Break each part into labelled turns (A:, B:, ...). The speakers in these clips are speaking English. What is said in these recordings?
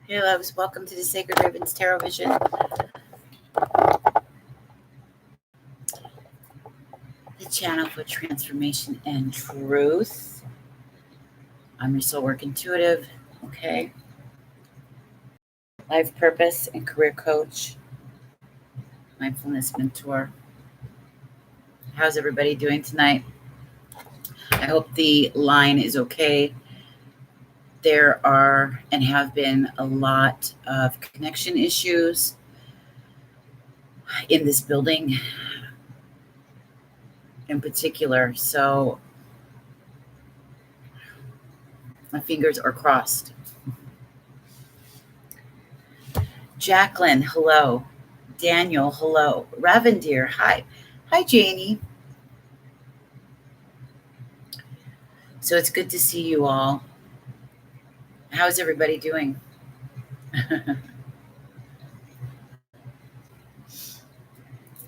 A: Hey, loves. Welcome to the Sacred Ravens Tarot Vision, the channel for transformation and truth. I'm your soul work intuitive, okay? Life purpose and career coach, mindfulness mentor. How's everybody doing tonight? I hope the line is okay. There are and have been a lot of connection issues in this building in particular, so my fingers are crossed. Jacqueline, hello. Daniel, hello. Ravendeer, hi. Hi, Janie. So it's good to see you all. How's everybody doing?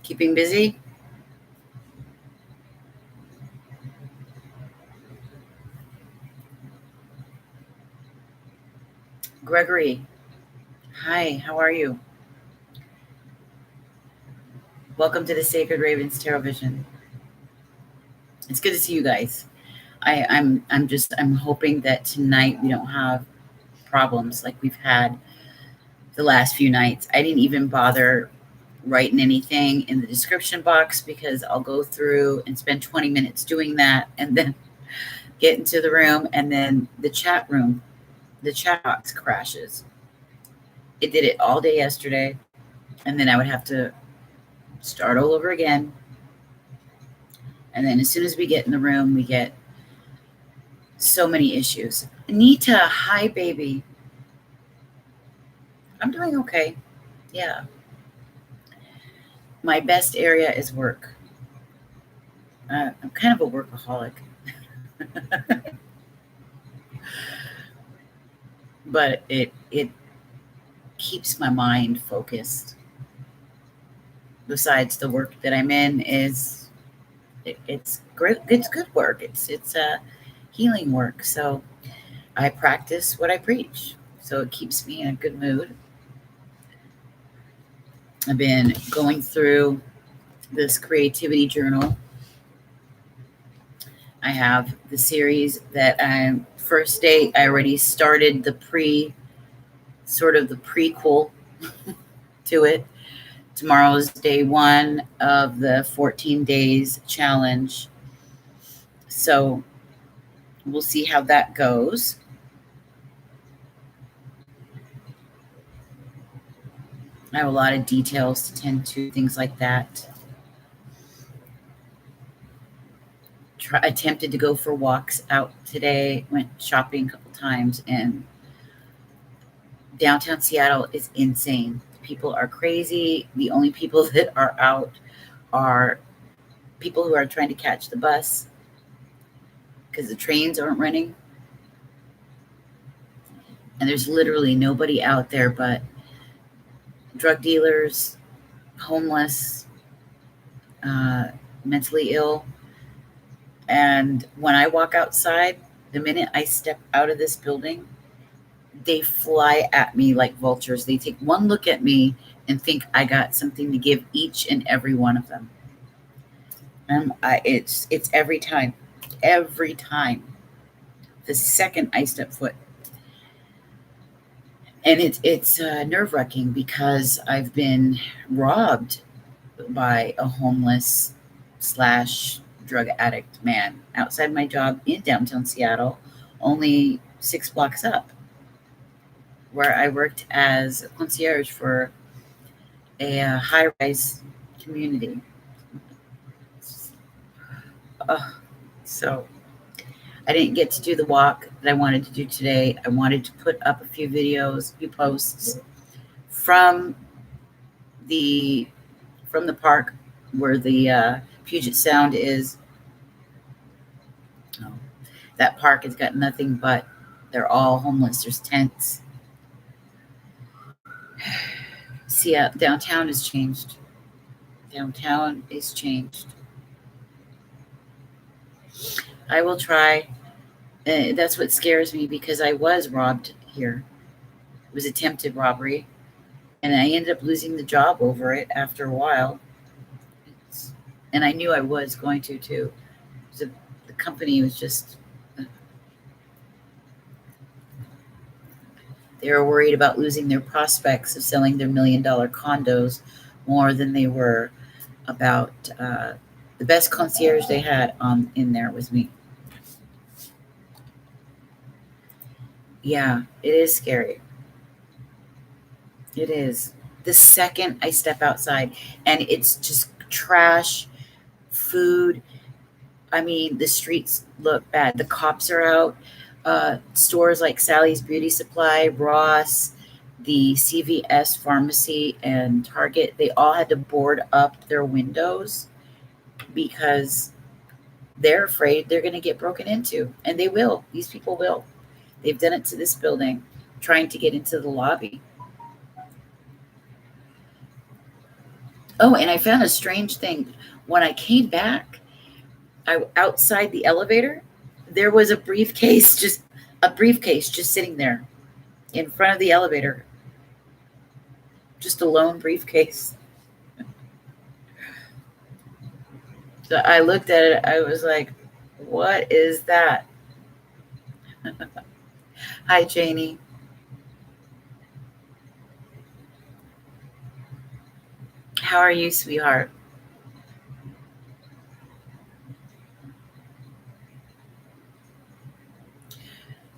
A: Keeping busy? Gregory, hi, how are you? Welcome to the Sacred Ravens Tarot Vision. It's good to see you guys. I'm hoping that tonight we don't have problems like we've had the last few nights. I didn't even bother writing anything in the description box because I'll go through and spend 20 minutes doing that and then get into the room and then the chat box crashes. It did it all day yesterday, and then I would have to start all over again. And then as soon as we get in the room, we get so many issues. Anita, hi, baby. I'm doing okay. Yeah. My best area is work. I'm kind of a workaholic. But it keeps my mind focused. Besides the work that I'm in it's great. It's good work. It's healing work. So I practice what I preach. So it keeps me in a good mood. I've been going through this creativity journal. I have the series that first day I already started the prequel to it. Tomorrow is day 1 of the 14 days challenge. So we'll see how that goes. I have a lot of details to tend to, things like that. Attempted to go for walks out today, went shopping a couple times, and downtown Seattle is insane. People are crazy. The only people that are out are people who are trying to catch the bus because the trains aren't running. And there's literally nobody out there but drug dealers, homeless, mentally ill. And when I walk outside, the minute I step out of this building, they fly at me like vultures. They take one look at me and think I got something to give each and every one of them. It's every time. Every time. The second I step foot. And it's nerve-wracking because I've been robbed by a homeless / drug addict man outside my job in downtown Seattle, only 6 blocks up, where I worked as a concierge for a high-rise community. So I didn't get to do the walk that I wanted to do today. I wanted to put up a few posts from the park where the Puget Sound is. Oh, that park has got nothing but, they're all homeless. There's tents. See, downtown has changed. Downtown is changed. I will try. That's what scares me because I was robbed here. was attempted robbery, and I ended up losing the job over it after a while. And I knew I was going to too. The company was just, they were worried about losing their prospects of selling their $1 million condos more than they were about the best concierge they had on in there was me. Yeah, it is scary. It is. The second I step outside and it's just trash, food. I mean, the streets look bad. The cops are out. Stores like Sally's Beauty Supply, Ross, the CVS Pharmacy, and Target, they all had to board up their windows because they're afraid they're going to get broken into. And they will. These people will. They've done it to this building, trying to get into the lobby. Oh, and I found a strange thing. When I came back, outside the elevator, there was a briefcase just sitting there in front of the elevator. Just a lone briefcase. So I looked at it. I was like, what is that? Hi, Janie. How are you, sweetheart?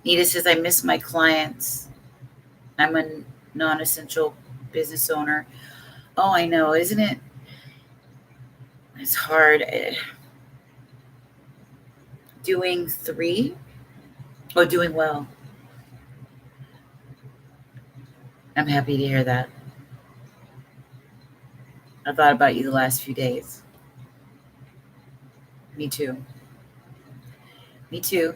A: Nita says, I miss my clients. I'm a non-essential business owner. Oh, I know, isn't it? It's hard. Doing 3? Oh, doing well. I'm happy to hear that. I thought about you the last few days. Me too. Me too.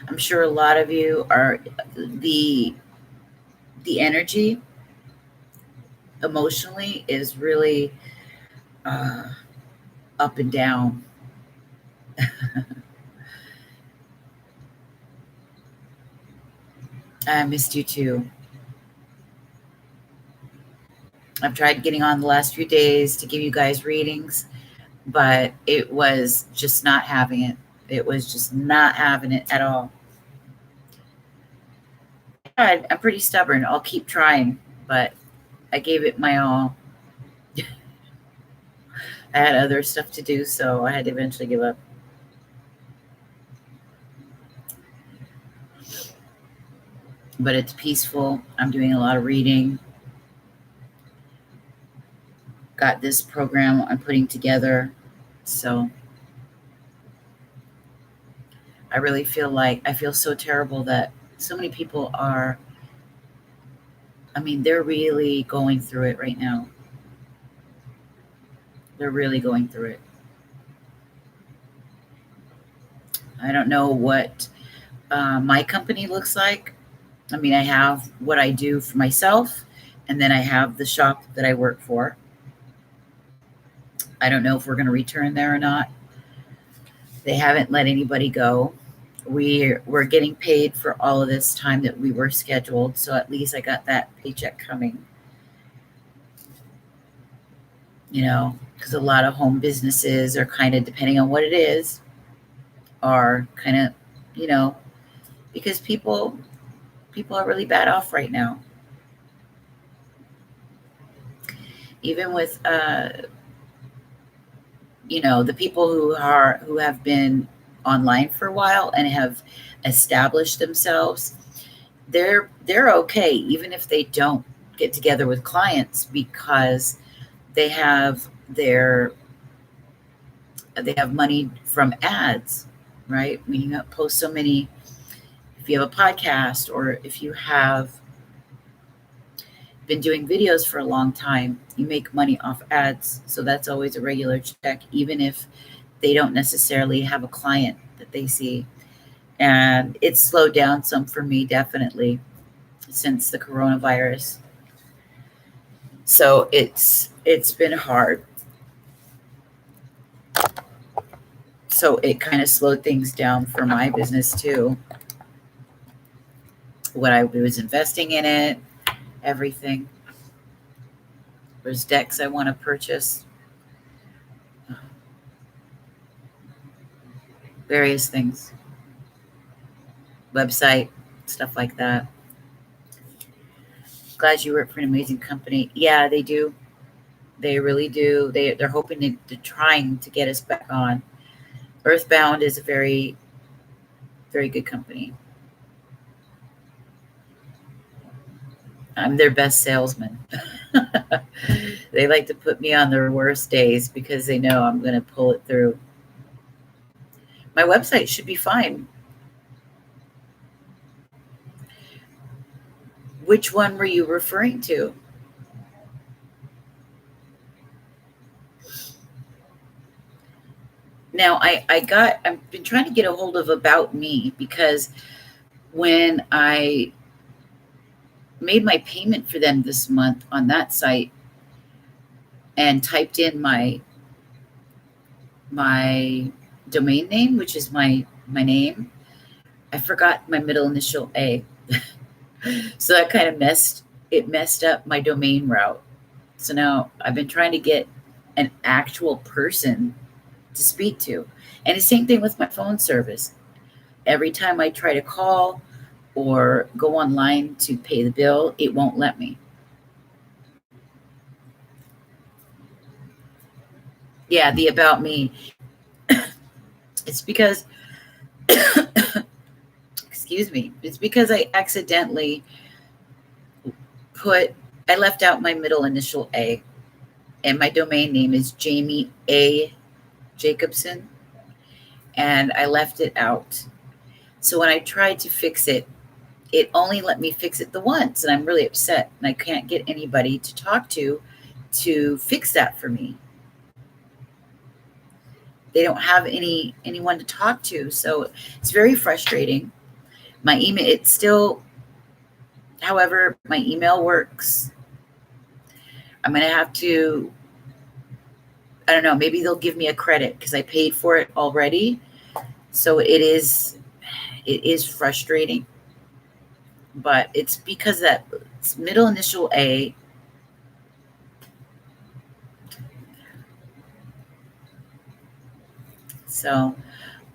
A: I'm sure a lot of you are the energy emotionally is really up and down. I missed you too. I've tried getting on the last few days to give you guys readings, but it was just not having it. It was just not having it at all. I'm pretty stubborn. I'll keep trying, but I gave it my all. I had other stuff to do, so I had to eventually give up. But it's peaceful. I'm doing a lot of reading. Got this program I'm putting together. So I really feel I feel so terrible that so many people are, I mean, they're really going through it right now. They're really going through it. I don't know what my company looks like. I mean, I have what I do for myself, and then I have the shop that I work for. I don't know if we're going to return there or not. They haven't let anybody go. We're getting paid for all of this time that we were scheduled, so at least I got that paycheck coming. You know, because a lot of home businesses are kind of, depending on what it is, are kind of, you know, because people are really bad off right now. Even with you know, the people who have been online for a while and have established themselves, they're okay even if they don't get together with clients, because they have money from ads, right? When you post so many, if you have a podcast or if you have been doing videos for a long time, you make money off ads. So that's always a regular check, even if they don't necessarily have a client that they see. And it's slowed down some for me, definitely, since the coronavirus. So it's been hard. So it kind of slowed things down for my business too. what I was investing in it, everything. There's decks I want to purchase, various things, website, stuff like that. Glad you work for an amazing company. Yeah, they do. They really do. They're hoping to trying to get us back on. Earthbound is a very, very good company. I'm their best salesman. They like to put me on their worst days because they know I'm going to pull it through. My website should be fine. Which one were you referring to? Now, I've been trying to get a hold of About Me because when I made my payment for them this month on that site and typed in my domain name, which is my name, I forgot my middle initial A. So that kind of messed up my domain route. So now I've been trying to get an actual person to speak to. And the same thing with my phone service. Every time I try to call or go online to pay the bill, it won't let me. Yeah, the About Me. It's because, excuse me, it's because I accidentally I left out my middle initial A, and my domain name is Jamie A. Jacobson, and I left it out. So when I tried to fix it, it only let me fix it the once, and I'm really upset, and I can't get anybody to talk to fix that for me. They don't have anyone to talk to, so it's very frustrating. My email, it's still, however, my email works. I'm going to have to, I don't know, maybe they'll give me a credit because I paid for it already. So it is frustrating, but it's because that it's middle initial A. So,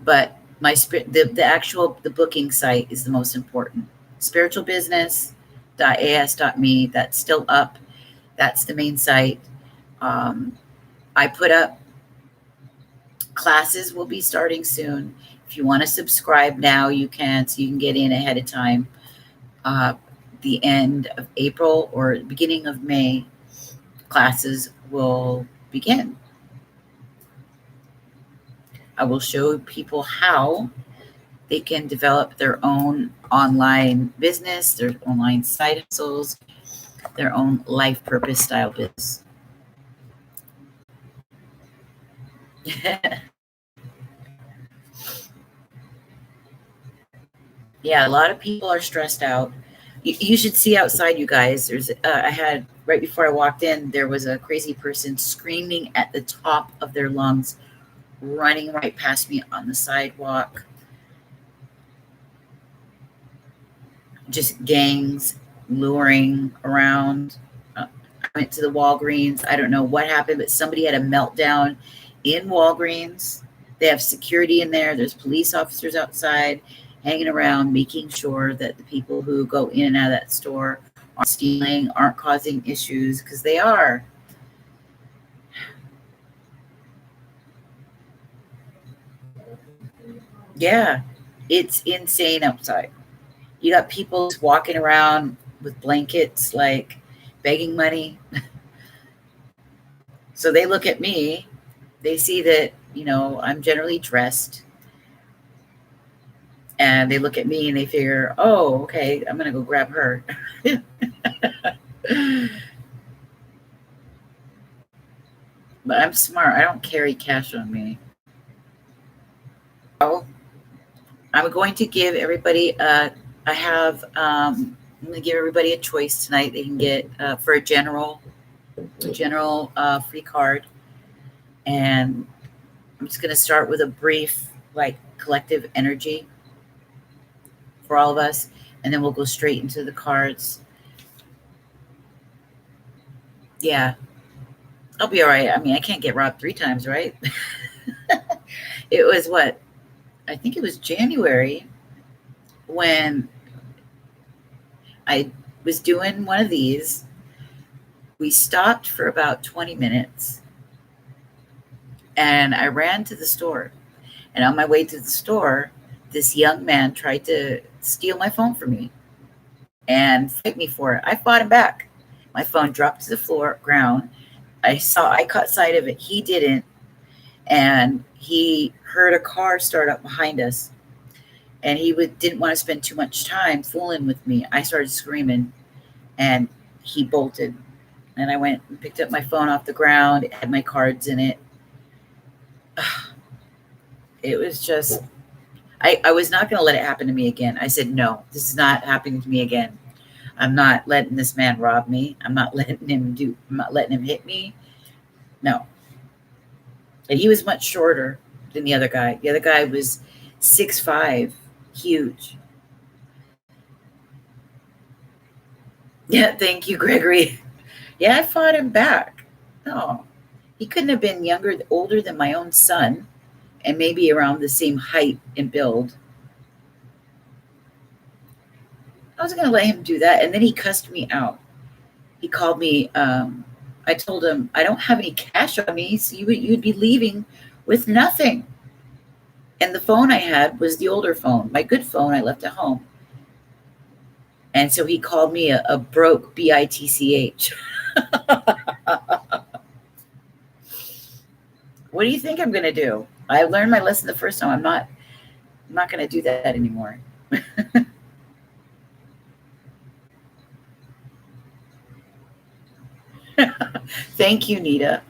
A: but the booking site is the most important. Spiritualbusiness.as.me, that's still up. That's the main site. I put up classes will be starting soon. If you want to subscribe now, you can, so you can get in ahead of time. The end of April or beginning of May, classes will begin. I will show people how they can develop their own online business, their online side hustles, their own life purpose style business. Yeah, a lot of people are stressed out. You should see outside, you guys. I had, right before I walked in, there was a crazy person screaming at the top of their lungs, running right past me on the sidewalk. Just gangs luring around. I went to the Walgreens. I don't know what happened, but somebody had a meltdown in Walgreens. They have security in there. There's police officers outside hanging around, making sure that the people who go in and out of that store aren't stealing, aren't causing issues, because they are. Yeah, it's insane outside. You got people just walking around with blankets, like begging money. So they look at me, they see that, I'm generally dressed, and they look at me and they figure, oh, okay, I'm going to go grab her. But I'm smart. I don't carry cash on me. Oh, I'm going to give everybody, I'm going to give everybody a choice tonight. They can get for a general free card. And I'm just going to start with a brief, like, collective energy for all of us. and then we'll go straight into the cards. Yeah, I'll be all right. I mean, I can't get robbed 3 times, right? It was what? I think it was January when I was doing one of these. We stopped for about 20 minutes and I ran to the store. And on my way to the store, this young man tried to steal my phone from me and fight me for it. I fought him back. My phone dropped to the ground. I caught sight of it. He didn't. And he heard a car start up behind us. And he didn't want to spend too much time fooling with me. I started screaming and he bolted. And I went and picked up my phone off the ground. It had my cards in it. It was just, I was not going to let it happen to me again. I said, no, this is not happening to me again. I'm not letting this man rob me. I'm not letting him hit me. No. And he was much shorter than the other guy. The other guy was 6'5", huge. Yeah, thank you, Gregory. Yeah, I fought him back. No, he couldn't have been older than my own son, and maybe around the same height and build. I was going to let him do that, and then he cussed me out. He called me. I told him I don't have any cash on me, so you'd be leaving with nothing. And the phone I had was the older phone, my good phone I left at home. And so he called me a broke bitch. What do you think I'm going to do? I learned my lesson the first time. I'm not going to do that anymore. Thank you, Nita.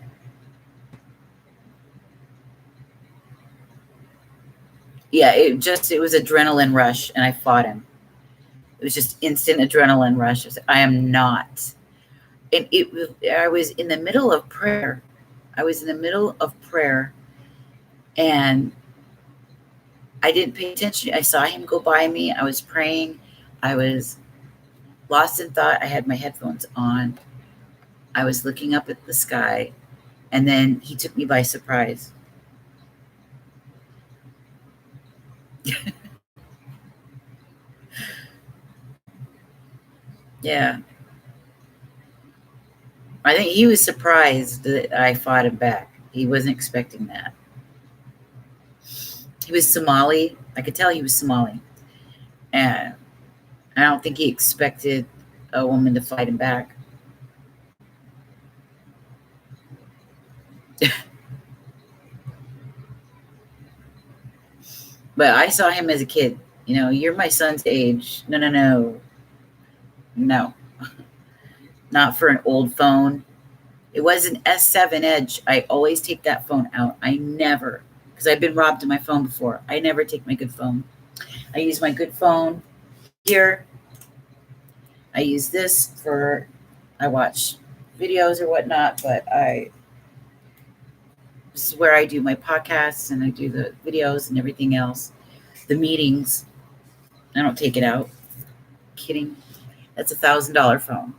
A: Yeah, it was adrenaline rush, and I fought him. It was just instant adrenaline rush. I am not. And I was in the middle of prayer. And I didn't pay attention. I saw him go by me. I was praying. I was lost in thought. I had my headphones on. I was looking up at the sky, and then he took me by surprise. Yeah. I think he was surprised that I fought him back. He wasn't expecting that. He was Somali. I could tell he was Somali. And I don't think he expected a woman to fight him back. But I saw him as a kid. You're my son's age. No. Not for an old phone. It was an S7 Edge. I always take that phone out. I never, because I've been robbed of my phone before. I never take my good phone. I use my good phone here. I use this I watch videos or whatnot, but this is where I do my podcasts and I do the videos and everything else. The meetings. I don't take it out. Kidding. That's $1,000 phone.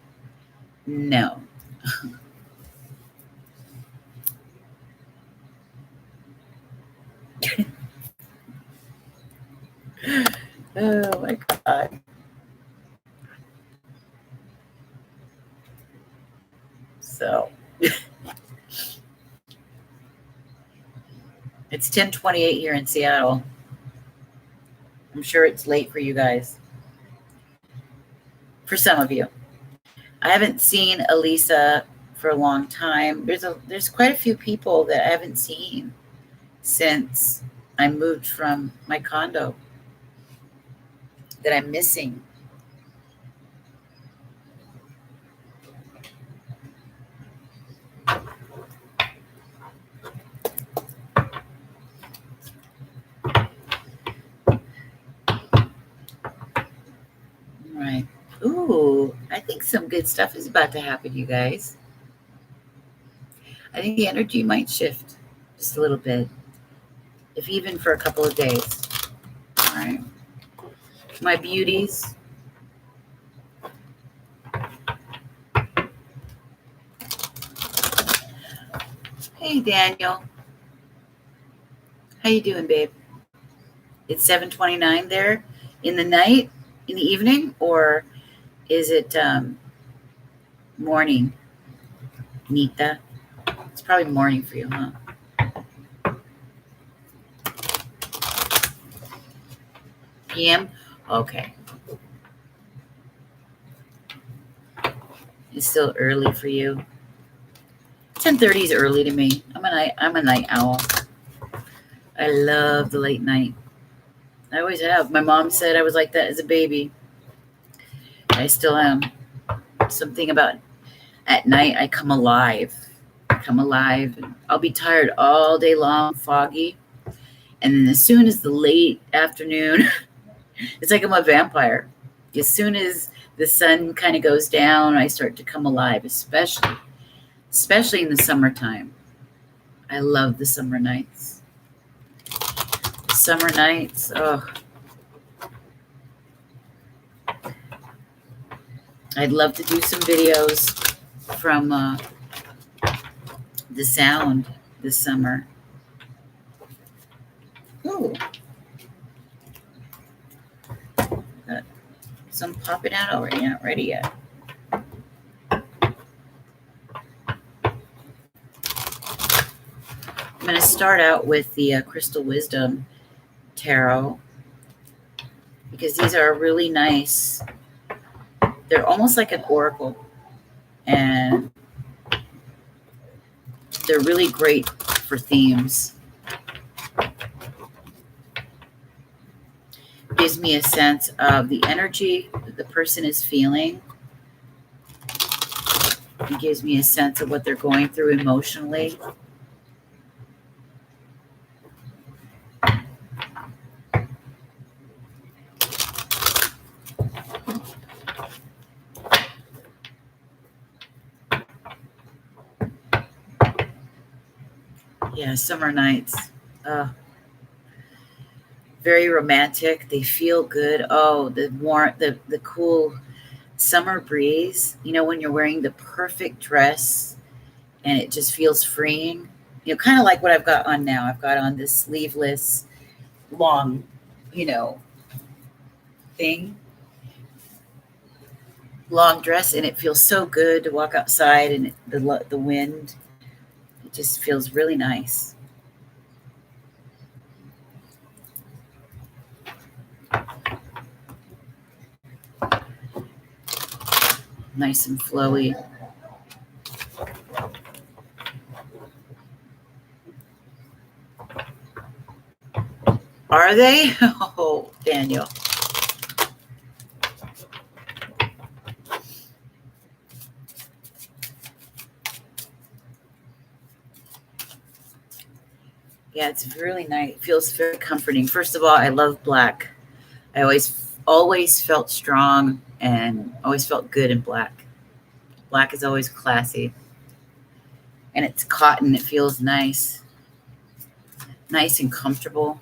A: No. Oh my God. So it's 10:28 here in Seattle. I'm sure it's late for you guys. For some of you. I haven't seen Elisa for a long time. There's quite a few people that I haven't seen since I moved from my condo that I'm missing. Right. Ooh, I think some good stuff is about to happen, you guys. I think the energy might shift just a little bit, if even for a couple of days. All right. My beauties, Hey, Daniel. How you doing, babe? It's 7:29 there in the night, in the evening, or is it morning, Nita? It's probably morning for you, huh? PM? Okay. It's still early for you. 10:30 is early to me. I'm a night owl. I love the late night. I always have. My mom said I was like that as a baby. I still am. Something about at night I come alive. I come alive. I'll be tired all day long, foggy. And then as soon as the late afternoon, it's like I'm a vampire. As soon as the sun kind of goes down, I start to come alive, especially in the summertime. I love the summer nights. Summer nights, oh. I'd love to do some videos from the sound this summer. Ooh. Got some popping out already, not ready yet. I'm going to start out with the Crystal Wisdom Tarot because these are really nice. They're almost like an oracle, and they're really great for themes. Gives me a sense of the energy that the person is feeling. It gives me a sense of what they're going through emotionally. Yeah, summer nights. Very romantic. They feel good. Oh, the warm, the cool summer breeze. You know, when you're wearing the perfect dress and it just feels freeing. You know, kind of like what I've got on now. I've got on this sleeveless, long, thing, long dress, and it feels so good to walk outside and the wind. It just feels really nice. Nice and flowy. Are they? Oh, Daniel. Yeah, it's really nice. It feels very comforting. First of all, I love black. I always felt strong and always felt good in black. Black is always classy. And it's cotton. It feels nice. Nice and comfortable.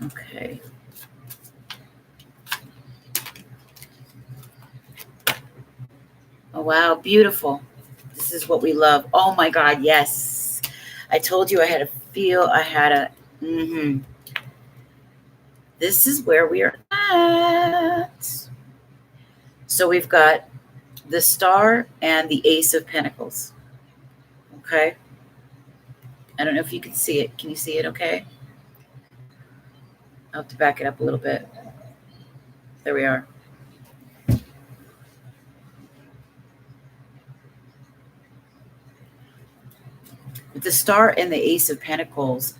A: Okay. Oh, wow. Beautiful. This is what we love. Oh, my God. Yes. I told you I had This is where we are at. So we've got the Star and the Ace of Pentacles. Okay. I don't know if you can see it. Can you see it okay? I'll have to back it up a little bit. There we are. With the Star and the Ace of Pentacles,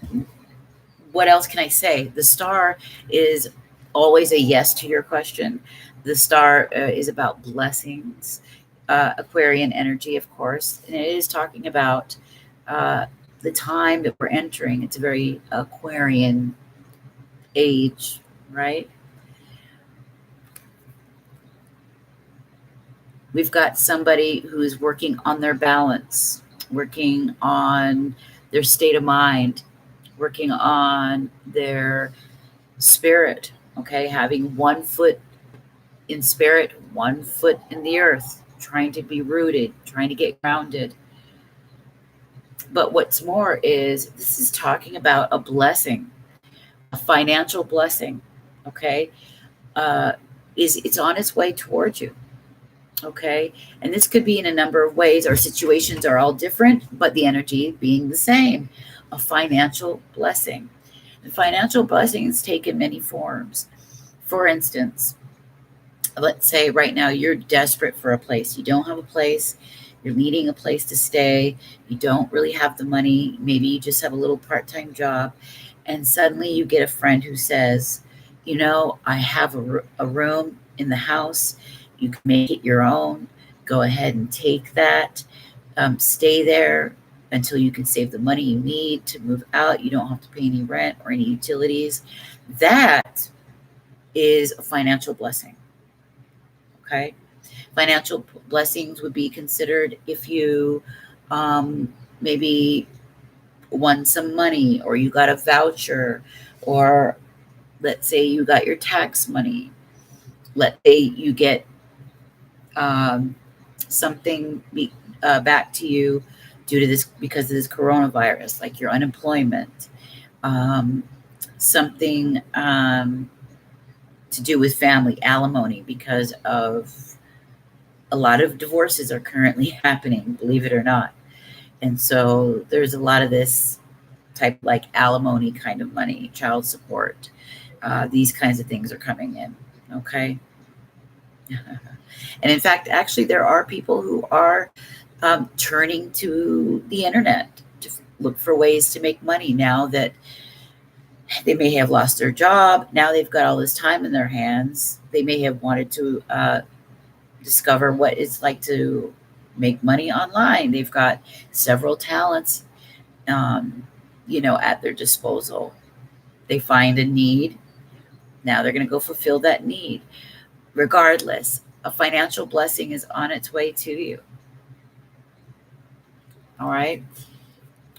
A: what else can I say? The Star is always a yes to your question. The Star is about blessings, Aquarian energy, of course. And it is talking about the time that we're entering. It's a very Aquarian age, right? We've got somebody who's working on their balance, working on their state of mind, working on their spirit, okay? Having one foot in spirit, one foot in the earth, trying to be rooted, trying to get grounded. But what's more is this is talking about a blessing, a financial blessing, okay? Uh, it's on its way towards you, okay? And this could be in a number of ways. Our situations are all different, but the energy being the same, a financial blessing. And financial blessings take in many forms. For instance, let's say right now you're desperate for a place. You don't have a place. You're needing a place to stay. You don't really have the money. Maybe you just have a little part-time job. And suddenly you get a friend who says, I have a room in the house. You can make it your own. Go ahead and take that. Stay there until you can save the money you need to move out. You don't have to pay any rent or any utilities. That is a financial blessing. Okay. Financial blessings would be considered if you maybe won some money, or you got a voucher, or let's say you got your tax money. Let's say you get something back to you due to this, because of this coronavirus, like your unemployment, something to do with family alimony, because of a lot of divorces are currently happening, believe it or not. And so there's a lot of this type, like alimony kind of money, child support. These kinds of things are coming in. Okay. And in fact, actually, there are people who are turning to the internet to look for ways to make money now that they may have lost their job. Now they've got all this time in their hands. They may have wanted to discover what it's like to make money online. They've got several talents, at their disposal. They find a need. Now they're going to go fulfill that need. Regardless, a financial blessing is on its way to you. All right.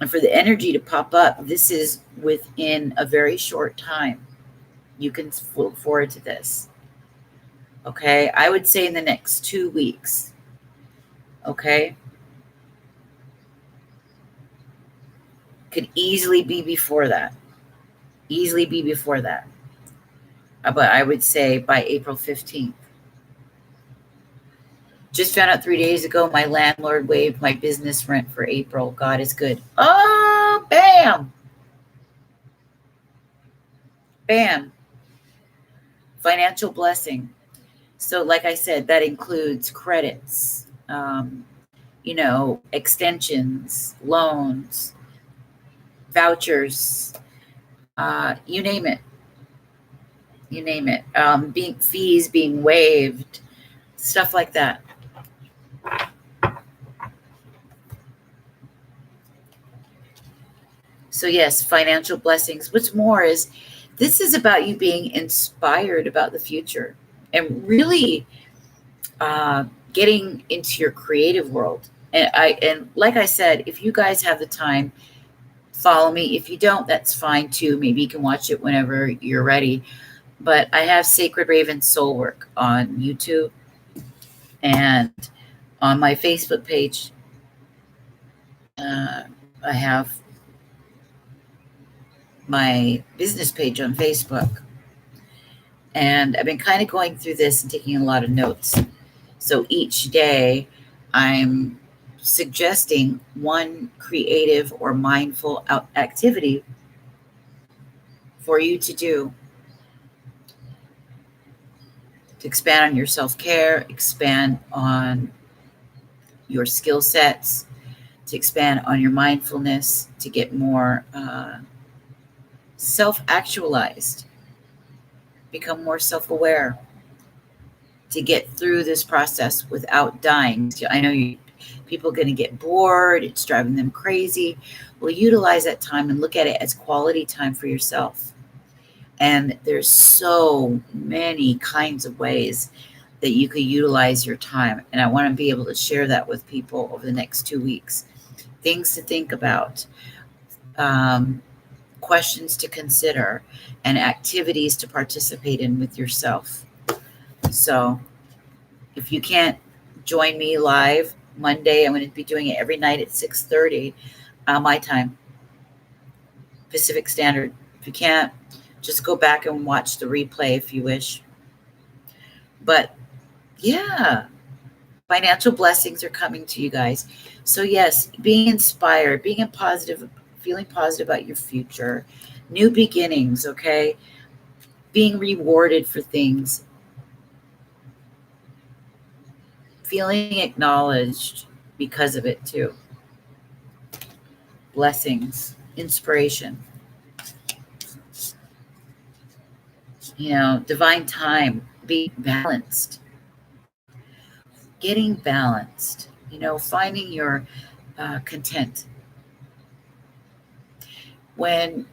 A: And for the energy to pop up, this is within a very short time. You can look forward to this. Okay. I would say in the next 2 weeks. Okay. Could easily be before that. But I would say by April 15th. Just found out 3 days ago, my landlord waived my business rent for April. God is good. Oh, bam. Bam. Financial blessing. So like I said, that includes credits, extensions, loans, vouchers, you name it. Fees being waived, stuff like that. So yes, financial blessings. What's more is this is about you being inspired about the future and really getting into your creative world. And like I said, if you guys have the time, follow me. If you don't, that's fine too. Maybe you can watch it whenever you're ready. But I have Sacred Raven Soul Work on YouTube and on my Facebook page. I have my business page on Facebook. And I've been kind of going through this and taking a lot of notes. So each day I'm suggesting one creative or mindful activity for you to do to expand on your self-care, expand on your skill sets, to expand on your mindfulness, to get more self-actualized, become more self-aware, to get through this process without dying. I know people are going to get bored. It's driving them crazy. Well, utilize that time and look at it as quality time for yourself. And there's so many kinds of ways that you could utilize your time. And I want to be able to share that with people over the next 2 weeks. Things to think about, questions to consider, and activities to participate in with yourself. So if you can't join me live Monday. I'm going to be doing it every night at 6:30 my time, Pacific Standard. If you can't, just go back and watch the replay if you wish. But yeah, financial blessings are coming to you guys. So yes, being inspired, being positive, feeling positive about your future, new beginnings, okay? Being rewarded for things, feeling acknowledged because of it too. Blessings, inspiration, divine time, being balanced, getting balanced, finding your content. When,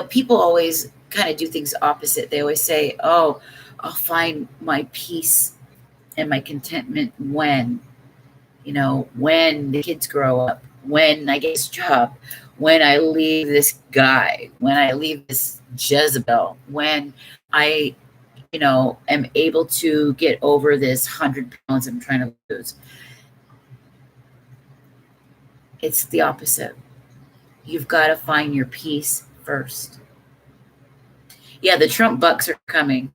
A: people always kind of do things opposite. They always say, oh, I'll find my peace and my contentment when the kids grow up, when I get this job, when I leave this guy, when I leave this Jezebel, when I, am able to get over this 100 pounds I'm trying to lose. It's the opposite. You've got to find your peace first. Yeah, the Trump bucks are coming.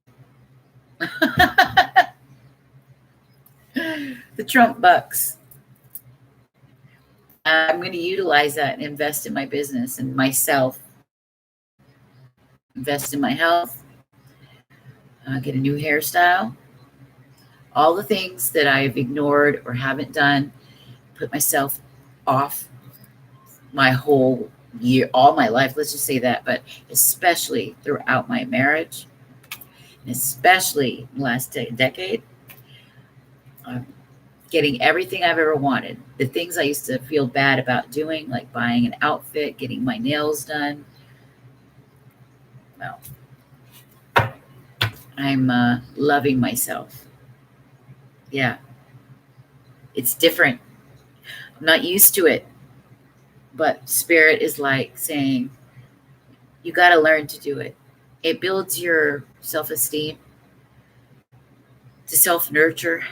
A: The Trump bucks. I'm going to utilize that and invest in my business and myself. Invest in my health. Get a new hairstyle. All the things that I've ignored or haven't done. Put myself off my whole year, all my life. Let's just say that. But especially throughout my marriage. And especially the last decade. Getting everything I've ever wanted. The things I used to feel bad about doing, like buying an outfit, getting my nails done. Well, I'm loving myself. Yeah. It's different. I'm not used to it. But Spirit is like saying, you got to learn to do it. It builds your self-esteem, to self-nurture.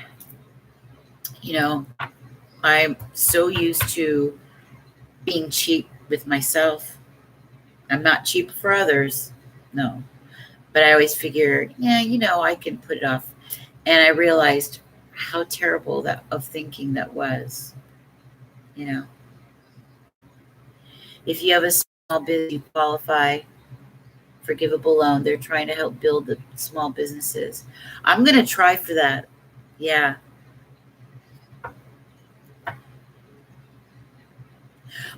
A: I'm so used to being cheap with myself. I'm not cheap for others. No. But I always figured, I can put it off. And I realized how terrible of thinking that was. If you have a small business, you qualify forgivable loan. They're trying to help build the small businesses. I'm going to try for that. Yeah.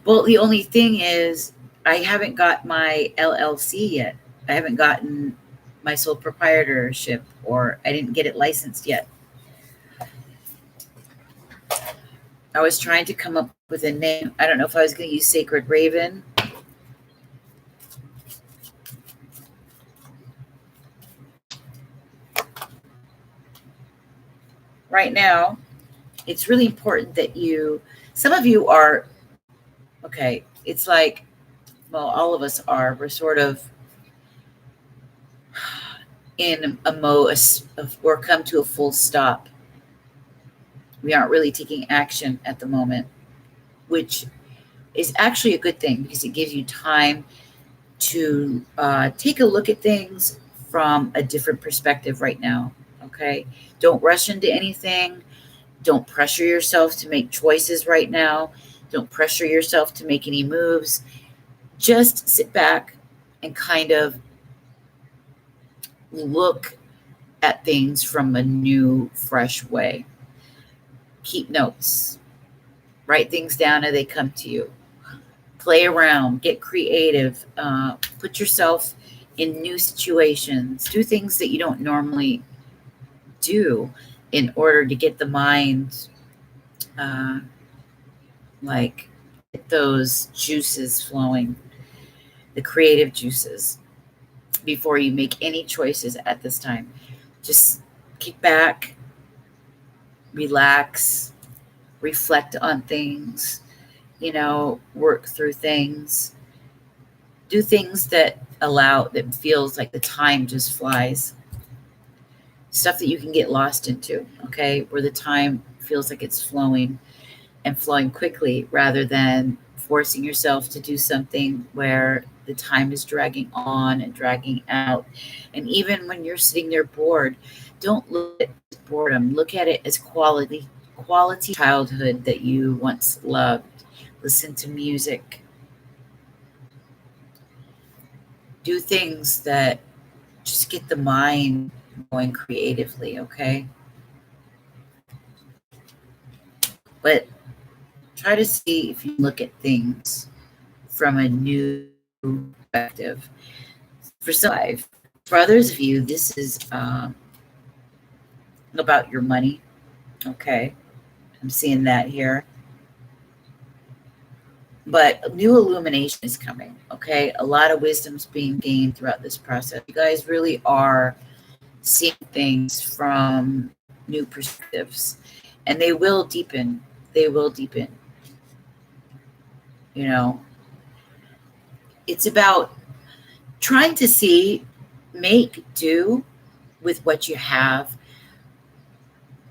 A: Well, the only thing is I haven't got my LLC yet. I haven't gotten my sole proprietorship, or I didn't get it licensed yet. I was trying to come up with a name. I don't know if I was going to use Sacred Raven. Right now, it's really important that some of you are, okay, it's like, well, all of us are, we're sort of in a mode of, we're come to a full stop. We aren't really taking action at the moment, which is actually a good thing because it gives you time to take a look at things from a different perspective right now. Okay. Don't rush into anything. Don't pressure yourself to make choices right now. Don't pressure yourself to make any moves. Just sit back and kind of look at things from a new, fresh way. Keep notes. Write things down as they come to you. Play around. Get creative. Put yourself in new situations. Do things that you don't normally do in order to get the mind, get those juices flowing, the creative juices, before you make any choices at this time. Just kick back, relax, reflect on things, work through things, do things that feels like the time just flies. stuff that you can get lost into, okay, where the time feels like it's flowing and flowing quickly rather than forcing yourself to do something where the time is dragging on and dragging out. And even when you're sitting there bored, don't look at boredom, look at it as quality childhood that you once loved. Listen to music, do things that just get the mind going creatively, okay? But try to see if you look at things from a new perspective. For others of you, this is about your money, okay? I'm seeing that here. But new illumination is coming, okay? A lot of wisdom's being gained throughout this process. You guys really are seeing things from new perspectives, and they will deepen. They will deepen. You know, it's about trying to make do with what you have.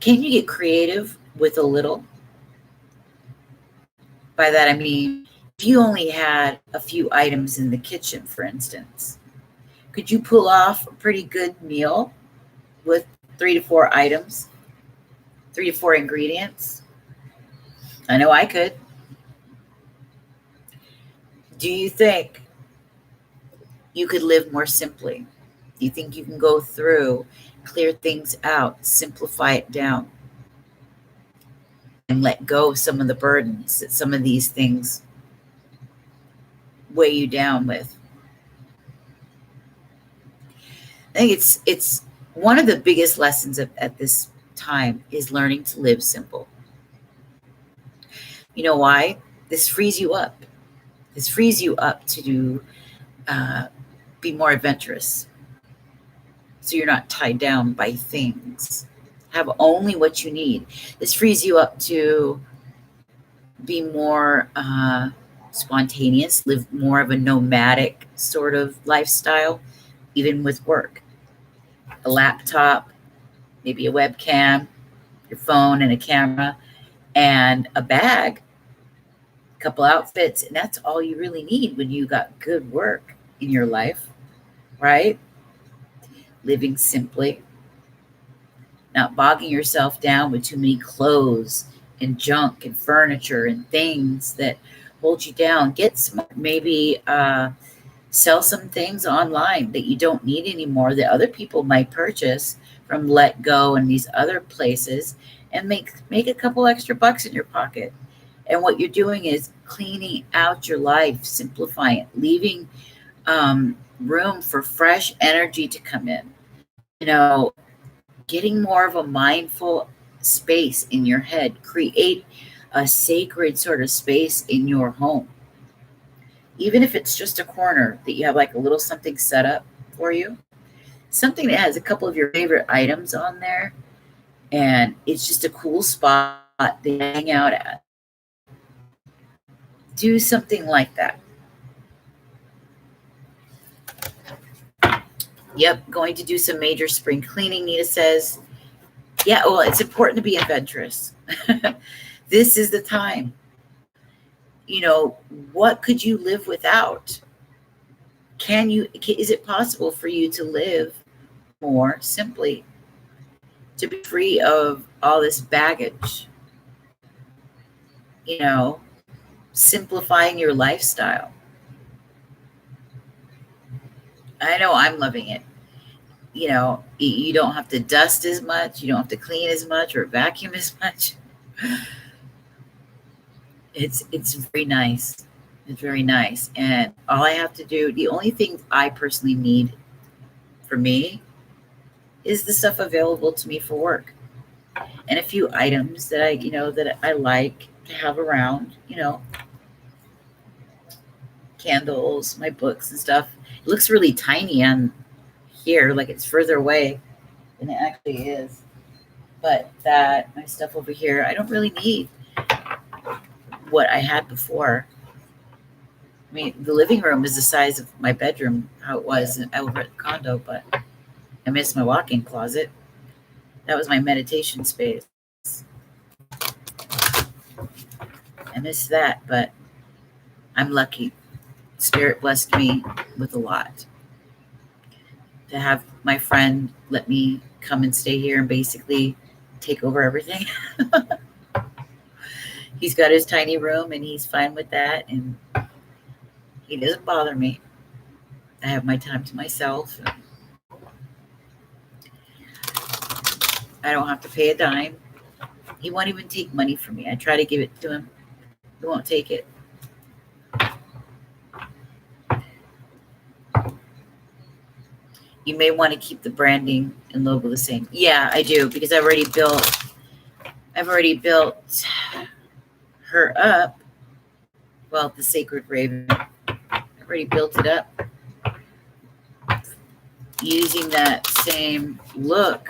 A: Can you get creative with a little? By that, I mean, if you only had a few items in the kitchen, for instance, could you pull off a pretty good meal with 3 to 4 items, 3 to 4 ingredients? I know I could. Do you think you could live more simply? Do you think you can go through, clear things out, simplify it down, and let go of some of the burdens that some of these things weigh you down with? I think it's one of the biggest lessons at this time is learning to live simple. You know why? This frees you up. This frees you up to be more adventurous. So you're not tied down by things. Have only what you need. This frees you up to be more spontaneous, live more of a nomadic sort of lifestyle, even with work. A laptop, maybe a webcam, your phone and a camera, and a bag, a couple outfits, and that's all you really need when you got good work in your life, right? Living simply, not bogging yourself down with too many clothes and junk and furniture and things that hold you down. Get smart. Maybe sell some things online that you don't need anymore that other people might purchase from Let Go and these other places, and make a couple extra bucks in your pocket. And what you're doing is cleaning out your life, simplifying it, leaving room for fresh energy to come in. You know, getting more of a mindful space in your head. Create a sacred sort of space in your home. Even if it's just a corner that you have like a little something set up for you, something that has a couple of your favorite items on there, and it's just a cool spot to hang out at. Do something like that. Yep, going to do some major spring cleaning, Nita says. Yeah, well, it's important to be adventurous. This is the time. You know, what could you live without? Is it possible for you to live more simply, to be free of all this baggage? You know, simplifying your lifestyle. I know I'm loving it. You know, you don't have to dust as much, you don't have to clean as much or vacuum as much. It's very nice. It's very nice. And all I have to do, the only thing I personally need for me is the stuff available to me for work. And a few items that I like to have around, candles, my books and stuff. It looks really tiny on here, like it's further away than it actually is. But my stuff over here, I don't really need what I had before. I mean, the living room is the size of my bedroom, how it was over at the condo, but I miss my walk-in closet. That was my meditation space. I miss that, but I'm lucky. Spirit blessed me with a lot. To have my friend let me come and stay here and basically take over everything. He's got his tiny room and he's fine with that, and he doesn't bother me. I have my time to myself. I don't have to pay a dime. He won't even take money from me. I try to give it to him. He won't take it. You may want to keep the branding and logo the same. Yeah, I do, because I've already built her up. Well, the Sacred Raven. I've already built it up using that same look.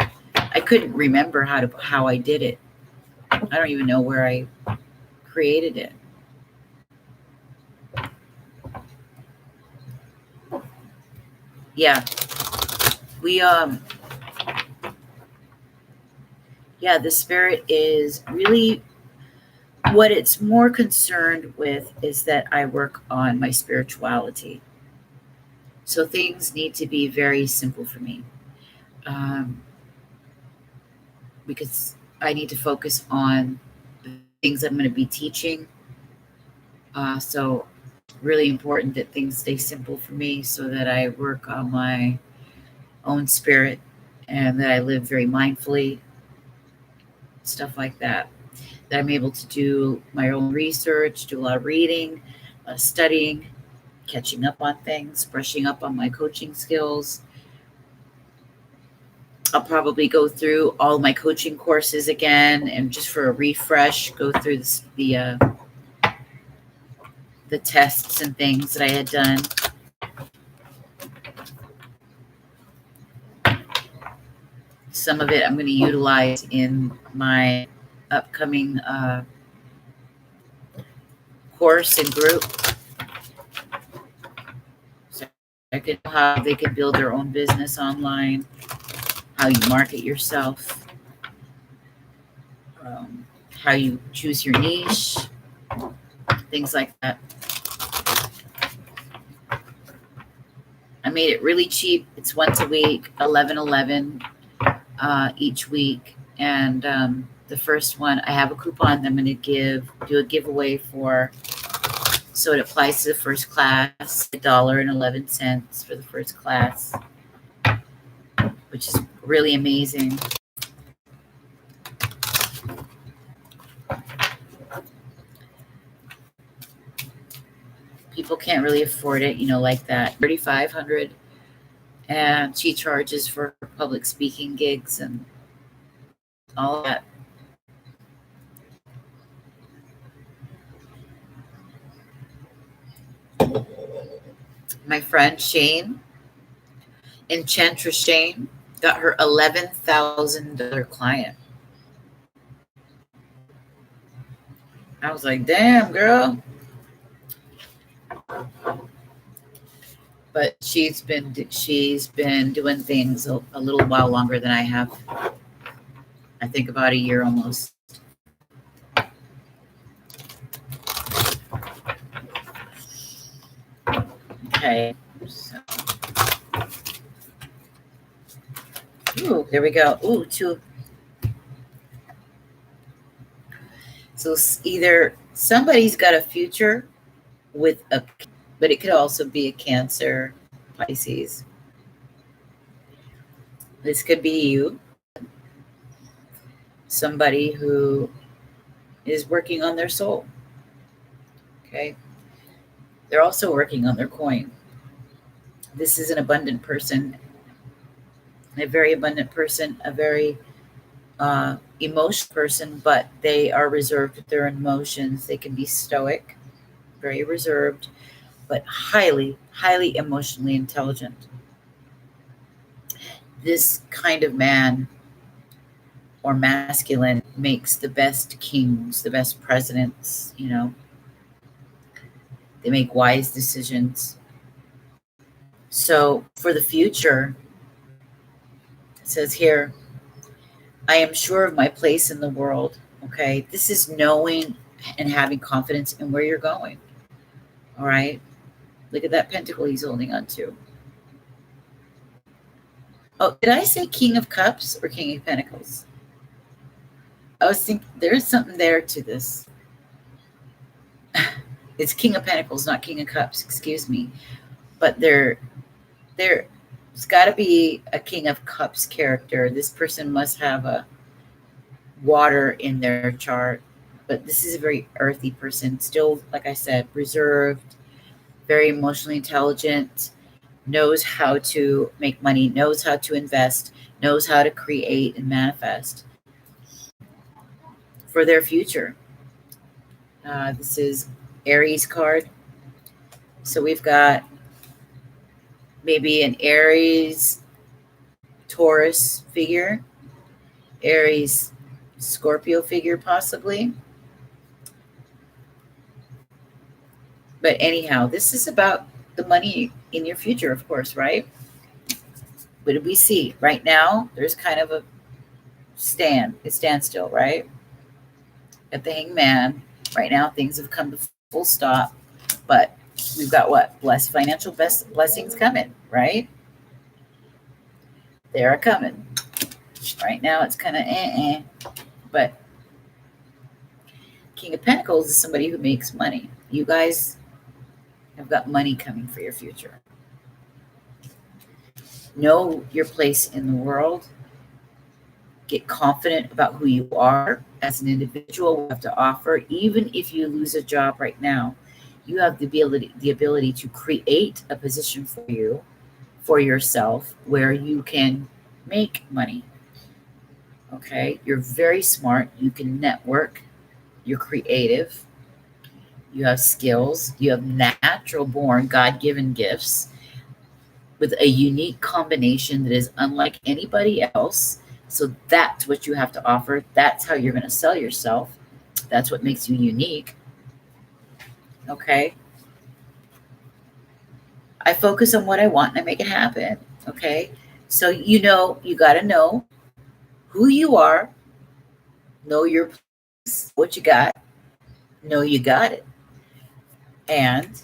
A: I couldn't remember how I did it. I don't even know where I created it. Yeah. The spirit is really, what it's more concerned with is that I work on my spirituality. So things need to be very simple for me. Because I need to focus on the things I'm going to be teaching. So really important that things stay simple for me so that I work on my own spirit and that I live very mindfully, stuff like that. That I'm able to do my own research, do a lot of reading, studying, catching up on things, brushing up on my coaching skills. I'll probably go through all my coaching courses again, and just for a refresh, go through the tests and things that I had done. Some of it I'm going to utilize in my upcoming course and group. So I could know how they can build their own business online, how you market yourself, how you choose your niche, things like that. I made it really cheap. It's once a week, 11/11 each week. And the first one, I have a coupon that I'm going to do a giveaway for. So it applies to the first class, $1.11 for the first class, which is really amazing. People can't really afford it, like that. $3,500, and she charges for public speaking gigs and all that. My friend Shane, Enchantress Shane, got her $11,000 client. I was like, damn, girl. But she's been doing things a little while longer than I have. I think about a year almost. Okay. So. Ooh, there we go. Ooh, two. So either somebody's got a future with but it could also be a Cancer, Pisces. This could be you. Somebody who is working on their soul. Okay. They're also working on their coin. This is an abundant person, a very abundant person, a very emotional person, but they are reserved with their emotions. They can be stoic, very reserved, but highly, highly emotionally intelligent. This kind of man or masculine makes the best kings, the best presidents, They make wise decisions. So for the future, it says here, I am sure of my place in the world. Okay. This is knowing and having confidence in where you're going. All right. Look at that pentacle he's holding on to. Oh, did I say King of Cups or King of Pentacles? I was thinking there's something there to this. It's King of Pentacles, not King of Cups. Excuse me. But there's got to be a King of Cups character. This person must have a water in their chart. But this is a very earthy person. Still, like I said, reserved, very emotionally intelligent, knows how to make money, knows how to invest, knows how to create and manifest for their future. This is Aries card. So we've got maybe an Aries Taurus figure, Aries Scorpio figure possibly. But anyhow, this is about the money in your future, of course, right? What did we see? Right now, there's kind of a standstill, right? At the Hangman, right now, things have come to full stop, but we've got what? Financial blessings coming, right? They're coming. Right now, it's kind of but King of Pentacles is somebody who makes money. You guys have got money coming for your future. Know your place in the world. Get confident about who you are as an individual, what you have to offer. Even if you lose a job right now, you have the ability to create a position for you, for yourself, where you can make money. Okay, you're very smart. You can network. You're creative. You have skills. You have natural born, God-given gifts with a unique combination that is unlike anybody else. So that's what you have to offer. That's how you're going to sell yourself. That's what makes you unique. Okay. I focus on what I want and I make it happen. Okay. So, you got to know who you are, know your place, what you got, know you got it. And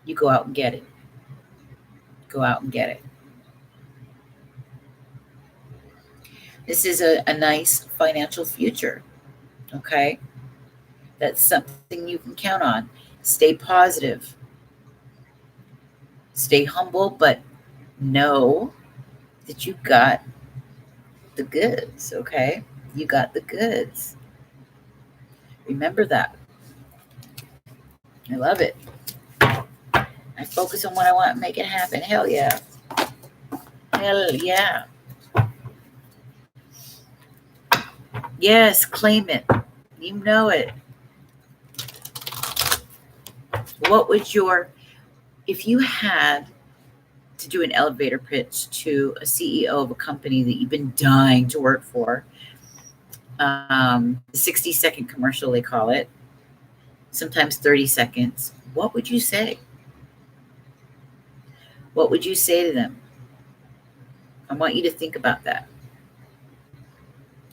A: you go out and get it. Go out and get it. This is a nice financial future. Okay. That's something you can count on. Stay positive. Stay humble, but know that you got the goods, okay? You got the goods. Remember that. I love it. I focus on what I want and make it happen. Hell yeah. Hell yeah. Yes, claim it. You know it. What would if you had to do an elevator pitch to a CEO of a company that you've been dying to work for, 60-second commercial, they call it, sometimes 30 seconds, what would you say? What would you say to them? I want you to think about that.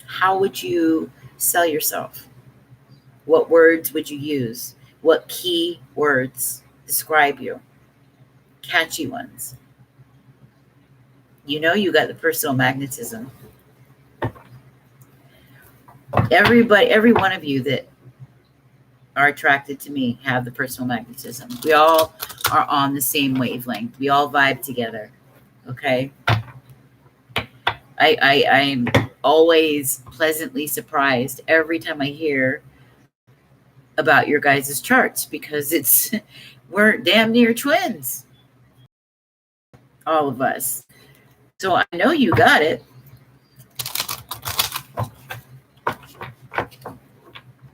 A: How would you sell yourself? What words would you use? What key words describe you? Catchy ones. You got the personal magnetism. Every one of you that are attracted to me have the personal magnetism. We all are on the same wavelength. We all vibe together. Okay. I'm always pleasantly surprised every time I hear about your guys' charts, because we're damn near twins, all of us. So I know you got it.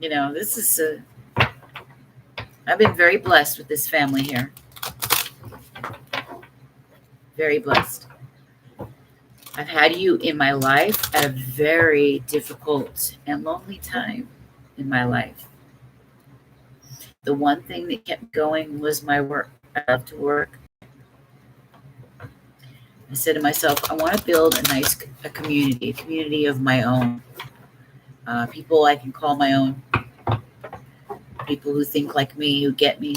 A: This is I've been very blessed with this family here. Very blessed. I've had you in my life at a very difficult and lonely time in my life. The one thing that kept going was my work. I love to work. I said to myself, I want to build a community of my own. People I can call my own. People who think like me, who get me.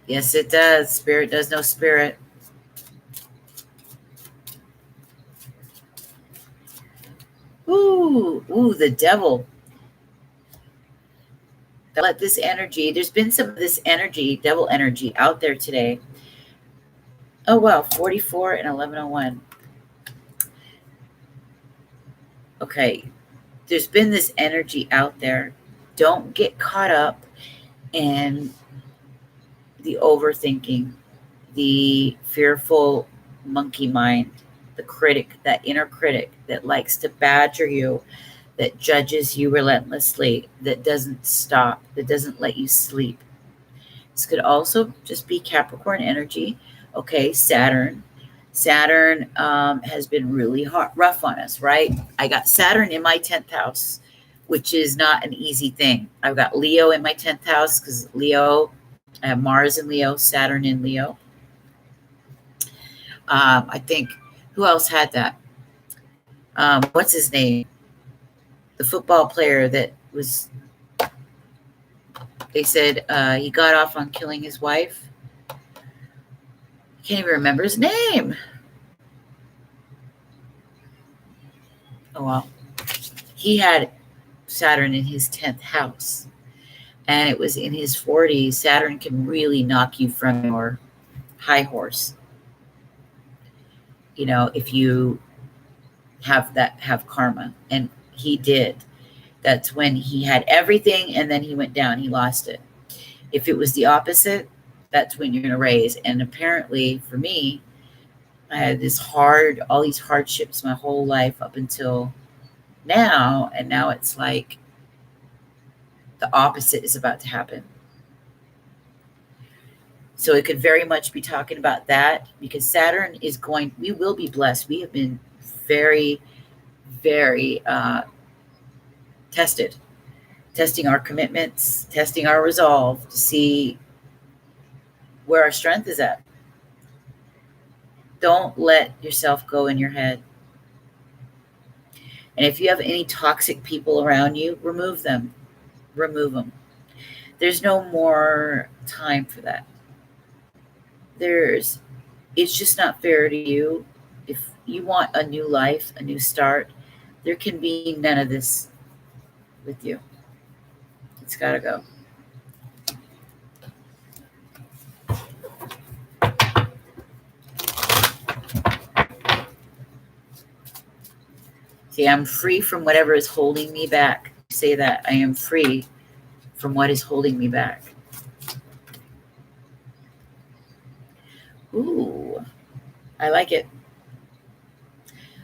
A: Yes, it does. Spirit does no spirit. Ooh, the devil. Let this energy, there's been some of this energy, devil energy out there today. Oh, wow, 44 and 1101. Okay, there's been this energy out there. Don't get caught up in the overthinking, the fearful monkey mind, the critic, that inner critic that likes to badger you, that judges you relentlessly, that doesn't stop, that doesn't let you sleep. This could also just be Capricorn energy. Okay, Saturn. Saturn has been really rough on us, right? I got Saturn in my 10th house, which is not an easy thing. I've got Leo in my 10th house because Leo, I have Mars in Leo, Saturn in Leo. I think, who else had that? What's his name? The football player that was, they said he got off on killing his wife. I can't even remember his name. Oh, well. He had Saturn in his 10th house, and it was in his 40s. Saturn can really knock you from your high horse. You know, if you have karma, and he did. That's when he had everything, and then he went down. He lost it. If it was the opposite, that's when you're going to raise. And apparently, for me, I had all these hardships my whole life up until now, and now it's like the opposite is about to happen. So it could very much be talking about that, because Saturn is we will be blessed. We have been very, very testing our commitments, testing our resolve to see where our strength is at. Don't let yourself go in your head. And if you have any toxic people around you, remove them. There's no more time for that. It's just not fair to you. If you want a new life, a new start, there can be none of this with you. It's got to go. See, I'm free from whatever is holding me back. Say that. I am free from what is holding me back. Ooh, I like it.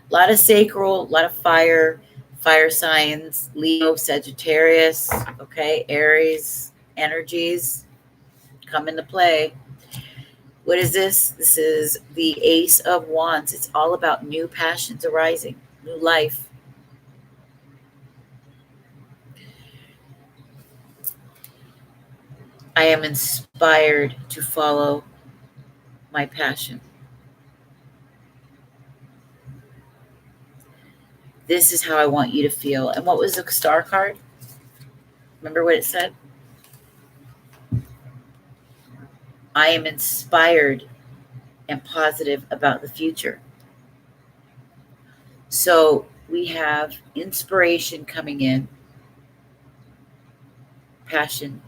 A: A lot of sacral, a lot of fire signs, Leo, Sagittarius, okay, Aries energies come into play. What is this? This is the Ace of Wands. It's all about new passions arising, new life. I am inspired to follow my passion. This is how I want you to feel. And what was the star card? Remember what it said? I am inspired and positive about the future. So we have inspiration coming in, passion,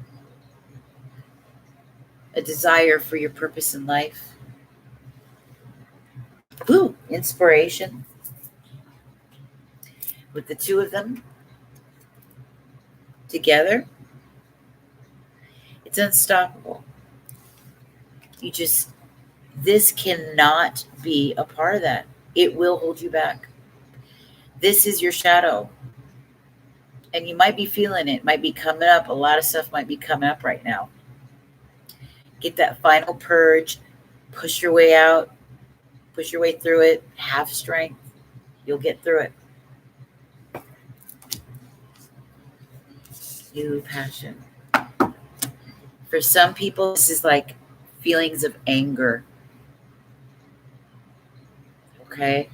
A: a desire for your purpose in life. Ooh, inspiration. With the two of them together, it's unstoppable. This cannot be a part of that. It will hold you back. This is your shadow. And you might be feeling it, might be coming up. A lot of stuff might be coming up right now. Get that final purge, push your way out, push your way through it, have strength. You'll get through it. new passion. For some people, this is like feelings of anger. Okay?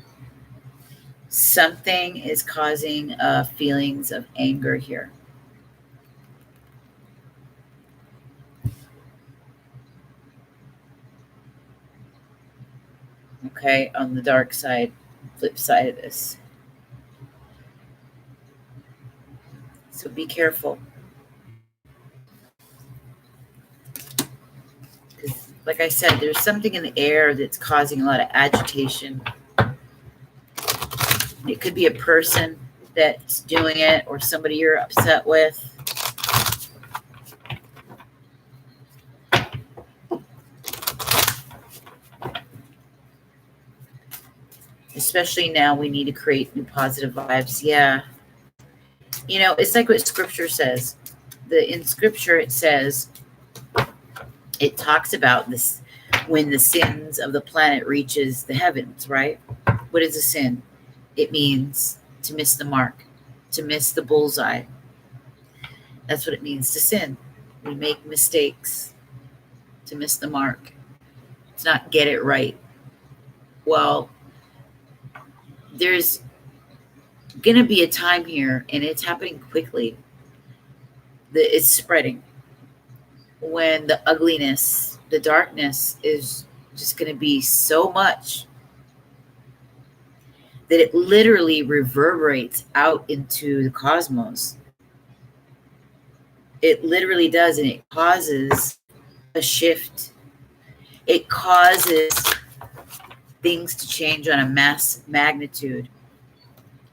A: Something is causing feelings of anger here. Okay, on the dark side, flip side of this. So be careful. Because, like I said, there's something in the air that's causing a lot of agitation. It could be a person that's doing it or somebody you're upset with. Especially now, we need to create new positive vibes. Yeah. You know, it's like what scripture says. In scripture, it says, it talks about this when the sins of the planet reaches the heavens, right? What is a sin? It means to miss the mark, to miss the bullseye. That's what it means to sin. We make mistakes, to miss the mark, to not get it right. Well, there's going to be a time here, and it's happening quickly, that it's spreading, when the ugliness, the darkness is just going to be so much that it literally reverberates out into the cosmos. It literally does, and it causes a shift. It causes things to change on a mass magnitude,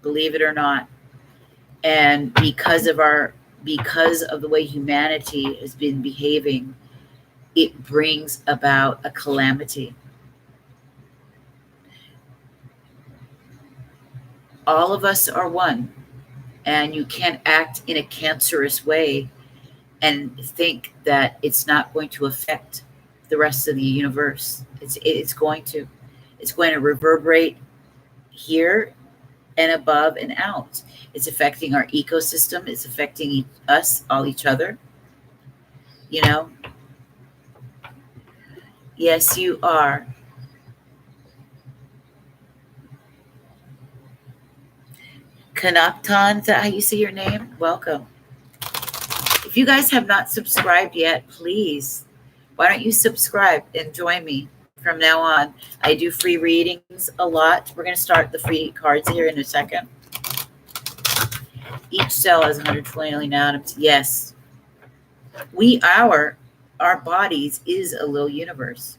A: believe it or not. And because of the way humanity has been behaving, it brings about a calamity. All of us are one, and you can't act in a cancerous way and think that it's not going to affect the rest of the universe. It's going to. It's going to reverberate here and above and out. It's affecting our ecosystem. It's affecting us, all each other. You know? Yes, you are. Kanaptan, is that how you say your name? Welcome. If you guys have not subscribed yet, please, why don't you subscribe and join me from now on? I do free readings a lot. We're going to start the free cards here in a second. Each cell has 120 million atoms. Yes. Our bodies is a little universe.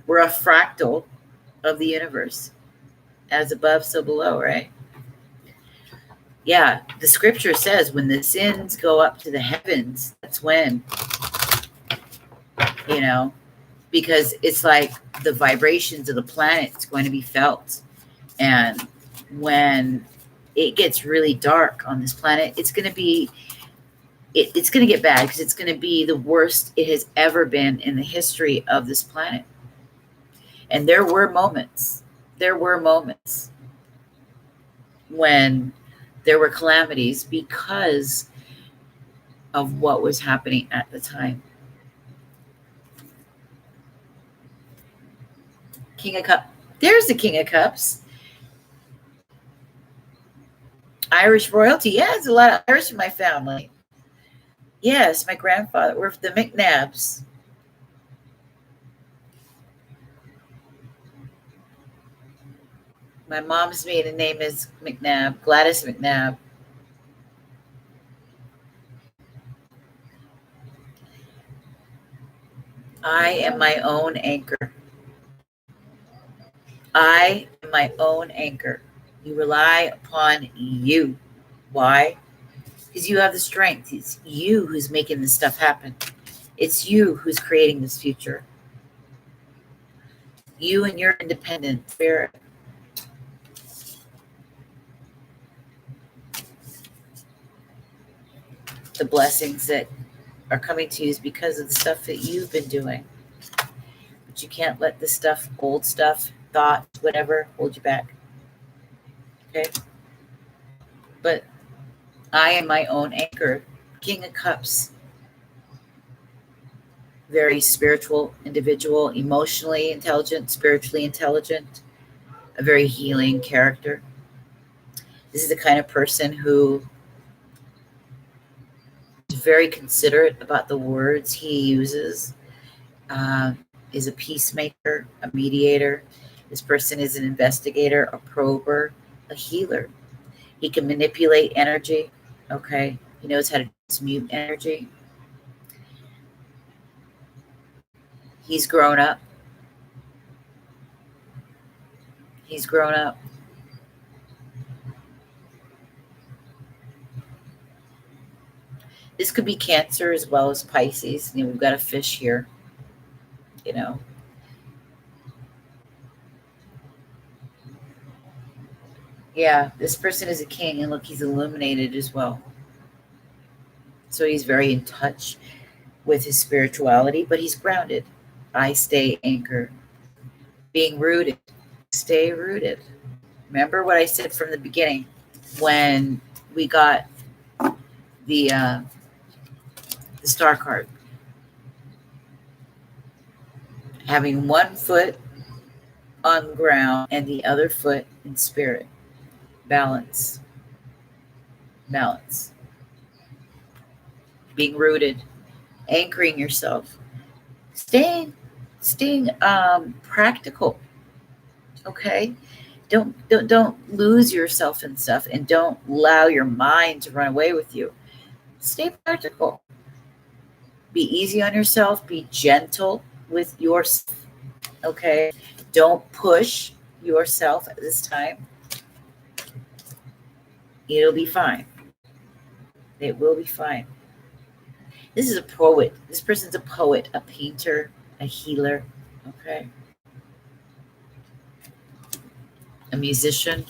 A: We're a fractal of the universe. As above, so below, right? Yeah, the scripture says when the sins go up to the heavens, that's when, you know, because it's like the vibrations of the planet is going to be felt. And when it gets really dark on this planet, it's going to be, it's going to get bad, because it's going to be the worst it has ever been in the history of this planet. And there were moments when there were calamities because of what was happening at the time. King of Cups. There's the King of Cups. Irish royalty. Yeah, there's a lot of Irish in my family. Yes, my grandfather. We're the McNabs. My mom's maiden name is McNabb, Gladys McNabb. I am my own anchor. I am my own anchor. You rely upon you. Why? Because you have the strength. It's you who's making this stuff happen. It's you who's creating this future. You and your independent spirit. The blessings that are coming to you is because of the stuff that you've been doing. But you can't let this stuff, old stuff, thought, whatever, hold you back. Okay? But I am my own anchor. King of Cups. Very spiritual individual, emotionally intelligent, spiritually intelligent, a very healing character. This is the kind of person who is very considerate about the words he uses, uh, is a peacemaker, a mediator. This person is an investigator, a prober, a healer. He can manipulate energy. Okay. He knows how to transmute energy. He's grown up. He's grown up. This could be Cancer as well as Pisces. You know, we've got a fish here. You know, yeah, this person is a king, and look, he's illuminated as well. So he's very in touch with his spirituality, but he's grounded. I stay anchored. Being rooted. Stay rooted. Remember what I said from the beginning when we got the star card. Having one foot on ground and the other foot in spirit. Balance. Balance. Being rooted. Anchoring yourself. Staying practical. Okay? Don't lose yourself in stuff, and don't allow your mind to run away with you. Stay practical. Be easy on yourself. Be gentle with yourself. Okay? Don't push yourself at this time. It'll be fine. It will be fine. This is a poet. This person's a poet, a painter, a healer. Okay? A musician.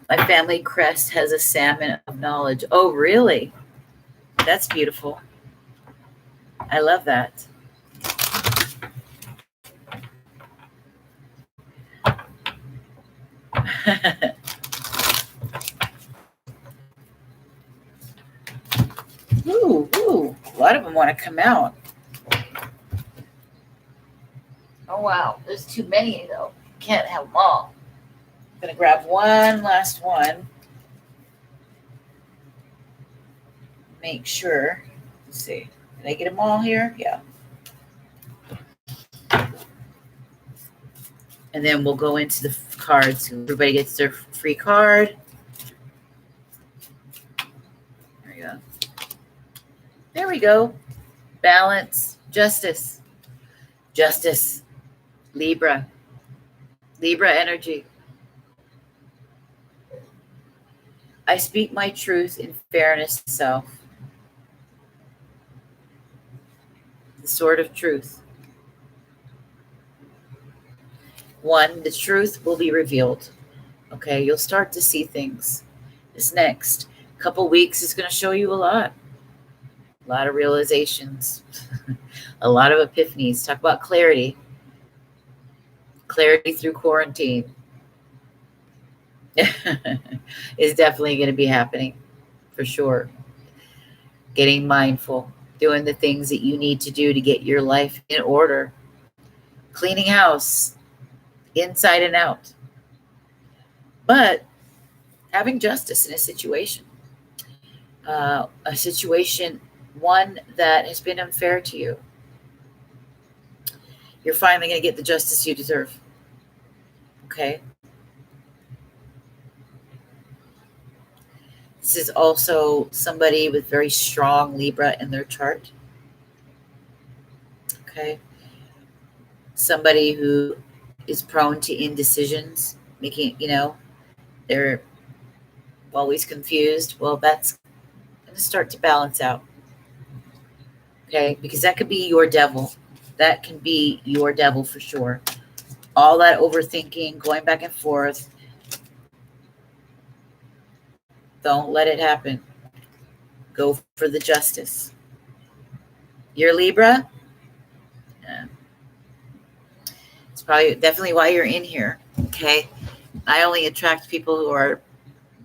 A: My family crest has a salmon of knowledge. Oh, really? That's beautiful. I love that. Ooh, a lot of them want to come out. Oh, wow. There's too many, though. Can't have them all. I'm going to grab one last one. Make sure. Let's see. Did I get them all here? Yeah. And then we'll go into the cards. Everybody gets their free card. There we go. There we go. Balance. Justice. Justice. Libra. Libra energy. I speak my truth in fairness to self. The sword of truth. One, the truth will be revealed. Okay, you'll start to see things. This next couple weeks is going to show you a lot of realizations, a lot of epiphanies. Talk about clarity. Clarity through quarantine is definitely going to be happening for sure. Getting mindful, doing the things that you need to do to get your life in order. Cleaning house, inside and out. But having justice in a situation, one that has been unfair to you. You're finally going to get the justice you deserve. Okay? This is also somebody with very strong Libra in their chart. Okay? Somebody who is prone to indecisions, making, they're always confused. Well, that's going to start to balance out. Okay? Because that could be your devil. That can be your devil for sure. All that overthinking, going back and forth. Don't let it happen. Go for the justice. You're Libra? Yeah. It's probably definitely why you're in here. Okay? I only attract people who are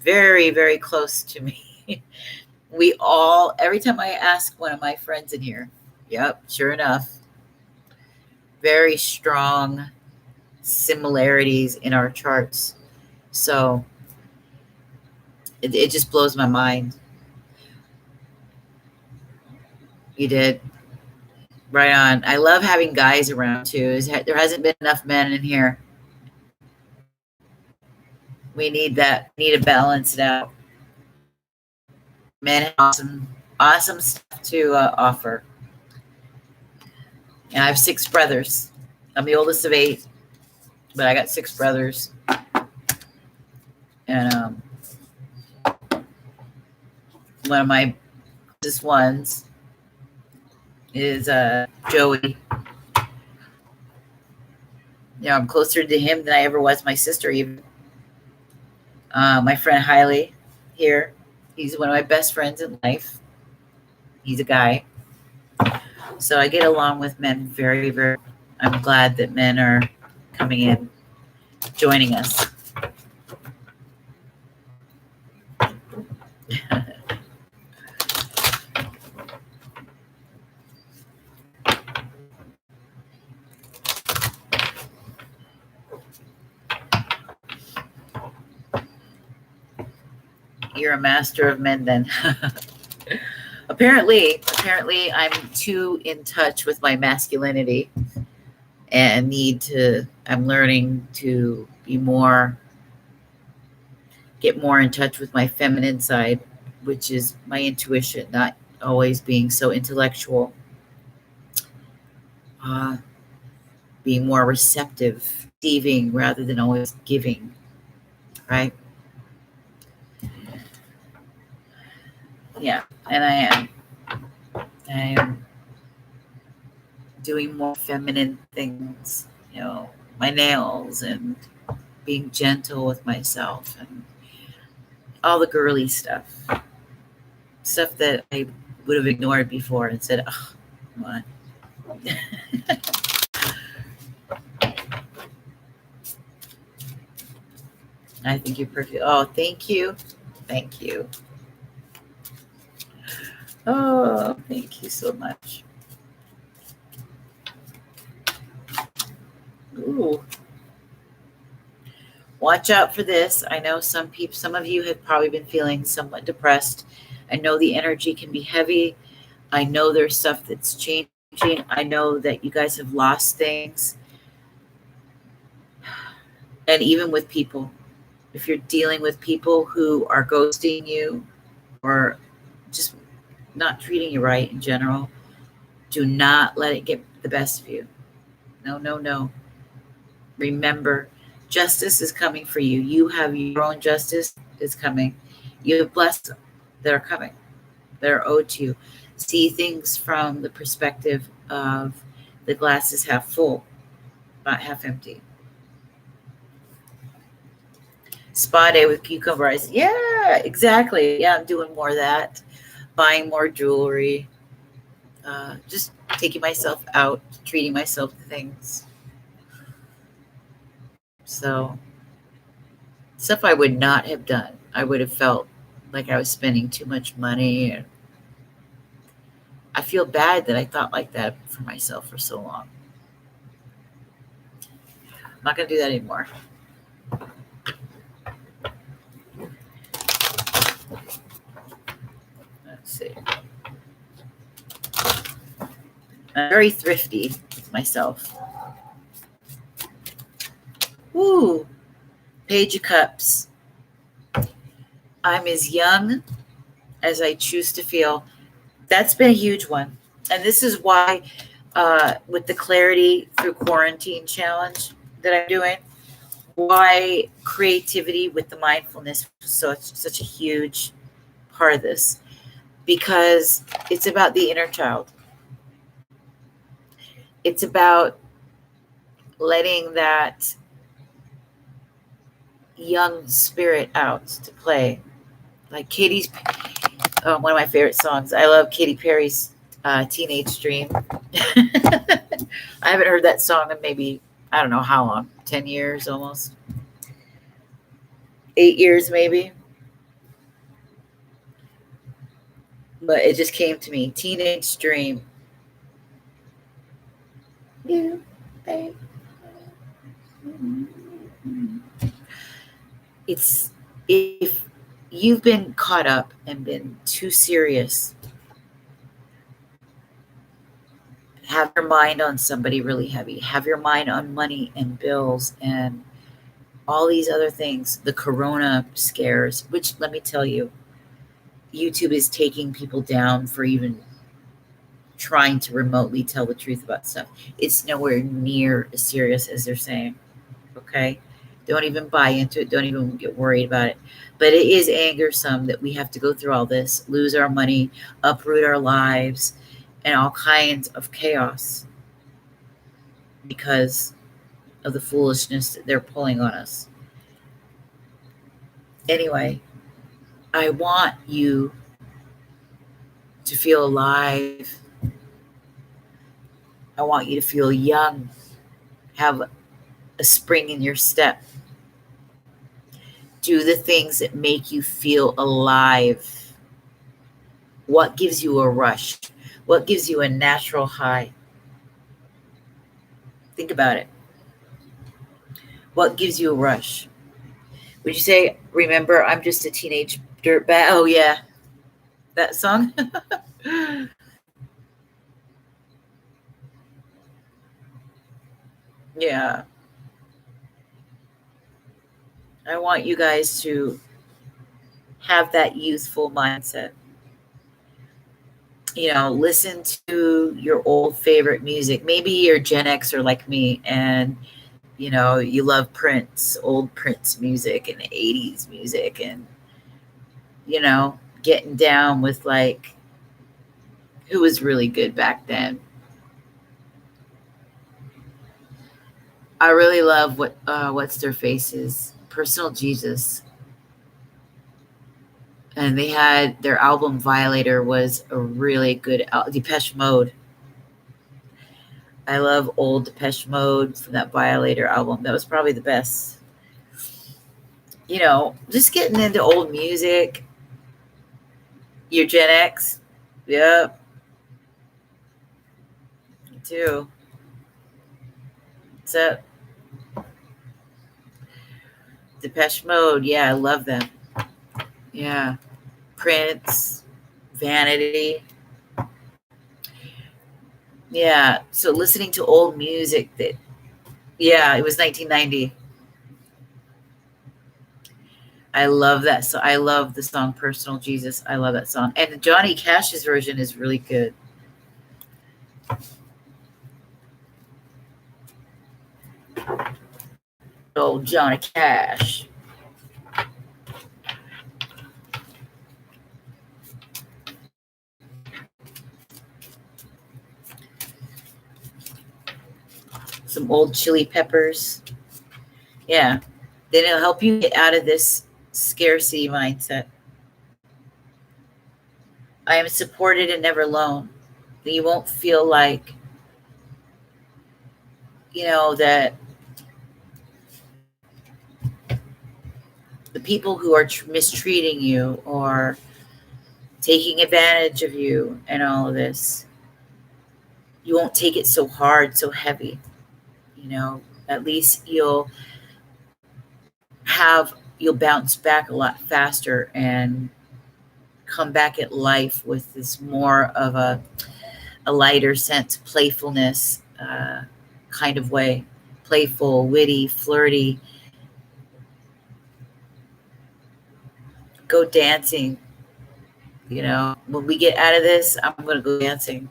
A: very, very close to me. Every time I ask one of my friends in here, yep, sure enough, very strong similarities in our charts. So it just blows my mind. You did. Right on. I love having guys around too. There hasn't been enough men in here. We need that. We need to balance it out. Men have awesome stuff to offer. And I have 6 brothers. I'm the oldest of 8, but I got 6 brothers. And one of my closest ones is Joey. I'm closer to him than I ever was my sister even. My friend Hailey here, he's one of my best friends in life. He's a guy. So I get along with men very, very. I'm glad that men are coming in, joining us. You're a master of men then. Apparently I'm too in touch with my masculinity and I'm learning to get more in touch with my feminine side, which is my intuition, not always being so intellectual, being more receptive, receiving rather than always giving, right? Yeah, and I am doing more feminine things, my nails and being gentle with myself and all the girly stuff that I would have ignored before and said, oh, come on. I think you're perfect. Oh, thank you. Thank you. Oh, thank you so much. Ooh. Watch out for this. I know some of you have probably been feeling somewhat depressed. I know the energy can be heavy. I know there's stuff that's changing. I know that you guys have lost things. And even with people, if you're dealing with people who are ghosting you or just not treating you right in general, do not let it get the best of you. No. Remember, justice is coming for you. You have your own justice is coming. You have blessings that are coming, that are owed to you. See things from the perspective of the glass is half full, not half empty. Spa day with cucumber ice. Yeah, exactly. Yeah, I'm doing more of that. Buying more jewelry. Just taking myself out, treating myself to things. So, stuff I would not have done. I would have felt like I was spending too much money. And I feel bad that I thought like that for myself for so long. I'm not going to do that anymore. Let's see. I'm very thrifty with myself. Ooh, Page of Cups. I'm as young as I choose to feel. That's been a huge one. And this is why with the Clarity Through Quarantine challenge that I'm doing, why creativity with the mindfulness was such a huge part of this. Because it's about the inner child. It's about letting that young spirit out to play. Like Katie's, one of my favorite songs. I love Katy Perry's Teenage Dream. I haven't heard that song in maybe, I don't know how long, 10 years almost. 8 years maybe. but it just came to me. Teenage Dream. You, babe. It's if you've been caught up and been too serious, have your mind on somebody really heavy, have your mind on money and bills and all these other things, the corona scares, which let me tell you, YouTube is taking people down for even trying to remotely tell the truth about stuff. It's nowhere near as serious as they're saying. Okay? Don't even buy into it. Don't even get worried about it. But it is angersome that we have to go through all this, lose our money, uproot our lives, and all kinds of chaos because of the foolishness that they're pulling on us. Anyway, I want you to feel alive. I want you to feel young, have a spring in your step. Do the things that make you feel alive. What gives you a rush? What gives you a natural high? Think about it. What gives you a rush? Would you say, remember, I'm just a teenage dirtbag? Oh, yeah. That song? Yeah. I want you guys to have that youthful mindset. You know, listen to your old favorite music. Maybe you're Gen Xer like me and, you know, you love Prince, old Prince music and 80s music and, you know, getting down with like who was really good back then. I really love what's their faces, Personal Jesus. And they had their album Violator was a really good Depeche Mode. I love old Depeche Mode from that Violator album. That was probably the best. You know, just getting into old music. You're Gen X? Yep. Me too. What's up? Depeche Mode. Yeah, I love them. Yeah. Prince, Vanity. Yeah. So listening to old music that, yeah, it was 1990. I love that. So I love the song Personal Jesus. I love that song. And Johnny Cash's version is really good. Old Johnny Cash. Some old Chili Peppers. Yeah. Then it'll help you get out of this scarcity mindset. I am supported and never alone. You won't feel like, you know, that the people who are mistreating you or taking advantage of you and all of this, you won't take it so hard, so heavy. You know, at least you'll bounce back a lot faster and come back at life with this more of a lighter sense, playfulness kind of way. Playful, witty, flirty. Go dancing. You know, when we get out of this, I'm going to go dancing.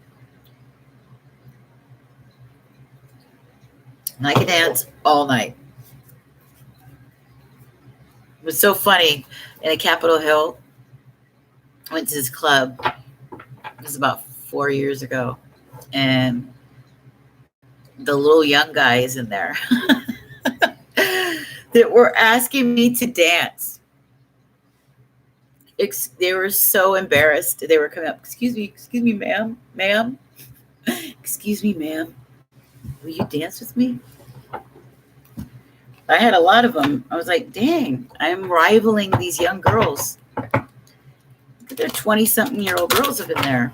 A: And I can dance all night. It was so funny. In a Capitol Hill, I went to this club. It was about 4 years ago. And the little young guys in there that were asking me to dance. They were so embarrassed. They were coming up, excuse me, ma'am, excuse me, ma'am, will you dance with me? I had a lot of them. I was like, dang, I'm rivaling these young girls. There are 20-something-year-old girls up in there.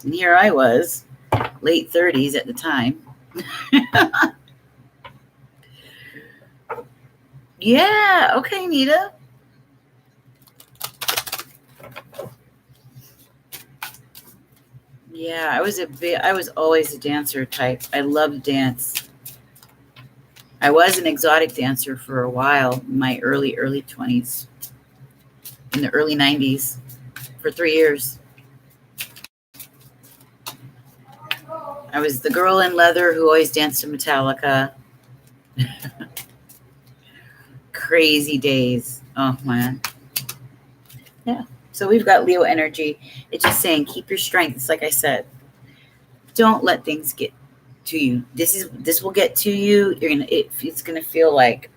A: And here I was, late 30s at the time. Yeah, okay, Nita. Yeah, I was always a dancer type. I loved dance. I was an exotic dancer for a while in my early 20s, in the early 90s, for 3 years. I was the girl in leather who always danced to Metallica. Crazy days. Oh, man. Yeah. So we've got Leo energy. It's just saying, keep your strength. It's like I said, don't let things get to you. This will get to you. It's gonna feel like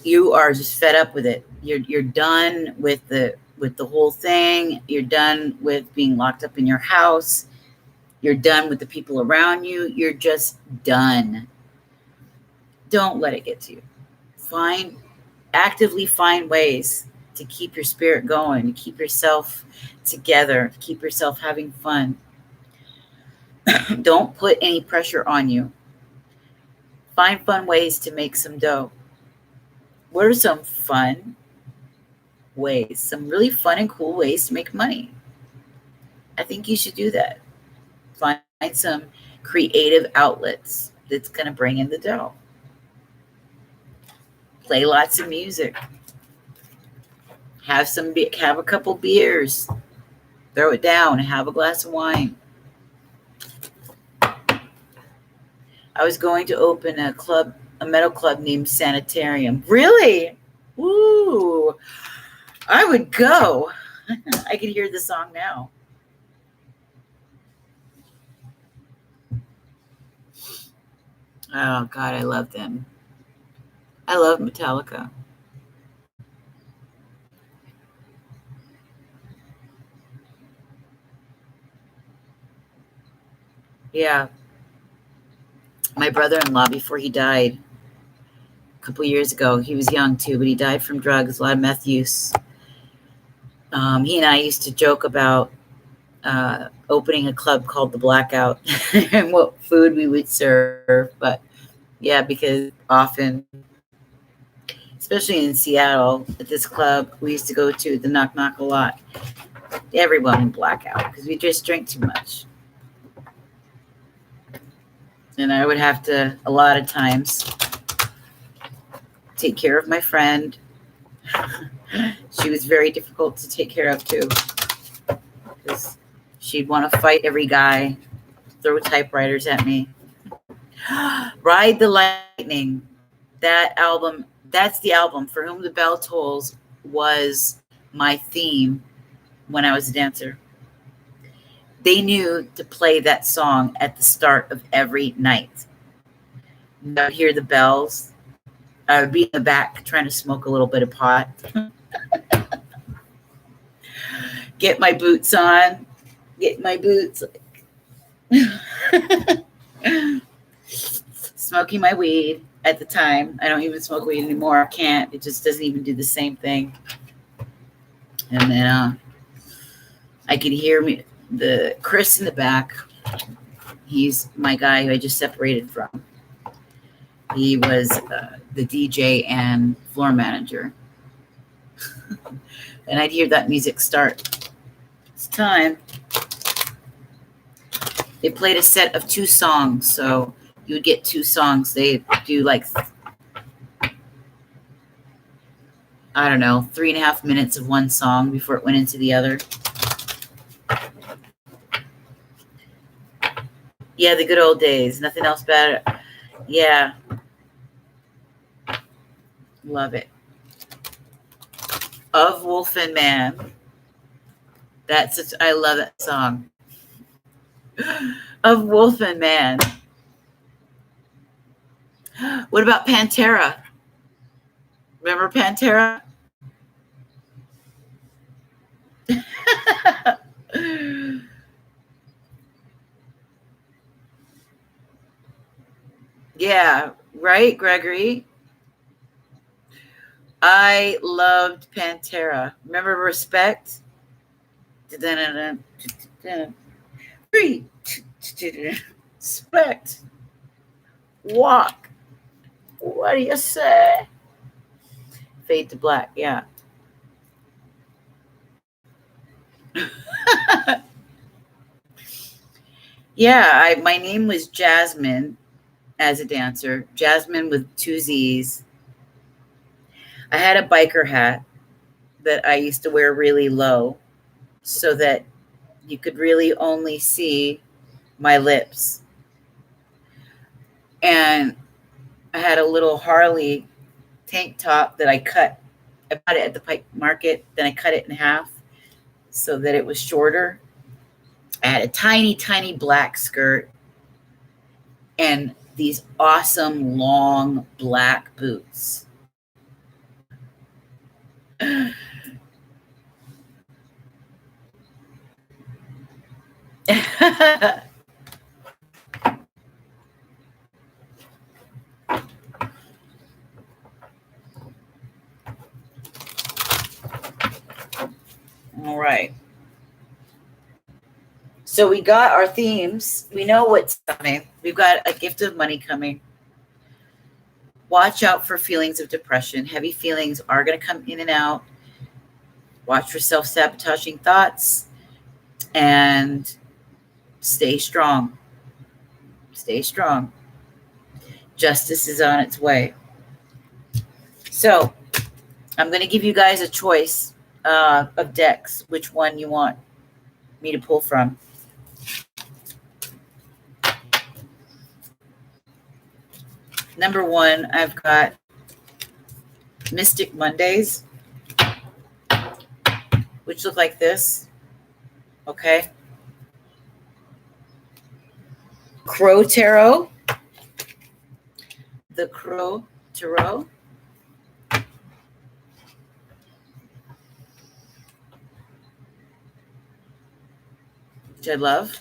A: you are just fed up with it. You're done with the whole thing. You're done with being locked up in your house. You're done with the people around you. You're just done. Don't let it get to you. Actively find ways to keep your spirit going, to keep yourself together, to keep yourself having fun. Don't put any pressure on you. Find fun ways to make some dough. What are some fun ways, some really fun and cool ways to make money? I think you should do that. Find some creative outlets that's going to bring in the dough. Play lots of music. Have a couple beers. Throw it down and have a glass of wine. I was going to open a metal club named Sanitarium. Really? Ooh, I would go. I can hear the song now. Oh, God, I love them. I love Metallica. Yeah. My brother-in-law, before he died a couple years ago, he was young too, but he died from drugs, a lot of meth use. He and I used to joke about opening a club called the Blackout and what food we would serve. But yeah, because often, especially in Seattle, at this club we used to go to, the Knock Knock, a lot, everyone would black out because we just drink too much. And I would have to, a lot of times, take care of my friend. She was very difficult to take care of too, because she'd want to fight every guy, throw typewriters at me. Ride the Lightning, that album, that's the album. For Whom the Bell Tolls was my theme when I was a dancer. They knew to play that song at the start of every night. I would hear the bells. I would be in the back trying to smoke a little bit of pot. Get my boots on. Get my boots. Smoking my weed at the time. I don't even smoke weed anymore. I can't. It just doesn't even do the same thing. And then I could hear the Chris in the back. He's my guy who I just separated from. He was the DJ and floor manager. And I'd hear that music start. It's time. They played a set of 2 songs, so you would get 2 songs. They do like, I don't know, 3.5 minutes of one song before it went into the other. Yeah, the good old days. Nothing else better. Yeah. Love it. Of Wolf and Man. I love that song. Of Wolf and Man. What about Pantera? Remember Pantera? Yeah, right, Gregory? I loved Pantera. Remember Respect? Free. Respect. Walk. What do you say? Fade to Black. Yeah. Yeah, my name was Jasmine as a dancer. Jasmine with 2 Z's. I had a biker hat that I used to wear really low so that you could really only see my lips. And I had a little Harley tank top that I cut. I bought it at the Pike Market, then I cut it in half so that it was shorter. I had a tiny, tiny black skirt and these awesome long black boots. All right. So we got our themes. We know what's coming. We've got a gift of money coming. Watch out for feelings of depression. Heavy feelings are going to come in and out. Watch for self-sabotaging thoughts and stay strong. Stay strong. Justice is on its way. So I'm going to give you guys a choice of decks, which one you want me to pull from. Number 1, I've got Mystic Mondays, which look like this. Okay. Crow Tarot. The Crow Tarot. Which I love.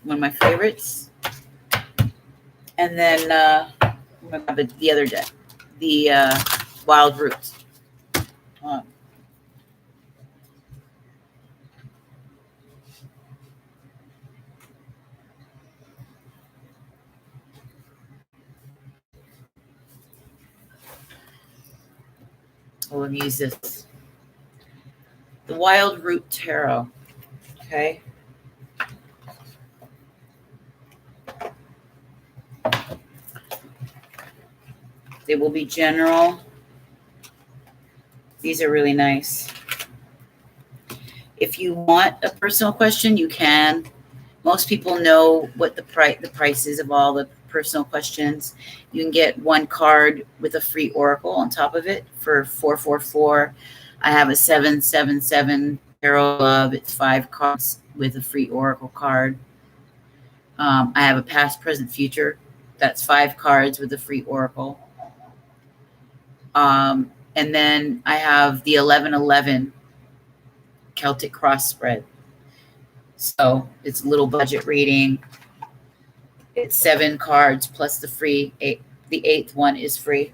A: One of my favorites. And then the other deck, the Wild Roots. We'll use this. The Wild Root Tarot. Okay. They will be general. These are really nice. If you want a personal question, you can. Most people know what the price is of all the personal questions. You can get 1 card with a free oracle on top of it for $444. I have a 777 Tarot Love. It's 5 cards with a free oracle card. I have a past, present, future. That's 5 cards with a free oracle. And then I have the 1111 Celtic cross spread. So it's a little budget reading. It's 7 cards plus the free 8. The 8th one is free.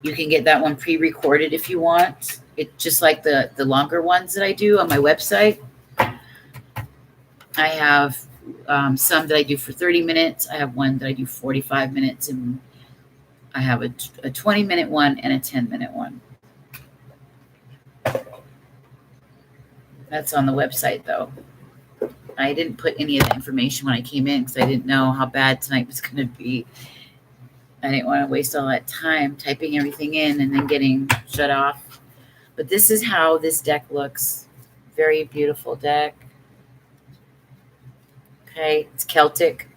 A: You can get that one pre-recorded if you want. It's just like the longer ones that I do on my website. I have some that I do for 30 minutes. I have one that I do 45 minutes, and I have a 20-minute one and a 10-minute one. That's on the website, though. I didn't put any of the information when I came in because I didn't know how bad tonight was going to be. I didn't want to waste all that time typing everything in and then getting shut off. But this is how this deck looks. Very beautiful deck. Okay, it's Celtic.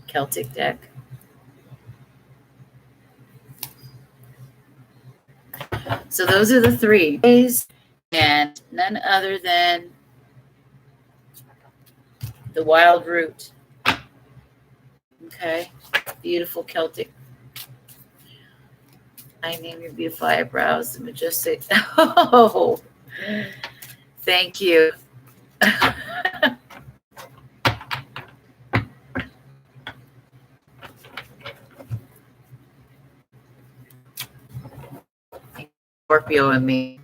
A: Celtic deck. So those are the 3. And none other than the Wild Root. Okay, beautiful Celtic. I name your beautiful eyebrows the majestic. Oh, thank you. Scorpio and me.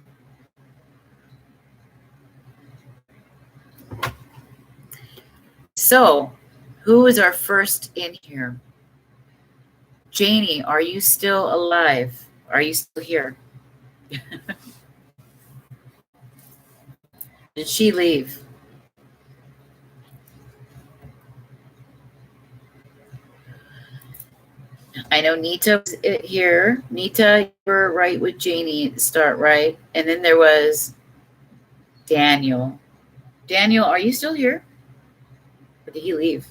A: So, who is our first in here? Janie, are you still alive? Are you still here? Did she leave? I know Nita was here. Nita, you were right with Janie at the start, right? And then there was Daniel. Daniel, are you still here? Or did he leave?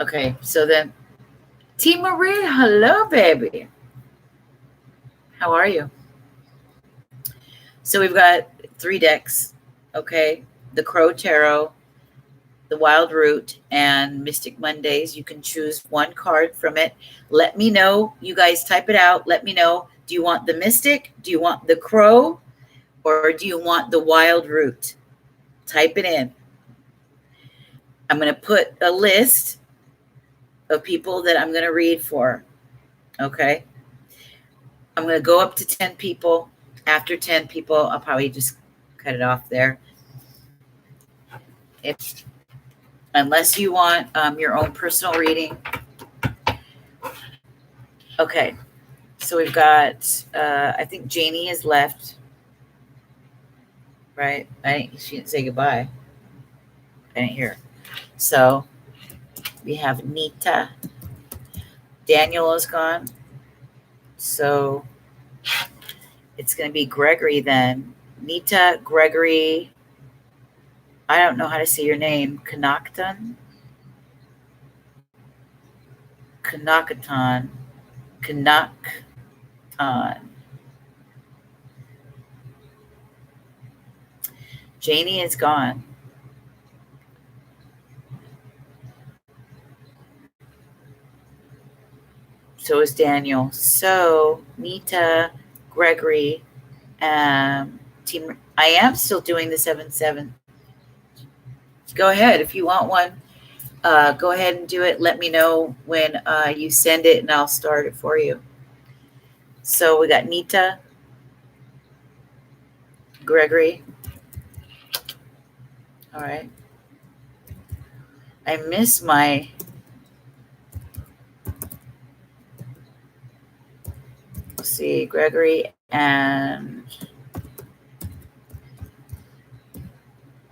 A: Okay, so then T. Marie, hello, baby. How are you? So we've got 3 decks, okay? The Crow Tarot, the Wild Root, and Mystic Mondays. You can choose one card from it. Let me know. You guys type it out. Let me know. Do you want the Mystic? Do you want the Crow? Or do you want the Wild Root? Type it in. I'm going to put a list of people that I'm going to read for, okay? I'm going to go up to 10 people. After 10 people, I'll probably just cut it off there. Unless you want your own personal reading. Okay, so we've got, I think Janie is left, right? She didn't say goodbye. I didn't hear. So we have Nita. Daniel is gone. So it's going to be Gregory then. Nita, Gregory, I don't know how to say your name. Kanakton? Kanakaton. Kanakton. Janie is gone. So is Daniel. So Nita, Gregory, team. I am still doing the 7-7. Go ahead if you want one. Go ahead and do it. Let me know when you send it, and I'll start it for you. So we got Nita, Gregory. All right. I miss my. Let's see, Gregory and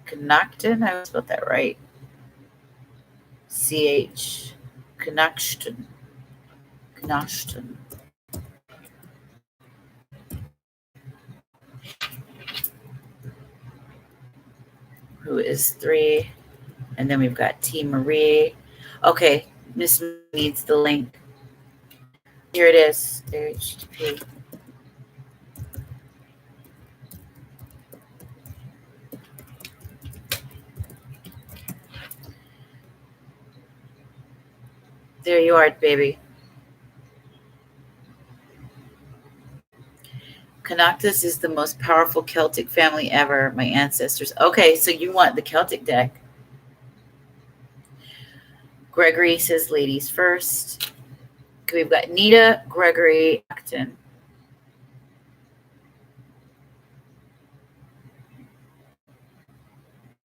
A: Connaughton. I spelled that right. CH. Connaughton. Connaughton. Who is 3. And then we've got T. Marie. Okay, Miss needs the link. Here it is. HTTP. There you are, baby. Connaughton is the most powerful Celtic family ever. My ancestors. Okay, so you want the Celtic deck. Gregory says ladies first. Okay, we've got Nita, Gregory, Acton.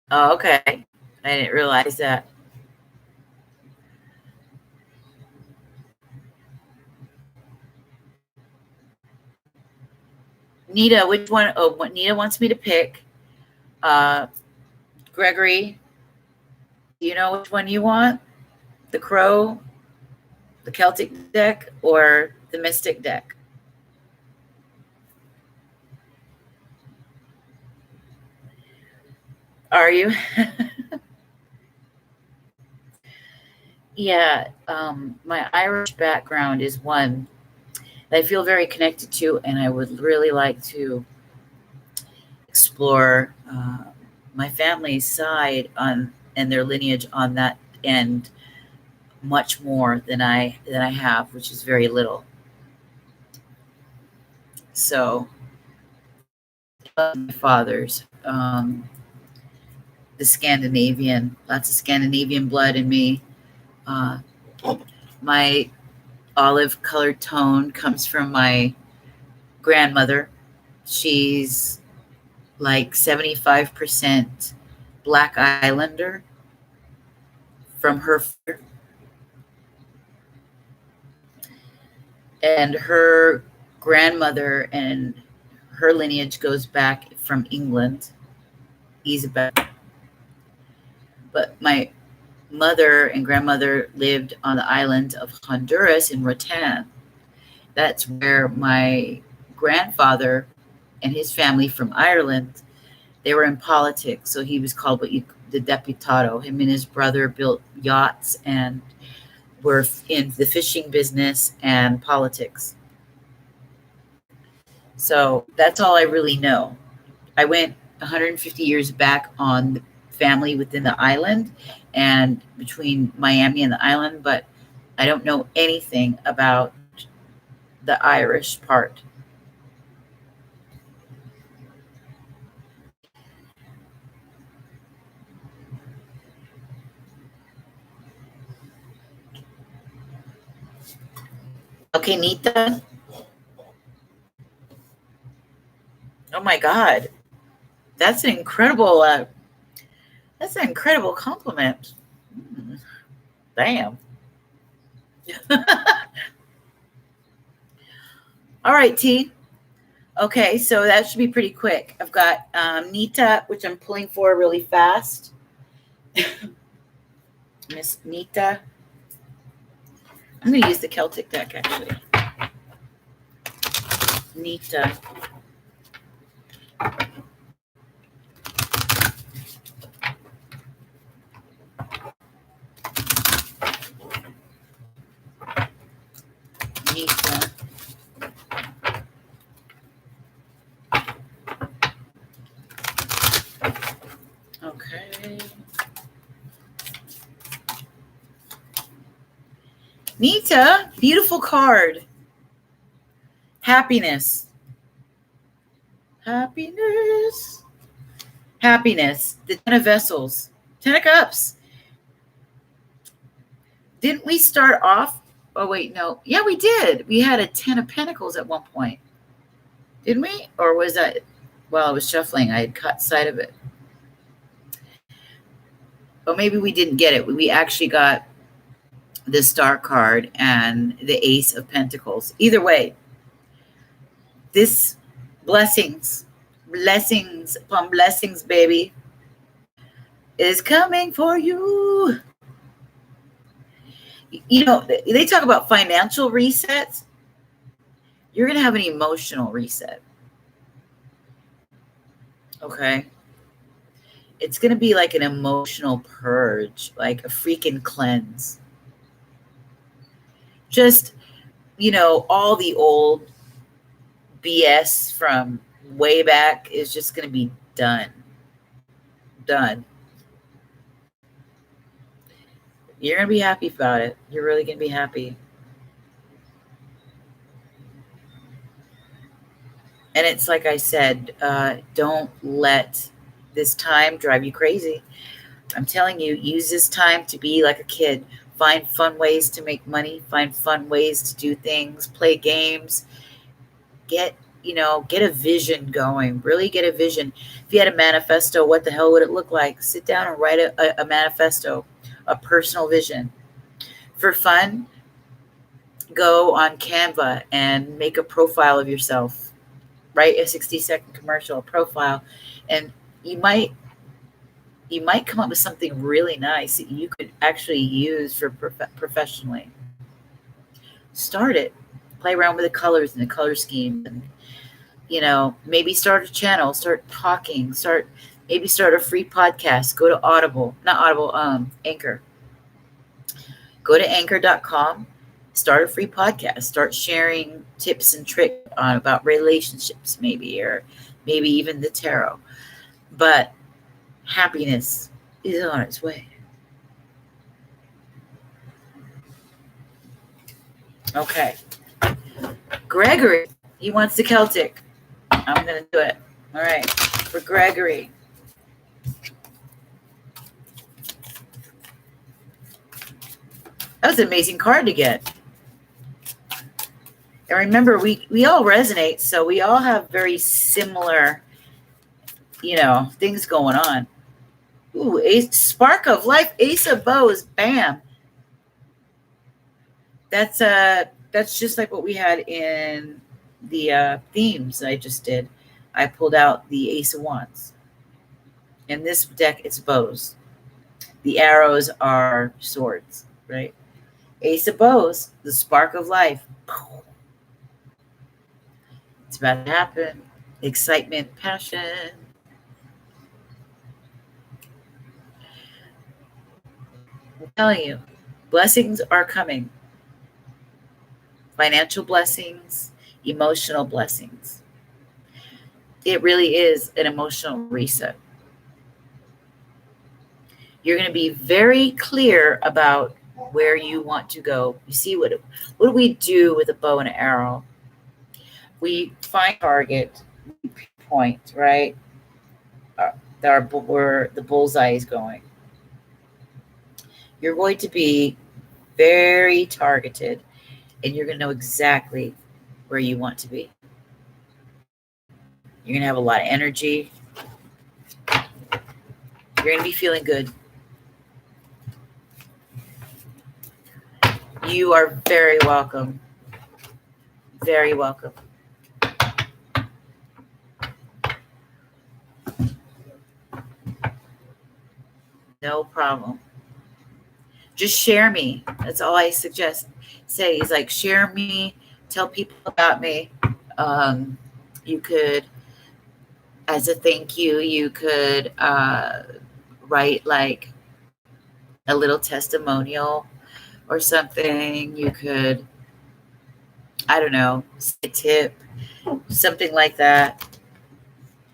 A: Oh, okay. I didn't realize that. Nita, which one? Oh, what Nita wants me to pick. Gregory, do you know which one you want? The Crow, the Celtic deck, or the Mystic deck? Are you? Yeah, my Irish background is one that I feel very connected to, and I would really like to explore my family's side on and their lineage on that end much more than I have, which is very little. So, my father's the Scandinavian, lots of Scandinavian blood in me. Uh, my olive colored tone comes from my grandmother. She's like 75% Black Islander from her father. And her grandmother and her lineage goes back from England, Isabel. But my mother and grandmother lived on the island of Honduras in Roatan. That's where my grandfather and his family from Ireland, they were in politics. So he was called the Deputado. Him and his brother built yachts and were in the fishing business and politics. So that's all I really know. I went 150 years back on the family within the island and between Miami and the island, but I don't know anything about the Irish part. Okay, Nita. Oh my God, that's an incredible. That's an incredible compliment. Damn. All right, T. Okay, so that should be pretty quick. I've got Nita, which I'm pulling for really fast. Miss Nita. I'm going to use the Celtic deck, actually. Nita. Nita. Okay. Nita, beautiful card. Happiness. Happiness. Happiness. The Ten of Vessels. Ten of Cups. Didn't we start off? Oh, wait, no. Yeah, we did. We had a Ten of Pentacles at one point. Didn't we? Or was that while I was shuffling? I had caught sight of it. Or maybe we didn't get it. We actually got the Star card and the Ace of Pentacles. Either way, this blessings upon blessings, baby, is coming for you. You know, they talk about financial resets. You're going to have an emotional reset. Okay. It's going to be like an emotional purge, like a freaking cleanse. Just, you know, all the old BS from way back is just going to be done. Done. You're going to be happy about it. You're really going to be happy. And it's like I said, don't let this time drive you crazy. I'm telling you, use this time to be like a kid. Find fun ways to make money. Find fun ways to do things. Play games. Get a vision going. Really get a vision. If you had a manifesto, what the hell would it look like? Sit down and write a manifesto, a personal vision. For fun, go on Canva and make a profile of yourself. Write a 60-second commercial profile, and you might come up with something really nice that you could actually use for professionally. Start it. Play around with the colors and the color scheme, and maybe start a channel, start talking, maybe start a free podcast. Go to Anchor. Go to anchor.com, start a free podcast, start sharing tips and tricks about relationships, maybe, or maybe even the tarot. But happiness is on its way. Okay. Gregory, he wants the Celtic. I'm going to do it. All right. For Gregory. That was an amazing card to get. And remember, we all resonate, so we all have very similar, things going on. Ooh, spark of life, Ace of Bows, bam. That's just like what we had in the themes I just did. I pulled out the Ace of Wands. In this deck, it's bows. The arrows are swords, right? Ace of Bows, the spark of life. It's about to happen. Excitement, passion. I'm telling you, blessings are coming. Financial blessings, emotional blessings. It really is an emotional reset. You're going to be very clear about where you want to go. You see, what do we do with a bow and an arrow? We find target, point, right? Where the bullseye is going. You're going to be very targeted, and you're going to know exactly where you want to be. You're going to have a lot of energy. You're going to be feeling good. You are very welcome. Very welcome. No problem. Just share me. That's all I suggest. Say is like, share me, tell people about me. You could, as a thank you, you could write like a little testimonial or something. You could, I don't know, say a tip, something like that.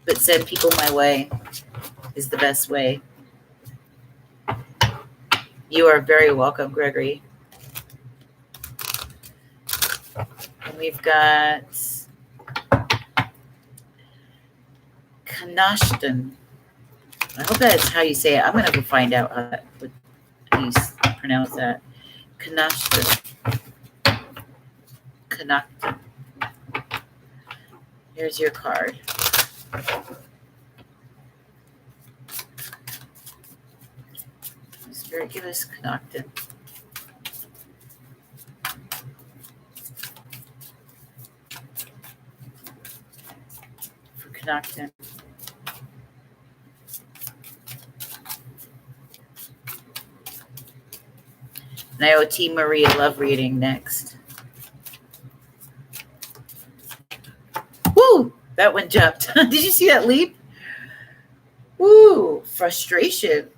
A: But send people my way is the best way. You are very welcome, Gregory. And we've got Kanashton. I hope that's how you say it. I'm going to go find out how you pronounce that. Kanashton. Kanashton. Here's your card. Spirit, give us Kanashton. For Kanashton. Nioti Maria love reading next. Woo! That one jumped. Did you see that leap? Woo! Frustration.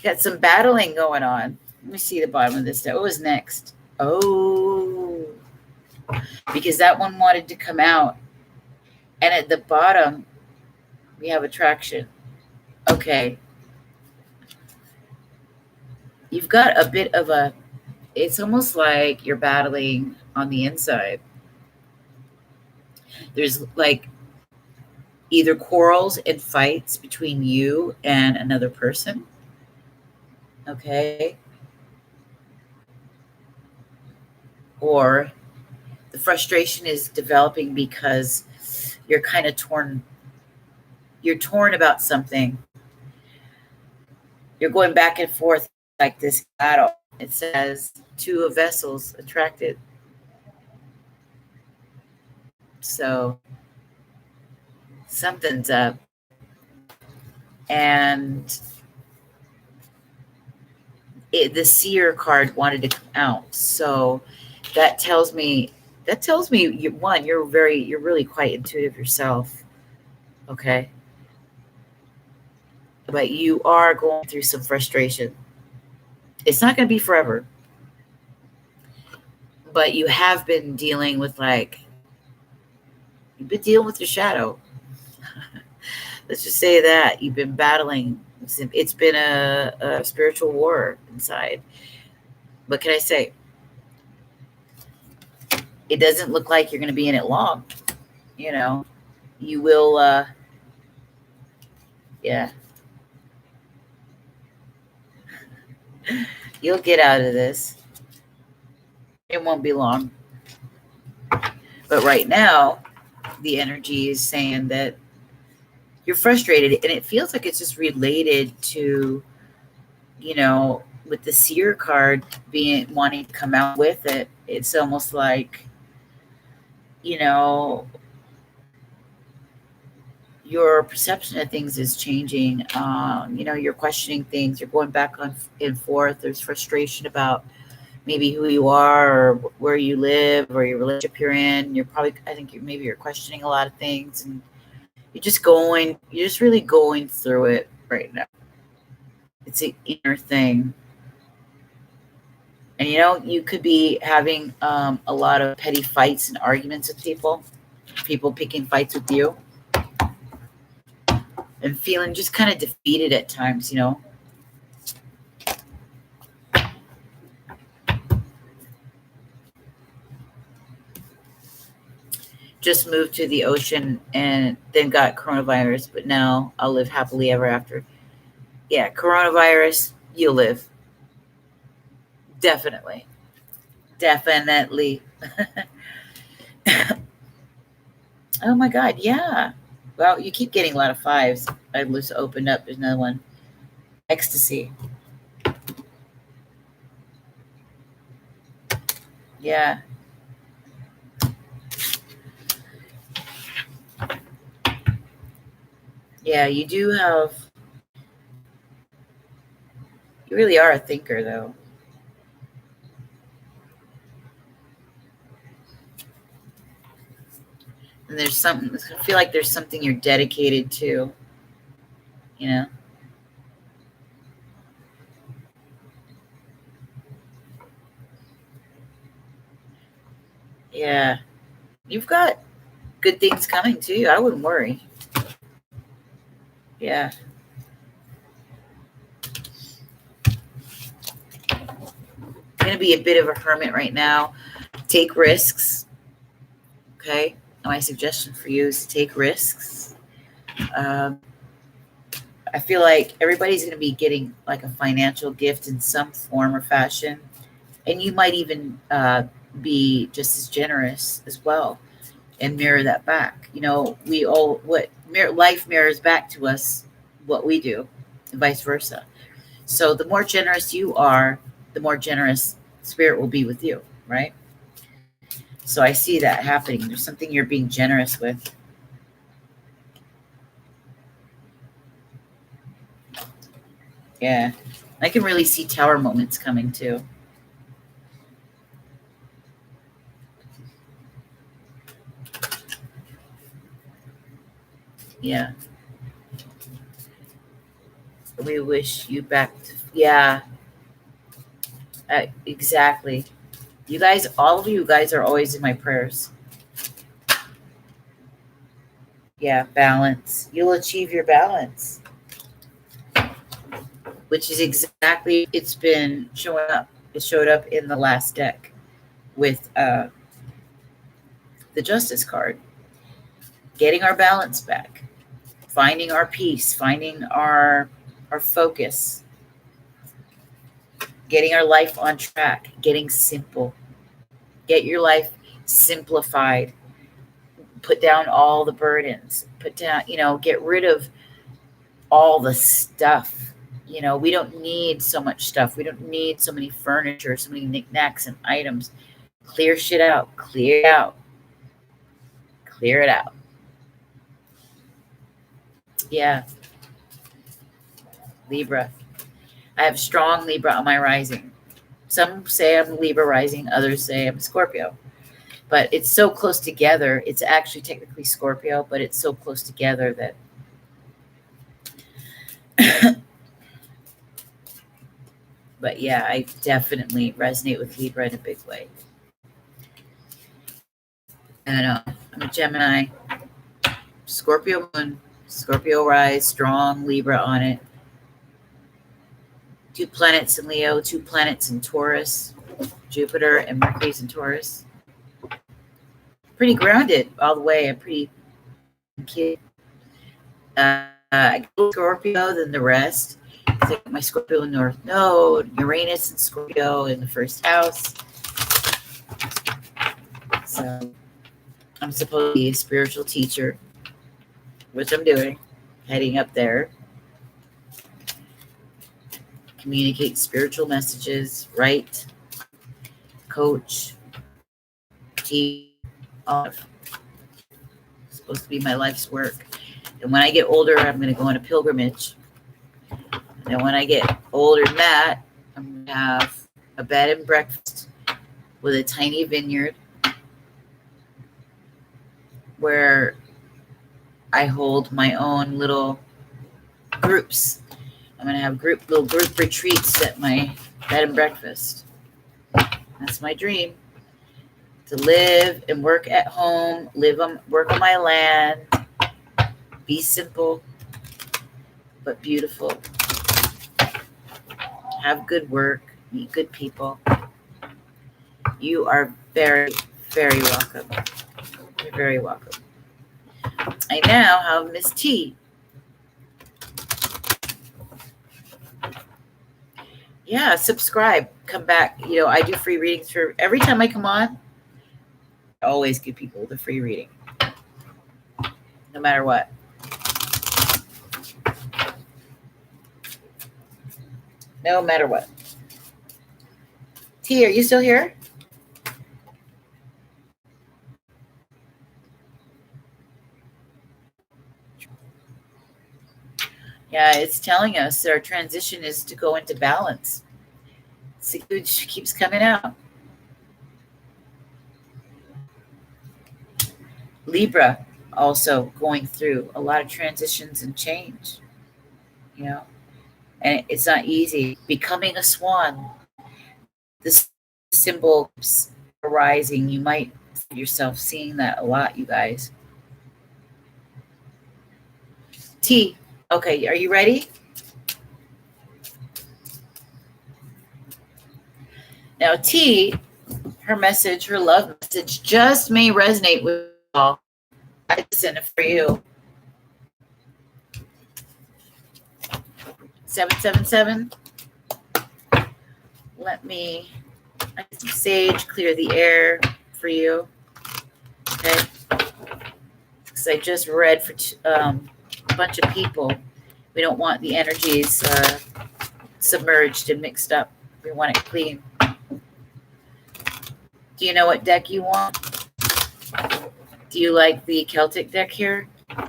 A: Got some battling going on. Let me see the bottom of this. What was next? Oh, because that one wanted to come out. And at the bottom, we have attraction. Okay. You've got a bit of it's almost like you're battling on the inside. There's like either quarrels and fights between you and another person. Okay. Or the frustration is developing because you're kind of torn. You're torn about something. You're going back and forth like this battle. It says two of vessels attracted. So something's up. And the seer card wanted to come out. So that tells me you're really quite intuitive yourself. Okay. But you are going through some frustration. It's not going to be forever. But you have been dealing with you've been dealing with your shadow. Let's just say that you've been battling. It's been a spiritual war inside. What can I say? It doesn't look like you're going to be in it long. You will, yeah. You'll get out of this. It won't be long. But right now, the energy is saying that you're frustrated, and it feels like it's just related to, with the seer card being wanting to come out with it. It's almost like, your perception of things is changing. You're questioning things. You're going back on and forth. There's frustration about maybe who you are or where you live or your relationship you're in. Maybe you're questioning a lot of things, and you're just really going through it right now. It's an inner thing. And you could be having a lot of petty fights and arguments with people picking fights with you, and feeling just kind of defeated at times. Just moved to the ocean and then got coronavirus, but now I'll live happily ever after. Yeah, coronavirus, you'll live. Definitely. Oh my God, yeah. Well, you keep getting a lot of fives. I just opened up. There's another one. Ecstasy. Yeah. Yeah, you really are a thinker, though. And I feel like there's something you're dedicated to, Yeah. You've got good things coming to you. I wouldn't worry. Yeah. I'm going to be a bit of a hermit right now. Take risks. Okay. My suggestion for you is to take risks. I feel like everybody's going to be getting like a financial gift in some form or fashion. And you might even be just as generous as well and mirror that back. Life mirrors back to us what we do, and vice versa. So the more generous you are, the more generous spirit will be with you, right? So I see that happening. There's something you're being generous with. Yeah. I can really see tower moments coming too. Yeah. We wish you back to, yeah, exactly. All of you guys are always in my prayers. Yeah, balance. You'll achieve your balance, which is exactly, it's been showing up. It showed up in the last deck with the Justice card. Getting our balance back, finding our peace, finding our focus, getting our life on track, getting simple. Get your life simplified. Put down all the burdens. Get rid of all the stuff. We don't need so much stuff. We don't need so many furniture, so many knickknacks and items. Clear shit out. Clear it out. Clear it out. Yeah. Libra. I have strong Libra on my rising. Some say I'm Libra rising, others say I'm Scorpio. But it's so close together. It's actually technically Scorpio, but it's so close together that. But yeah, I definitely resonate with Libra in a big way. And I'm a Gemini, Scorpio moon, Scorpio rise, strong Libra on it. 2 planets in Leo, 2 planets in Taurus, Jupiter and Mercury's in Taurus. Pretty grounded all the way. I'm pretty cute. Scorpio than the rest. My Scorpio North Node, Uranus and Scorpio in the first house. So I'm supposed to be a spiritual teacher, which I'm doing, heading up there. Communicate spiritual messages, write, coach, teach. All of it's supposed to be my life's work. And when I get older, I'm going to go on a pilgrimage. And when I get older than that, I'm going to have a bed and breakfast with a tiny vineyard where I hold my own little groups. I'm going to have little group retreats at my bed and breakfast. That's my dream. To live and work at home, work on my land, be simple, but beautiful. Have good work, meet good people. You are very, very welcome. You're very welcome. I now have Miss T. Yeah, subscribe. Come back. I do free readings for every time I come on. I always give people the free reading, no matter what. No matter what. T, are you still here? Yeah, it's telling us that our transition is to go into balance. It keeps coming out. Libra also going through a lot of transitions and change, and it's not easy. Becoming a swan, this symbol arising, you might find yourself seeing that a lot, you guys. T, okay, are you ready? Now, T, her message, her love message just may resonate with you all. I sent it for you. 777. Let me sage clear the air for you. Okay. Because I just read for a bunch of people. We don't want the energies submerged and mixed up. We want it clean. Do you know what deck you want? Do you like the Celtic deck here? You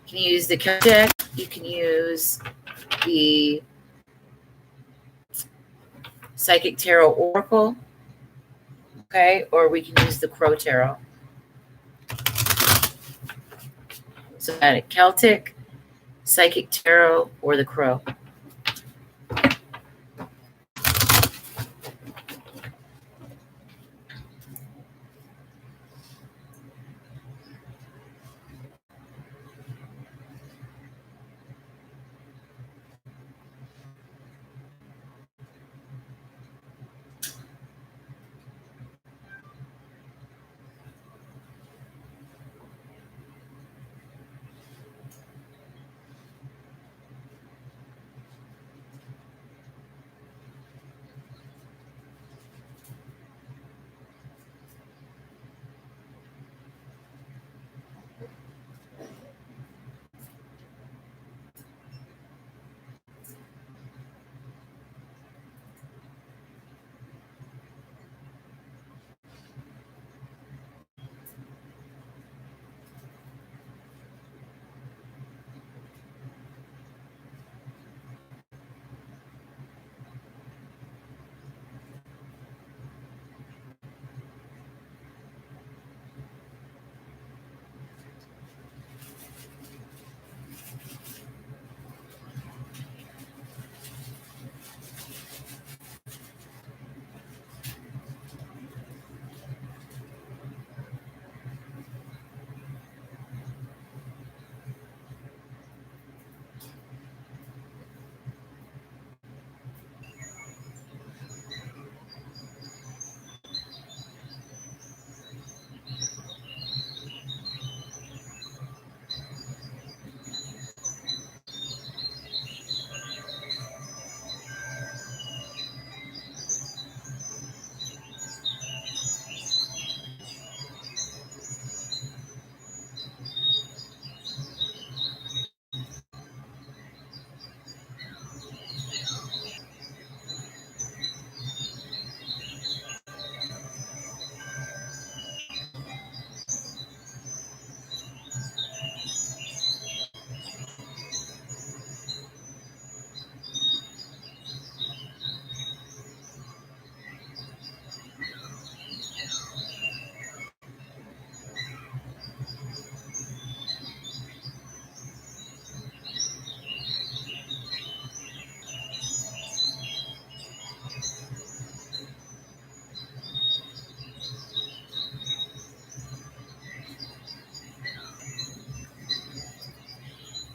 A: can use the Celtic deck. You can use the Psychic Tarot Oracle. Okay, or we can use the Crow Tarot. So Celtic, Psychic Tarot, or the Crow.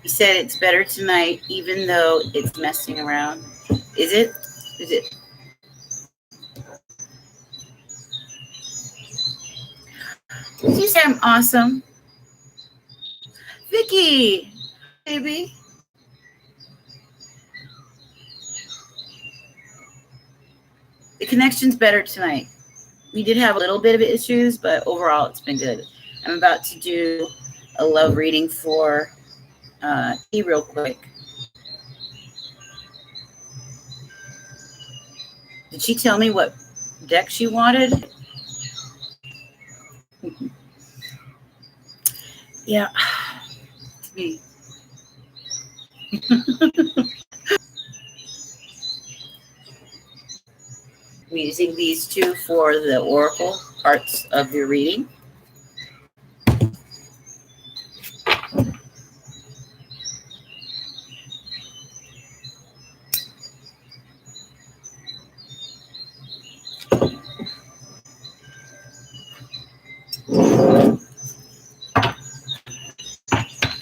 A: You said it's better tonight, even though it's messing around. Is it? Is it? Did you say I'm awesome? Vicky, baby. The connection's better tonight. We did have a little bit of issues, but overall it's been good. I'm about to do a love reading for T real quick. Did she tell me what deck she wanted? Yeah. Me. I'm using these two for the oracle parts of your reading.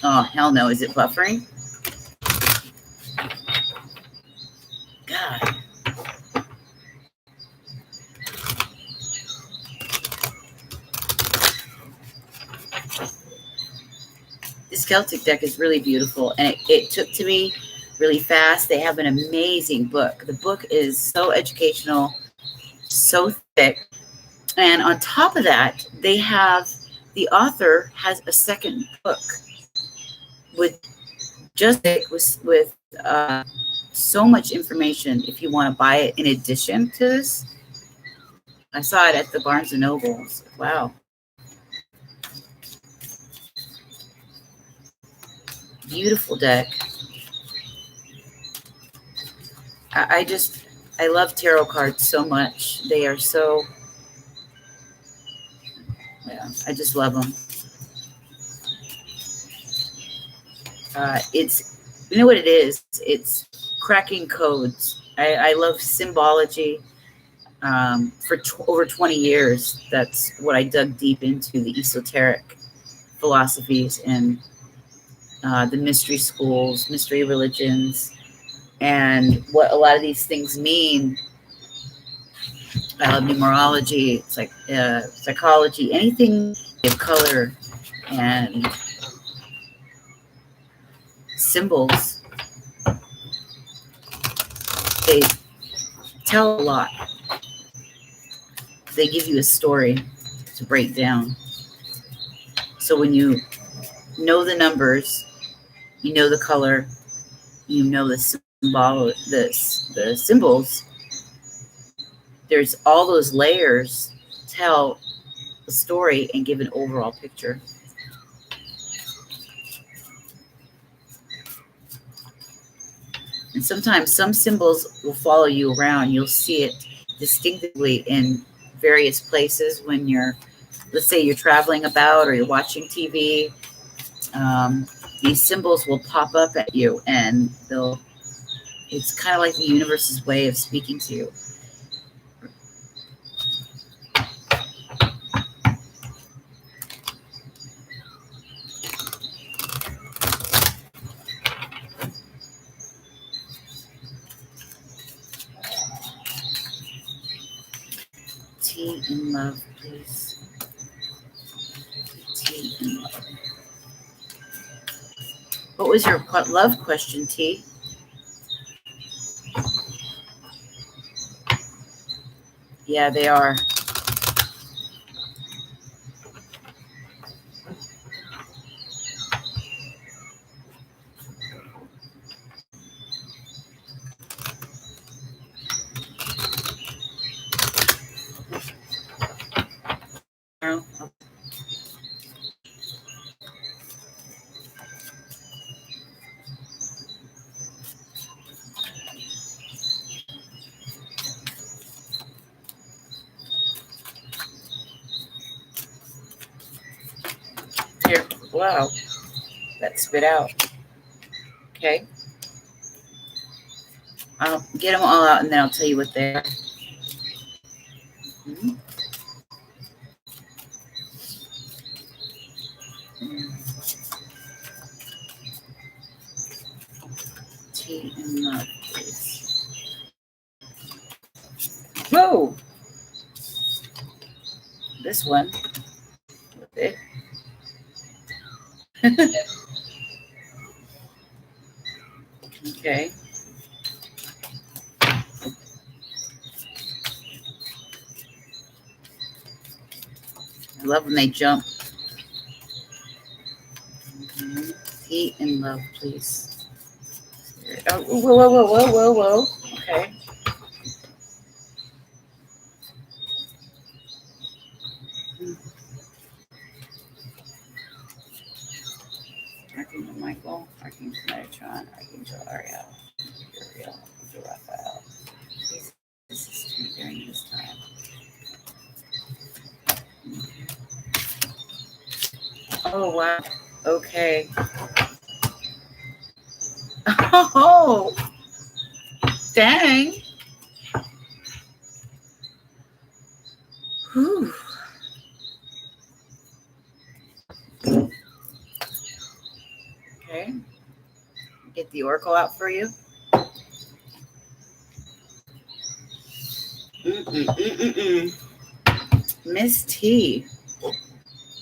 A: Oh, hell no. Is it buffering? God. This Celtic deck is really beautiful, and it took to me really fast. They have an amazing book. The book is so educational, so thick. And on top of that, they have the author has a second book with just with so much information if you want to buy it in addition to this. I saw it at the Barnes and Nobles. Wow. Beautiful deck. I love tarot cards so much. They are so, yeah, I just love them. It's, you know what it is? It's cracking codes. I love symbology. For over 20 years, that's what I dug deep into, the esoteric philosophies and the mystery schools, mystery religions, and what a lot of these things mean. I love numerology. It's like psychology, anything of color and symbols. They tell a lot. They give you a story to break down. So when you know the numbers, you know the color, you know the the symbols, there's all those layers tell a story and give an overall picture. And sometimes some symbols will follow you around. You'll see it distinctively in various places when you're, let's say you're traveling about or you're watching TV. These symbols will pop up at you and it's kind of like the universe's way of speaking to you. Tea in love, please. Tea in love. What was your love question, T? Yeah, they are. Here, wow, that spit out. Okay. I'll get them all out and then I'll tell you what they are. Mm-hmm. Tea and love, please. Whoa! This one. With it. Okay. I love when they jump. Heat and love, please. Oh, whoa, whoa, whoa, whoa, whoa, whoa. Okay. Archangel Michael, Archangel Metatron, Archangel Ariel, Uriel, Archangel Raphael. Please assist me during this time. Oh, wow. Okay. Oh, dang. Whew. Okay. Get the oracle out for you. Miss T,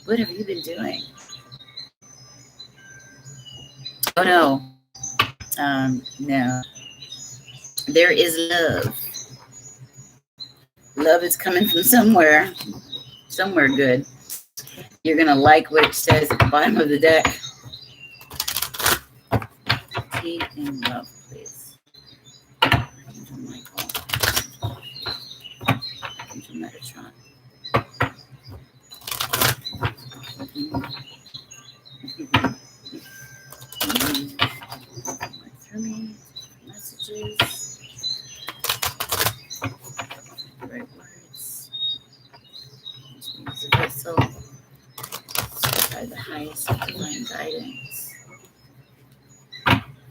A: what have you been doing? Oh, no. No. There is love. Love is coming from somewhere good. You're going to like what it says at the bottom of the deck. Tea and love, please. Angel Michael. Angel Metatron. Through me. Messages. The right words. Use me as a vessel. By the highest divine guidance.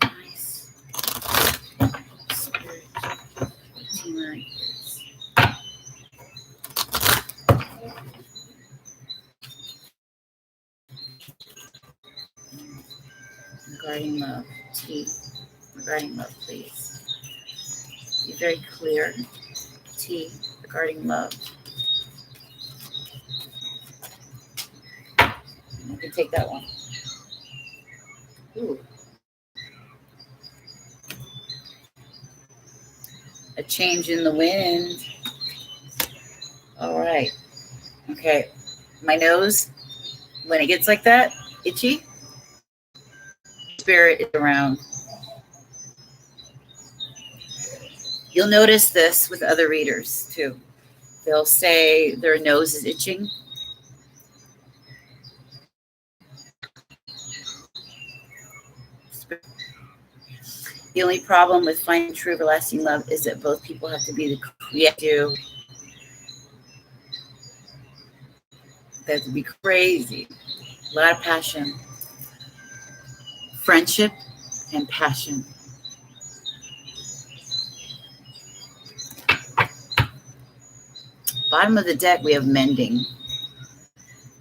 A: Nice. Spirit. Teamwork. Regarding love. T. Regarding love, please. Be very clear. T. Regarding love. You can take that one. Ooh. A change in the wind. All right. Okay. My nose, when it gets like that, itchy, spirit is around. You'll notice this with other readers too. They'll say their nose is itching. The only problem with finding true everlasting love is that both people have to be the creative. They have to be crazy. A lot of passion. Friendship and passion. Bottom of the deck, we have mending.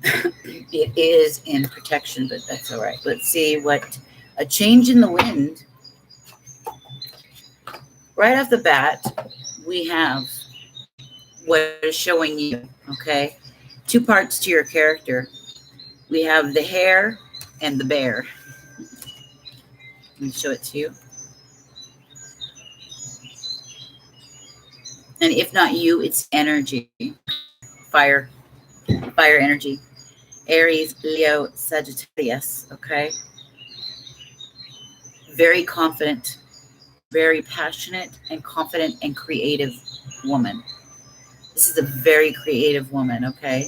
A: It is in protection, but that's all right. Let's see what a change in the wind. Right off the bat, we have what is showing you, okay? Two parts to your character. We have the hare and the bear. Let me show it to you. And if not you, it's energy. Fire energy. Aries, Leo, Sagittarius, okay? Very confident, very passionate and confident and creative woman. This is a very creative woman, okay?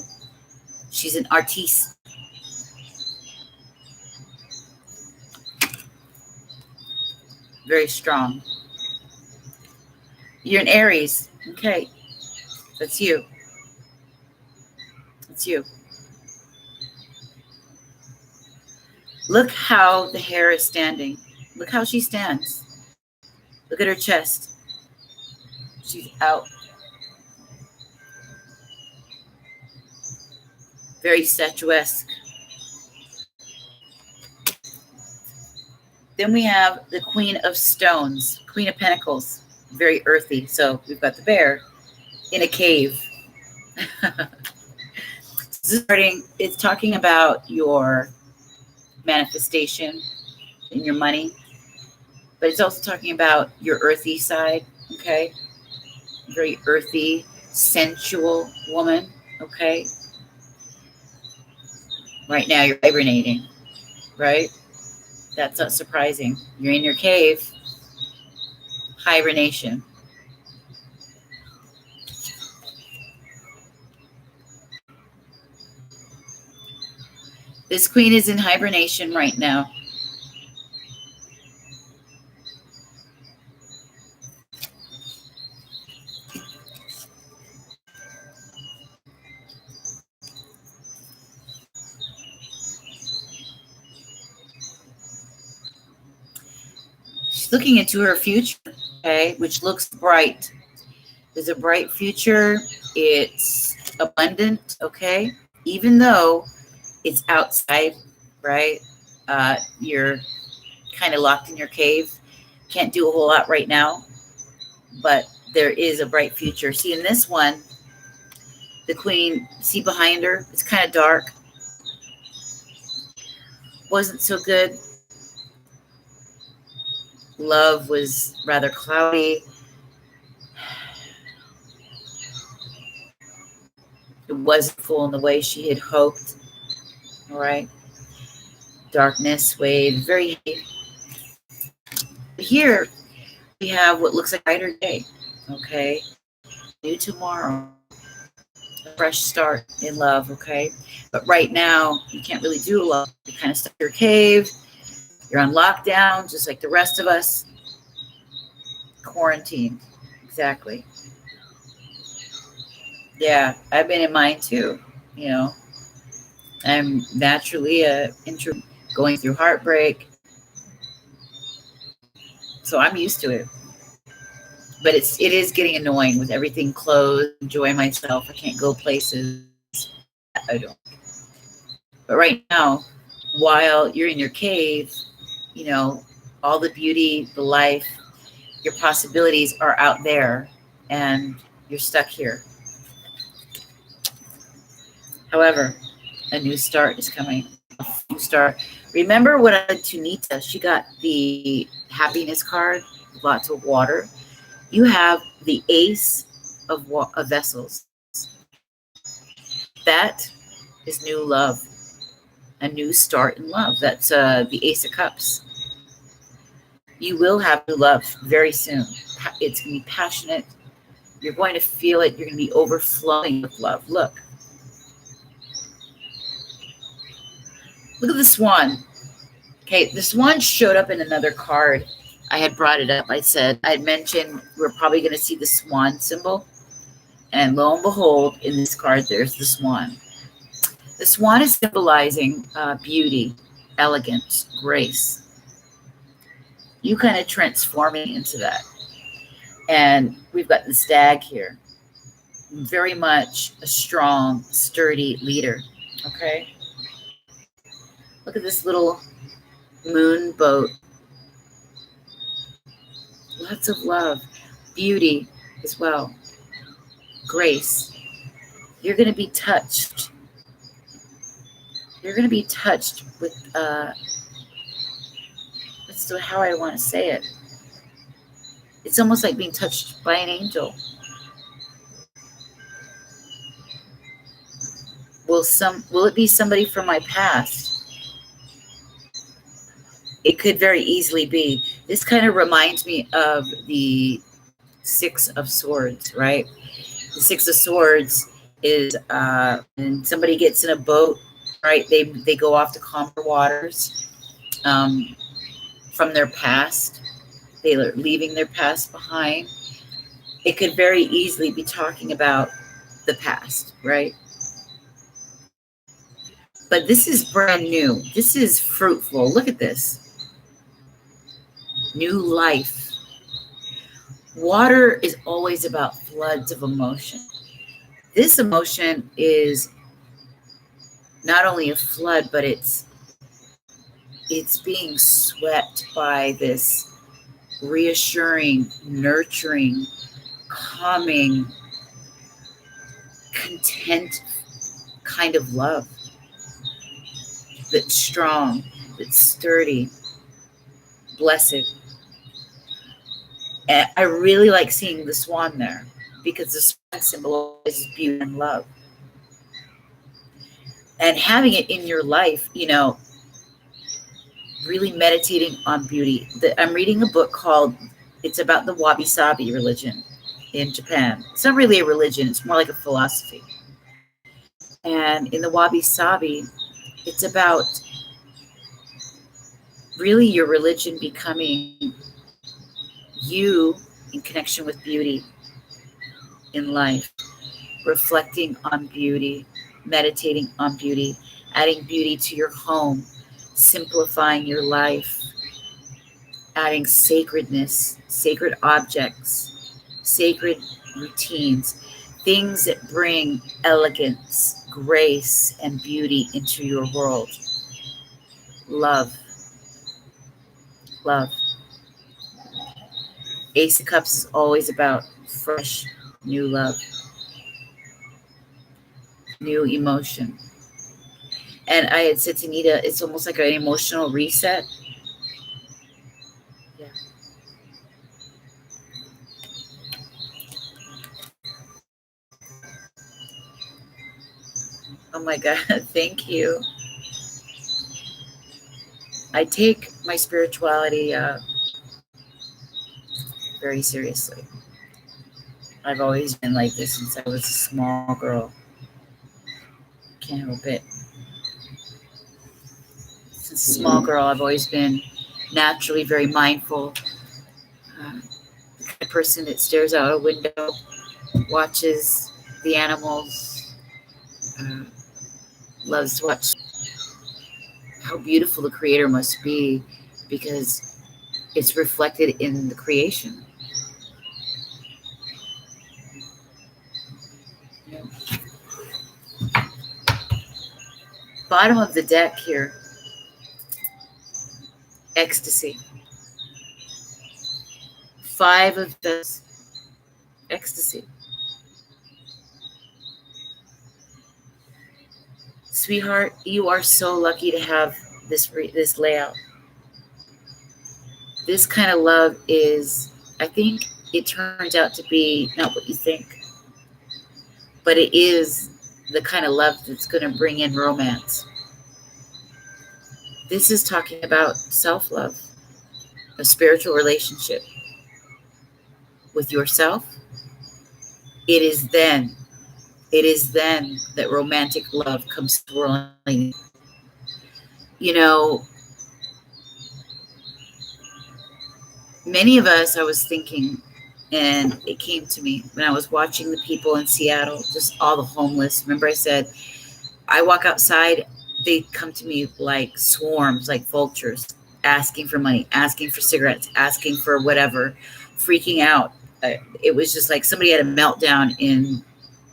A: She's an artiste. Very strong. You're an Aries, okay? That's you. That's you. Look how the hair is standing. Look how she stands. Look at her chest. She's out. Very statuesque. Then we have the Queen of Stones, Queen of Pentacles, very earthy. So we've got the bear in a cave. It's talking about your manifestation and your money, but it's also talking about your earthy side, okay? Very earthy, sensual woman, okay? Right now you're hibernating, right? That's not surprising. You're in your cave, hibernation. This queen is in hibernation right now. She's looking into her future, okay, which looks bright. There's a bright future. It's abundant, okay, even though it's outside, right? You're kind of locked in your cave. Can't do a whole lot right now, but there is a bright future. See, in this one, the queen, see behind her, it's kind of dark. Wasn't so good. Love was rather cloudy. It wasn't full in the way she had hoped. All right. Darkness weighed very heavy. Here we have what looks like a brighter day. Okay. New tomorrow. A fresh start in love. Okay. But right now, you can't really do a lot. You're kind of stuck in your cave. You're on lockdown, just like the rest of us. Quarantined. Exactly. Yeah, I've been in mine too. You know, I'm naturally going through heartbreak, so I'm used to it. But it is getting annoying with everything closed. Enjoy myself. I can't go places. I don't. But right now, while you're in your cave, you know, all the beauty, the life, your possibilities are out there, and you're stuck here. However, a new start is coming. A new start. Remember what I did to Nita? She got the happiness card, lots of water. You have the Ace of Vessels. That is new love, a new start in love. That's the Ace of Cups. You will have new love very soon. It's going to be passionate. You're going to feel it. You're going to be overflowing with love. Look at the swan. Okay, the swan showed up in another card. I had brought it up. I had mentioned we're probably going to see the swan symbol. And lo and behold, in this card, there's the swan. The swan is symbolizing beauty, elegance, grace. You kind of transforming into that. And we've got the stag here. Very much a strong, sturdy leader. Okay? Look at this little moon boat. Lots of love, beauty as well, grace. You're going to be touched. You're going to be touched with, that's how I want to say it. It's almost like being touched by an angel. Will it be somebody from my past? It could very easily be. This kind of reminds me of the Six of Swords, right? The Six of Swords is when somebody gets in a boat, right? They go off to calmer waters from their past. They are leaving their past behind. It could very easily be talking about the past, right? But this is brand new. This is fruitful. Look at this. New life. Water is always about floods of emotion. This emotion is not only a flood, but it's it's being swept by this reassuring, nurturing, calming, content kind of love that's strong, that's sturdy, blessed. And I really like seeing the swan there because the swan symbolizes beauty and love. And having it in your life, really meditating on beauty. I'm reading a book called, it's about the Wabi Sabi religion in Japan. It's not really a religion, it's more like a philosophy. And in the Wabi Sabi, it's about really your religion becoming you in connection with beauty in life, reflecting on beauty, meditating on beauty, adding beauty to your home, simplifying your life, adding sacredness, sacred objects, sacred routines, things that bring elegance, grace, and beauty into your world. Love. Love. Ace of Cups is always about fresh, new love, new emotion. And I had said to Nita, it's almost like an emotional reset. Yeah. Oh my God, thank you. I take my spirituality very seriously. I've always been like this since I was a small girl. Can't help it. Since a small girl, I've always been naturally very mindful. The kind of person that stares out a window, watches the animals, loves to watch how beautiful the Creator must be because it's reflected in the creation. Yeah. Bottom of the deck here, ecstasy. 5 of this, ecstasy. Sweetheart, you are so lucky to have this layout. This kind of love is, I think it turns out to be not what you think, but it is the kind of love that's going to bring in romance. This is talking about self-love, a spiritual relationship with yourself. It is then that romantic love comes swirling. Many of us, I was thinking, and it came to me when I was watching the people in Seattle, just all the homeless. Remember I said, I walk outside, they come to me like swarms, like vultures, asking for money, asking for cigarettes, asking for whatever, freaking out. It was just like somebody had a meltdown in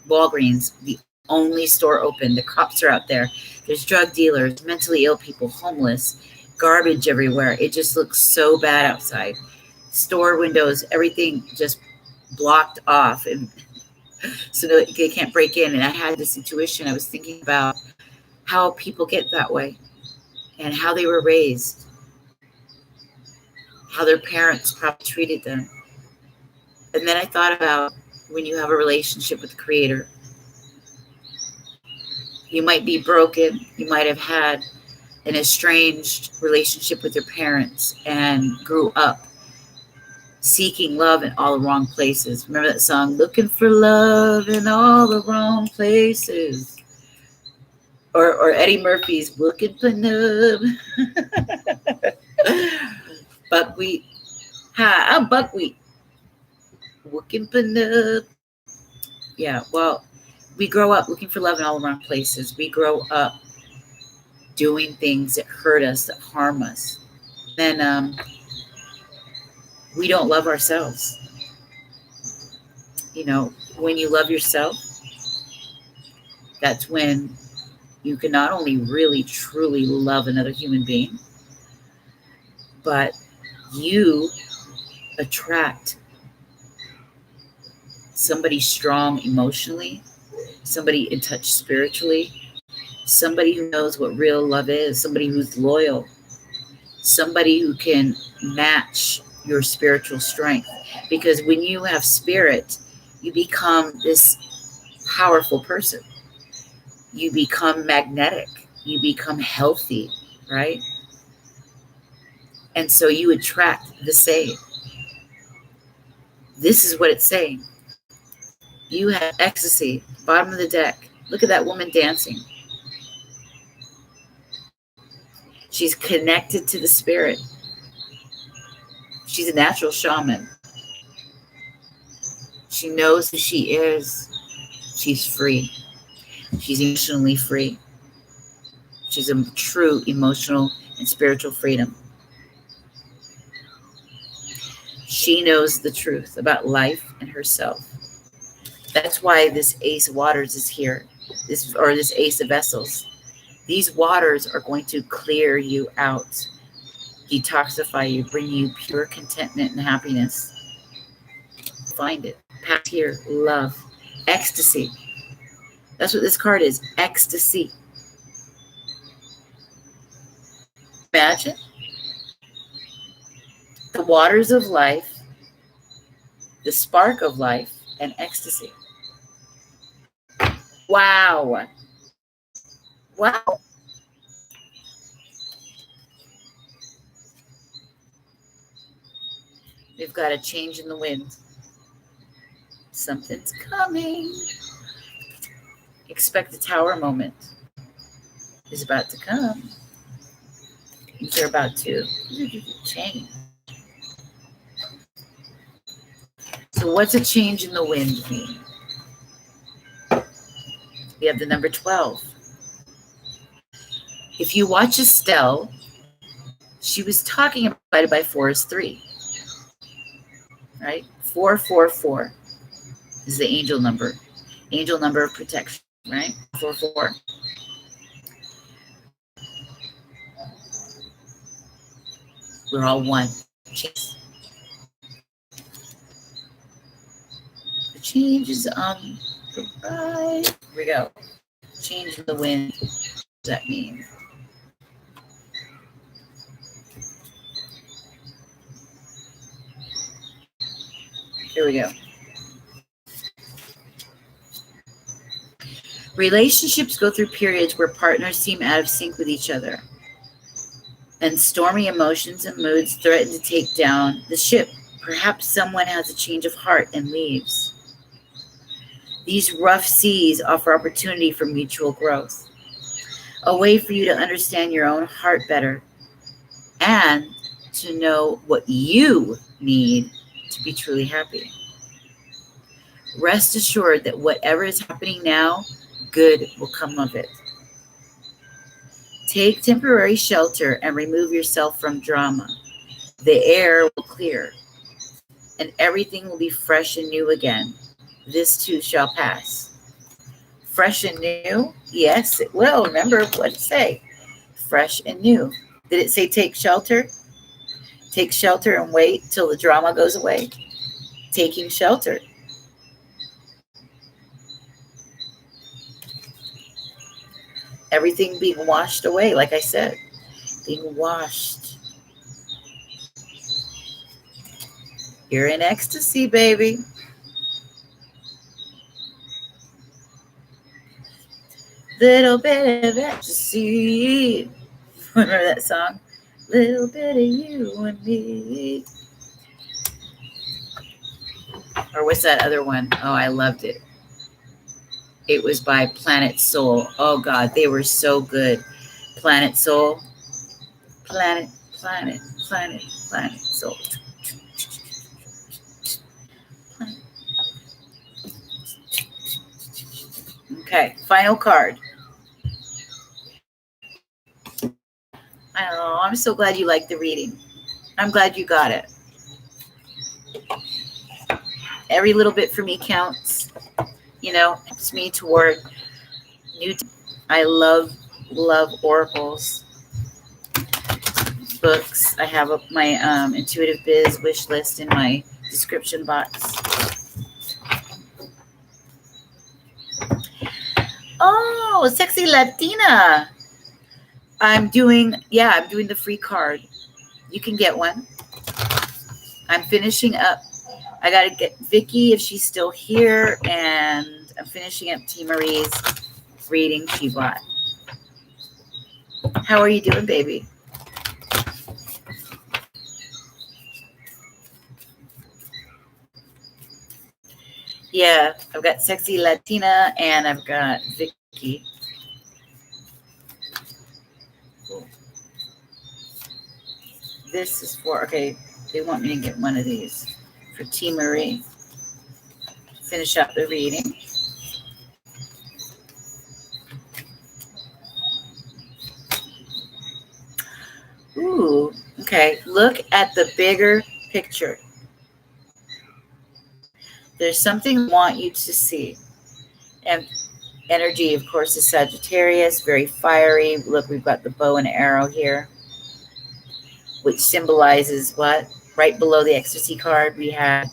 A: Walgreens, the only store open. The cops are out there. There's drug dealers, mentally ill people, homeless, garbage everywhere. It just looks so bad outside. Store windows, everything just blocked off, and so they can't break in. And I had this intuition. I was thinking about how people get that way and how they were raised, how their parents probably treated them. And then I thought about when you have a relationship with the Creator, you might be broken. You might have had an estranged relationship with your parents and grew up seeking love in all the wrong places. Remember that song, Looking for Love in All the Wrong Places? Or Eddie Murphy's Looking for Love. Buckwheat. Hi, I'm Buckwheat. Looking for love. Yeah, well, we grow up looking for love in all the wrong places. We grow up doing things that hurt us, that harm us. Then we don't love ourselves. When you love yourself, that's when you can not only really truly love another human being, but you attract somebody strong emotionally, somebody in touch spiritually, somebody who knows what real love is, somebody who's loyal, somebody who can match your spiritual strength. Because when you have spirit, you become this powerful person. You become magnetic. You become healthy, right? And so you attract the same. This is what it's saying. You have ecstasy, bottom of the deck. Look at that woman dancing. She's connected to the spirit. She's a natural shaman. She knows who she is. She's free. She's emotionally free. She's a true emotional and spiritual freedom. She knows the truth about life and herself. That's why this Ace of Waters is here, this Ace of Vessels. These waters are going to clear you out, detoxify you, bring you pure contentment and happiness. Find it. Past here, love, ecstasy. That's what this card is, ecstasy. Imagine the waters of life, the spark of life, and ecstasy. Wow. Wow. We've got a change in the wind. Something's coming. Expect the tower moment is about to come. Things are about to change. So what's a change in the wind mean? We have the number 12. If you watch Estelle, she was talking about divided by 4 is 3. Right? 444 is the angel number of protection, right? 44. We're all one. The change is on the right. Here we go. Change in the wind. What does that mean? Here we go. Relationships go through periods where partners seem out of sync with each other, and stormy emotions and moods threaten to take down the ship. Perhaps someone has a change of heart and leaves. These rough seas offer opportunity for mutual growth, a way for you to understand your own heart better and to know what you need to be truly happy. Rest assured that whatever is happening now, good will come of it. Take temporary shelter and remove yourself from drama. The air will clear, and everything will be fresh and new again. This too shall pass. Fresh and new? Yes, it will. Remember what it say. Fresh and new. Did it say take shelter? Take shelter and wait till the drama goes away. Taking shelter. Everything being washed away, like I said. Being washed. You're in ecstasy, baby. Little bit of ecstasy. Remember that song? Little bit of you and me. Or what's that other one? Oh, I loved it. It was by Planet Soul. Oh, God, they were so good. Planet Soul. Planet Soul. Okay, final card. Oh, I'm so glad you liked the reading. I'm glad you got it. Every little bit for me counts. You know, helps me toward new. I love oracles. books. I have my Intuitive Biz wish list in my description box. Oh, Sexy Latina. I'm doing the free card. You can get one. I'm finishing up. I got to get Vicky if she's still here, and I'm finishing up T. Marie's reading she bought. How are you doing, baby? Yeah, I've got Sexy Latina and I've got Vicky. Cool. This is for, okay, they want me to get one of these for T. Marie. Finish up the reading. Ooh, okay. Look at the bigger picture. There's something I want you to see. And energy, of course, is Sagittarius, very fiery. Look, we've got the bow and arrow here, which symbolizes what? Right below the ecstasy card, we have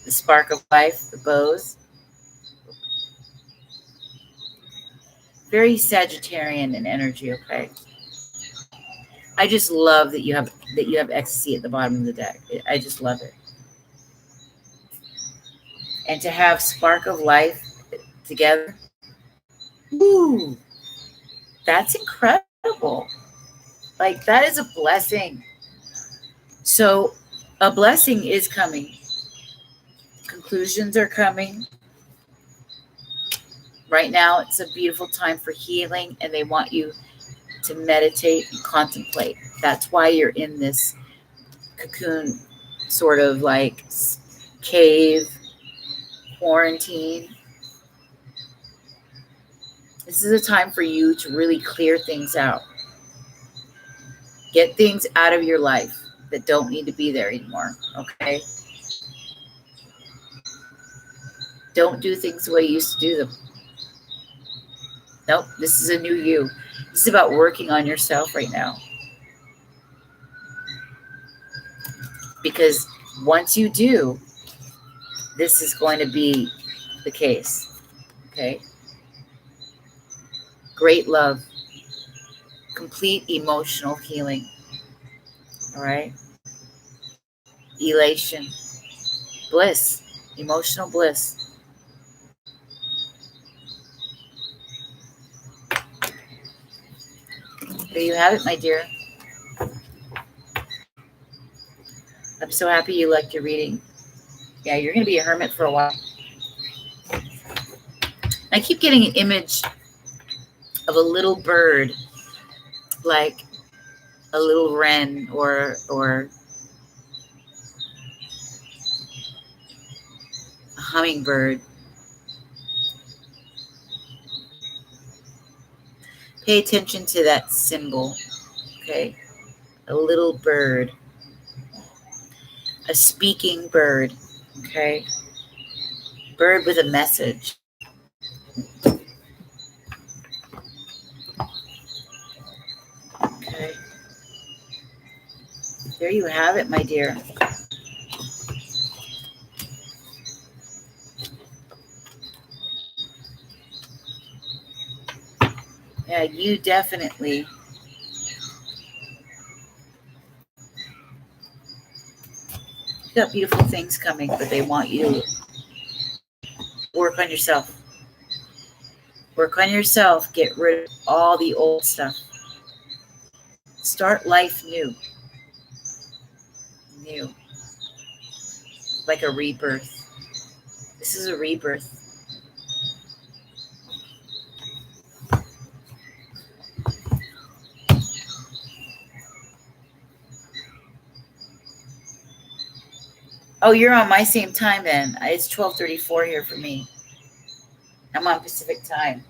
A: the spark of life, the bows. Very Sagittarian in energy, okay? I just love that you have ecstasy at the bottom of the deck. I just love it. And to have spark of life together, ooh, that's incredible. Like, that is a blessing. So a blessing is coming. Conclusions are coming. Right now, it's a beautiful time for healing, and they want you to meditate and contemplate. That's why you're in this cocoon, sort of like cave, quarantine. This is a time for you to really clear things out. Get things out of your life that don't need to be there anymore, okay? Don't do things the way you used to do them. Nope, this is a new you. This is about working on yourself right now. Because once you do, this is going to be the case, okay? Great love, complete emotional healing, all right? Elation, bliss, emotional bliss. There you have it, my dear. I'm so happy you liked your reading. Yeah, you're going to be a hermit for a while. I keep getting an image of a little bird, like a little wren or a hummingbird. Pay attention to that symbol, okay? A little bird, a speaking bird, okay? Bird with a message. Okay. There you have it, my dear. Yeah, you definitely got beautiful things coming, but they want you to work on yourself. Work on yourself. Get rid of all the old stuff. Start life new. New. Like a rebirth. This is a rebirth. Oh, you're on my same time then. It's 12:34 here for me. I'm on Pacific time.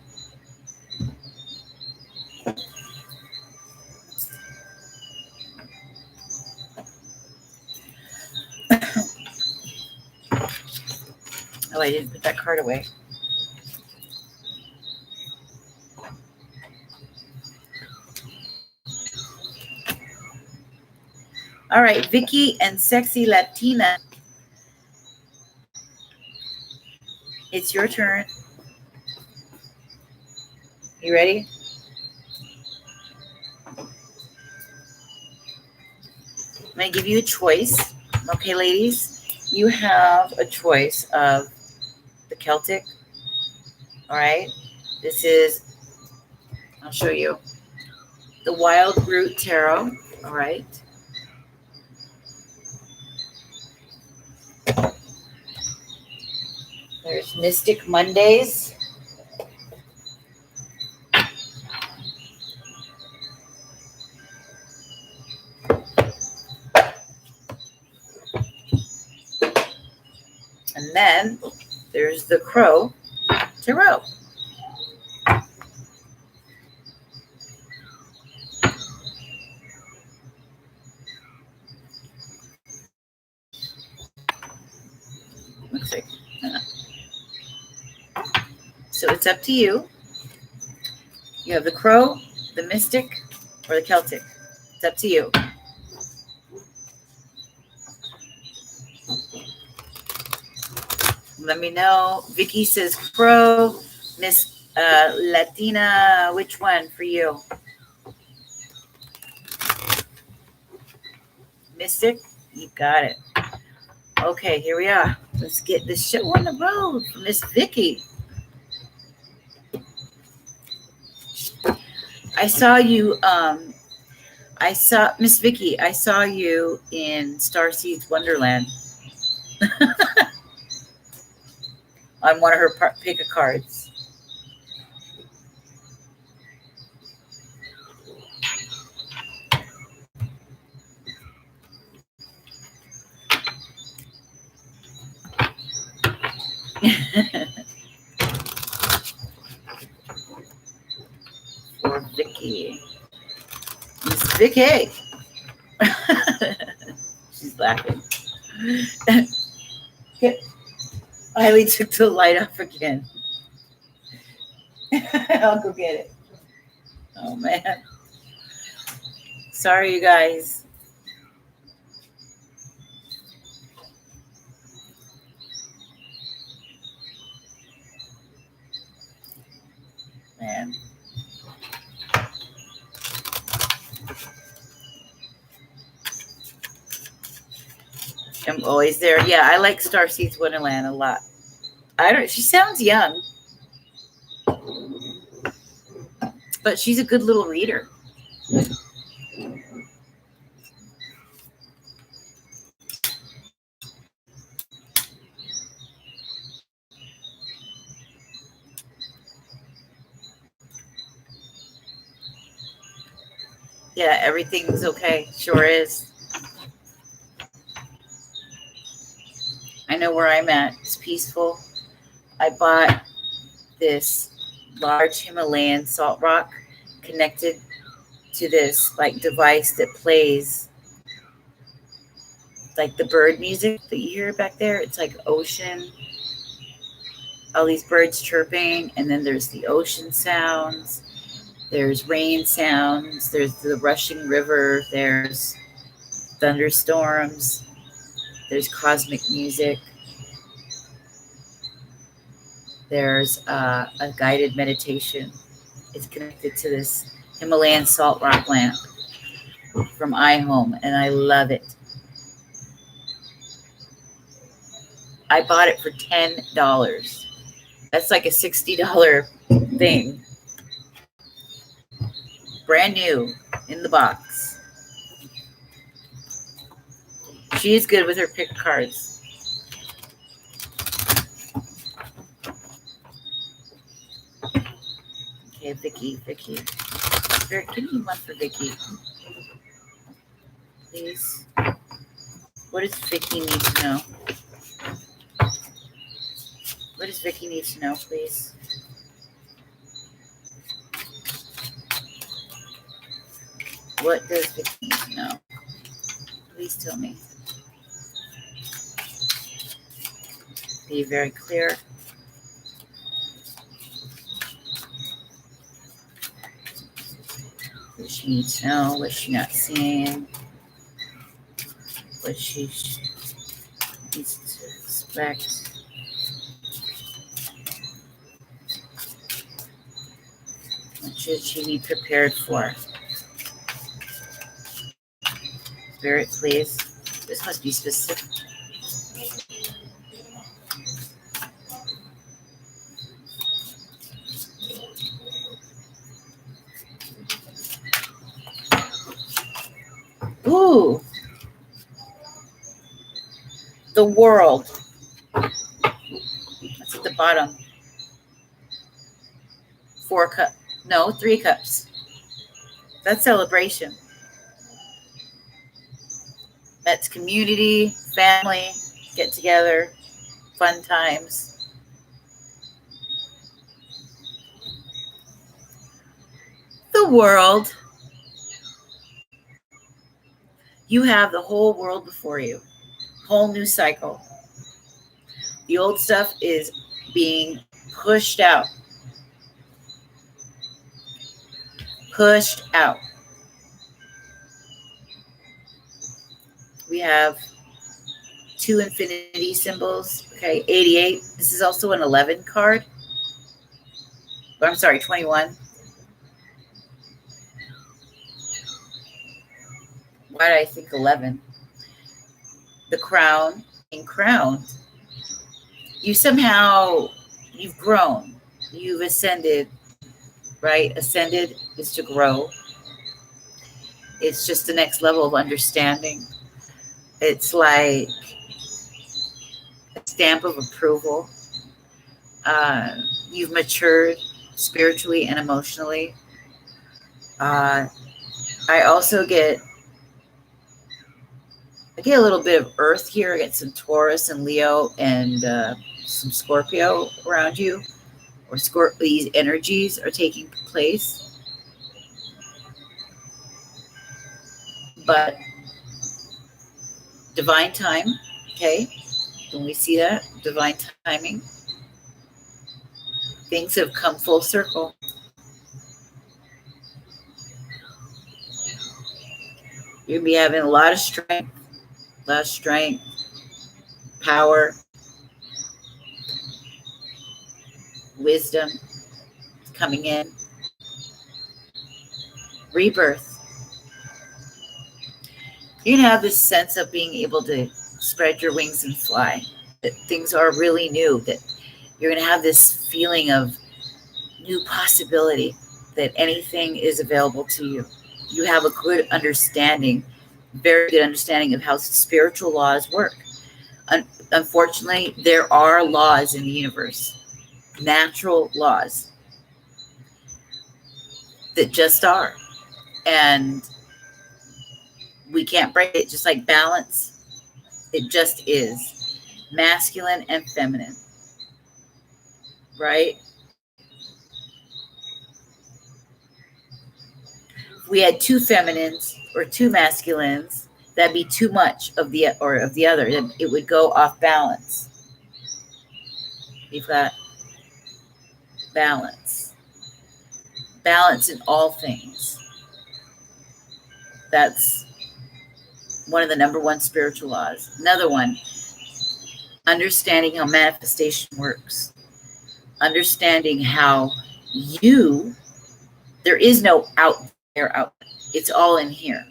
A: Oh, I didn't put that card away. All right, Vicky and Sexy Latina. It's your turn. You ready? I'm going to give you a choice. Okay, ladies, you have a choice of the Celtic. All right. This is, I'll show you, the Wild Root Tarot. All right. There's Mystic Mondays. And then there's the Crow Tarot. Looks like. So it's up to you. You have the Crow, the Mystic, or the Celtic. It's up to you. Let me know. Vicky says Crow. Miss Latina, which one for you? Mystic? You got it. Okay, here we are. Let's get this show on the road for Miss Vicky. I saw you, Miss Vicky, I saw you in Starseeds Wonderland on one of her pick a cards. For Vicky. Miss Vicky. She's laughing. Eileen took the light off again. I'll go get it. Oh, man. Sorry, you guys. Man. I'm always there. Yeah, I like Starseeds Wonderland a lot. She sounds young, but she's a good little reader. Yeah, everything's okay. Sure is. I know where I'm at. It's peaceful. I bought this large Himalayan salt rock connected to this like device that plays like the bird music that you hear back there. It's like ocean, all these birds chirping, and then there's the ocean sounds, there's rain sounds, there's the rushing river, there's thunderstorms, there's cosmic music, there's a guided meditation. It's connected to this Himalayan salt rock lamp from iHome, and I love it. I bought it for $10. That's like a $60 thing. Brand new in the box. She is good with her pick cards. Okay, Vicky. Give me one for Vicky. Please. What does Vicky need to know? What does Vicky need to know, please? What does Vicky need to know? Please tell me. Be very clear. What she needs to know, what she's not seeing. what she needs to expect. What should she be prepared for? Spirit, please. This must be specific. Ooh. The world. That's at the bottom. 4 cups. No, 3 cups. That's celebration. That's community, family, get together, fun times. The world. You have the whole world before you. Whole new cycle. The old stuff is being pushed out. Pushed out. We have 2 infinity symbols. Okay, 88. This is also an 11 card. Or I'm sorry, 21. Why did I think 11? The crown. In crowned. You've grown. You've ascended, right? Ascended is to grow. It's just the next level of understanding. It's like a stamp of approval. You've matured spiritually and emotionally. I also get a little bit of Earth here. I get some Taurus and Leo and some Scorpio around you, or these energies are taking place. But divine time, okay? When we see that, divine timing, things have come full circle. You're going to be having a lot of strength, power, wisdom coming in, rebirth. You're going to have this sense of being able to spread your wings and fly, that things are really new, that you're going to have this feeling of new possibility, that anything is available to you. You have a good understanding, very good understanding of how spiritual laws work. Unfortunately, there are laws in the universe, natural laws that just are. And we can't break it, just like balance. It just is. Masculine and feminine. Right? If we had 2 feminines or 2 masculines, that'd be too much of the other. It would go off balance. We've got balance. Balance in all things. That's one of the number 1 spiritual laws. Another one, understanding how manifestation works. Understanding how there is no out there. It's all in here.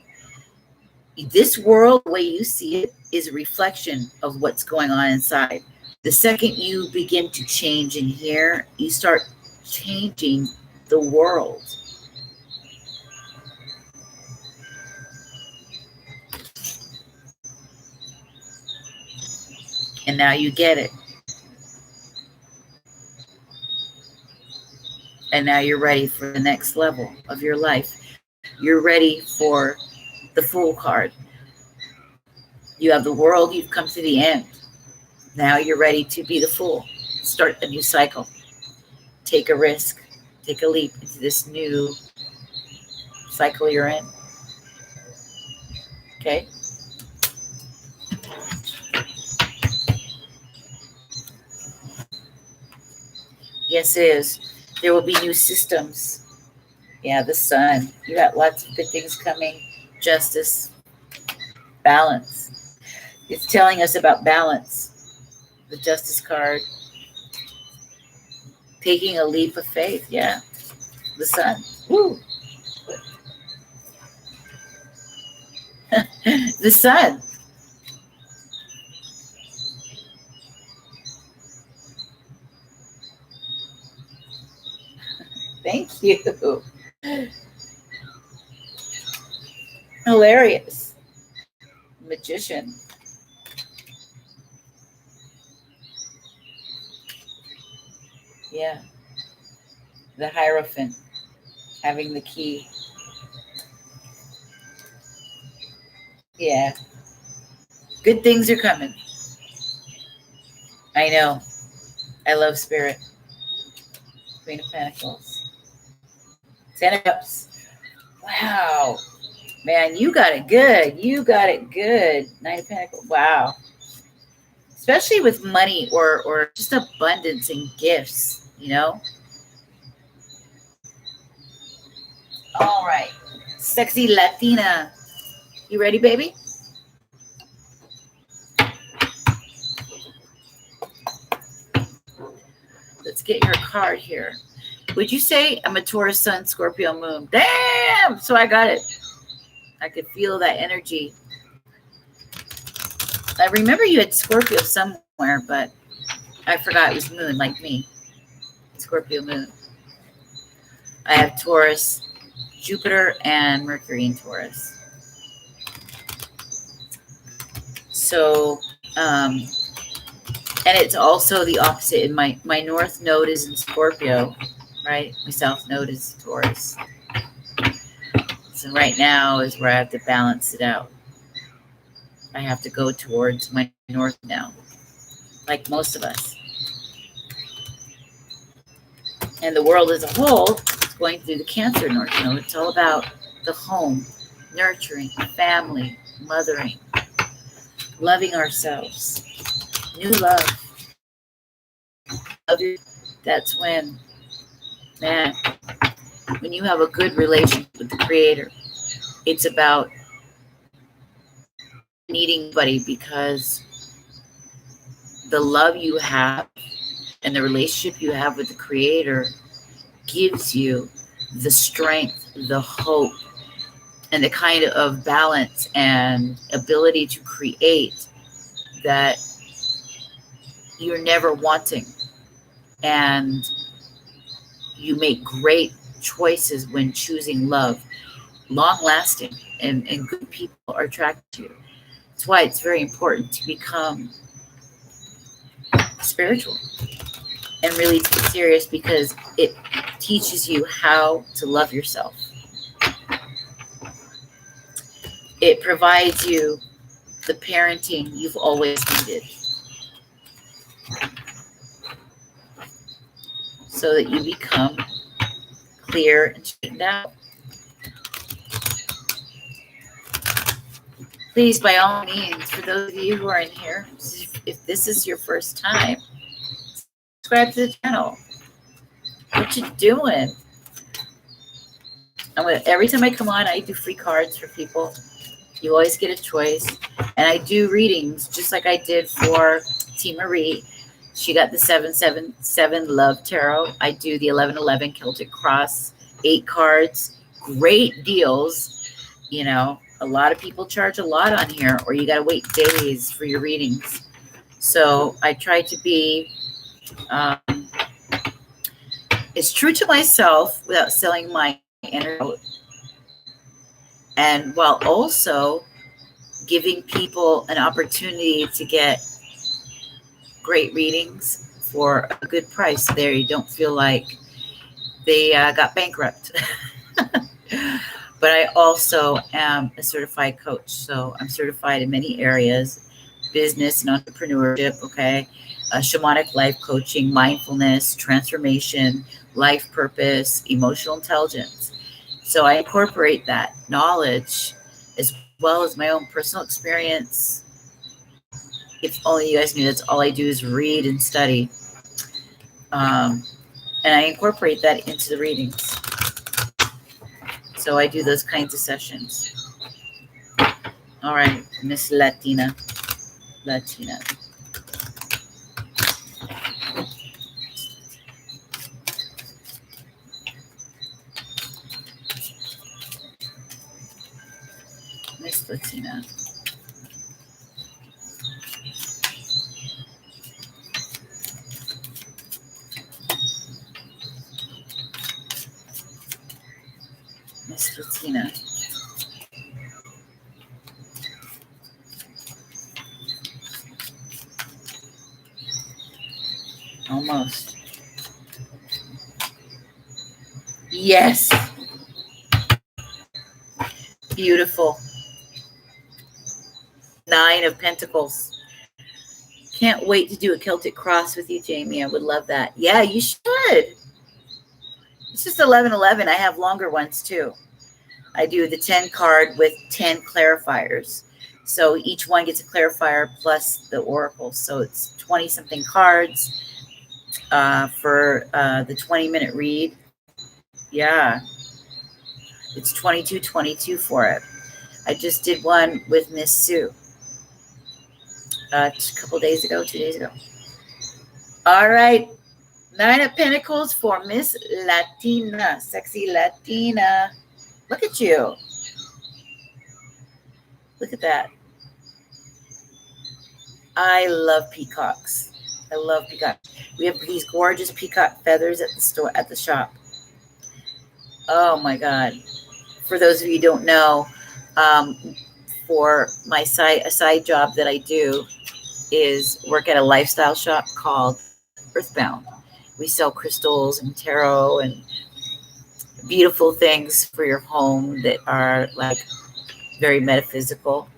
A: This world, the way you see it, is a reflection of what's going on inside. The second you begin to change in here, you start changing the world. And now you get it. And now you're ready for the next level of your life. You're ready for the Fool card. You have the world, you've come to the end. Now you're ready to be the Fool. Start a new cycle. Take a risk. Take a leap into this new cycle you're in. Okay? Yes, it is. There will be new systems. Yeah, the sun. You got lots of good things coming. Justice. Balance. It's telling us about balance. The Justice card. Taking a leap of faith. Yeah. The Sun. Woo. The Sun. Thank you. Hilarious. Magician. Yeah. The Hierophant. Having the key. Yeah. Good things are coming. I know. I love Spirit. Queen of Pentacles. Ten of Cups. Wow. Man, you got it good. You got it good. Nine of Pentacles. Wow. Especially with money or just abundance and gifts, you know? All right. Sexy Latina. You ready, baby? Let's get your card here. Would you say I'm a Taurus Sun, Scorpio Moon? Damn! So I got it. I could feel that energy. I remember you had Scorpio somewhere, but I forgot it was Moon, like me. Scorpio Moon. I have Taurus, Jupiter, and Mercury in Taurus. So, and it's also the opposite. In my North Node is in Scorpio, right? My South Node is Taurus. So right now is where I have to balance it out. I have to go towards my North now, like most of us. And the world as a whole is going through the Cancer North Node. It's all about the home, nurturing, family, mothering, loving ourselves, new love. That's when, man, when you have a good relationship with the Creator, it's about needing anybody, because the love you have and the relationship you have with the Creator gives you the strength, the hope, and the kind of balance and ability to create that you're never wanting. And you make great choices when choosing love, long lasting, and good people are attracted to you. That's why it's very important to become spiritual and really take it serious, because it teaches you how to love yourself. It provides you the parenting you've always needed, so that you become clear and straightened out. Please, by all means, for those of you who are in here, if this is your first time, subscribe to the channel. What you doing? Every time I come on, I do free cards for people. You always get a choice. And I do readings, just like I did for T. Marie. She got the 777 Love Tarot. I do the 1111 Celtic Cross, 8 cards. Great deals. You know, a lot of people charge a lot on here, or you got to wait days for your readings. So I try to be as true to myself without selling my energy, and while also giving people an opportunity to get great readings for a good price. There, you don't feel like they got bankrupt. But I also am a certified coach. So I'm certified in many areas: business and entrepreneurship, okay? Shamanic life coaching, mindfulness, transformation, life purpose, emotional intelligence. So I incorporate that knowledge as well as my own personal experience. If only you guys knew, that's all I do is read and study. And I incorporate that into the readings. So I do those kinds of sessions. All right, Miss Latina. Latina. Miss Latina. Miss Latina. Almost. Yes. Beautiful. 9 of Pentacles. Can't wait to do a Celtic cross with you, Jamie. I would love that. Yeah, you should. It's just 11-11. I have longer ones too. I do the 10 card with 10 clarifiers. So each one gets a clarifier plus the oracle. So it's 20 something cards for the 20-minute read. Yeah. It's 22 for it. I just did one with Miss Sue a couple days ago, 2 days ago. All right. 9 of Pentacles for Miss Latina. Sexy Latina. Look at you. Look at that. I love peacocks. I love peacocks. We have these gorgeous peacock feathers at the store, at the shop. Oh my God. For those of you who don't know, for my a side job that I do is work at a lifestyle shop called Earthbound. We sell crystals and tarot and beautiful things for your home that are like very metaphysical,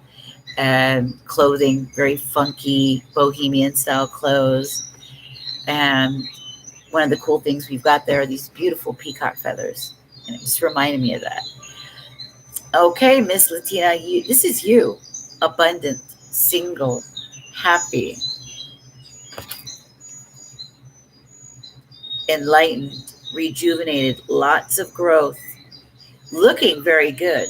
A: and clothing, very funky bohemian style clothes. And one of the cool things we've got there are these beautiful peacock feathers. And it just reminded me of that. Okay, Miss Latina, this is you. Abundant, single, happy, enlightened, rejuvenated, lots of growth, looking very good.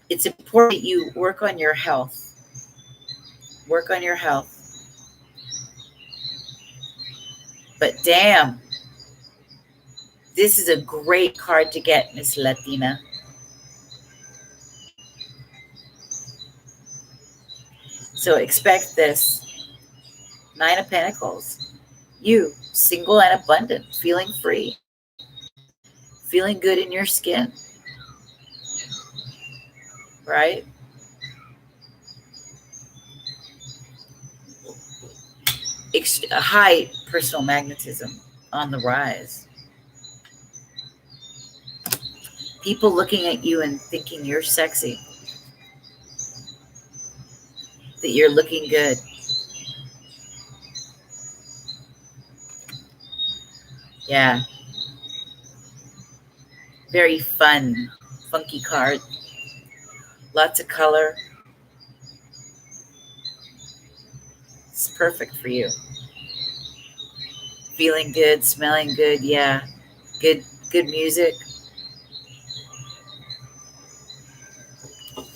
A: It's important that you work on your health. Work on your health. But damn, this is a great card to get, Miss Latina. So expect this. 9 of Pentacles. You, single and abundant, feeling free. Feeling good in your skin. Right? High personal magnetism on the rise. People looking at you and thinking you're sexy. That you're looking good. Yeah. Very fun, funky card. Lots of color. It's perfect for you. Feeling good, smelling good, yeah. Good music.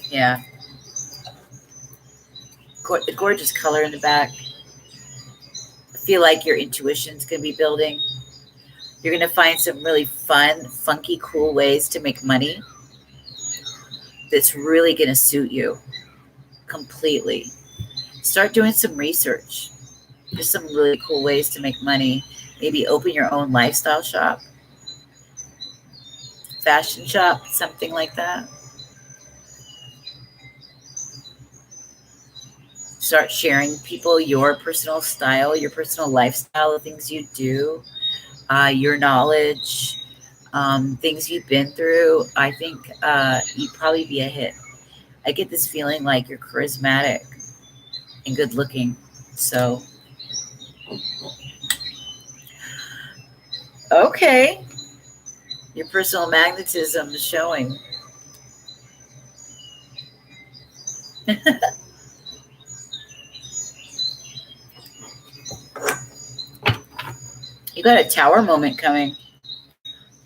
A: Yeah. Gorgeous color in the back. I feel like your intuition's going to be building. You're going to find some really fun, funky, cool ways to make money that's really going to suit you completely. Start doing some research. There's some really cool ways to make money. Maybe open your own lifestyle shop, fashion shop, something like that. Start sharing people your personal style, your personal lifestyle, the things you do, your knowledge, things you've been through. I think you'd probably be a hit. I get this feeling like you're charismatic and good looking. So, okay. Your personal magnetism is showing. You got a tower moment coming.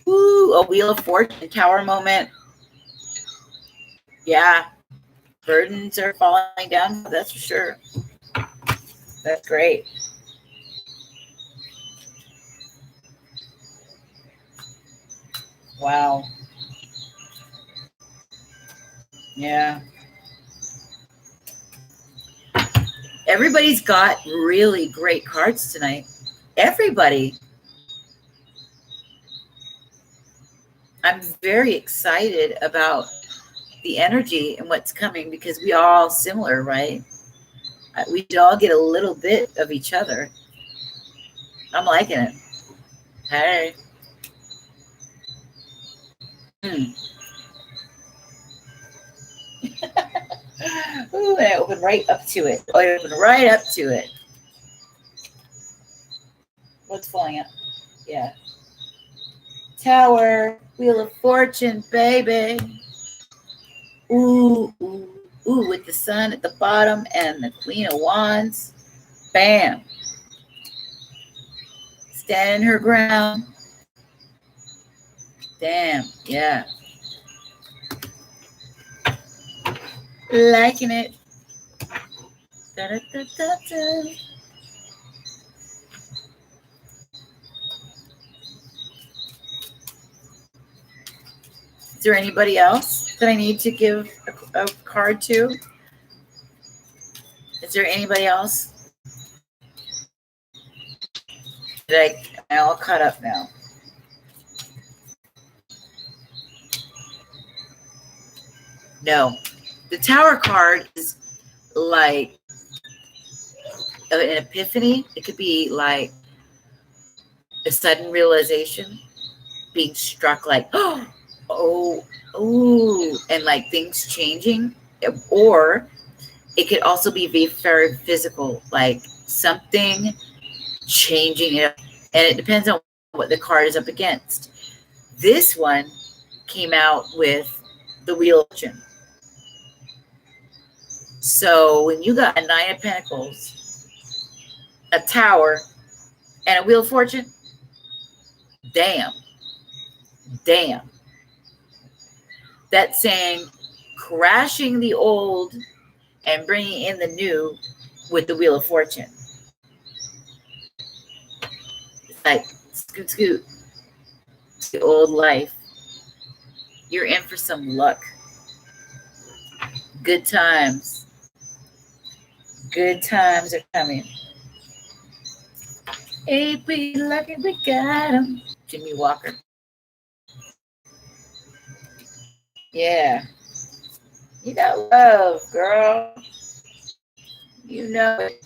A: Woo, a Wheel of Fortune tower moment. Yeah. Burdens are falling down, that's for sure. That's great. Wow. Yeah. Everybody's got really great cards tonight. Everybody. I'm very excited about the energy and what's coming because we all similar, right? We all get a little bit of each other. I'm liking it. Hey. Ooh, and I opened right up to it. I opened right up to it. What's falling out? Yeah. Tower. Wheel of Fortune, baby. Ooh, ooh, ooh, with the sun at the bottom and the Queen of Wands. Bam. Standing her ground. Damn, yeah. Liking it. Da, da, da, da, da. Is there anybody else that I need to give a card to? Is there anybody else? Am I all caught up now? No. The Tower card is like an epiphany. It could be like a sudden realization, being struck like, oh, and like things changing. Or it could also be very physical, like something changing it. And it depends on what the card is up against. This one came out with the Wheel of Fortune. So when you got a Nine of Pentacles, a Tower, and a Wheel of Fortune, damn. That's saying crashing the old and bringing in the new with the Wheel of Fortune. It's like scoot, the old life. You're in for some luck. Good times. Good times are coming. Ain't we lucky we got 'em? Jimmy Walker. Yeah. You got love, girl. You know it.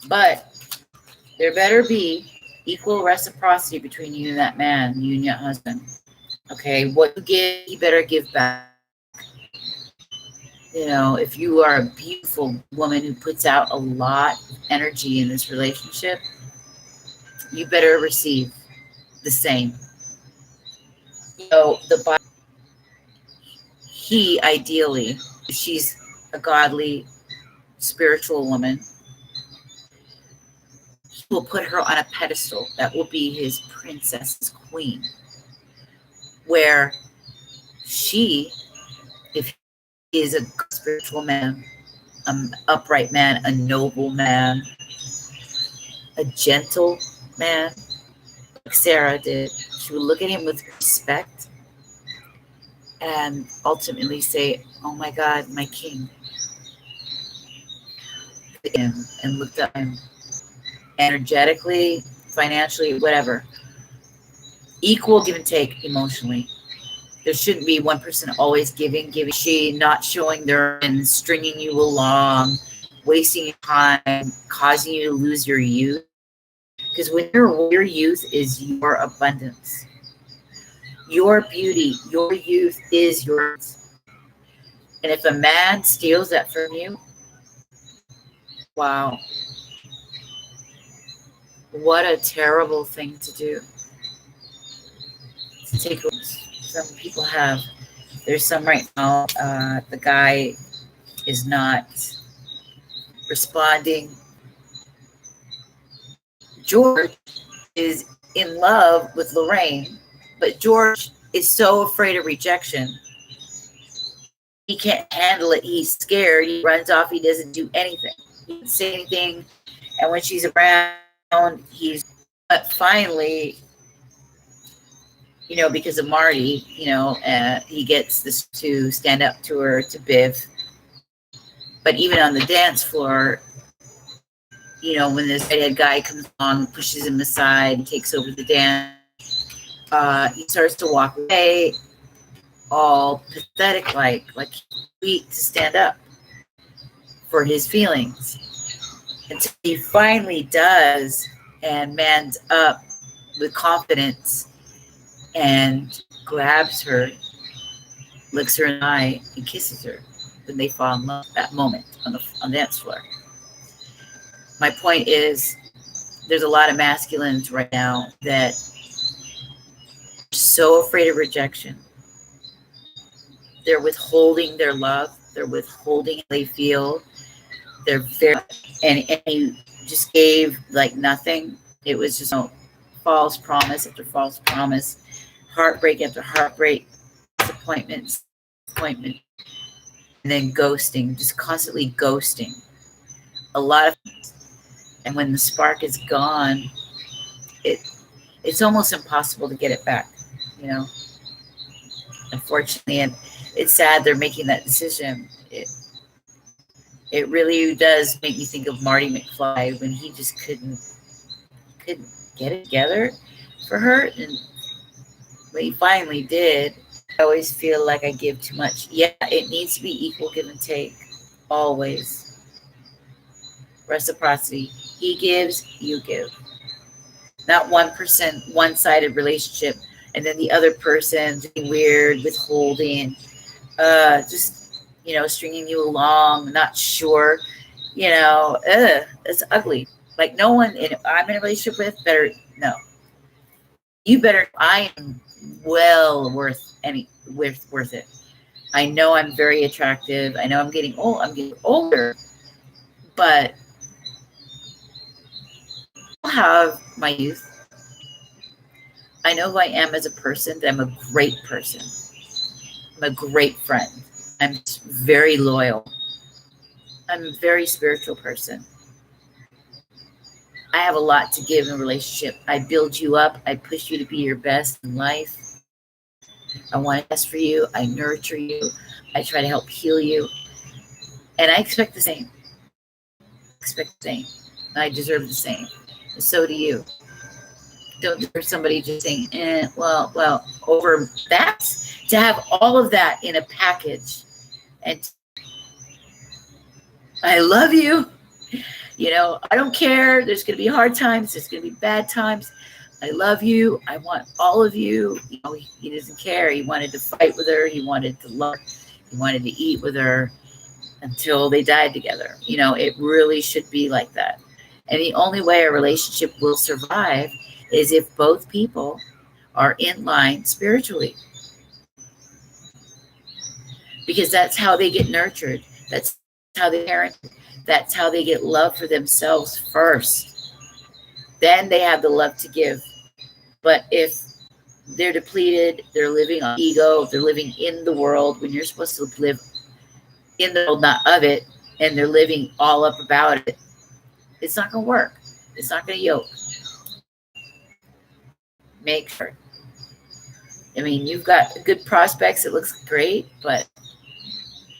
A: But there better be equal reciprocity between you and that man, you and your husband. Okay, what you give, you better give back. You know, if you are a beautiful woman who puts out a lot of energy in this relationship, you better receive the same. So he ideally, if she's a godly, spiritual woman, he will put her on a pedestal. That will be his princess, his queen. Where she, if he is a spiritual man, an upright man, a noble man, a gentle man, like Sarah did, she would look at him with respect and ultimately say, oh my God, my king. And looked at him energetically, financially, whatever. Equal give and take emotionally. There shouldn't be one person always giving, she not showing their and stringing you along, wasting your time, causing you to lose your youth. Because when your youth is your abundance, your beauty, your youth is yours. And if a man steals that from you, wow, what a terrible thing to do. To take some people have. There's some right now. The guy is not responding. George is in love with Lorraine, But George is so afraid of rejection. He can't handle it. He's scared. He runs off. He doesn't do anything. He doesn't say anything. And when she's around, but finally, because of Marty, he gets this to stand up to her, to Biv. But even on the dance floor, when this redhead guy comes on, pushes him aside, and takes over the dance, he starts to walk away, all pathetic, like weak to stand up for his feelings. Until he finally does and mans up with confidence and grabs her, looks her in the eye, and kisses her. When they fall in love, that moment on the dance floor. My point is, there's a lot of masculines right now that are so afraid of rejection. They're withholding their love. They're withholding how they feel. They're and you just gave like nothing. It was just false promise after false promise, heartbreak after heartbreak, disappointment, and then ghosting, just constantly ghosting. A lot of things. And when the spark is gone, it's almost impossible to get it back, Unfortunately, and it's sad they're making that decision. It really does make me think of Marty McFly when he just couldn't get it together for her. And when he finally did, I always feel like I give too much. Yeah, it needs to be equal give and take. Always. Reciprocity. He gives, you give. Not 1%, one-sided relationship, and then the other person being weird, withholding, just, stringing you along, not sure, it's ugly. Like no one I'm in a relationship with better, no. You better, I am well worth it. I know I'm very attractive. I know I'm getting older, but I'll have my youth. I know who I am as a person, that I'm a great person. I'm a great friend. I'm very loyal. I'm a very spiritual person. I have a lot to give in a relationship. I build you up. I push you to be your best in life. I want the best for you. I nurture you. I try to help heal you. And I expect the same. I deserve the same. And so do you. Don't deserve somebody just saying, well, over that, to have all of that in a package. And I love you. I don't care. There's going to be hard times. There's going to be bad times. I love you. I want all of you. He doesn't care. He wanted to fight with her. He wanted to love her. He wanted to eat with her until they died together. It really should be like that. And the only way a relationship will survive is if both people are in line spiritually. Because that's how they get nurtured. That's how they parent. That's how they get love for themselves first. Then they have the love to give. But if they're depleted, they're living on ego, they're living in the world when you're supposed to live in the world, not of it, and they're living all up about it, it's not going to work. It's not going to yoke. Make sure. You've got good prospects. It looks great, but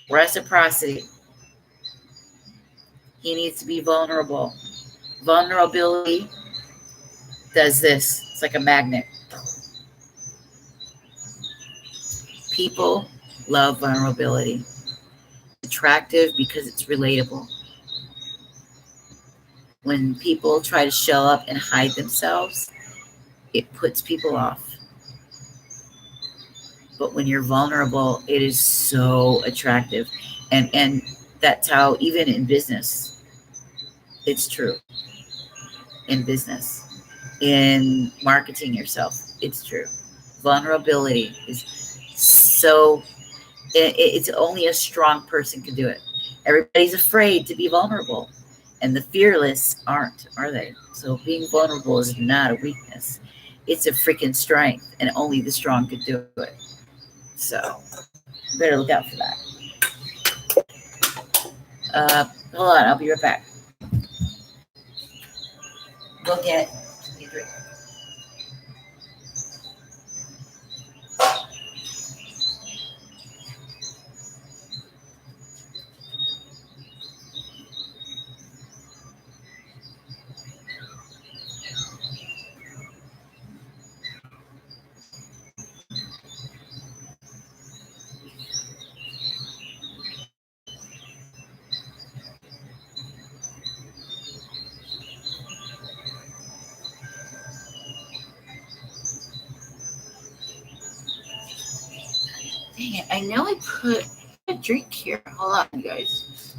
A: reciprocity. He needs to be vulnerable. Vulnerability does this. It's like a magnet. People love vulnerability. It's attractive because it's relatable. When people try to show up and hide themselves, it puts people off. But when you're vulnerable, it is so attractive. And that's how, even in business, it's true. In business, in marketing yourself, it's true. Vulnerability is so, it's only a strong person can do it. Everybody's afraid to be vulnerable. And the fearless aren't, are they? So being vulnerable is not a weakness. it's a freaking strength, and only the strong could do it. So better look out for that. Hold on, I'll be right back. Go get a drink. Dang it, I know I put a drink here. Hold on, you guys.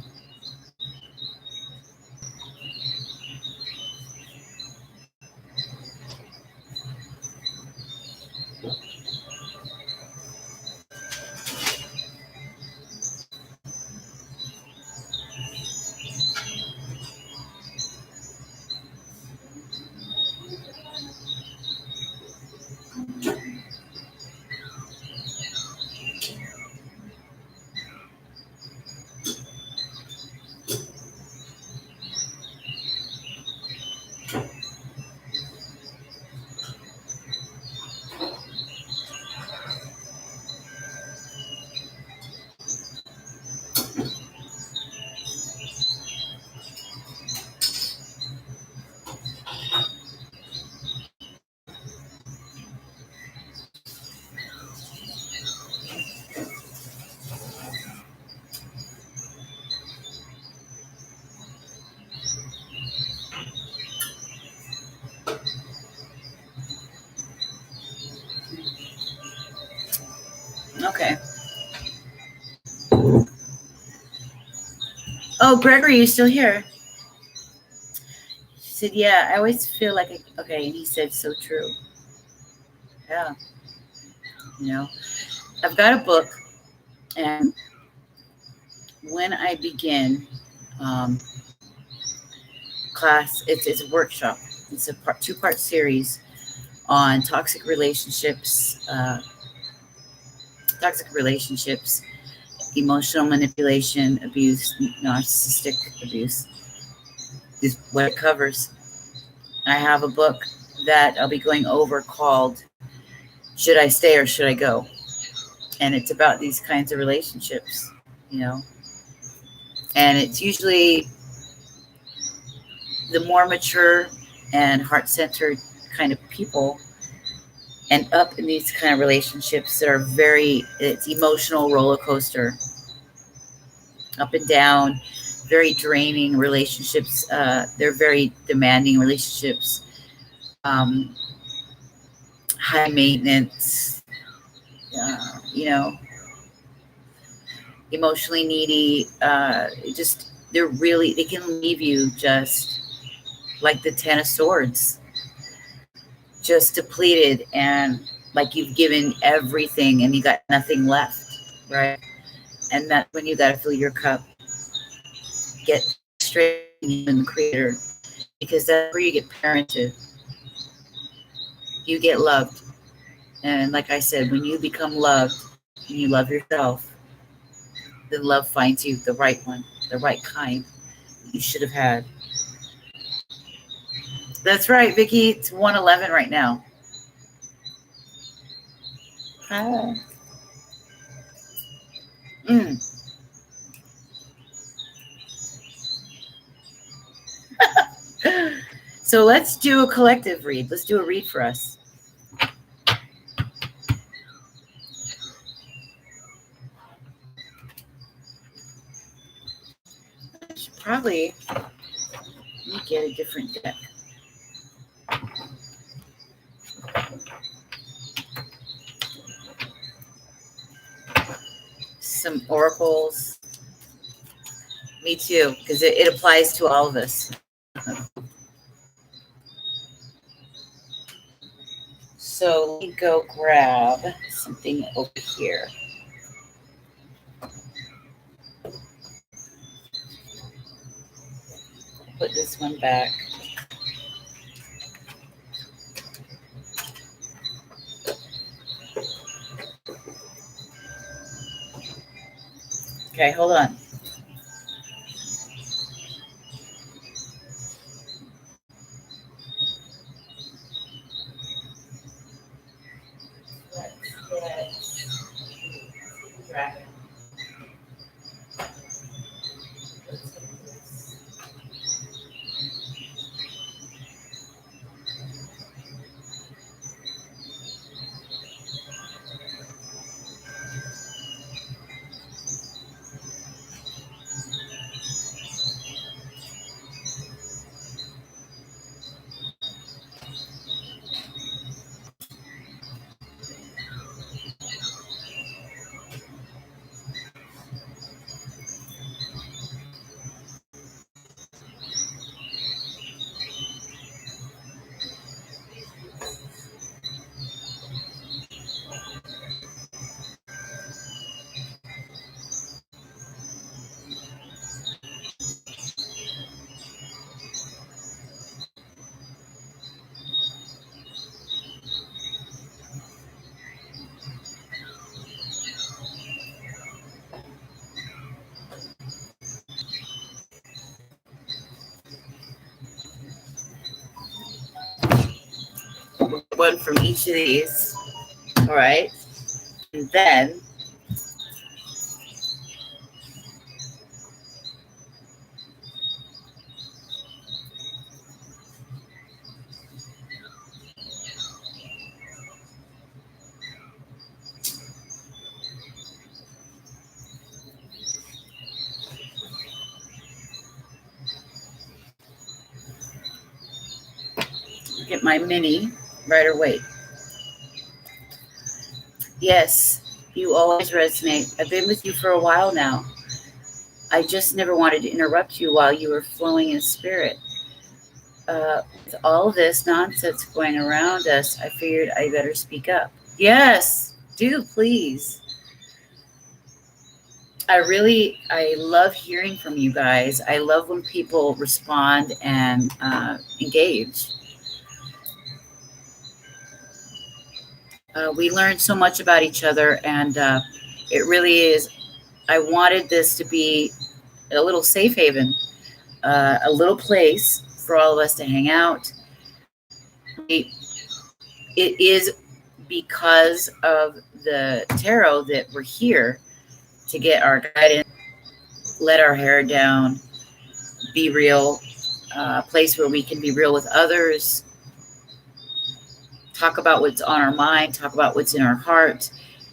A: Okay. Oh, Gregory, you still here? She said, yeah, I always feel like, okay. And he said, so true. Yeah. You know, I've got a book, and when I begin class, it's a workshop. It's a two-part series on toxic relationships, emotional manipulation, abuse, narcissistic abuse is what it covers. I have a book that I'll be going over called Should I Stay or Should I Go? And it's about these kinds of relationships, and it's usually the more mature and heart-centered kind of people end up in these kind of relationships that are it's emotional roller coaster, up and down, very draining relationships. They're very demanding relationships, high maintenance, emotionally needy. They can leave you just like the Ten of Swords, just depleted, and like you've given everything and you got nothing left, right? And that's when you got to fill your cup, get straight in the Creator, because that's where you get parented, you get loved. And like I said, when you become loved and you love yourself, then love finds you the right one, the right kind you should have had. That's right, Vicki. It's 1:11 right now. Hi. So let's do a collective read. Let's do a read for us. I should probably get a different deck. Some oracles. Me too, because it applies to all of us. So let me go grab something over here. Put this one back. Okay, hold on. One from each of these. All right. And then get my mini Rider Waite. Yes, you always resonate. I've been with you for a while now. I just never wanted to interrupt you while you were flowing in spirit. With all this nonsense going around us, I figured I better speak up. Yes, do please. I love hearing from you guys. I love when people respond and engage. We learn so much about each other, and it really is. I wanted this to be a little safe haven, a little place for all of us to hang out. It is because of the tarot that we're here to get our guidance, let our hair down, be real, a place where we can be real with others, talk about what's on our mind, talk about what's in our heart,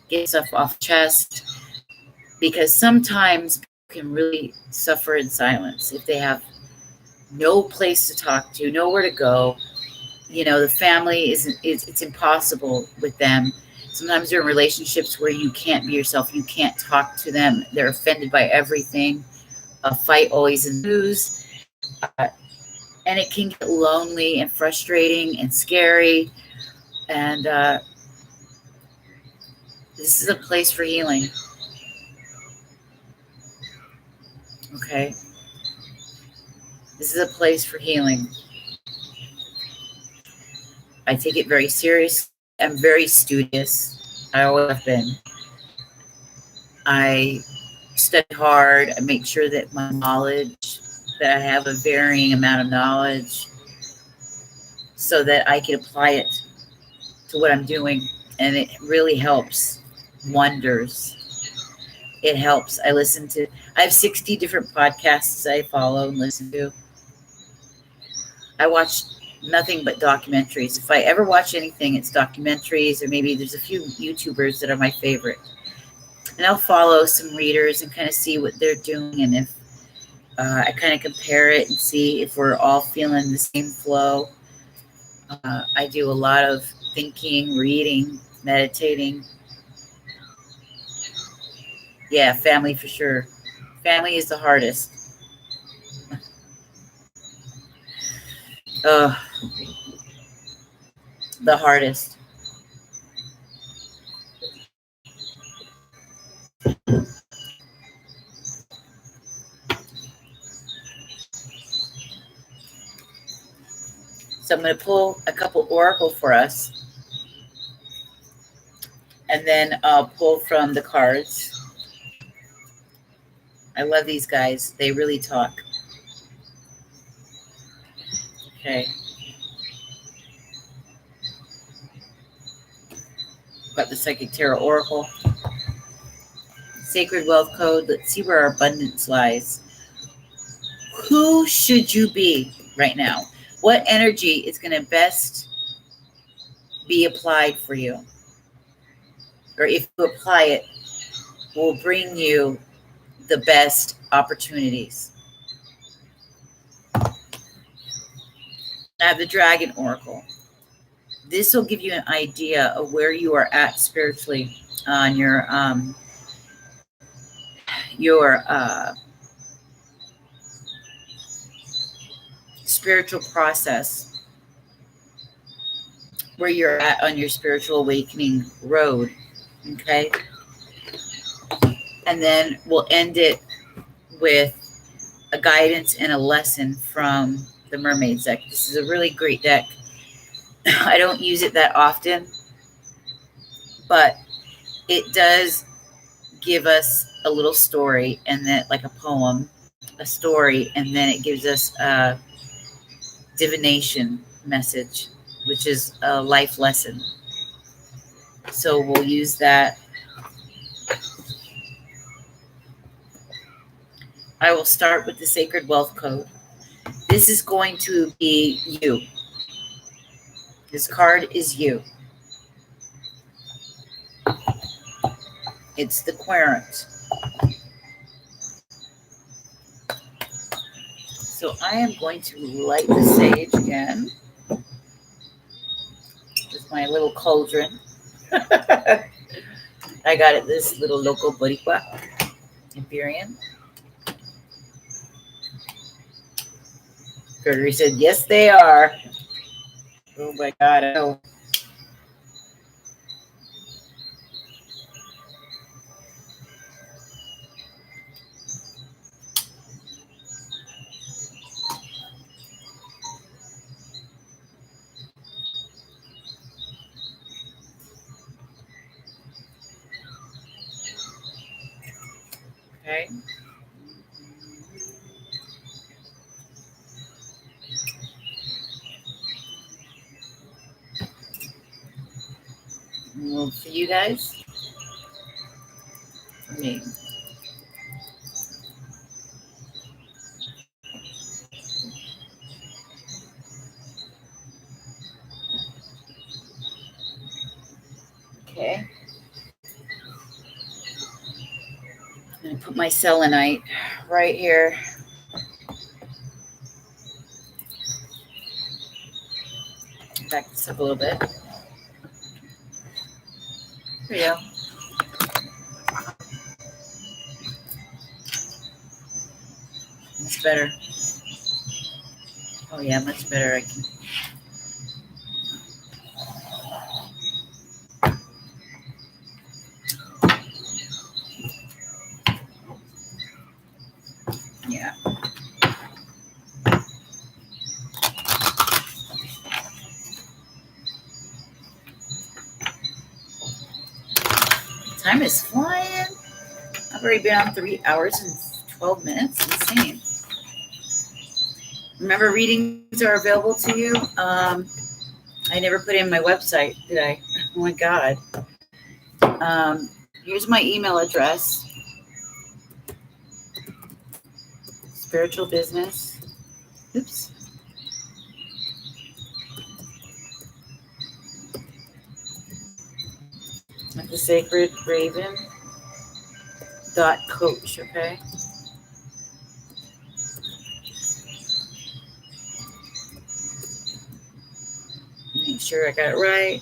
A: get stuff off chest, because sometimes people can really suffer in silence if they have no place to talk to, nowhere to go. You know, the family it's impossible with them. Sometimes they're in relationships where you can't be yourself, you can't talk to them, they're offended by everything. A fight always ensues, and it can get lonely and frustrating and scary. And this is a place for healing. Okay, this is a place for healing. I take it very serious. I'm very studious. I always have been. I study hard. I make sure that my knowledge, that I have a varying amount of knowledge so that I can apply it to what I'm doing. And it really helps wonders. It helps. I have 60 different podcasts I follow and listen to. I watch nothing but documentaries. If I ever watch anything, it's documentaries, or maybe there's a few YouTubers that are my favorite. And I'll follow some readers and kind of see what they're doing. And if I kind of compare it and see if we're all feeling the same flow. I do a lot of thinking, reading, meditating. Yeah, family for sure. Family is the hardest. The hardest. So I'm going to pull a couple oracle for us, and then I'll pull from the cards. I love these guys. They really talk. Okay. Got the Psychic Tarot Oracle. Sacred Wealth Code. Let's see where our abundance lies. Who should you be right now? What energy is going to best be applied for you? Or if you apply it, will bring you the best opportunities. I have the Dragon Oracle. This will give you an idea of where you are at spiritually on your spiritual process, where you're at on your spiritual awakening road. Okay. And then we'll end it with a guidance and a lesson from the Mermaids deck. This is a really great deck. I don't use it that often, but it does give us a little story, and then like a poem, a story, and then it gives us a divination message, which is a life lesson. So we'll use that. I will start with the Sacred Wealth Code. This is going to be you. This card is you. It's the Querent. So I am going to light the sage again with my little cauldron. I got it this little local Boricua, Imperium. Gregory said, yes, they are. Oh my God, I know. Okay. Well, for you guys, for me. Okay. I'm going to put my selenite right here. Back this up a little bit. There we go. Much better. Oh yeah, much better. I can. Yeah. Time is flying. I've already been on 3 hours and 12 minutes. Insane. Remember, readings are available to you. I never put in my website, did I? Oh my God. Here's my email address. Spiritual business. Oops. At the Sacred Raven .coach, okay? Make sure I got it right.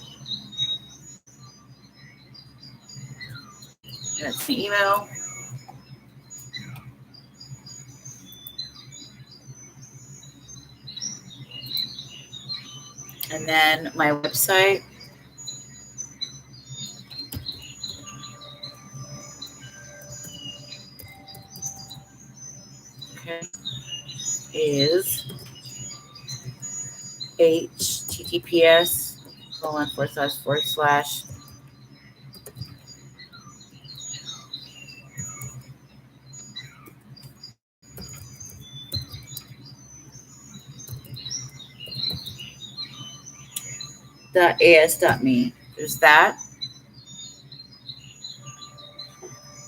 A: That's the email. And then my website. Okay. Is https:// .as.me. There's that.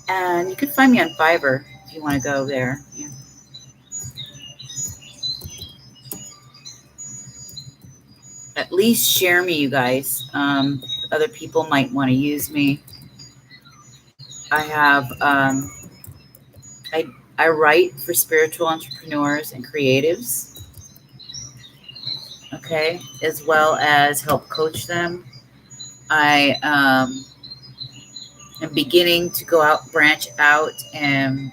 A: And you can find me on Fiverr if you want to go there. Yeah. At least share me, you guys. Other people might want to use me. I have, I write for spiritual entrepreneurs and creatives, okay, as well as help coach them. I am beginning to go out, branch out, and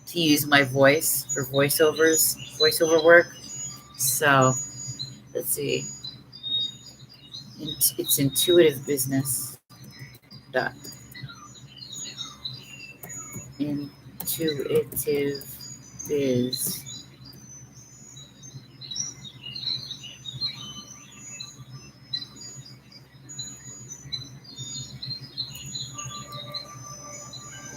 A: to use my voice for voiceover work. So let's see. It's intuitive business. Intuitive biz.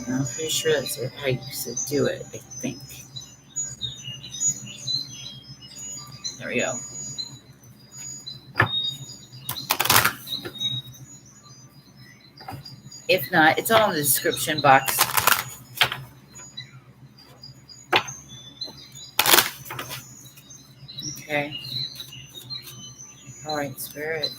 A: I'm pretty sure that's how you should do it, I think. There we go. If not, it's all in the description box. Okay. All right, Spirit.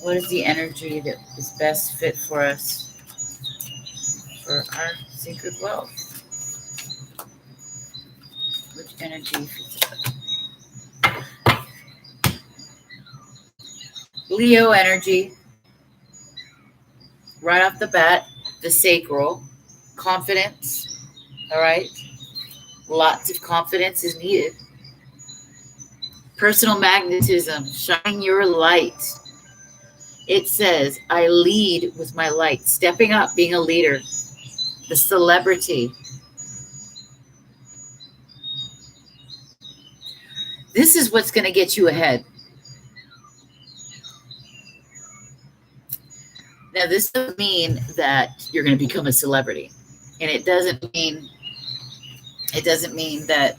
A: What is the energy that is best fit for us for our sacred wealth? Which energy fits it? Leo energy. Right off the bat, the sacral. Confidence. All right. Lots of confidence is needed. Personal magnetism. Shine your light. It says, I lead with my light. Stepping up, being a leader. The celebrity. This is what's going to get you ahead. Now, this doesn't mean that you're going to become a celebrity. And it doesn't mean that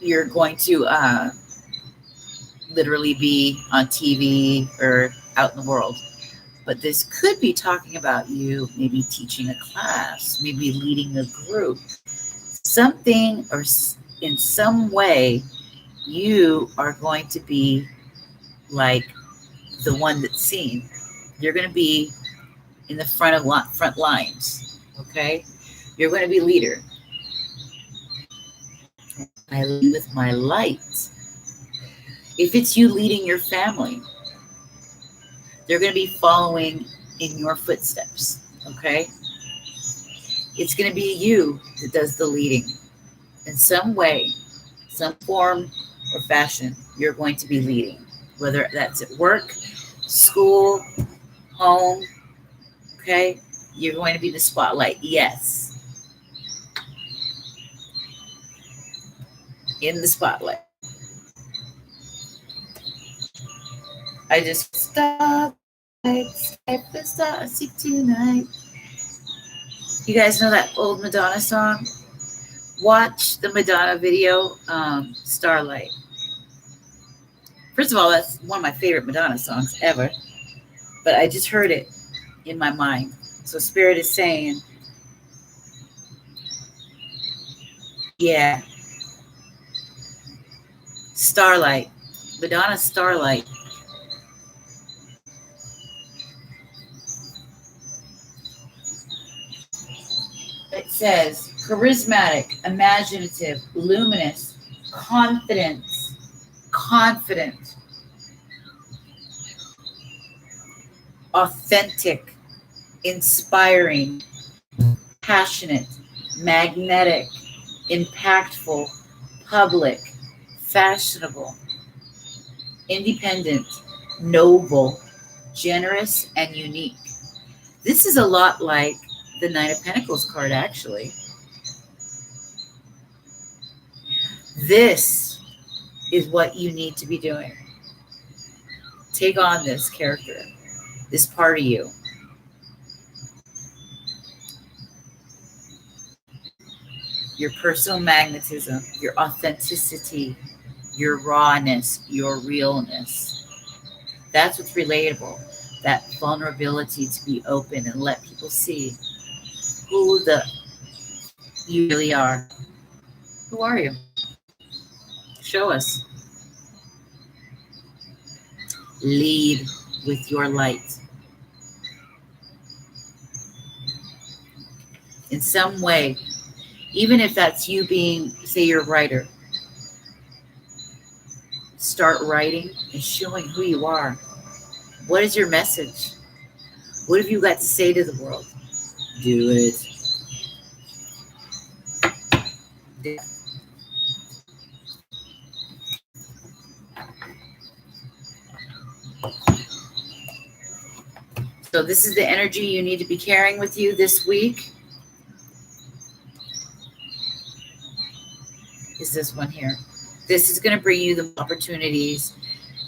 A: you're going to literally be on TV or out in the world. But this could be talking about you maybe teaching a class, maybe leading a group. Something or in some way, you are going to be like the one that's seen. You're going to be in the front lines, okay? You're going to be leader. I lead with my light. If it's you leading your family, they're going to be following in your footsteps, okay? It's going to be you that does the leading. In some way, some form or fashion, you're going to be leading, whether that's at work, school, home, okay? You're going to be the spotlight, yes. In the spotlight. I just stop, seek tonight. You guys know that old Madonna song? Watch the Madonna video, Starlight. First of all, that's one of my favorite Madonna songs ever. But I just heard it in my mind. So Spirit is saying, yeah, Starlight, Madonna Starlight. It says charismatic, imaginative, luminous, confident, authentic, inspiring, passionate, magnetic, impactful, public, fashionable, independent, noble, generous, and unique. This is a lot like the Nine of Pentacles card, actually. This is what you need to be doing. Take on this character, this part of you. your personal magnetism, your authenticity, your rawness, your realness. That's what's relatable. That vulnerability to be open and let people see who you really are. Who are you? Show us. Lead with your light. In some way, even if that's you being, say you're a writer, start writing and showing who you are. What is your message? What have you got to say to the world? Do it. So this is the energy you need to be carrying with you this week. Is this one here? This is going to bring you the opportunities.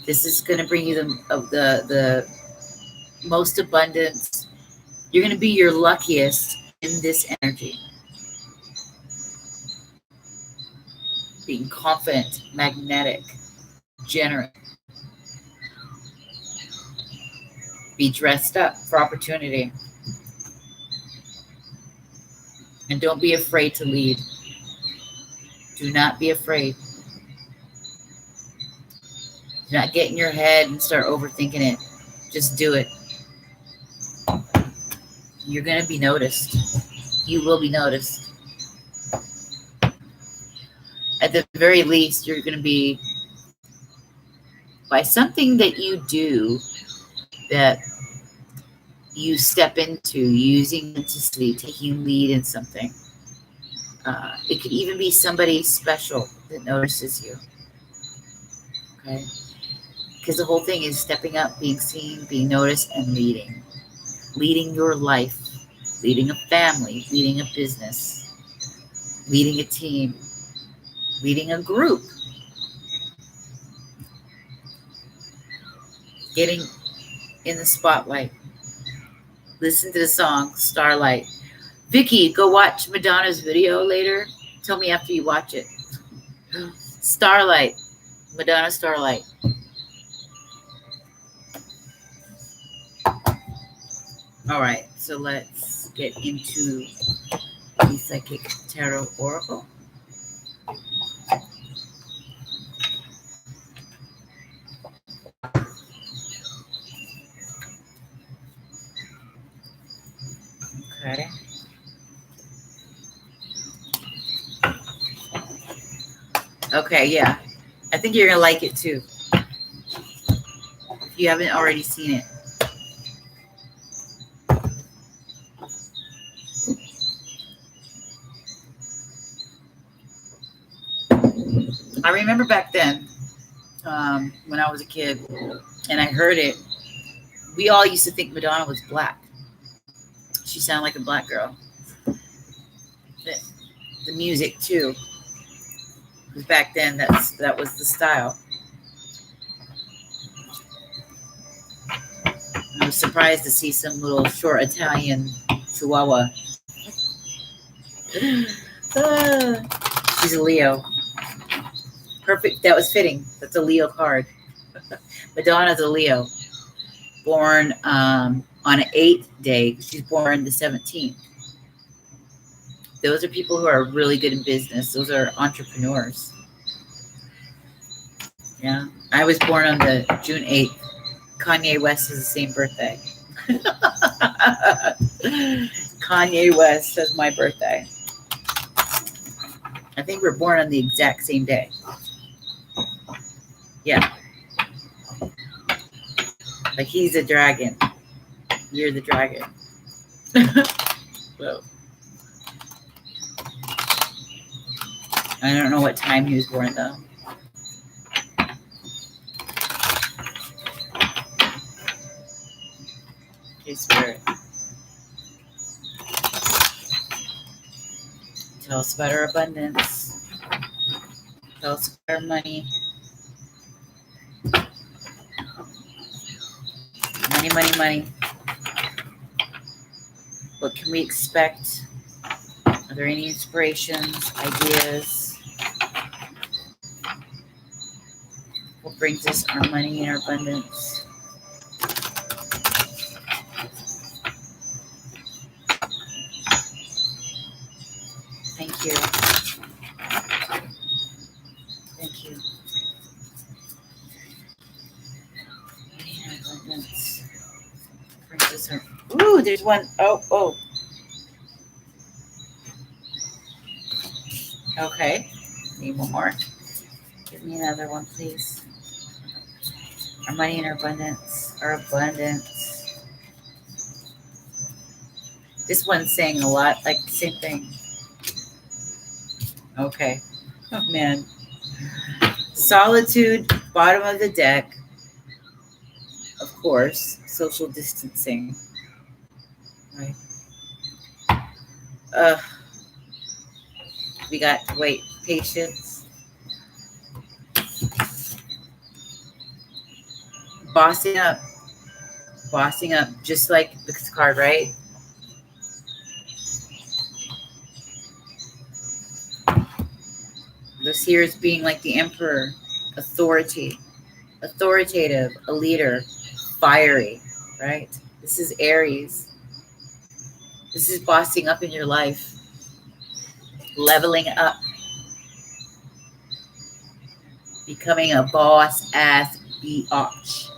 A: This is going to bring you the most abundance. You're going to be your luckiest in this energy. Being confident, magnetic, generous. Be dressed up for opportunity. And don't be afraid to lead. Do not be afraid. Do not get in your head and start overthinking it. Just do it. You're going to be noticed. You will be noticed. At the very least, you're going to be, by something that you do, that you step into, using authenticity, taking lead in something. It could even be somebody special that notices you. Okay? Because the whole thing is stepping up, being seen, being noticed, and leading. Leading your life, leading a family, leading a business, leading a team, leading a group. Getting in the spotlight. Listen to the song Starlight. Vicky, go watch Madonna's video later. Tell me after you watch it. Starlight. Madonna Starlight. All right, so let's get into the Psychic Tarot Oracle. Okay. Okay, yeah. I think you're going to like it too. If you haven't already seen it. I remember back then, when I was a kid, and I heard it, we all used to think Madonna was black. She sounded like a black girl. The music too, because back then that was the style. I was surprised to see some little short Italian chihuahua. She's a Leo. Perfect. That was fitting. That's a Leo card. Madonna's a Leo. Born on an 8th day. She's born the 17th. Those are people who are really good in business. Those are entrepreneurs. Yeah. I was born on the June 8th. Kanye West has the same birthday. Kanye West has my birthday. I think we're born on the exact same day. Yeah. Like he's a dragon. You're the dragon. Whoa. I don't know what time he was born though. Okay, Spirit. Tell us about our abundance. Tell us about our money. Money, money, money. What can we expect Are there any inspirations, ideas? What brings us our money and our abundance? Thank you. Thank you. Money and abundance. Brings us our... Ooh, there's one. Oh. Okay. Need one more. Give me another one, please. Our money and our abundance. Our abundance. This one's saying a lot, like the same thing. Okay. Oh, man. Solitude, bottom of the deck. Of course. Social distancing. Right. We got, wait, patience. Bossing up. Bossing up, just like this card, right? This here is being like the emperor, authority, authoritative, a leader, fiery, right? This is Aries. This is bossing up in your life, leveling up, becoming a boss ass biatch.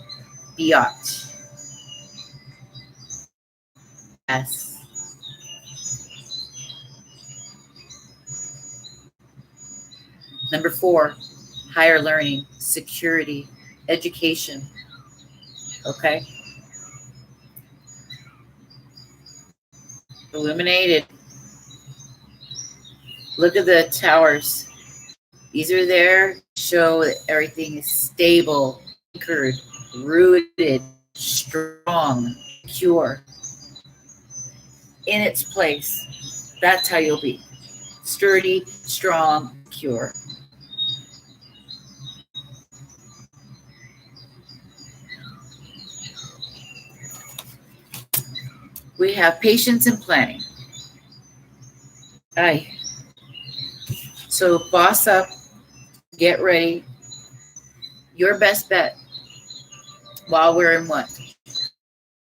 A: Biatch. Yes. Number 4, higher learning, security, education. Okay. Illuminated. Look at the towers. These are there to show that everything is stable, anchored, rooted, strong, secure, in its place. That's how you'll be. Sturdy, strong, secure. We have patience and planning. Aye. So boss up, get ready. Your best bet while we're in what?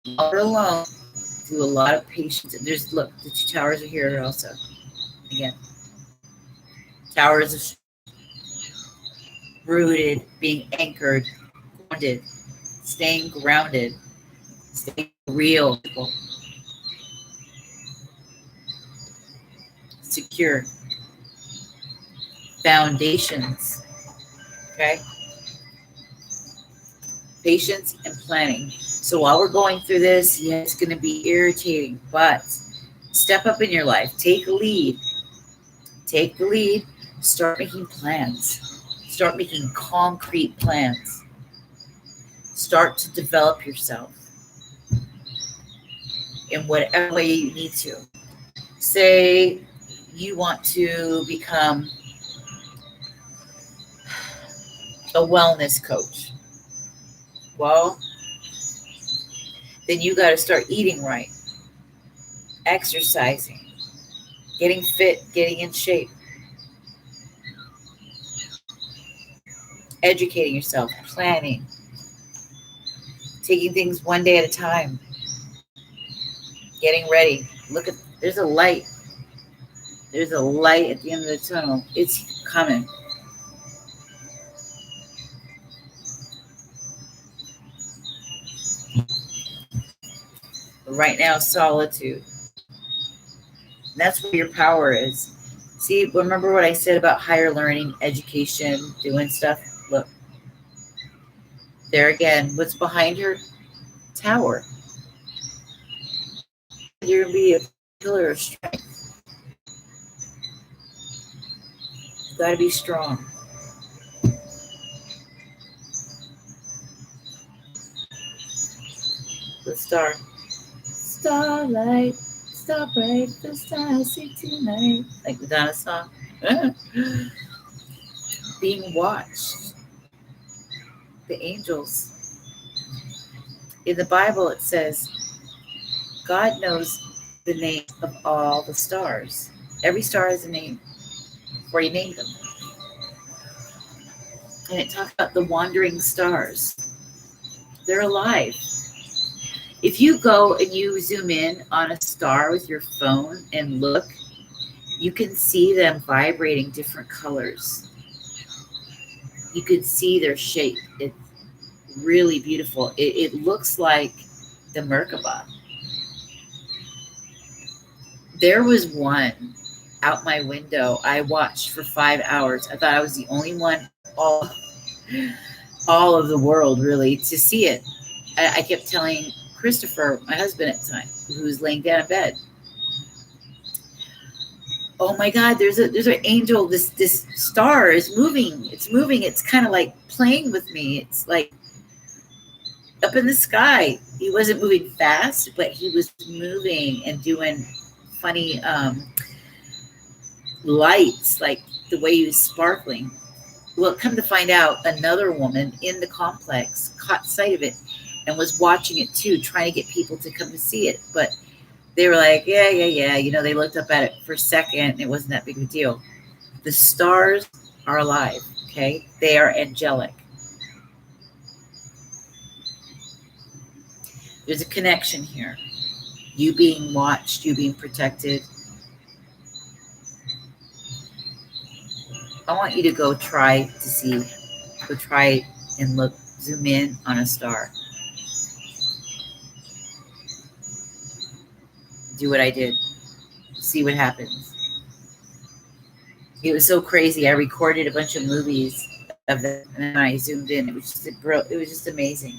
A: While we're alone, do a lot of patience. There's, look, the 2 towers are here also. Again. Towers of rooted, being anchored, grounded, staying grounded, staying real, secure. Foundations. Okay? Patience and planning. So while we're going through this, yeah, it's going to be irritating, but step up in your life. Take a lead. Take the lead. Start making plans. Start making concrete plans. Start to develop yourself in whatever way you need to. Say you want to become a wellness coach. Well, then you got to start eating right, exercising, getting fit, getting in shape, educating yourself, planning, taking things one day at a time, getting ready. Look at, there's a light. There's a light at the end of the tunnel. It's coming. But right now, solitude. And that's where your power is. See, remember what I said about higher learning, education, doing stuff? Look. There again, what's behind her? Tower. You're going to be a pillar of strength. You've got to be strong. The star. Starlight, star bright, the stars see tonight. Like the Donna song. Being watched. The angels. In the Bible, it says, God knows the name of all the stars. Every star has a name before you name them. And it talks about the wandering stars. They're alive. If you go and you zoom in on a star with your phone and look, you can see them vibrating different colors. You can see their shape. It's really beautiful. It looks like the Merkaba. There was one out my window I watched for 5 hours. I thought I was the only one all of the world really to see it. I kept telling Christopher, my husband at the time, who was laying down in bed, oh my God, there's an angel. This star is moving. It's moving. It's kind of like playing with me. It's like up in the sky. He wasn't moving fast, but he was moving and doing funny lights, like the way he was sparkling. Well, come to find out, another woman in the complex caught sight of it and was watching it too, trying to get people to come to see it. But they were like, yeah. You know, they looked up at it for a second and it wasn't that big of a deal. The stars are alive, okay? They are angelic. There's a connection here. You being watched, you being protected. I want you to go try and look, zoom in on a star. Do what I did. See what happens. It was so crazy. I recorded a bunch of movies of them, and then I zoomed in. It was just amazing.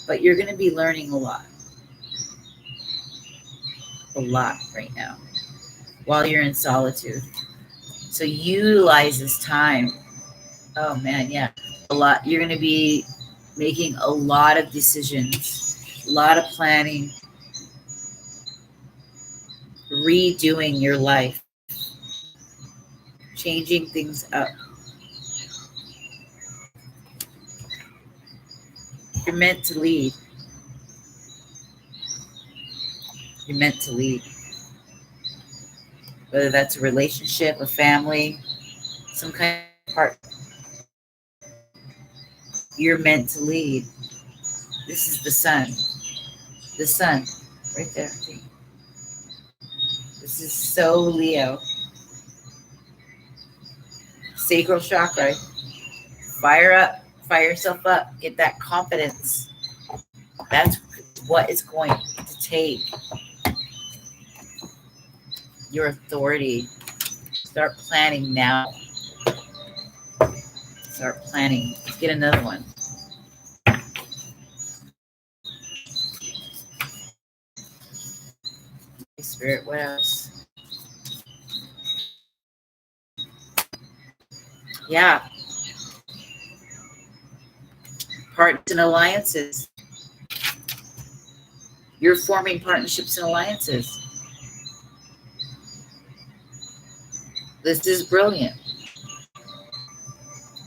A: But you're going to be learning a lot right now while you're in solitude. So utilize this time. Oh man, yeah, a lot. You're going to be making a lot of decisions, a lot of planning, redoing your life, changing things up. You're meant to lead. You're meant to lead. Whether that's a relationship, a family, some kind of part. You're meant to lead. This is the sun. The sun, right there. This is so Leo. Sacral chakra. Fire up. Fire yourself up. Get that confidence. That's what it's going to take. Your authority. Start planning now. Start planning. Let's get another one. Spirit, what else? Yeah. Partners and alliances. You're forming partnerships and alliances. This is brilliant.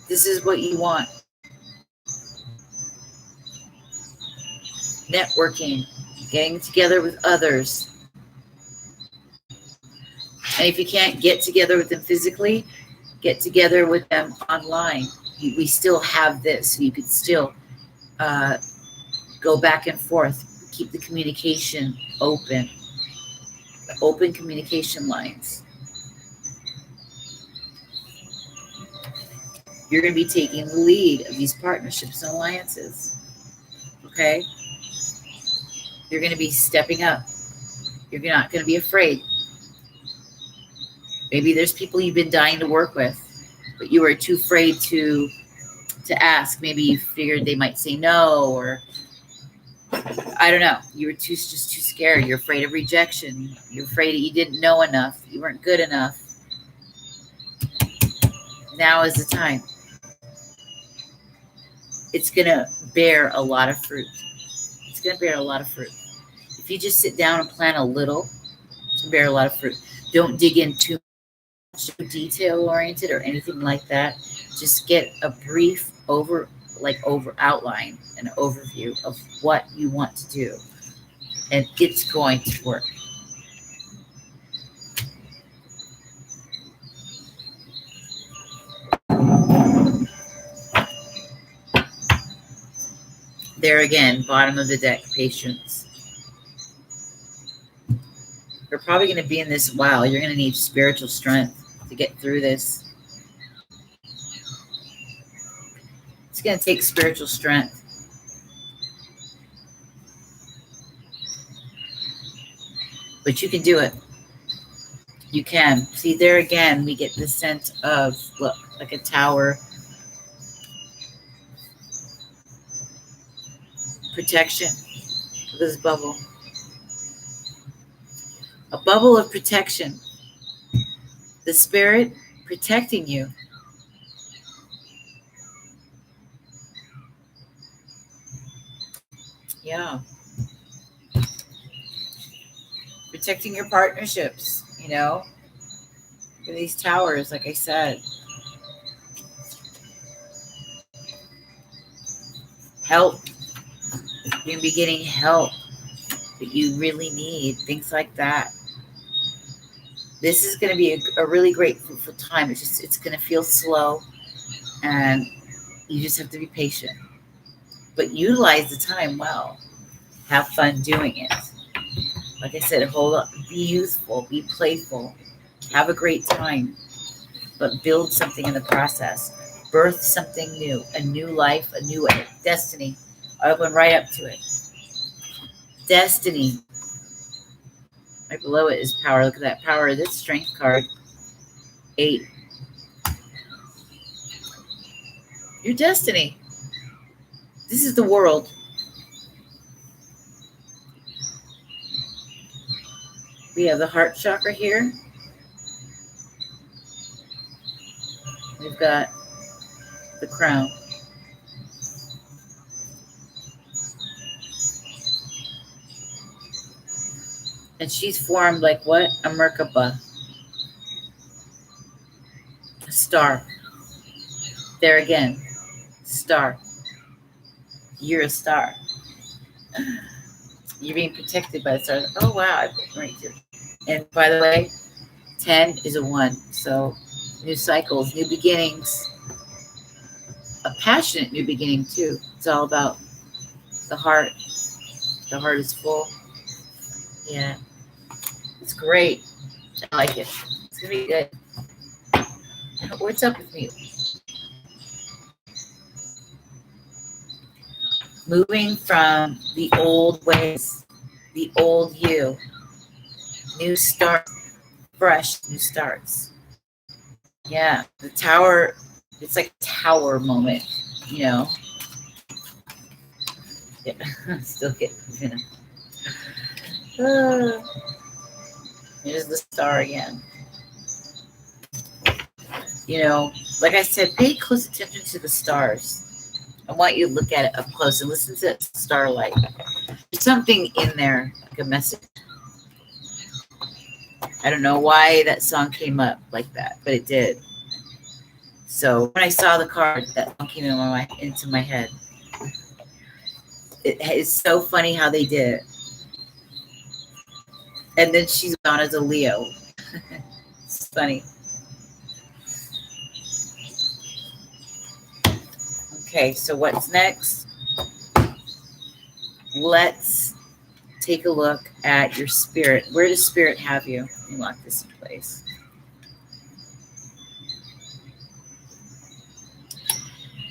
A: This is what you want. Networking, getting together with others. And if you can't get together with them physically, get together with them online. We still have this. You could still go back and forth. Keep the communication open. The open communication lines. You're going to be taking the lead of these partnerships and alliances. Okay? You're going to be stepping up. You're not going to be afraid. Maybe there's people you've been dying to work with, but you were too afraid to ask. Maybe you figured they might say no, or I don't know. You were just too scared. You're afraid of rejection. You're afraid that you didn't know enough. You weren't good enough. Now is the time. It's going to bear a lot of fruit. It's going to bear a lot of fruit. If you just sit down and plan a little, it's going to bear a lot of fruit. Don't dig in too much detail-oriented or anything like that. Just get a brief outline, an overview of what you want to do. And it's going to work. There again, bottom of the deck, patience. You're probably going to be in this a while. You're going to need spiritual strength to get through this. It's going to take spiritual strength. But you can do it. You can. See, there again, we get the sense of, look, like a tower. Protection. Look at this bubble. A bubble of protection. The spirit protecting you. Yeah. Protecting your partnerships, you know, for these towers, like I said. Help. You're going to be getting help that you really need. Things like that. This is going to be a really great fruitful time. It's going to feel slow, and you just have to be patient. But utilize the time well. Have fun doing it. Like I said, hold up, be youthful, be playful, have a great time, but build something in the process. Birth something new, a new life, a new destiny. I went right up to it. Destiny. Right below it is power. Look at that power. This strength card. 8. Your destiny. This is the world. We have the heart chakra here. We've got the crown. And she's formed like what? A Merkaba. A star. There again. Star. You're a star. You're being protected by the stars. Oh, wow. I put right here. And by the way, 10 is a 1. So new cycles, new beginnings. A passionate new beginning, too. It's all about the heart. The heart is full. Yeah. It's great. I like it. It's going to be good. What's up with me? Moving from the old ways, the old you. New start, fresh new starts. Yeah, the tower, it's like a tower moment, you know. Yeah, still getting, you know. Here's the star again. You know, like I said, pay close attention to the stars. I want you to look at it up close and listen to that starlight. There's something in there, like a message. I don't know why that song came up like that, but it did. So when I saw the card, that song came into my head. It is so funny how they did it. And then she's gone as a Leo. It's funny. Okay, so what's next? Let's take a look at your spirit. Where does spirit have you? Let me lock this in place.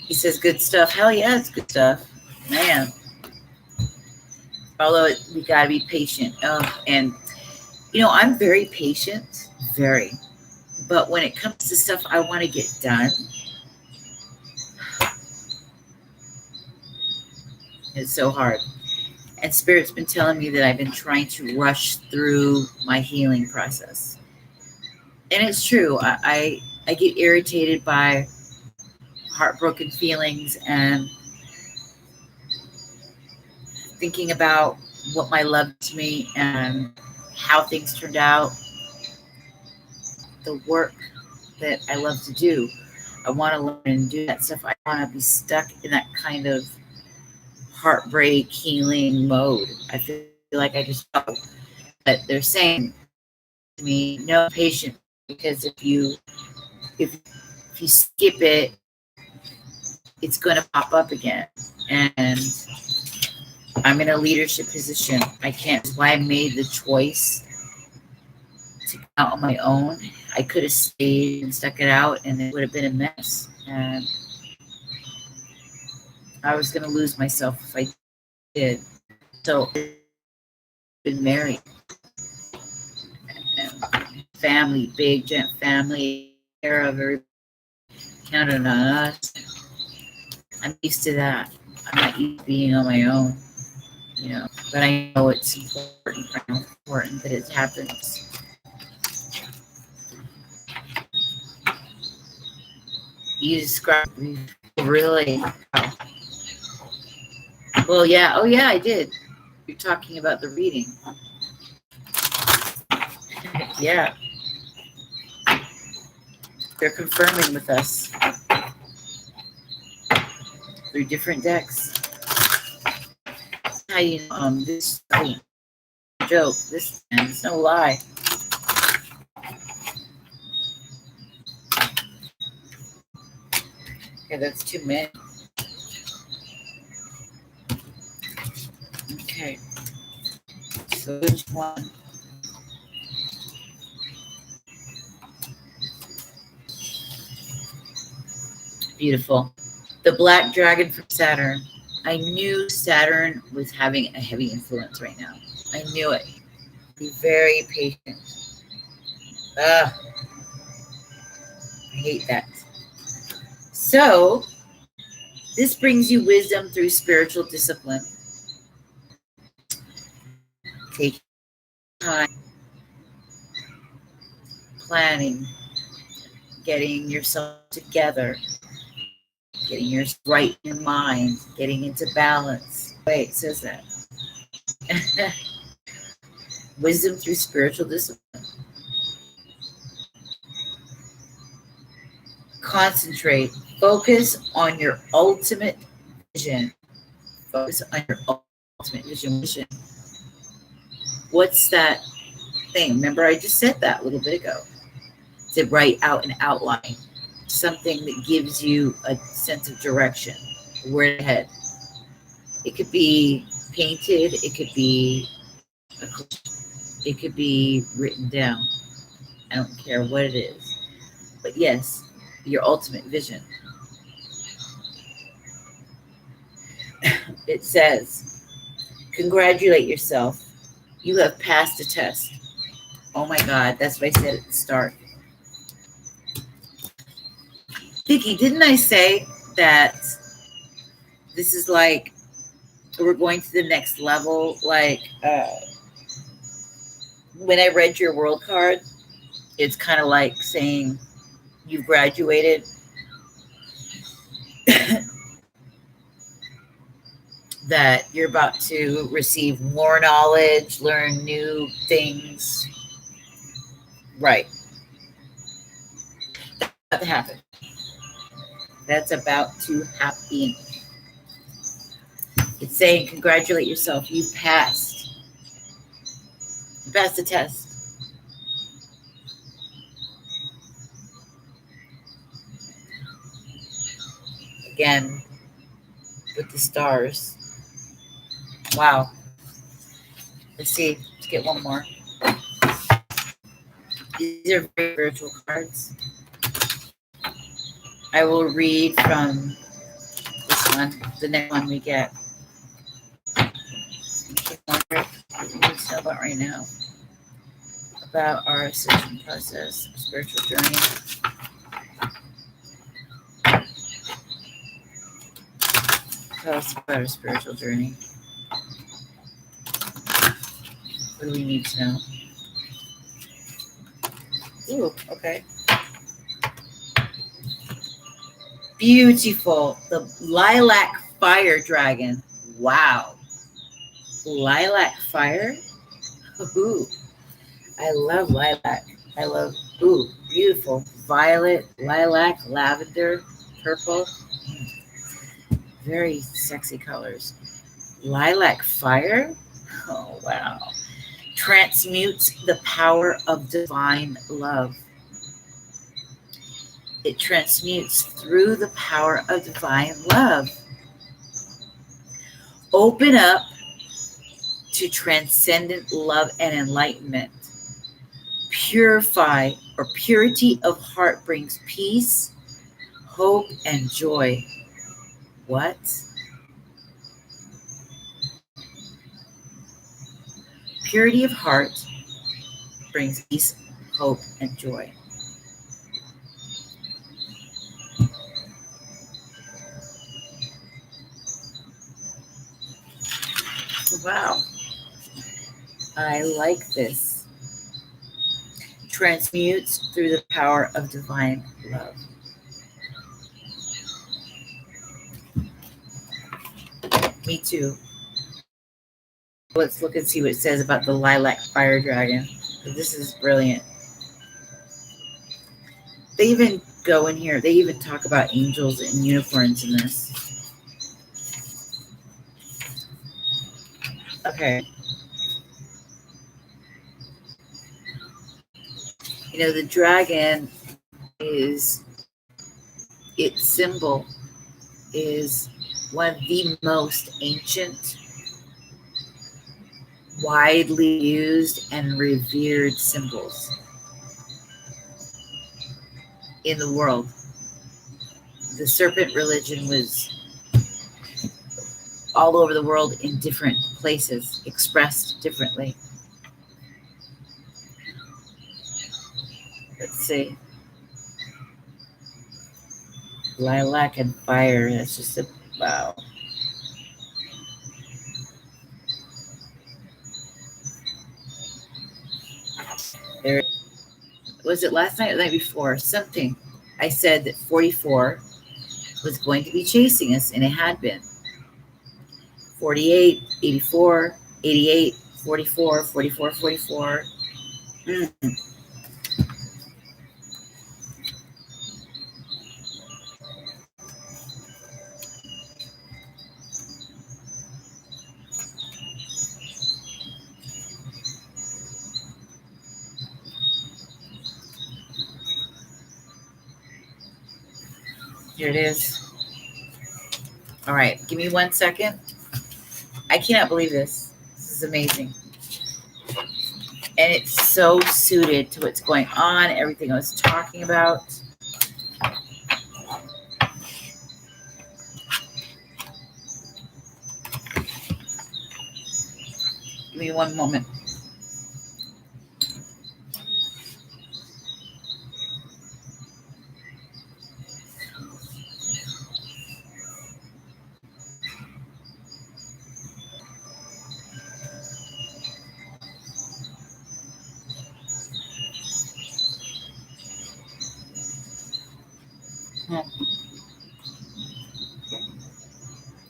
A: He says good stuff. Hell yeah, it's good stuff. Man. Although we got to be patient. And, you know, I'm very patient. Very. But when it comes to stuff I want to get done, it's so hard. And Spirit's been telling me that I've been trying to rush through my healing process. And it's true. I get irritated by heartbroken feelings and thinking about what my love to me and how things turned out. The work that I love to do. I want to learn and do that stuff. I want to be stuck in that kind of heartbreak healing mode. I feel like I just know. But they're saying to me, no, patient, because if you skip it, it's going to pop up again. And I'm in a leadership position. I can't. That's why I made the choice to go out on my own. I could have stayed and stuck it out, and it would have been a mess. And I was going to lose myself if I did. So, I've been married, and family, big giant family, care of everybody, counted on us. I'm used to that. I'm not used to being on my own, you know. But I know it's important. I know it's important that it happens. You described really well. Yeah. Oh, yeah. I did. You're talking about the reading. Yeah. They're confirming with us through different decks. How you this joke? This man, it's no lie. Okay, that's too many. Okay, so which one? Beautiful. The Black Dragon from Saturn. I knew Saturn was having a heavy influence right now. I knew it. Be very patient. Ugh, I hate that. So, this brings you wisdom through spiritual discipline. Take time, planning, getting yourself together, getting your right in your mind, getting into balance. Wait, it says that. Wisdom through spiritual discipline. Concentrate. Focus on your ultimate vision. Focus on your ultimate vision. What's that thing? Remember, I just said that a little bit ago. To write out an outline, something that gives you a sense of direction, where to head. It could be painted. It could be written down. I don't care what it is, but yes, your ultimate vision. It says, congratulate yourself. You have passed a test. Oh my God, that's what I said at the start. Vicki, didn't I say that this is like we're going to the next level? Like when I read your world card, it's kind of like saying you've graduated. That you're about to receive more knowledge, learn new things. Right. That's about to happen. That's about to happen. It's saying, congratulate yourself. You passed. You passed the test. Again, with the stars. Wow. Let's see. Let's get one more. These are very spiritual cards. I will read from this one, the next one we get. What do we need to know about right now? About our ascension process, spiritual journey. Tell us about our spiritual journey. What do we need to know? Ooh, okay. Beautiful. The Lilac Fire Dragon. Wow. Lilac Fire? Ooh. I love lilac. I love, ooh, beautiful. Violet, lilac, lavender, purple. Very sexy colors. Lilac Fire? Oh, wow. Transmutes the power of divine love. It transmutes through the power of divine love. Open up to transcendent love and enlightenment. Purify or purity of heart brings peace, hope, and joy. What? Purity of heart brings peace, hope, and joy. Wow. I like this. Transmutes through the power of divine love. Me too. Let's look and see what it says about the lilac fire dragon. This is brilliant. They even go in here. They even talk about angels and unicorns in this. Okay. You know, the dragon is, its symbol is one of the most ancient, widely used, and revered symbols in the world. The serpent religion was all over the world in different places, expressed differently. Let's see. Lilac and fire. That's just a wow. There was it last night or the night before? Something. I said that 44 was going to be chasing us, and it had been. 48, 84, 88, 44, 44, 44. Here it is. All right, give me 1 second. I cannot believe this. This is amazing. And it's so suited to what's going on, everything I was talking about. Give me one moment.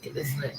A: Get this lit.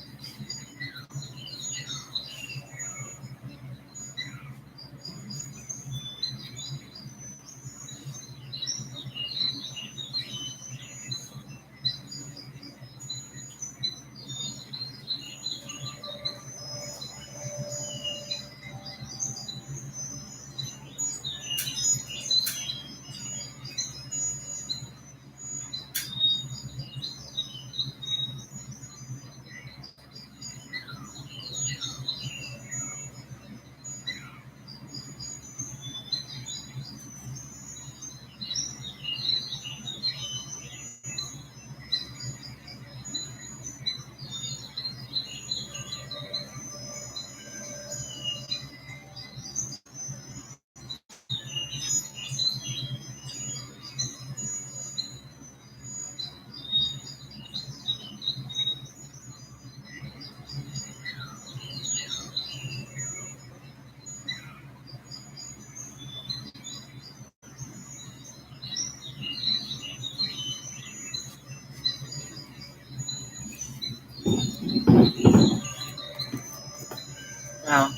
A: Wow.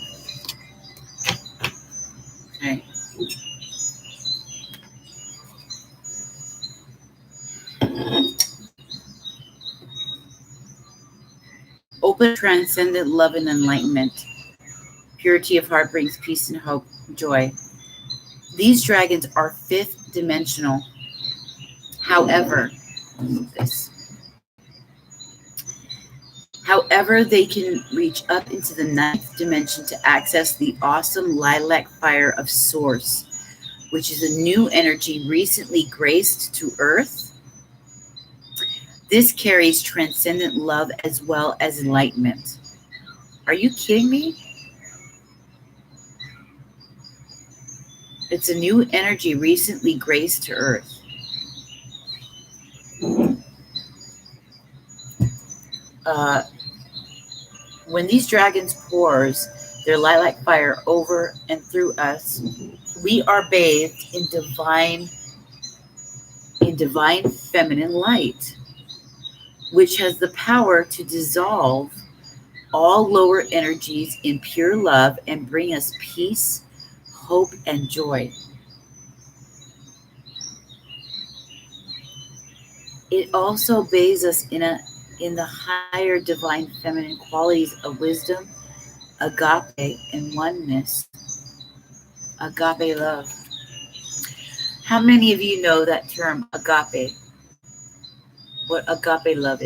A: Okay. Open, transcendent love and enlightenment. Purity of heart brings peace and hope, joy. These dragons are fifth dimensional. However, However, they can reach up into the ninth dimension to access the awesome lilac fire of Source, which is a new energy recently graced to Earth. This carries transcendent love as well as enlightenment. Are you kidding me? It's a new energy recently graced to Earth. When these dragons pours their lilac fire over and through us, we are bathed in divine feminine light, which has the power to dissolve all lower energies in pure love and bring us peace, hope, and joy. It also bathes us in the higher divine feminine qualities of wisdom, agape, and oneness. Agape love. How many of you know that term, agape? What agape love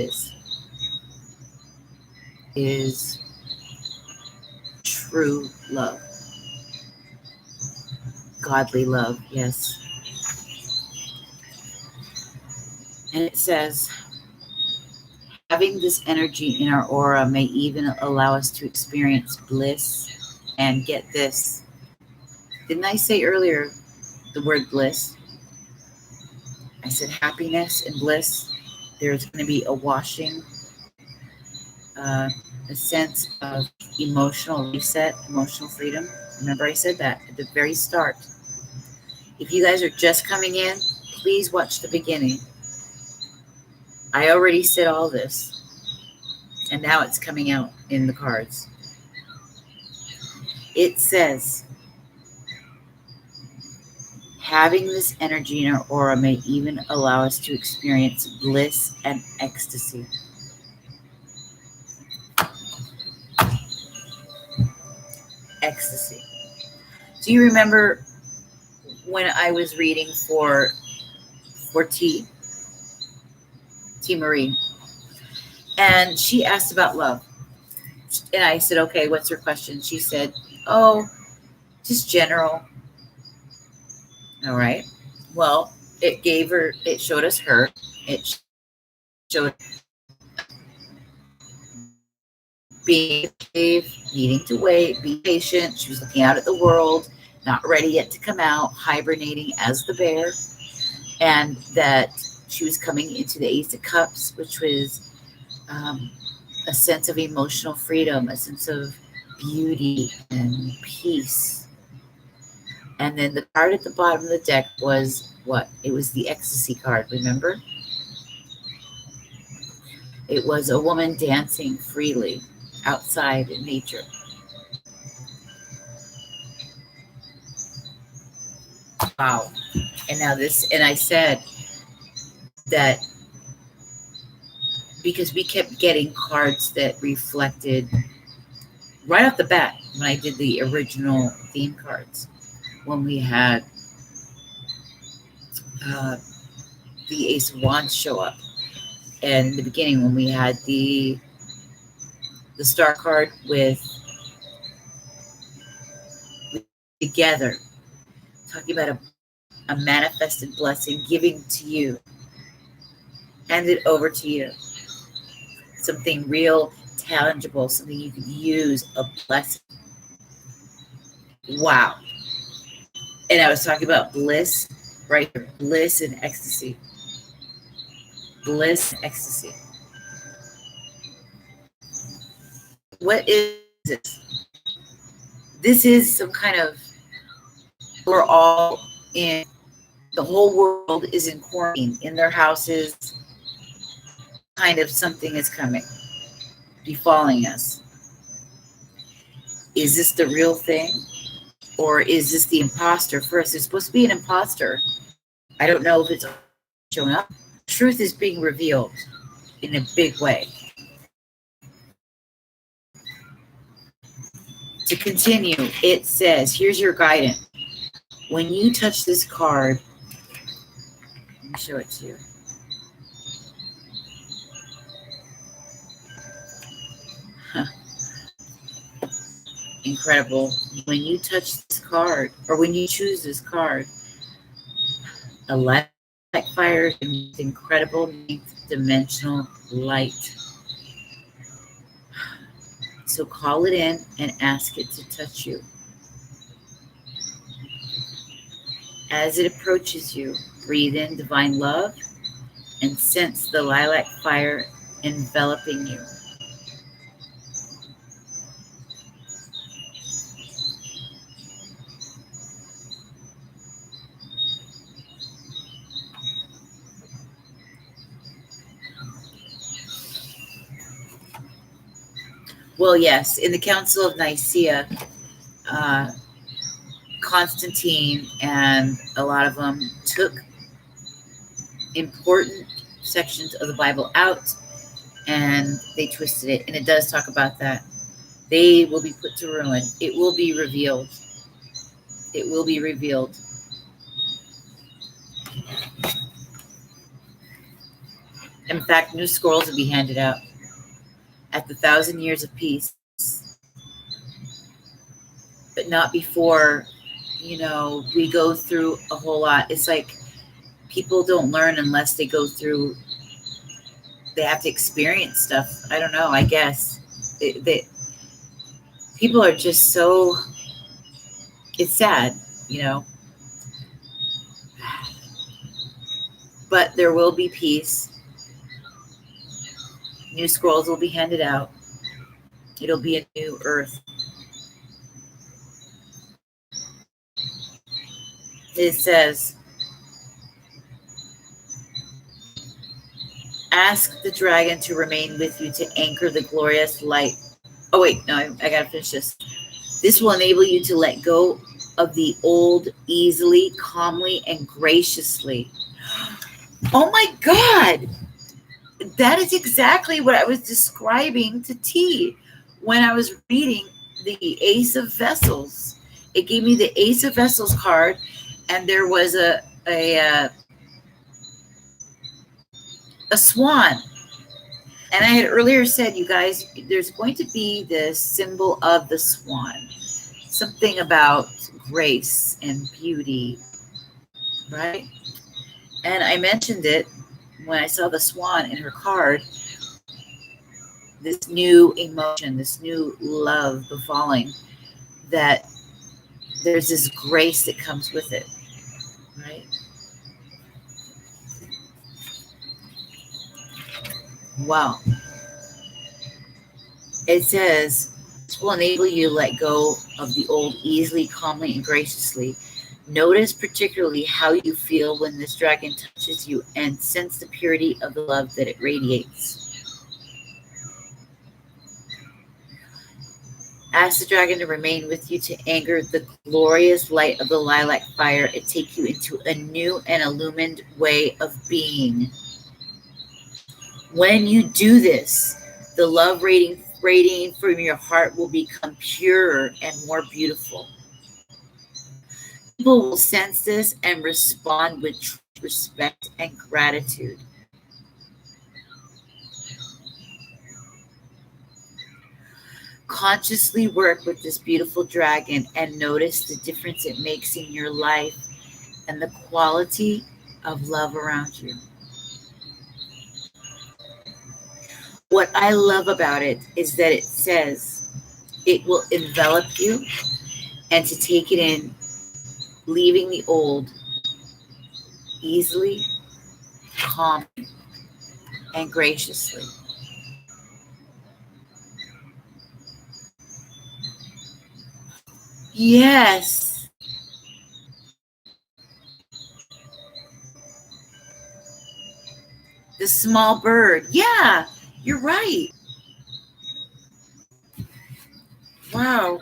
A: is true love. Godly love, yes. And it says, having this energy in our aura may even allow us to experience bliss. And get this. Didn't I say earlier the word bliss? I said happiness and bliss. There's going to be a washing, a sense of emotional reset, emotional freedom. Remember I said that at the very start. If you guys are just coming in, please watch the beginning. I already said all this, and now it's coming out in the cards. It says, having this energy in our aura may even allow us to experience bliss and ecstasy. Ecstasy. Do you remember when I was reading for T Marie, and she asked about love, and I said, okay, what's her question? She said, oh, just general. All right. Well, it showed us her. It showed being brave, needing to wait, be patient. She was looking out at the world, not ready yet to come out, hibernating as the bear, and that she was coming into the Ace of Cups, which was a sense of emotional freedom, a sense of beauty and peace. And then the card at the bottom of the deck was what? It was the ecstasy card, remember? It was a woman dancing freely outside in nature. Wow. And now and I said that because we kept getting cards that reflected right off the bat when I did the original theme cards, when we had the Ace of Wands show up, and in the beginning when we had the star card with together, talking about a manifested blessing giving to you, handed over to you, something real, tangible, something you can use, a blessing. Wow. And I was talking about bliss, right here, bliss and ecstasy. Bliss and ecstasy. What is this? This is some kind of, we're all in, the whole world is in quarantine in their houses. Kind of something is coming, befalling us. Is this the real thing? Or is this the imposter first? There's supposed to be an imposter. I don't know if it's showing up. Truth is being revealed in a big way. To continue, it says, here's your guidance. When you touch this card, let me show it to you. incredible. When you touch this card, or when you choose this card, a light fire with incredible ninth dimensional light. So call it in and ask it to touch you. As it approaches you, breathe in divine love and sense the lilac fire enveloping you. Well, yes, in the Council of Nicaea, Constantine and a lot of them took important sections of the Bible out and they twisted it. And it does talk about that. They will be put to ruin. It will be revealed. It will be revealed. In fact, new scrolls will be handed out at the 1,000 years of peace, but not before, we go through a whole lot. It's like people don't learn unless they go through, they have to experience stuff. I don't know, I guess. People are just so, it's sad, but there will be peace. New scrolls will be handed out. It'll be a new earth. It says, ask the dragon to remain with you to anchor the glorious light. Oh, wait, no, I gotta finish this. This will enable you to let go of the old easily, calmly, and graciously. Oh my God! That is exactly what I was describing to T when I was reading the Ace of Vessels. It gave me the Ace of Vessels card, and there was a swan. And I had earlier said, you guys, there's going to be this symbol of the swan. Something about grace and beauty, right? And I mentioned it when I saw the swan in her card, this new emotion, this new love befalling, that there's this grace that comes with it, right? Wow. It says, this will enable you to let go of the old easily, calmly, and graciously. Notice particularly how you feel when this dragon touches you and sense the purity of the love that it radiates. Ask the dragon to remain with you to anchor the glorious light of the lilac fire and take you into a new and illumined way of being. When you do this, the love radiating from your heart will become purer and more beautiful. People will sense this and respond with respect and gratitude. Consciously work with this beautiful dragon and notice the difference it makes in your life and the quality of love around you. What I love about it is that it says it will envelop you and to take it in, leaving the old easily, calmly, and graciously. Yes. The small bird. Yeah, you're right. Wow.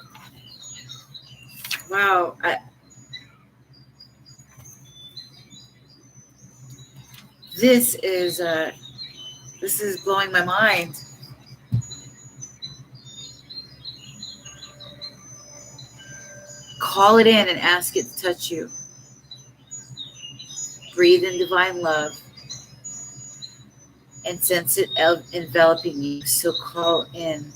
A: Wow. This is blowing my mind. Call it in and ask it to touch you. Breathe in divine love and sense it enveloping you. So call in.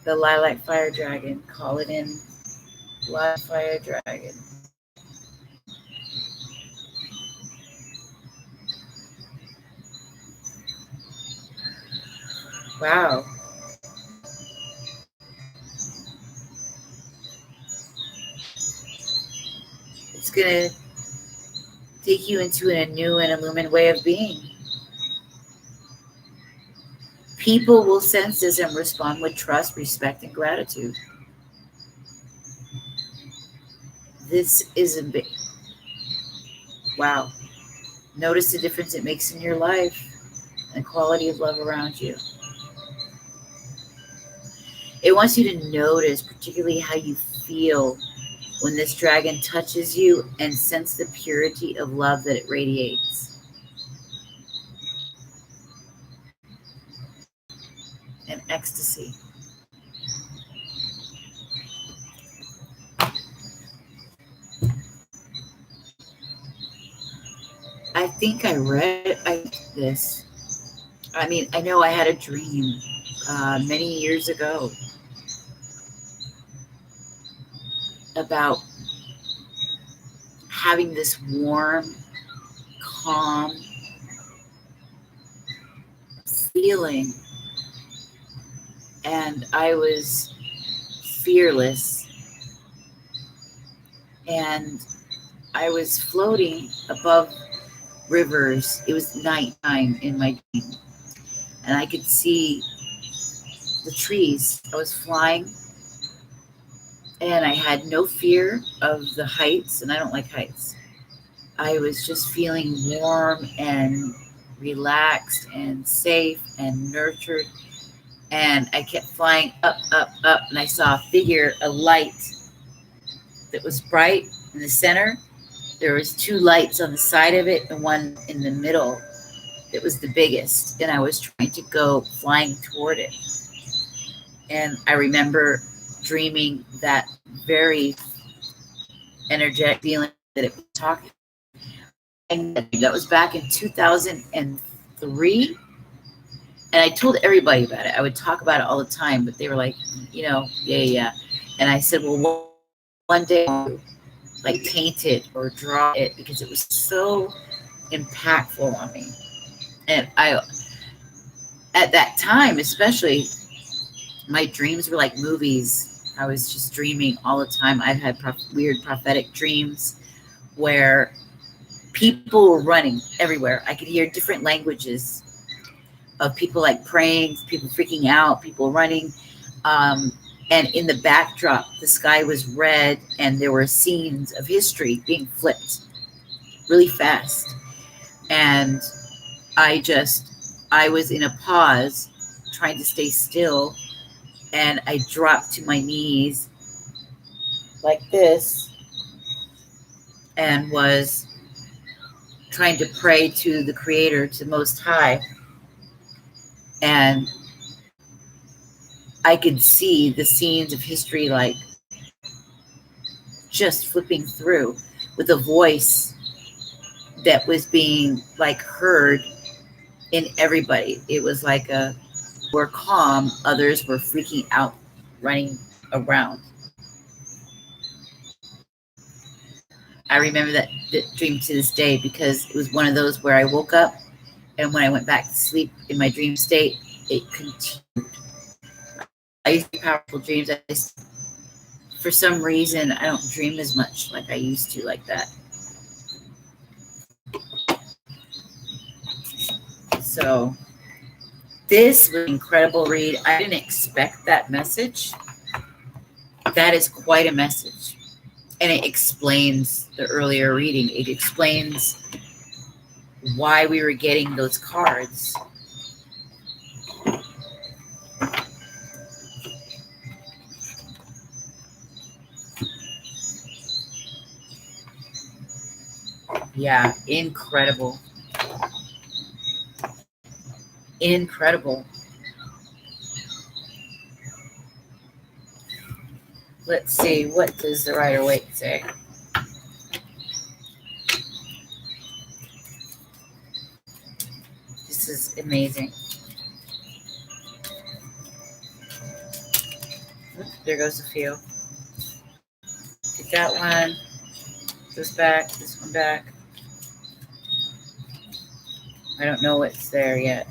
A: The lilac fire dragon. Call it in. Lilac fire dragon. Wow. It's going to take you into a new and illumined way of being. People will sense this and respond with trust, respect, and gratitude. This is a big, wow. Notice the difference it makes in your life and the quality of love around you. It wants you to notice particularly how you feel when this dragon touches you and sense the purity of love that it radiates. And ecstasy. I think I read this. I mean, I know I had a dream many years ago about having this warm, calm feeling. And I was fearless. And I was floating above rivers. It was nighttime in my dream. And I could see the trees. I was flying. And I had no fear of the heights. And I don't like heights. I was just feeling warm and relaxed and safe and nurtured. And I kept flying up, up, up. And I saw a figure, a light that was bright in the center. There was two lights on the side of it and one in the middle. It was the biggest. And I was trying to go flying toward it. And I remember dreaming that very energetic feeling that it was talking. And that was back in 2003. And I told everybody about it. I would talk about it all the time, but they were like, yeah. And I said, well, one day I'll like paint it or draw it because it was so impactful on me. And at that time, especially, my dreams were like movies. I was just dreaming all the time. I've had weird prophetic dreams where people were running everywhere. I could hear different languages of people like praying, people freaking out, people running. And in the backdrop, the sky was red and there were scenes of history being flipped really fast. And I was in a pause trying to stay still. And I dropped to my knees like this and was trying to pray to the Creator, to Most High. And I could see the scenes of history like just flipping through with a voice that was being like heard in everybody. It was like we're calm, others were freaking out, running around. I remember that dream to this day because it was one of those where I woke up and when I went back to sleep in my dream state, it continued. I used to have powerful dreams. For some reason, I don't dream as much like I used to like that. So this was an incredible read. I didn't expect that message. That is quite a message. And it explains the earlier reading. It explains why we were getting those cards. Yeah, incredible. Incredible. Let's see, what does the Rider-Waite say? This is amazing. There goes a few. Get that one. This back. This one back. I don't know what's there yet.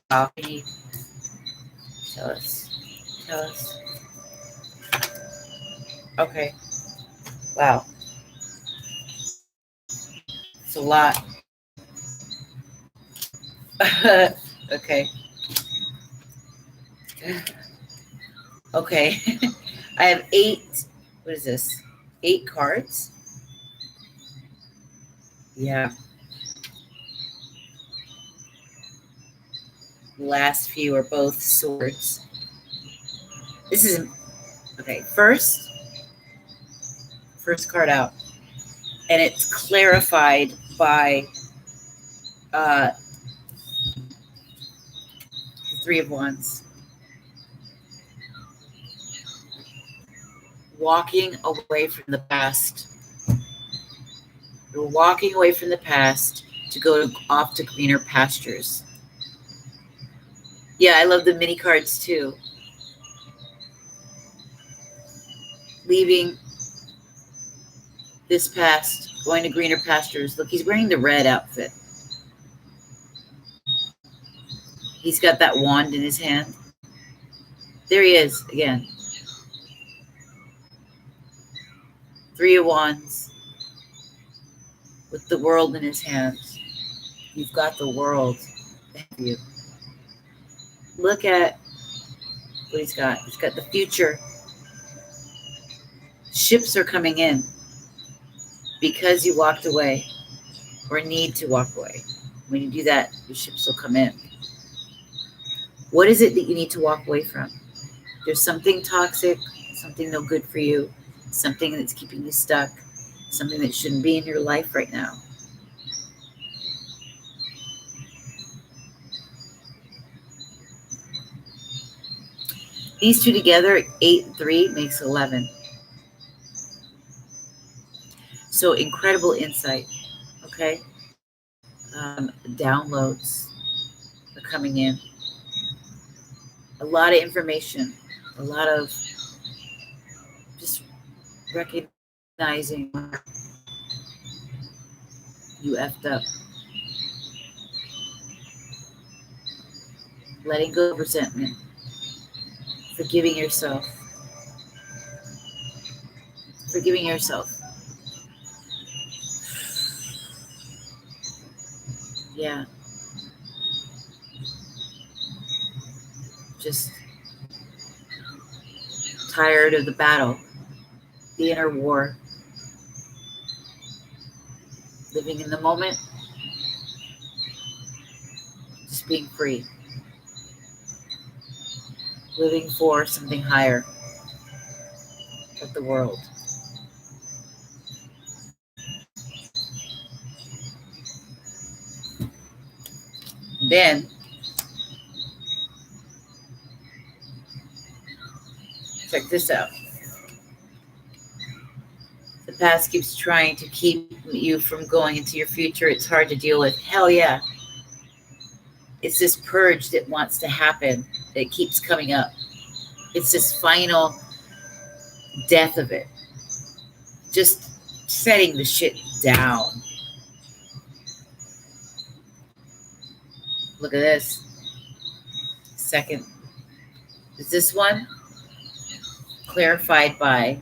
A: Coffee. Tell us. Okay. Wow. It's a lot. Okay. Okay. I have 8. What is this? 8 cards? Yeah. Last few are both swords. This is okay. First card out, and it's clarified by the 3 of Wands. Walking away from the past. You're walking away from the past to go off to greener pastures. Yeah, I love the mini cards too. Leaving this past, going to greener pastures. Look, he's wearing the red outfit. He's got that wand in his hand. There he is again. 3 of Wands with the world in his hands. You've got the world. Thank you. Look at what he's got. He's got the future. Ships are coming in because you walked away or need to walk away. When you do that, the ships will come in. What is it that you need to walk away from? There's something toxic, something no good for you, something that's keeping you stuck, something that shouldn't be in your life right now. These two together, 8 and 3, makes 11. So incredible insight, okay? Downloads are coming in. A lot of information, a lot of just recognizing you effed up. Letting go of resentment. Forgiving yourself. Forgiving yourself. Yeah. Just tired of the battle, the inner war. Living in the moment. Just being free. Living for something higher of the world. Then check this out. The past keeps trying to keep you from going into your future. It's hard to deal with. Hell yeah. It's this purge that wants to happen that keeps coming up. It's this final death of it. Just setting the shit down. Look at this. Second. Is this one clarified by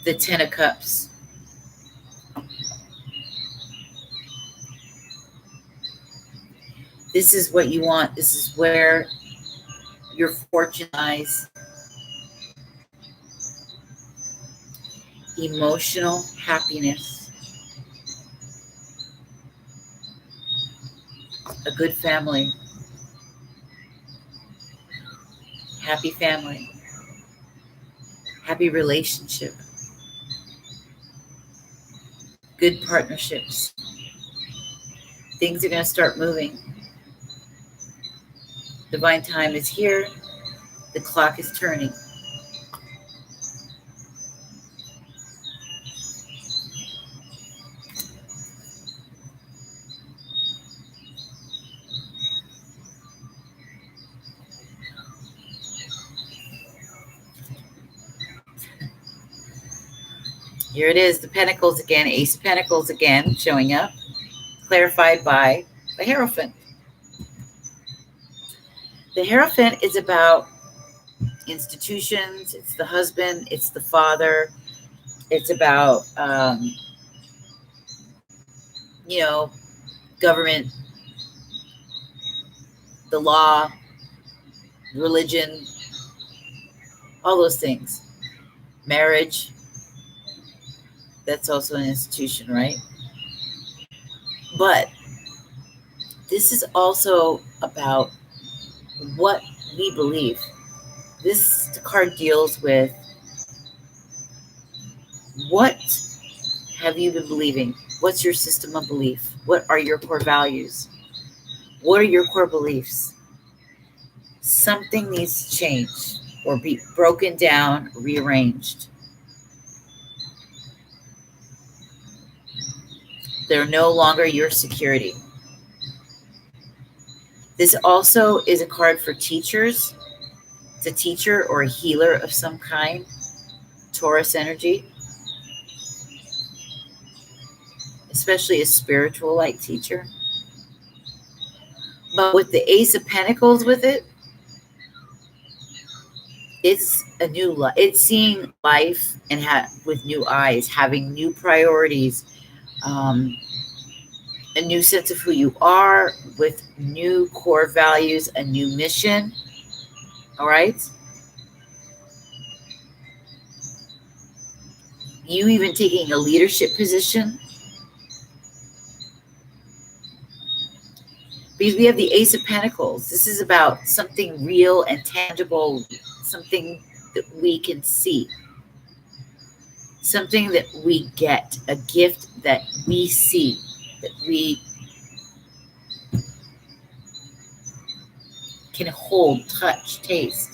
A: the 10 of Cups? This is what you want. This is where your fortune lies. Emotional happiness. A good family. Happy family. Happy relationship. Good partnerships. Things are going to start moving. Divine time is here. The clock is turning. Here it is, the Pentacles again, Ace of Pentacles again, showing up, clarified by the Hierophant. The Hierophant is about institutions, it's the husband, it's the father, it's about, government, the law, religion, all those things. Marriage, that's also an institution, right? But this is also about what we believe. This card deals with what have you been believing? What's your system of belief? What are your core values? What are your core beliefs? Something needs to change or be broken down, rearranged. They're no longer your security. This also is a card for teachers. It's a teacher or a healer of some kind. Taurus energy. Especially a spiritual like teacher. But with the Ace of Pentacles with it, it's a new life. It's seeing life and with new eyes, having new priorities, a new sense of who you are, with new core values, a new mission. All right. You even taking a leadership position. Because we have the Ace of Pentacles. This is about something real and tangible, something that we can see, something that we get, a gift that we see, that we can hold, touch, taste.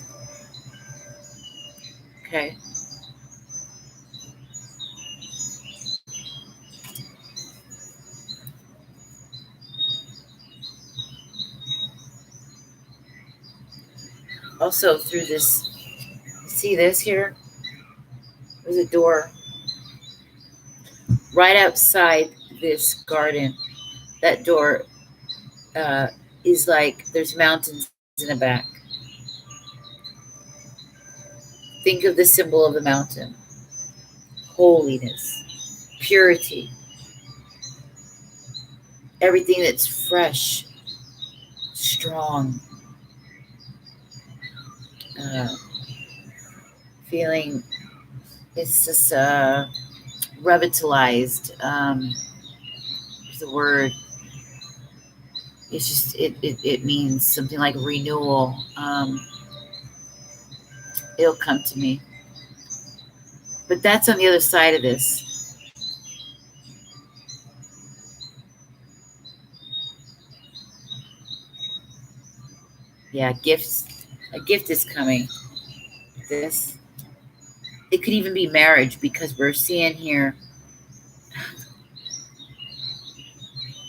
A: Okay. Also through this, see this here? There's a door right outside this garden. That door is like there's mountains in the back. Think of the symbol of the mountain. Holiness, purity, everything that's fresh, strong, feeling it's just revitalized. The word, it's just it means something like renewal. It'll come to me, but that's on the other side of this. Yeah, gifts. A gift is coming. This. It could even be marriage, because we're seeing here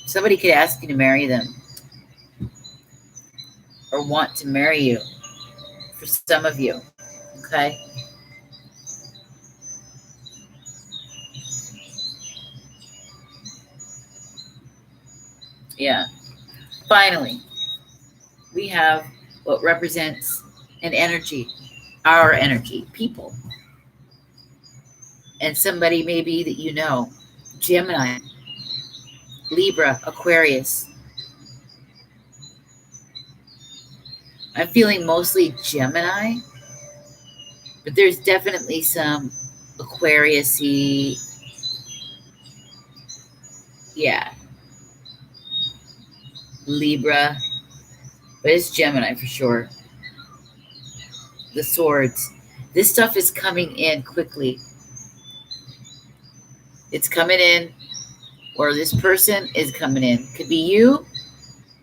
A: somebody could ask you to marry them or want to marry you, for some of you. Okay. Yeah. Finally, we have what represents an energy, our energy, people. And somebody maybe that you know, Gemini, Libra, Aquarius. I'm feeling mostly Gemini, but there's definitely some Aquarius-y. Yeah. Libra, but it's Gemini for sure. The swords. This stuff is coming in quickly. It's coming in, or this person is coming in. Could be you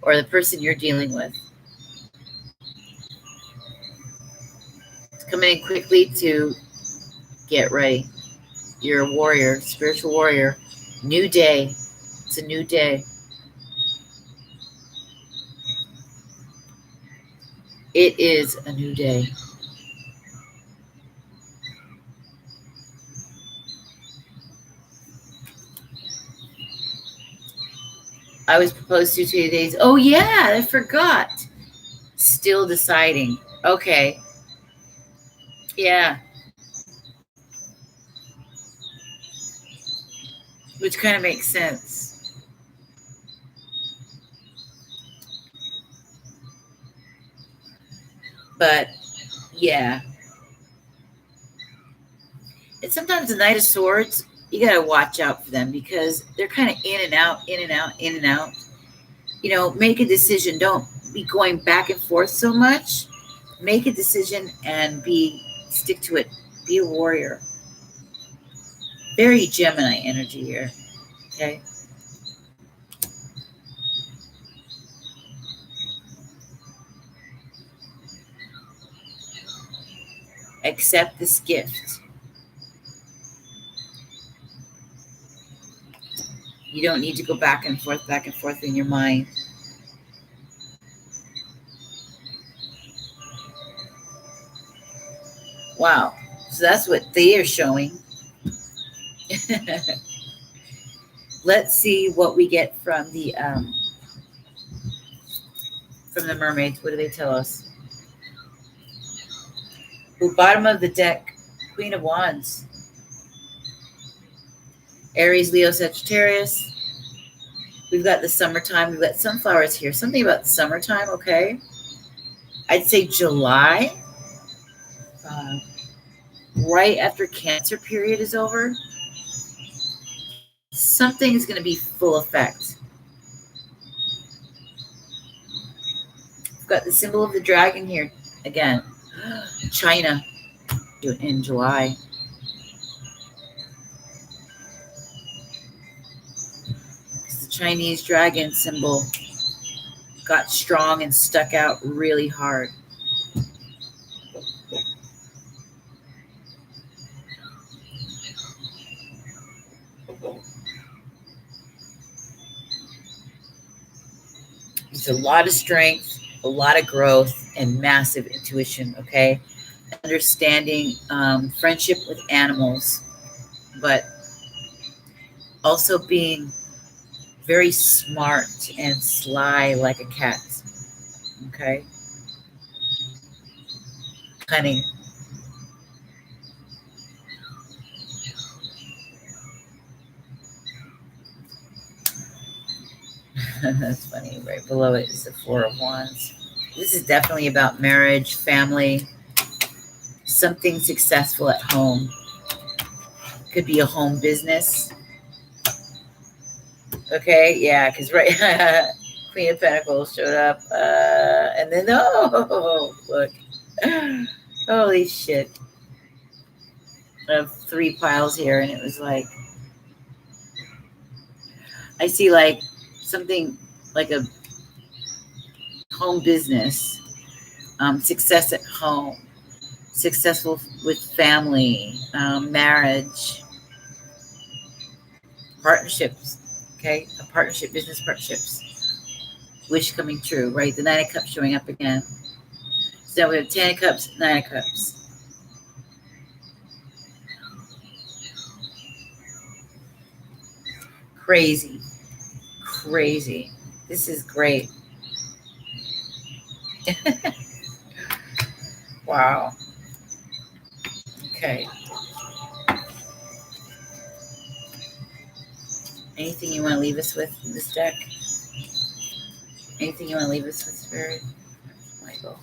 A: or the person you're dealing with. It's coming in quickly to get ready. You're a warrior, spiritual warrior. New day. It's a new day. It is a new day. I was proposed to 2 days. Oh, yeah, I forgot. Still deciding. Okay. Yeah. Which kind of makes sense. But yeah. And sometimes the Knight of Swords, you got to watch out for them because they're kind of in and out, in and out, in and out. You know, make a decision. Don't be going back and forth so much. Make a decision and stick to it. Be a warrior. Very Gemini energy here. Okay. Accept this gift. You don't need to go back and forth in your mind. Wow. So that's what they are showing. Let's see what we get from the mermaids. What do they tell us? Ooh, bottom of the deck, Queen of Wands. Aries, Leo, Sagittarius. We've got the summertime. We've got sunflowers here. Something about the summertime, okay? I'd say July. Right after Cancer period is over. Something is going to be full effect. We've got the symbol of the dragon here again. China in July. The Chinese dragon symbol got strong and stuck out really hard. There's a lot of strength, a lot of growth, and massive intuition, okay? Understanding friendship with animals, but also being very smart and sly like a cat, okay? Cunning. That's funny. Right below it is the Four of Wands. This is definitely about marriage, family, something successful at home. Could be a home business. Okay, yeah, because right, Queen of Pentacles showed up, and then look, holy shit! I have 3 piles here, and it was like I see like something like a home business, success at home, successful with family, marriage, partnerships. Okay, a partnership, business partnerships. Wish coming true, right? The Nine of Cups showing up again. So we have 10 of Cups, 9 of Cups. Crazy. Crazy. This is great. Wow. Okay. Anything you want to leave us with in this deck? Anything you want to leave us with, Spirit? Michael.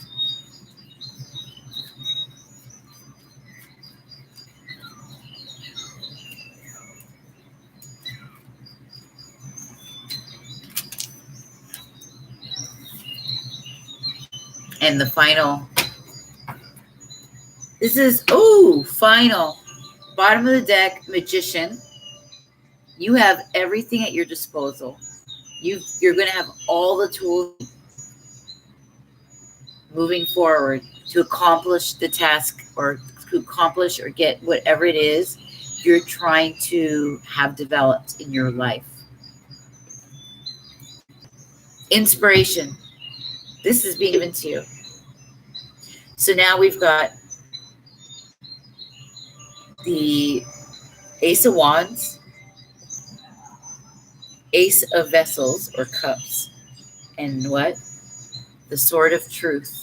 A: And the final. This is, final. Bottom of the deck, Magician. You have everything at your disposal. You're going to have all the tools moving forward to accomplish the task or to accomplish or get whatever it is you're trying to have developed in your life. Inspiration. This is being given to you. So now we've got the Ace of Wands, Ace of Vessels or Cups. And what? The Sword of Truth.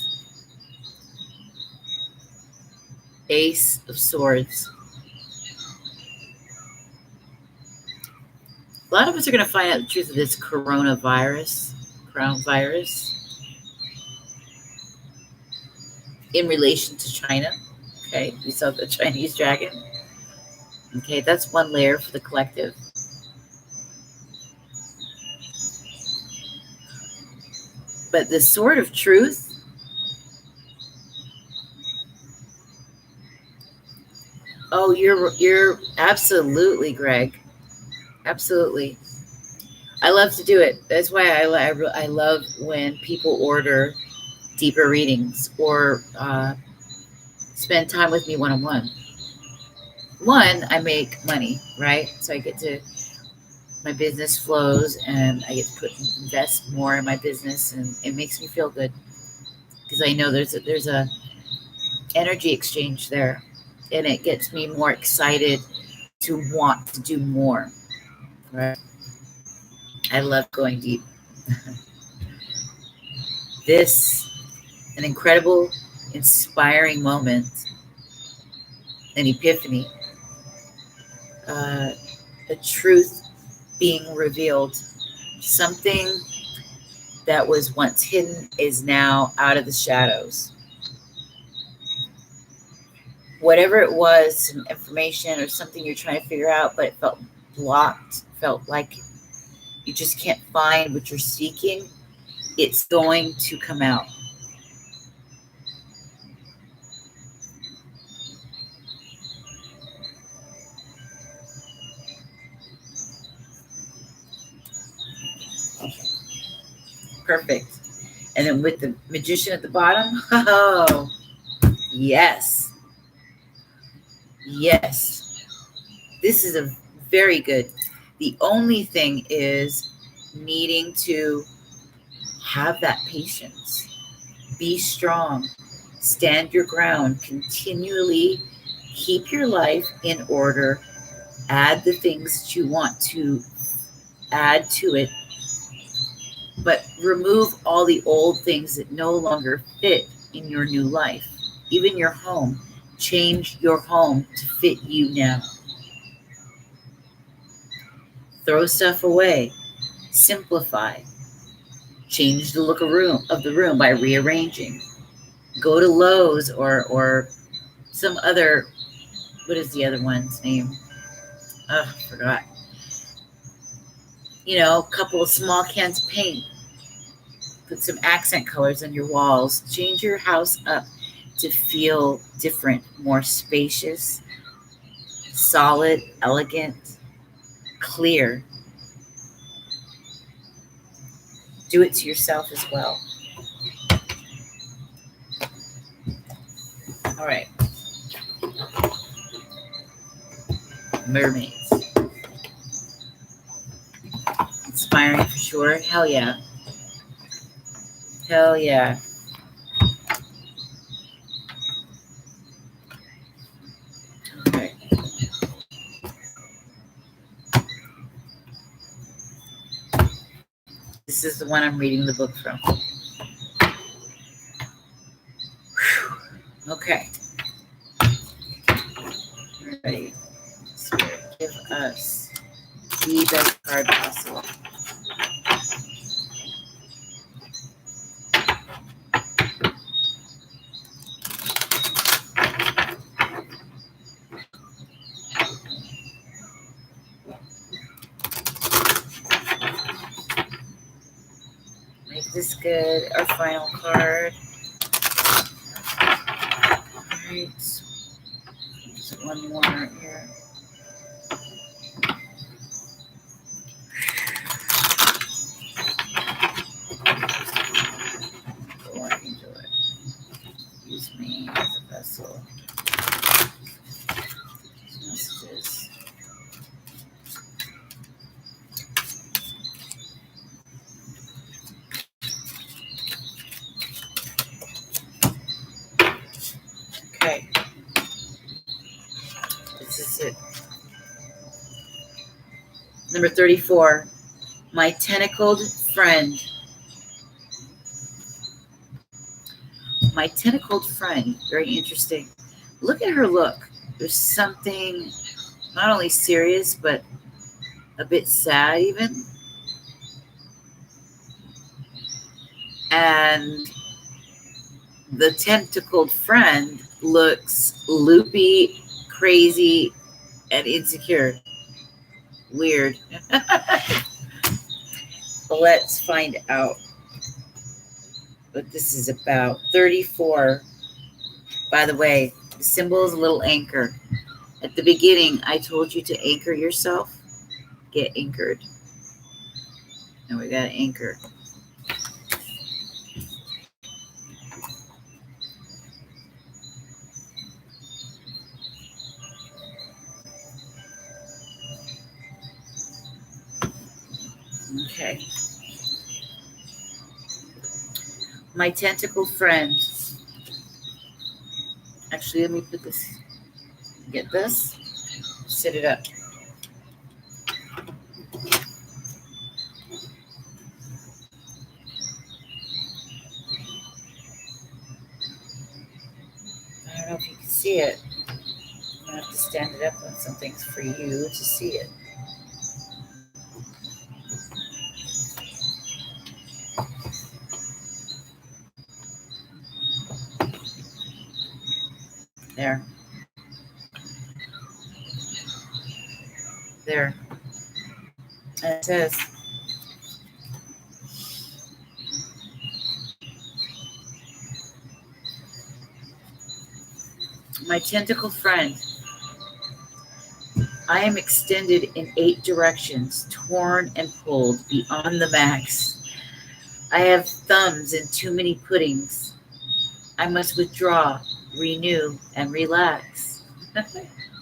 A: Ace of Swords. A lot of us are going to find out the truth of this coronavirus in relation to China. Okay, we saw the Chinese dragon. Okay, that's one layer for the collective. But the Sword of Truth, oh, you're absolutely, Greg. Absolutely. I love to do it. That's why I love when people order deeper readings or spend time with me one-on-one. One, I make money, right? So I get to, my business flows and I get to invest more in my business, and it makes me feel good because I know there's a energy exchange there, and it gets me more excited to want to do more, right? I love going deep. This, an incredible, inspiring moment, an epiphany, a truth being revealed. Something that was once hidden is now out of the shadows. Whatever it was, some information or something you're trying to figure out, but it felt blocked, felt like you just can't find what you're seeking, it's going to come out. Perfect. And then with the Magician at the bottom, oh, yes. Yes. This is a very good. The only thing is needing to have that patience. Be strong. Stand your ground. Continually keep your life in order. Add the things that you want to add to it, but remove all the old things that no longer fit in your new life. Even your home. Change your home to fit you now. Throw stuff away. Simplify. Change the look of the room by rearranging. Go to Lowe's or some other, what is the other one's name? Oh, I forgot. You know, a couple of small cans of paint. Put some accent colors on your walls. Change your house up to feel different, more spacious, solid, elegant, clear. Do it to yourself as well. All right. Mermaids. Inspiring for sure. Hell yeah. Hell yeah. Okay. This is the one I'm reading the book from. Whew. Okay. Ready. Spirit, give us the best card possible. Make this good. Our final card. All right. Just one more here. Use me as a vessel. Messages. Okay. This is it. Number 34. My tentacled friend. My tentacled friend. Very interesting. Look at her look. There's something not only serious, but a bit sad even. And the tentacled friend looks loopy, crazy, and insecure. Weird. Let's find out what this is about. 34. By the way, the symbol is a little anchor. At the beginning, I told you to anchor yourself. Get anchored. And we got to anchor. Okay. My tentacle friend. Actually, let me put this. Get this. Sit it up. I don't know if you can see it. I'm going to have to stand it up on something for you to see it. There. There. And it says, my tentacle friend, I am extended in 8 directions, torn and pulled beyond the max. I have thumbs in too many puddings. I must withdraw, renew, and relax.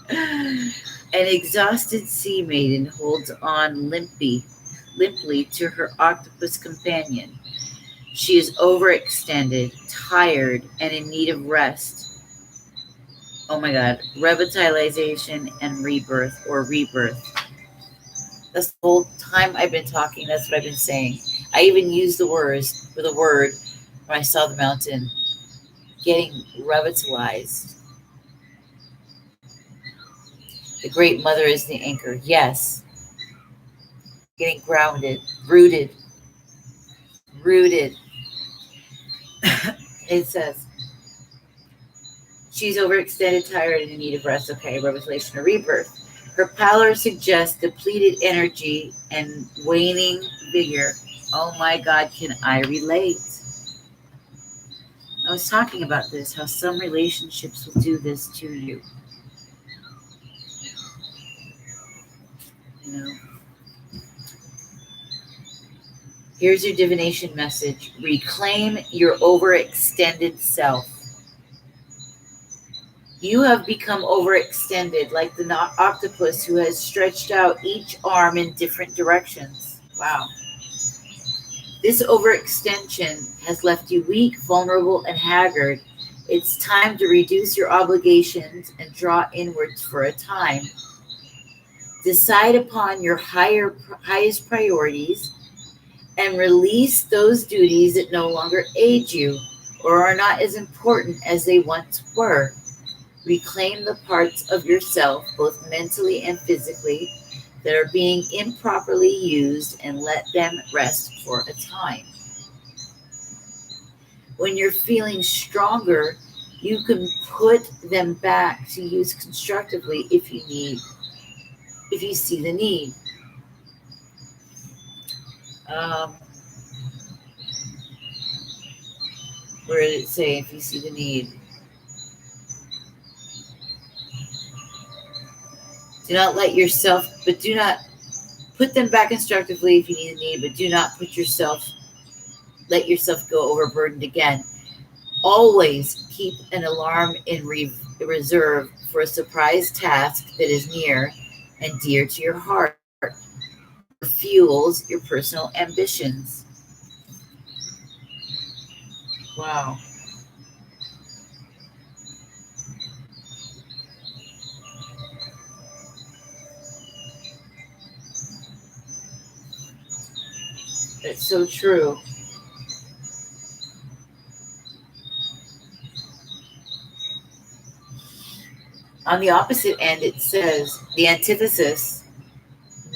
A: An exhausted sea maiden holds on limply to her octopus companion. She is overextended, tired, and in need of rest. Oh my God, revitalization and rebirth or rebirth. That's the whole time I've been talking. That's what I've been saying. I even used the word when I saw the mountain getting revitalized. The great mother is the anchor. Yes. Getting grounded, rooted. It says, she's overextended, tired, and in need of rest. Okay, revelation or rebirth. Her pallor suggests depleted energy and waning vigor. Oh my God, can I relate? I was talking about this, how some relationships will do this to you. You know? Here's your divination message. Reclaim your overextended self. You have become overextended, like the octopus who has stretched out each arm in different directions. Wow. This overextension has left you weak, vulnerable, and haggard. It's time to reduce your obligations and draw inwards for a time. Decide upon your highest priorities and release those duties that no longer aid you or are not as important as they once were. Reclaim the parts of yourself, both mentally and physically, that are being improperly used and let them rest for a time. When you're feeling stronger, you can put them back to use constructively if you see the need. Where did it say if you see the need? Do not let put them back constructively if you need a need, but do not let yourself go overburdened again. Always keep an alarm in reserve for a surprise task that is near and dear to your heart, fuels your personal ambitions. Wow. It's so true. On the opposite end, it says the antithesis: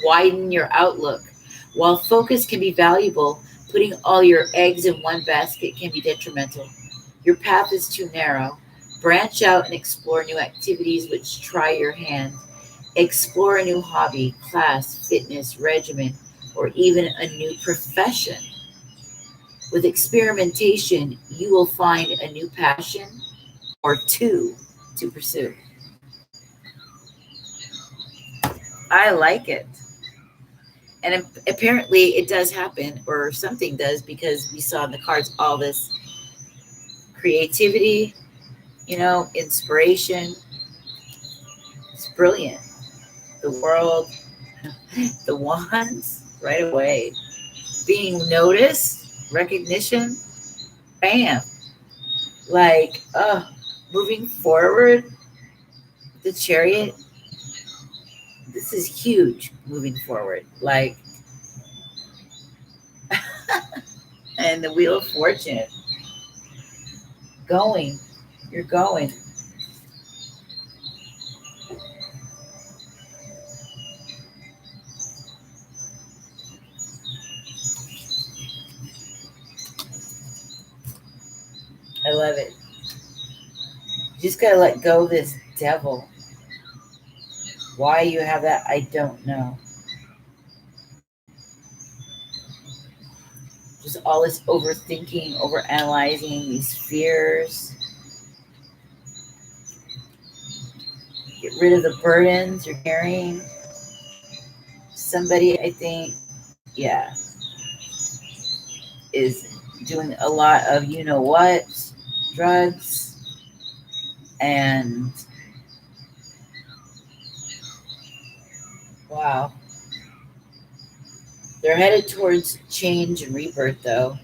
A: widen your outlook. While focus can be valuable, putting all your eggs in one basket can be detrimental. Your path is too narrow. Branch out and explore new activities which try your hand. Explore a new hobby, class, fitness, regimen, or even a new profession. With experimentation, you will find a new passion or two to pursue. I like it. And apparently it does happen, or something does, because we saw in the cards all this creativity, inspiration. It's brilliant. The world, the wands, right away. Being noticed, recognition, bam. Like, moving forward, the chariot, this is huge moving forward. Like, and the wheel of fortune, going, you're going. I love it. You just gotta let go of this devil. Why you have that, I don't know. Just all this overthinking, overanalyzing, these fears. Get rid of the burdens you're carrying. Somebody, I think, yeah, is doing a lot of what, drugs, and wow. They're headed towards change and rebirth, though.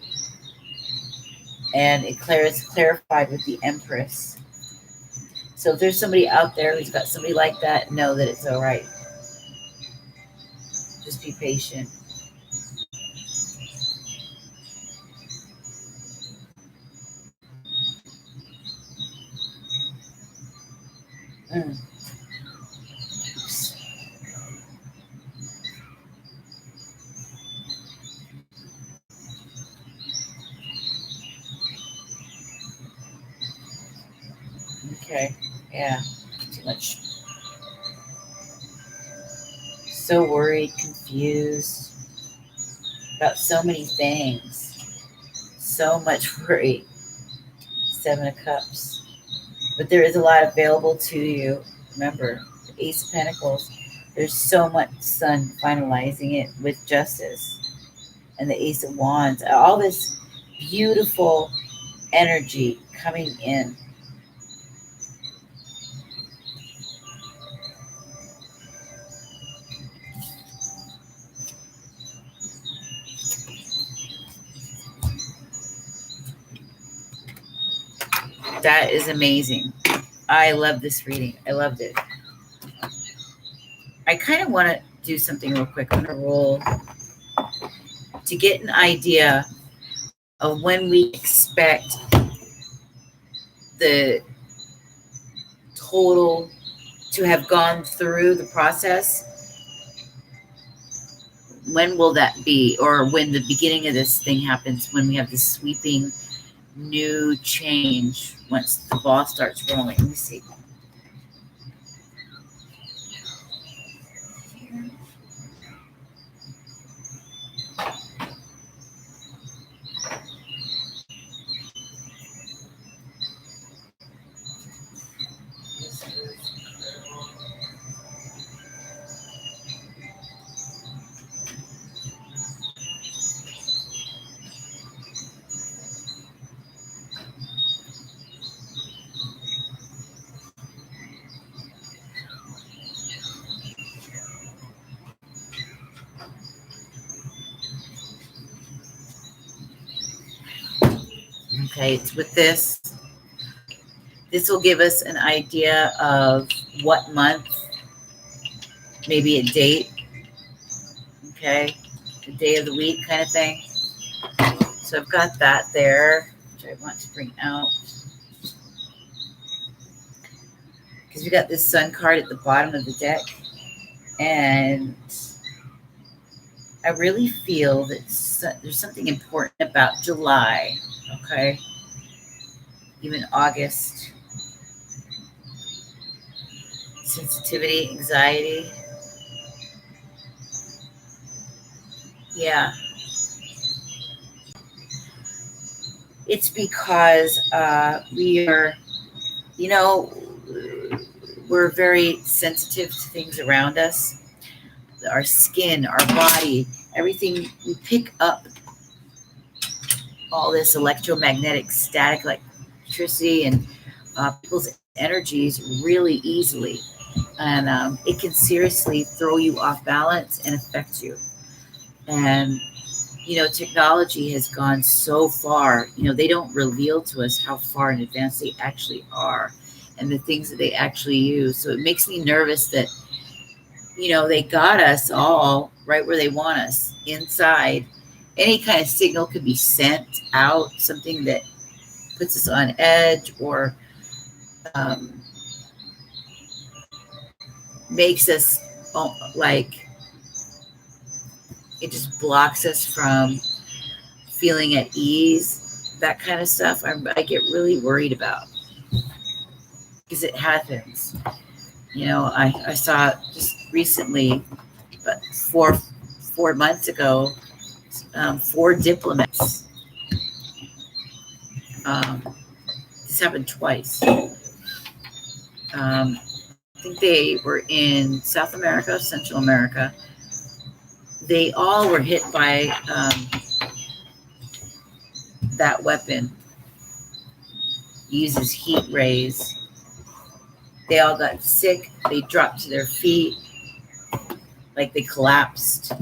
A: And it's clarified with the Empress. So if there's somebody out there who's got somebody like that, know that it's all right. Just be patient. Oops. Okay. Yeah. Too much. So worried, confused about so many things. So much worry. 7 of Cups. But there is a lot available to you. Remember, the Ace of Pentacles. There's so much sun finalizing it with justice. And the Ace of Wands. All this beautiful energy coming in. That is amazing. I love this reading. I loved it. I kind of want to do something real quick. I'm going to roll to get an idea of when we expect the total to have gone through the process. When will that be? Or when the beginning of this thing happens, when we have this sweeping new change once the ball starts rolling. Let me see. Okay, it's with this. This will give us an idea of what month, maybe a date, okay, the day of the week kind of thing. So I've got that there, which I want to bring out. Because we got this sun card at the bottom of the deck. And I really feel that there's something important about July, okay? Even August. Sensitivity, anxiety. Yeah. It's because we are, you know, we're very sensitive to things around us. Our skin, our body, everything. We pick up all this electromagnetic static, electricity, and people's energies really easily. And it can seriously throw you off balance and affect you. And technology has gone so far. They don't reveal to us how far in advance they actually are and the things that they actually use. So it makes me nervous that, they got us all right where they want us inside. Any kind of signal could be sent out, something that puts us on edge or makes us it just blocks us from feeling at ease, that kind of stuff. I get really worried about because it happens. I saw just recently, but four months ago, 4 diplomats. This happened twice. I think they were in South America, Central America. They all were hit by that weapon. Uses heat rays. They all got sick. They dropped to their feet, like they collapsed.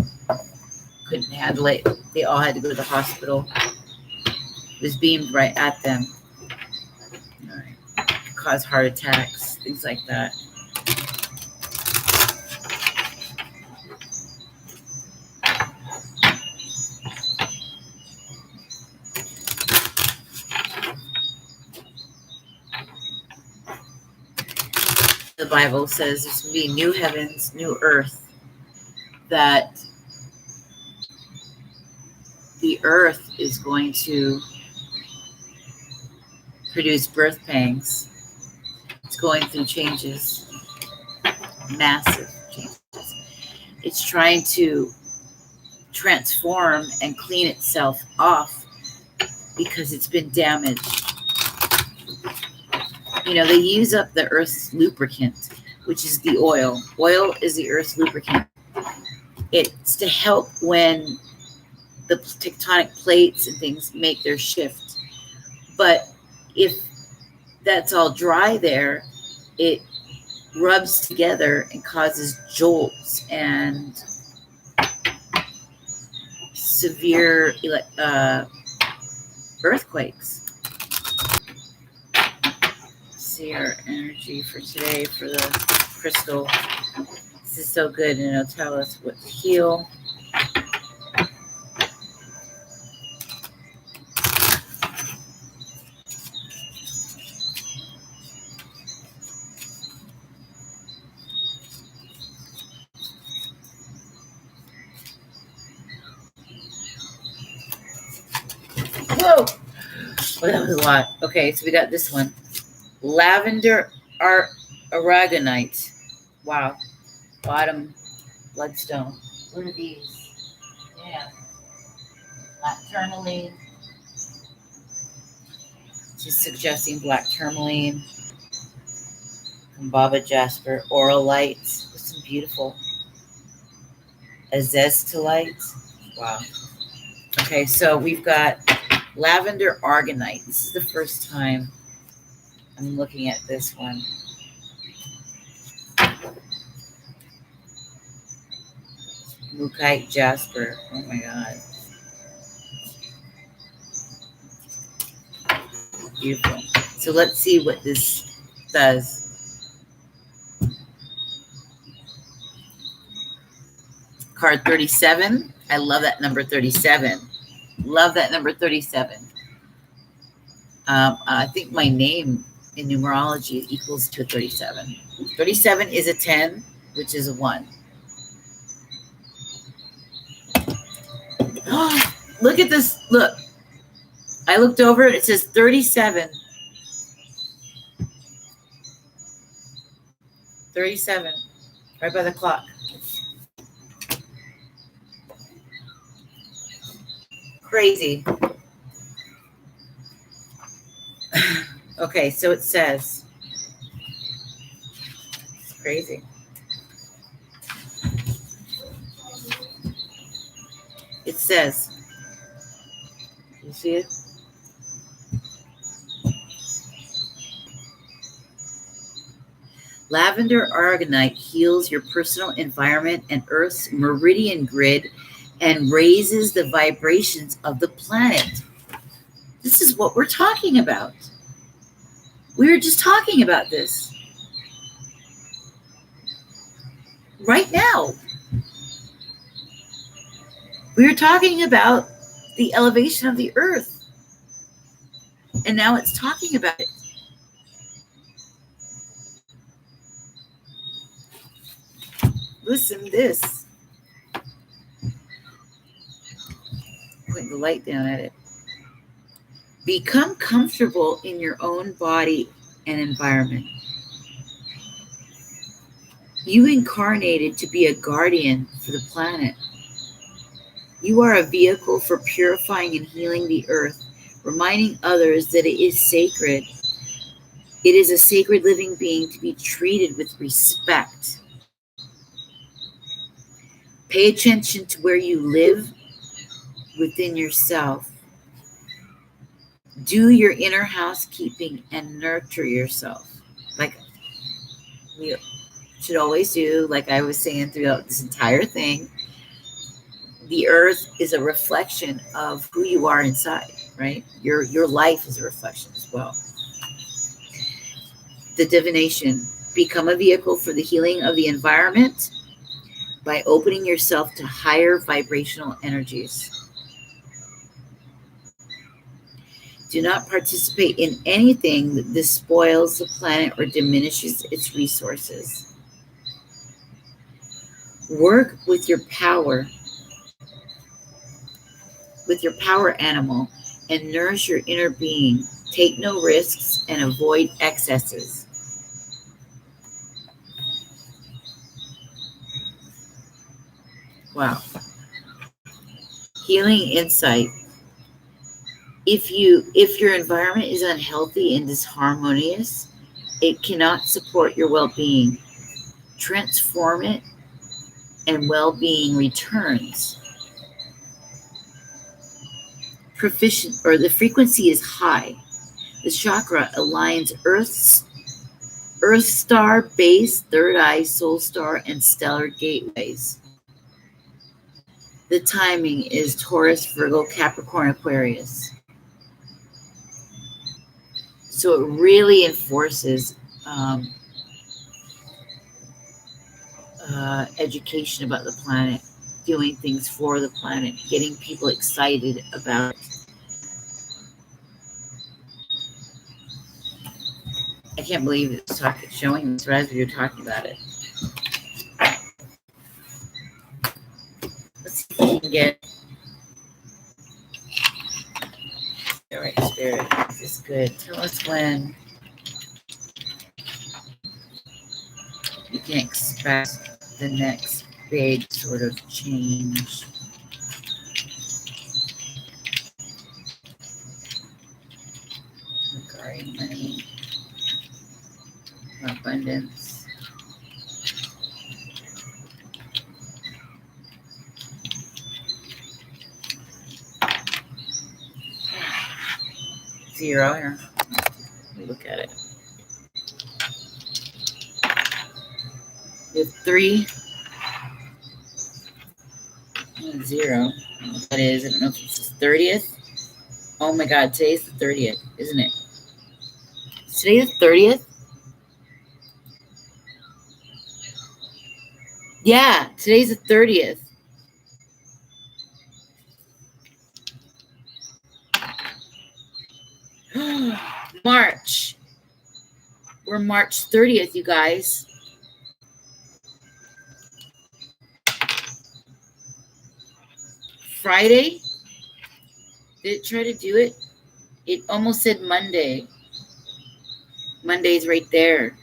A: Couldn't handle it. They all had to go to the hospital. It was beamed right at them. All right. Cause heart attacks, things like that. The Bible says there's going to be new heavens, new earth, that the earth is going to produce birth pangs. It's going through changes, massive changes. It's trying to transform and clean itself off because it's been damaged. They use up the earth's lubricant, which is the oil. Oil is the earth's lubricant. It's to help when the tectonic plates and things make their shift. But if that's all dry there, it rubs together and causes jolts and severe earthquakes. See our energy for today for the crystal. This is so good, and it'll tell us what to heal. Whoa! Well, that was a lot. Okay, so we got this one. Lavender aragonite. Wow. Bottom bloodstone. What are these? Yeah. Black tourmaline. Just suggesting black tourmaline. Baba jasper. Auralite. With some beautiful azeztulite. Wow. Okay, so we've got lavender aragonite. This is the first time I'm looking at this one. Mukite jasper. Oh my God. Beautiful. So let's see what this does. Card 37. I love that number 37. Love that number 37. I think my name in numerology equals to 37. 37 is a 10, which is a 1. Look at this. Look. I looked over it. It says 37. 37. Right by the clock. Crazy. Okay, so it says. It's crazy. It says. You see it? Lavender aragonite heals your personal environment and Earth's meridian grid and raises the vibrations of the planet. This is what we're talking about. We were just talking about this right now. We were talking about the elevation of the Earth, and now it's talking about it. Listen to this. Putting the light down at it. Become comfortable in your own body and environment. You incarnated to be a guardian for the planet. You are a vehicle for purifying and healing the earth, reminding others that it is sacred. It is a sacred living being to be treated with respect. Pay attention to where you live within yourself. Do your inner housekeeping and nurture yourself. Like we should always do, like I was saying throughout this entire thing. The earth is a reflection of who you are inside, right? Your life is a reflection as well. The divination. Become a vehicle for the healing of the environment by opening yourself to higher vibrational energies. Do not participate in anything that despoils the planet or diminishes its resources. Work with your power animal, and nourish your inner being. Take no risks and avoid excesses. Wow. Healing insight. If your environment is unhealthy and disharmonious, it cannot support your well-being. Transform it, and well-being returns. The frequency is high. The chakra aligns Earth star, base, third eye, soul star, and stellar gateways. The timing is Taurus, Virgo, Capricorn, Aquarius. So it really enforces education about the planet, doing things for the planet, getting people excited about it. I can't believe it's showing this right as we were talking about it. Let's see if we can get. All right, Spirit, this is good. Tell us when you can expect the next big sort of change. Regarding money, abundance. Zero here. Let me look at it. We have 3 and 0. I don't know what that is. I don't know if it's the 30th. Oh my God, today's the 30th, isn't it? Is today the 30th? Yeah, today's the 30th. March. We're March 30th, you guys. Friday. Did it try to do it? It almost said Monday. Monday's right there.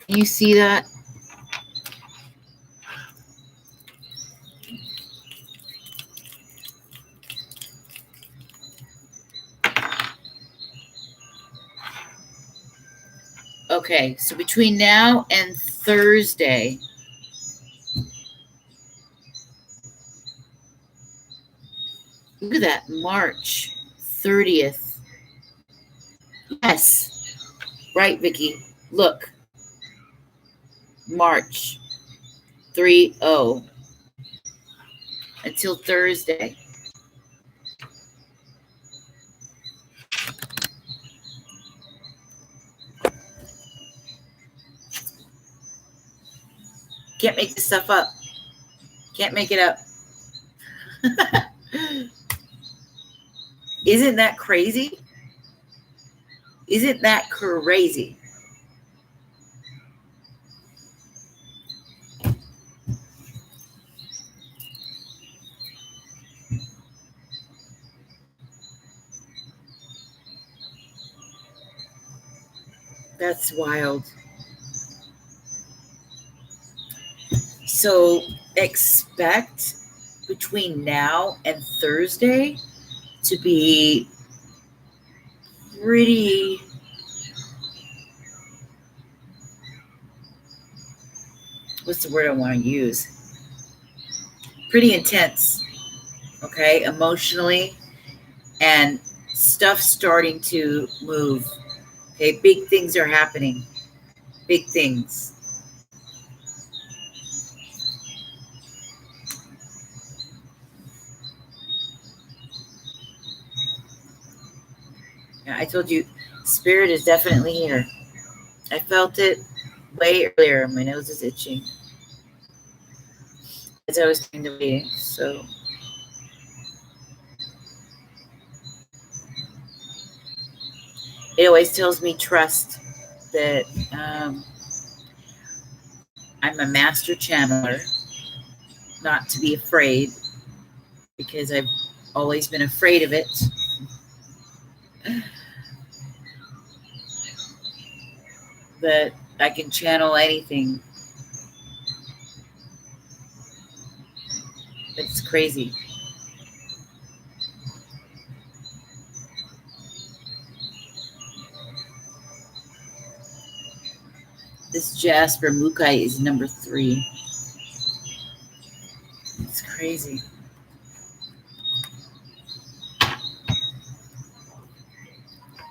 A: Can you see that? Okay, so between now and Thursday, look at that, March 30th. Yes, right, Vicki. Look, March 30 until Thursday. Can't make this stuff up. Can't make it up. Isn't that crazy? Isn't that crazy? That's wild. So expect between now and Thursday to be pretty what's the word I want to use? Pretty intense, okay, emotionally, and stuff starting to move. Okay, big things are happening. Big things. Yeah, I told you, spirit is definitely here. I felt it way earlier. My nose is itching as I was doing the reading. So it always tells me trust that I'm a master channeler, not to be afraid, because I've always been afraid of it. That I can channel anything. It's crazy. This Jasper Mukai is number 3. It's crazy.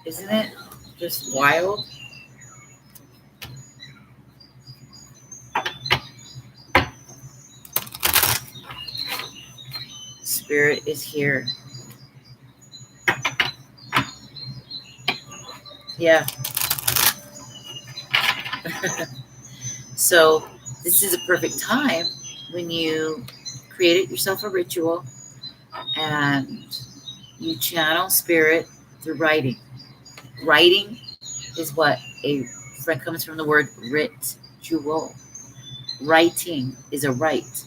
A: Isn't it just wild? Spirit is here. Yeah. So this is a perfect time when you create yourself a ritual and you channel spirit through writing. Writing is what a friend comes from the word ritual. Writing is a rite.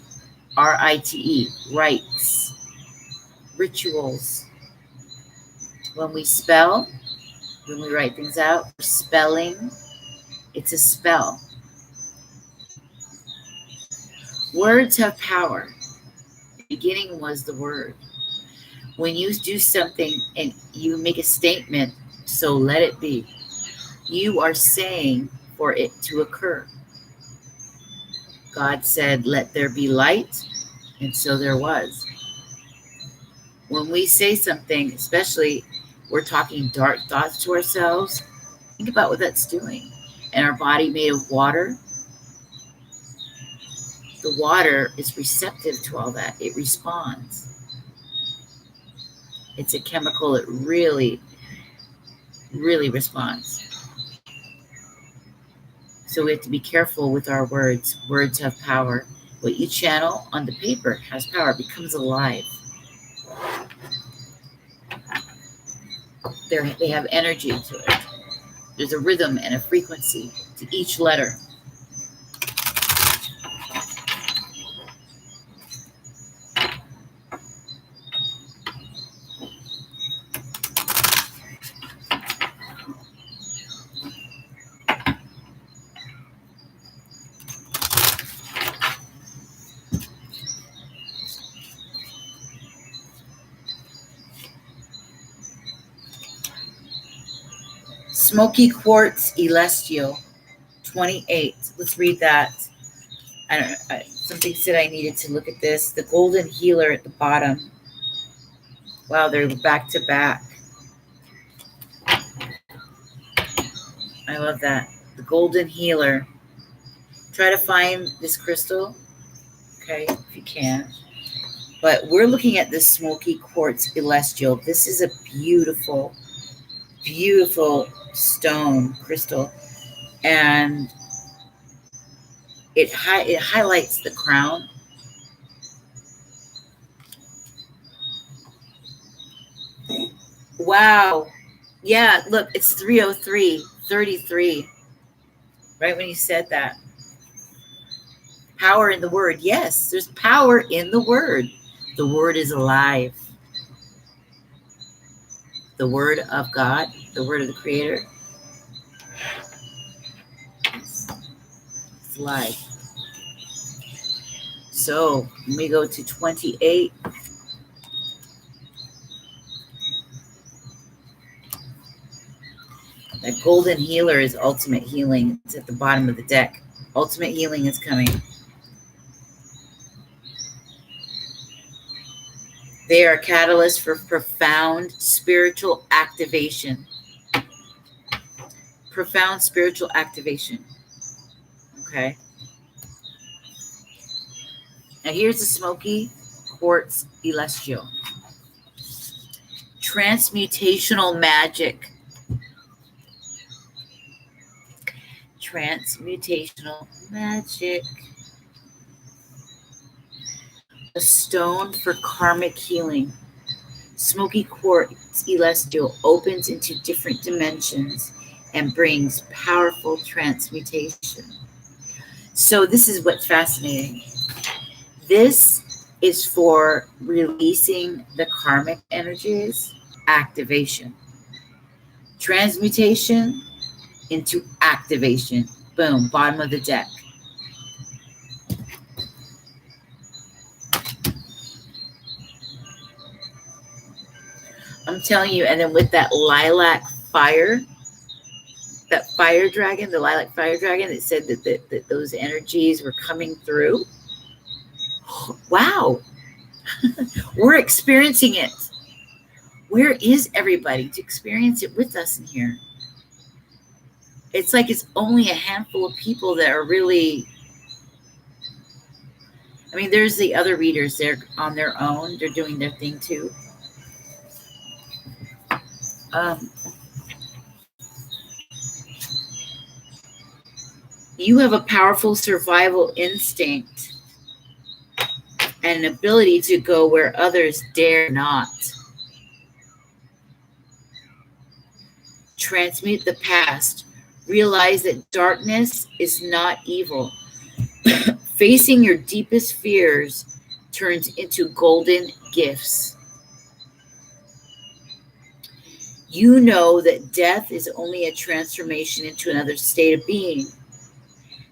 A: R-I-T-E, rites, rituals. When we spell, when we write things out, spelling, it's a spell. Words have power. The beginning was the word. When you do something and you make a statement, so let it be, you are saying for it to occur. God said, let there be light, and so there was. When we say something, especially we're talking dark thoughts to ourselves, think about what that's doing. And our body made of water, the water is receptive to all that. It responds. It's a chemical that really, really responds. So we have to be careful with our words. Words have power. What you channel on the paper has power, becomes alive. They have energy to it. There's a rhythm and a frequency to each letter. Smoky Quartz Elestial, 28. Let's read that. I don't know. Something said I needed to look at this. The Golden Healer at the bottom. Wow, they're back to back. I love that. The Golden Healer. Try to find this crystal, okay, if you can. But we're looking at this Smoky Quartz Elestial. This is a beautiful, beautiful stone crystal. And it highlights the crown. Wow. Yeah, look, it's 303, 33. Right when you said that. Power in the word. Yes, there's power in the word. The word is alive. The word of God, the word of the Creator. It's alive. So let me go to 28. That Golden Healer is ultimate healing. It's at the bottom of the deck. Ultimate healing is coming. They are catalysts for profound spiritual activation. Profound spiritual activation. Okay. Now here's the Smoky Quartz Elestial. Transmutational magic. Transmutational magic. A stone for karmic healing. Smoky Quartz Elestial opens into different dimensions and brings powerful transmutation. So this is what's fascinating. This is for releasing the karmic energies, activation. Transmutation into activation. Boom, bottom of the deck. I'm telling you, and then with that lilac fire, that fire dragon, the lilac fire dragon, it said that those energies were coming through. Wow. We're experiencing it. Where is everybody to experience it with us in here? It's like it's only a handful of people that are really... I mean, there's the other readers. They're on their own. They're doing their thing too. You have a powerful survival instinct and an ability to go where others dare not. Transmute the past. Realize that darkness is not evil. Facing your deepest fears turns into golden gifts. You know that death is only a transformation into another state of being.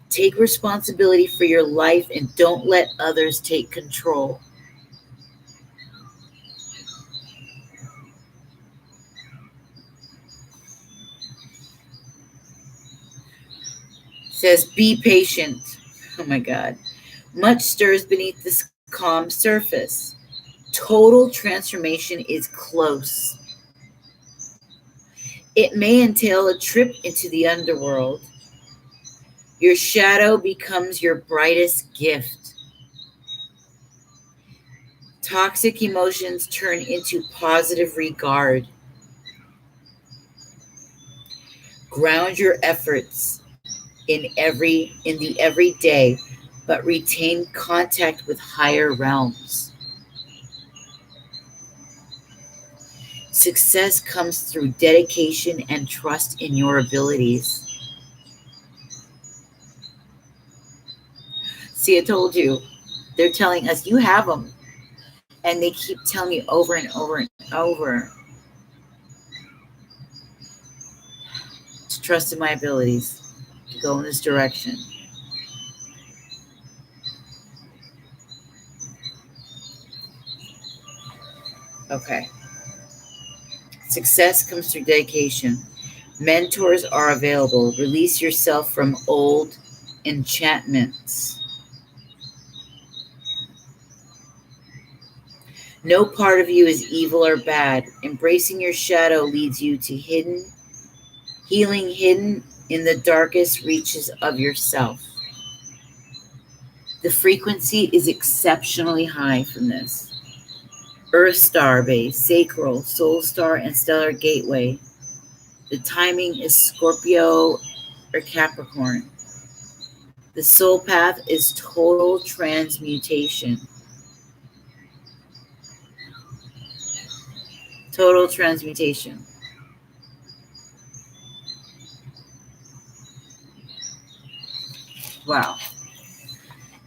A: Take responsibility for your life and don't let others take control. It says, be patient. Oh my God. Much stirs beneath this calm surface. Total transformation is close. It may entail a trip into the underworld. Your shadow becomes your brightest gift. Toxic emotions turn into positive regard. Ground your efforts in the everyday, but retain contact with higher realms. Success comes through dedication and trust in your abilities. See, I told you. They're telling us you have them. And they keep telling me over and over and over to trust in my abilities, to go in this direction. Okay. Success comes through dedication. Mentors are available. Release yourself from old enchantments. No part of you is evil or bad. Embracing your shadow leads you to healing hidden in the darkest reaches of yourself. The frequency is exceptionally high from this. Earth star base, sacral, soul star, and stellar gateway. The timing is Scorpio or Capricorn. The soul path is total transmutation. Total transmutation. Wow.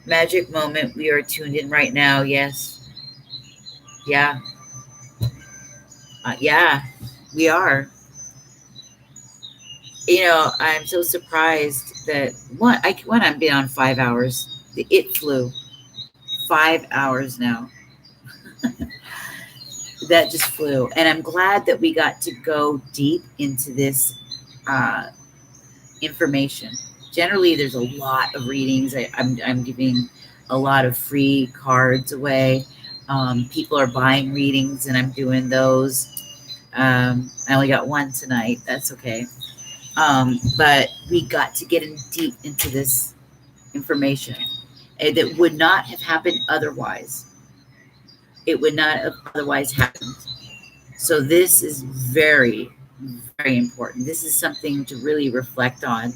A: Magic moment. We are tuned in right now. Yes. Yeah. Yeah, we are. You know, I'm so surprised that I've been on 5 hours. It flew 5 hours now. That just flew. And I'm glad that we got to go deep into this information. Generally, there's a lot of readings. I'm giving a lot of free cards away. People are buying readings, and I'm doing those. I only got one tonight. That's okay. But we got to get in deep into this information that would not have happened otherwise. It would not have otherwise happened. So this is very, very important. This is something to really reflect on.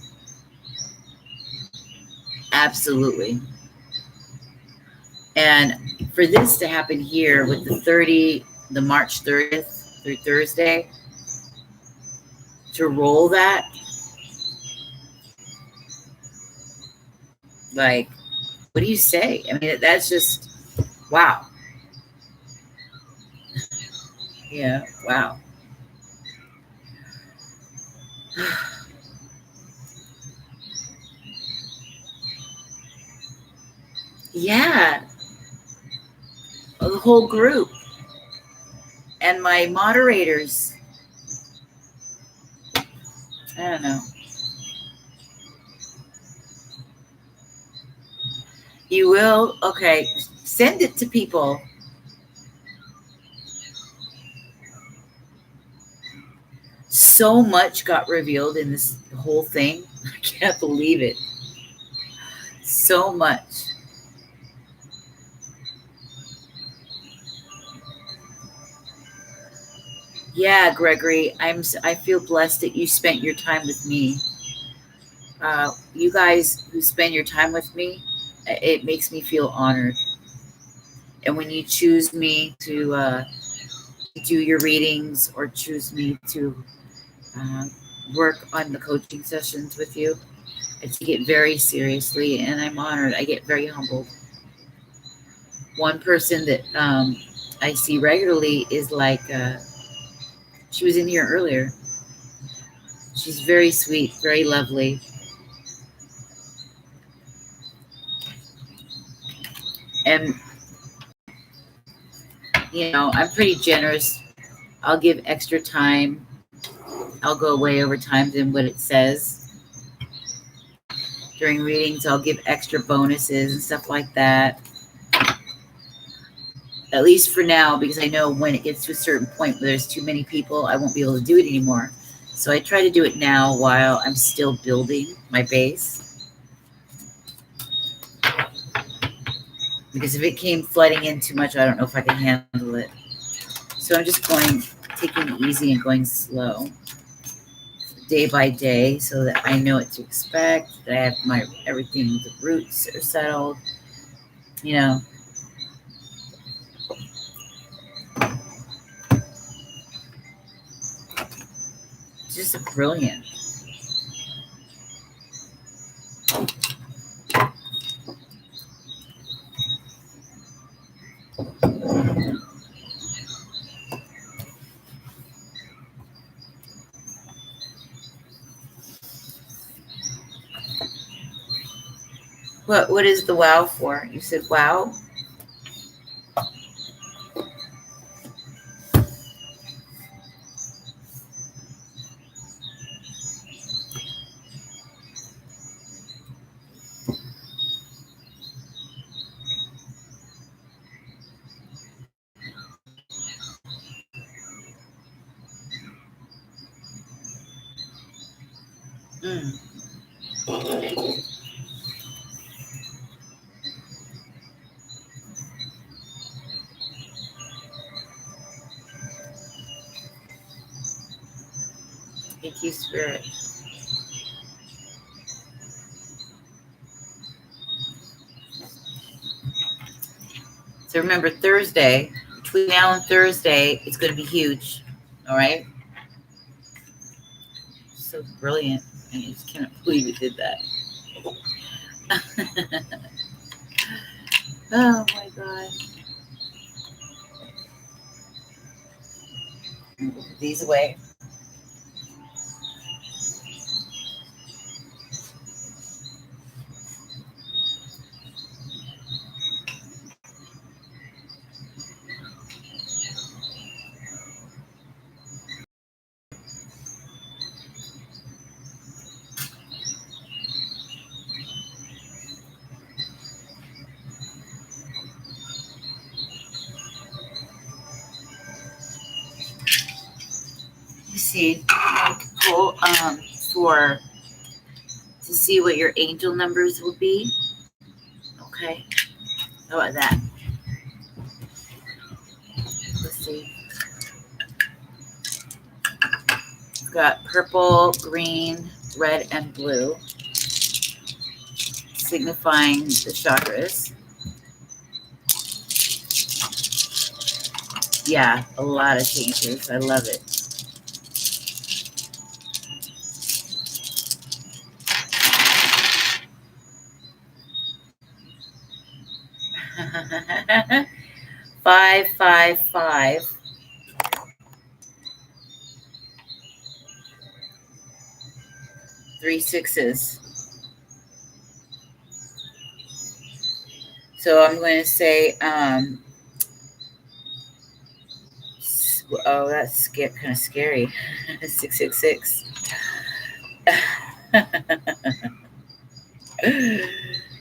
A: Absolutely. And for this to happen here with the March 30th through Thursday, to roll that, like, what do you say? I mean, that's just, wow. Yeah, wow. Yeah, the whole group and my moderators. I don't know. You will? Okay. Send it to people. So much got revealed in this whole thing. I can't believe it. So much. Yeah, Gregory, I feel blessed that you spent your time with me. You guys who spend your time with me, it makes me feel honored. And when you choose me to do your readings or choose me to work on the coaching sessions with you, I take it very seriously, and I'm honored. I get very humbled. One person that I see regularly is like, she was in here earlier. She's very sweet, very lovely. And, you know, I'm pretty generous. I'll give extra time. I'll go way over time than what it says. During readings, I'll give extra bonuses and stuff like that. At least for now, because I know when it gets to a certain point where there's too many people, I won't be able to do it anymore. So I try to do it now while I'm still building my base. Because if it came flooding in too much, I don't know if I can handle it. So I'm just taking it easy and going slow, day by day, so that I know what to expect, that I have everything, the roots are settled, you know. just brilliant. What is the wow for? You said wow? Mm. Thank you, Spirit. So remember, Thursday, between now and Thursday, it's going to be huge. All right? So brilliant. I just cannot believe it did that. Oh, my God. Put these away. You see, pull for to see what your angel numbers will be. Okay. How about that? Let's see. We've got purple, green, red, and blue, signifying the chakras. Yeah, a lot of changes. I love it. Five, 3 6s. So I'm going to say, oh, that's kind of scary. 666.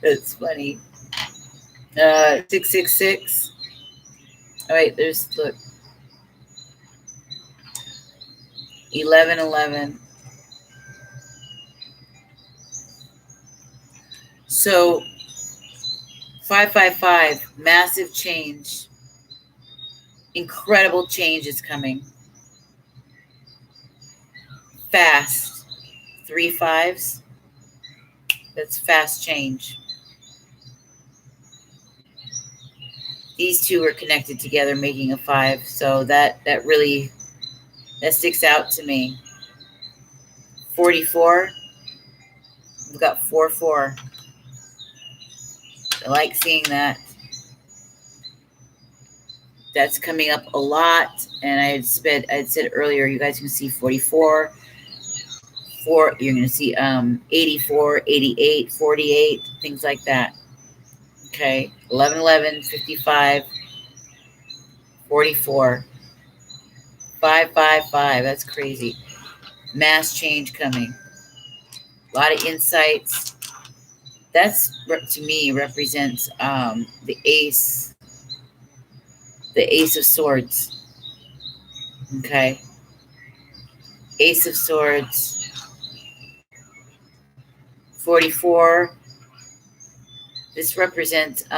A: That's funny. 666. Oh, wait, look. 1111. So 555, massive change. Incredible change is coming. Fast. 3 5s. That's fast change. These two are connected together, making a 5. So that really sticks out to me. 44. We've got 4 4. I like seeing that. That's coming up a lot. And I had said earlier, you guys can see 44. You're going to see 84, 88, 48, things like that. Okay. 11, 11, 55, 44. 5, 5, 5. That's crazy. Mass change coming. A lot of insights. That's, to me, represents the ace of swords. Okay. Ace of swords. 44. This represents in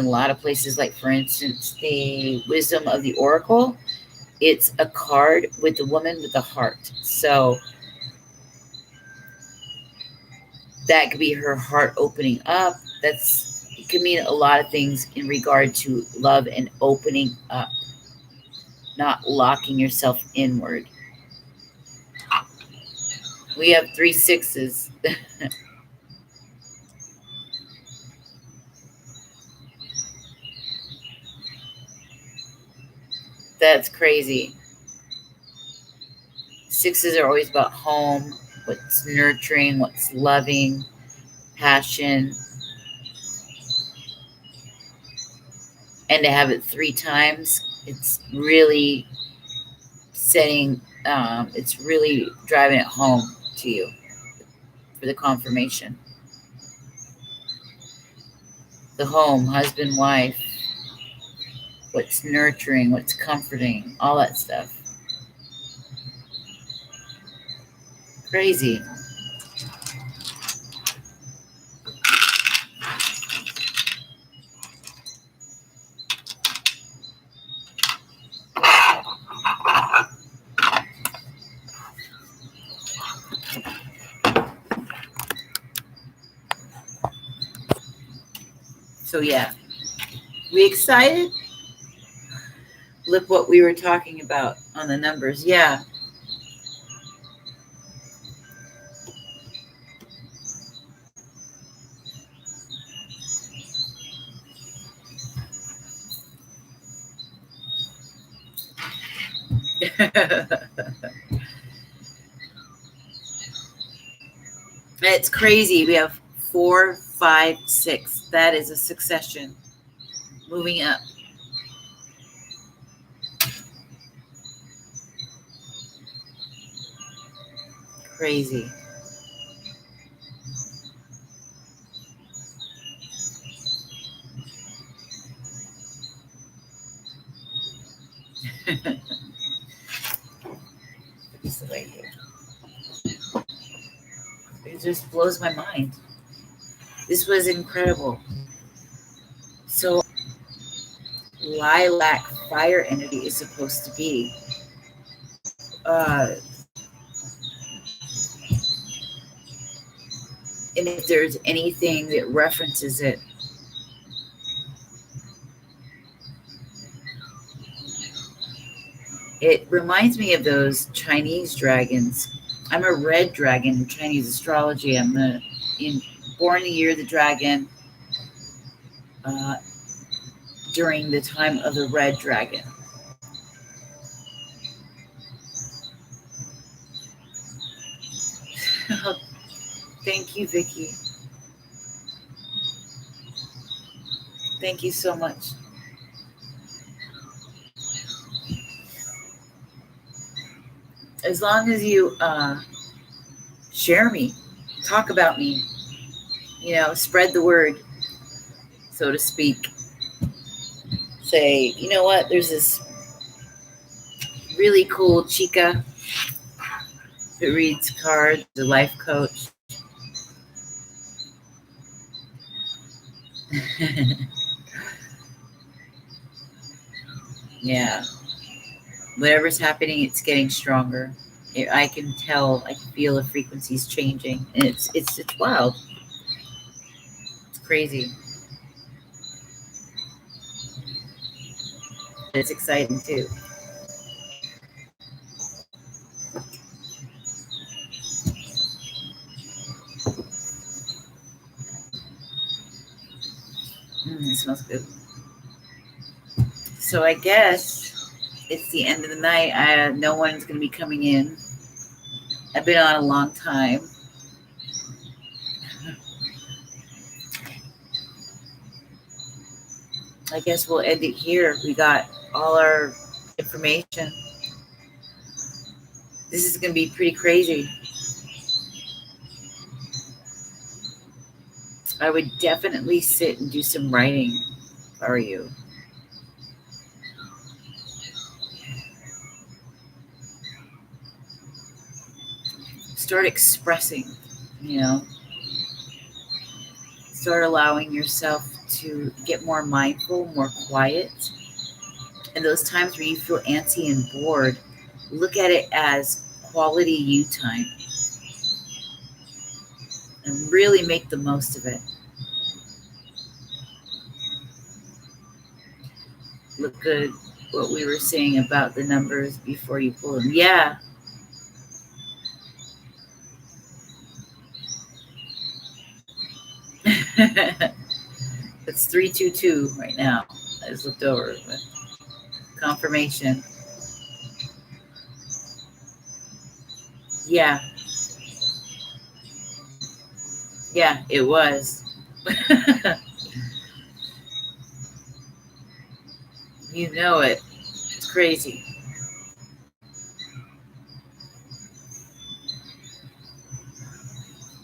A: a lot of places, like for instance, the wisdom of the oracle. It's a card with the woman with the heart. So that could be her heart opening up. It could mean a lot of things in regard to love and opening up, not locking yourself inward. We have 3 6s. That's crazy. 6s are always about home, what's nurturing, what's loving, passion. And to have it 3 times, it's really it's really driving it home to you for the confirmation. The home, husband, wife, what's nurturing, what's comforting, all that stuff. Crazy. So yeah, we excited? Look what we were talking about on the numbers. Yeah. It's crazy. We have 4, 5, 6. That is a succession. Moving up. Crazy. Right here. It just blows my mind. This was incredible. So, lilac fire energy is supposed to be. And if there's anything that references it, it reminds me of those Chinese dragons. I'm a red dragon in Chinese astrology. I'm born the year of the dragon, uh, during the time of the red dragon. Thank you, Vicky. Thank you so much. As long as you share me, talk about me, spread the word, so to speak. Say, you know what, there's this really cool chica who reads cards, the life coach. Yeah. Whatever's happening, it's getting stronger. I can tell, I can feel the frequencies changing, and it's wild. It's crazy. It's exciting too. It smells good. So I guess it's the end of the night. No one's going to be coming in. I've been on a long time. I guess we'll end it here. We got all our information. This is going to be pretty crazy. I would definitely sit and do some writing if I were you. Start expressing, start allowing yourself to get more mindful, more quiet. And those times where you feel antsy and bored, look at it as quality you time and really make the most of it. Look good what we were saying about the numbers before you pull them. Yeah. It's 322 right now. I just looked over. Confirmation. Yeah. Yeah, it was. You know it. It's crazy.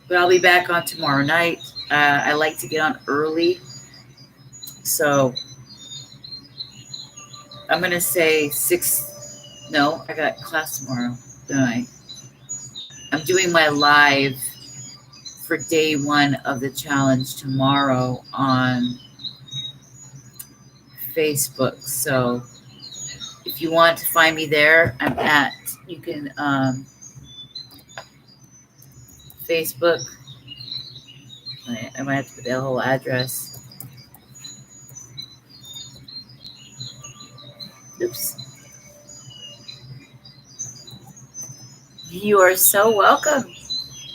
A: But I'll be back on tomorrow night. I like to get on early. So I'm going to say 6. No, I got class tomorrow, don't I? I'm doing my live for day 1 of the challenge tomorrow on Facebook. So if you want to find me there, you can, Facebook. I might have to put the whole address. Oops. You are so welcome.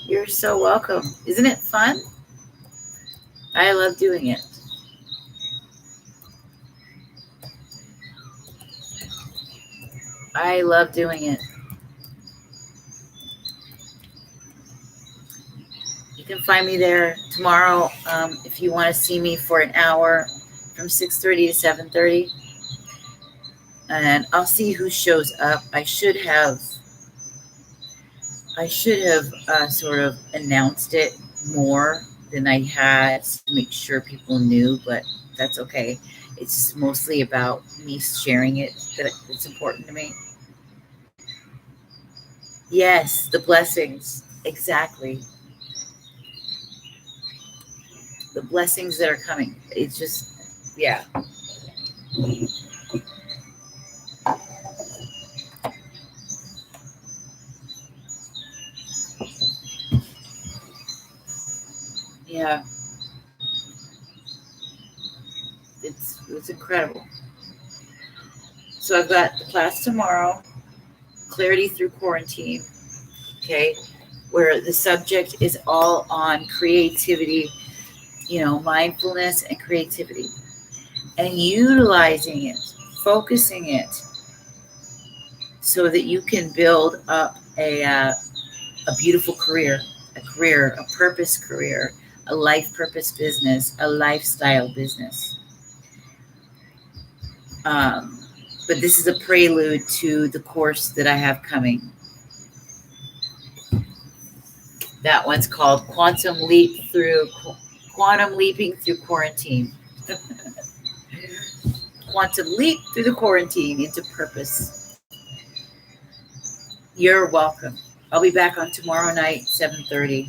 A: You're so welcome. Isn't it fun? I love doing it. I love doing it. You can find me there tomorrow if you want to see me for an hour from 6:30 to 7:30. And I'll see who shows up. I should have sort of announced it more than I had to make sure people knew, but that's okay. It's mostly about me sharing it that it's important to me. Yes, the blessings. Exactly. The blessings that are coming. It's just, yeah. Yeah. It's incredible. So I've got the class tomorrow, Clarity Through Quarantine, okay, where the subject is all on creativity, mindfulness and creativity, and utilizing it, focusing it, so that you can build up a beautiful career, a purpose career, a life purpose business, a lifestyle business. But this is a prelude to the course that I have coming. That one's called Quantum Leaping Through Quarantine. Quantum Leap Through the Quarantine into Purpose. You're welcome. I'll be back on tomorrow night, 7:30.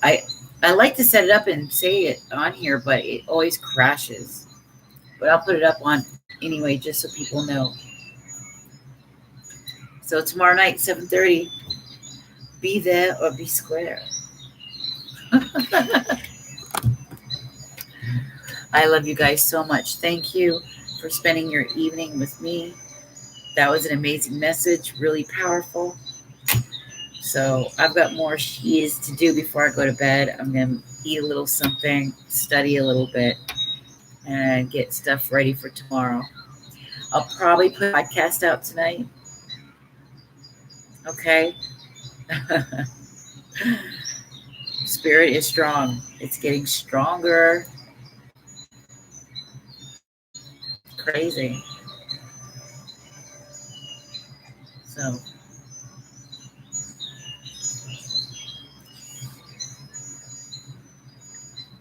A: I like to set it up and say it on here, but it always crashes. But I'll put it up on anyway, just so people know. So tomorrow night, 7:30, be there or be square. I love you guys so much. Thank you for spending your evening with me. That was an amazing message, really powerful. So I've got more she's to do before I go to bed. I'm going to eat a little something, study a little bit, and get stuff ready for tomorrow. I'll probably put a podcast out tonight. Okay. Spirit is strong. It's getting stronger. Crazy. So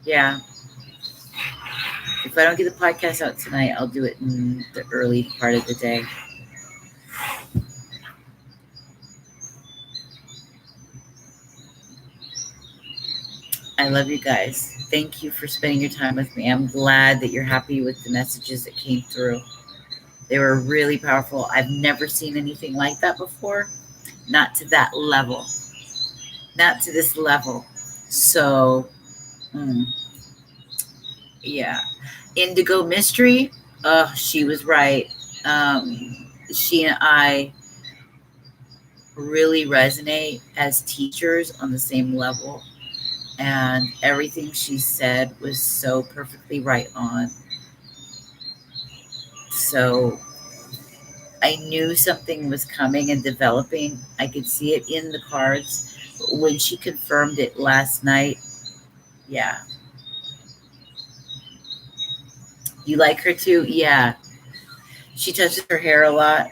A: yeah. If I don't get the podcast out tonight, I'll do it in the early part of the day. I love you guys. Thank you for spending your time with me. I'm glad that you're happy with the messages that came through. They were really powerful. I've never seen anything like that before. Not to that level. Not to this level. So, yeah. Indigo Mystery. She was right. She and I really resonate as teachers on the same level. And everything she said was so perfectly right on. So I knew something was coming and developing. I could see it in the cards. When she confirmed it last night, yeah. You like her too? Yeah. She touches her hair a lot.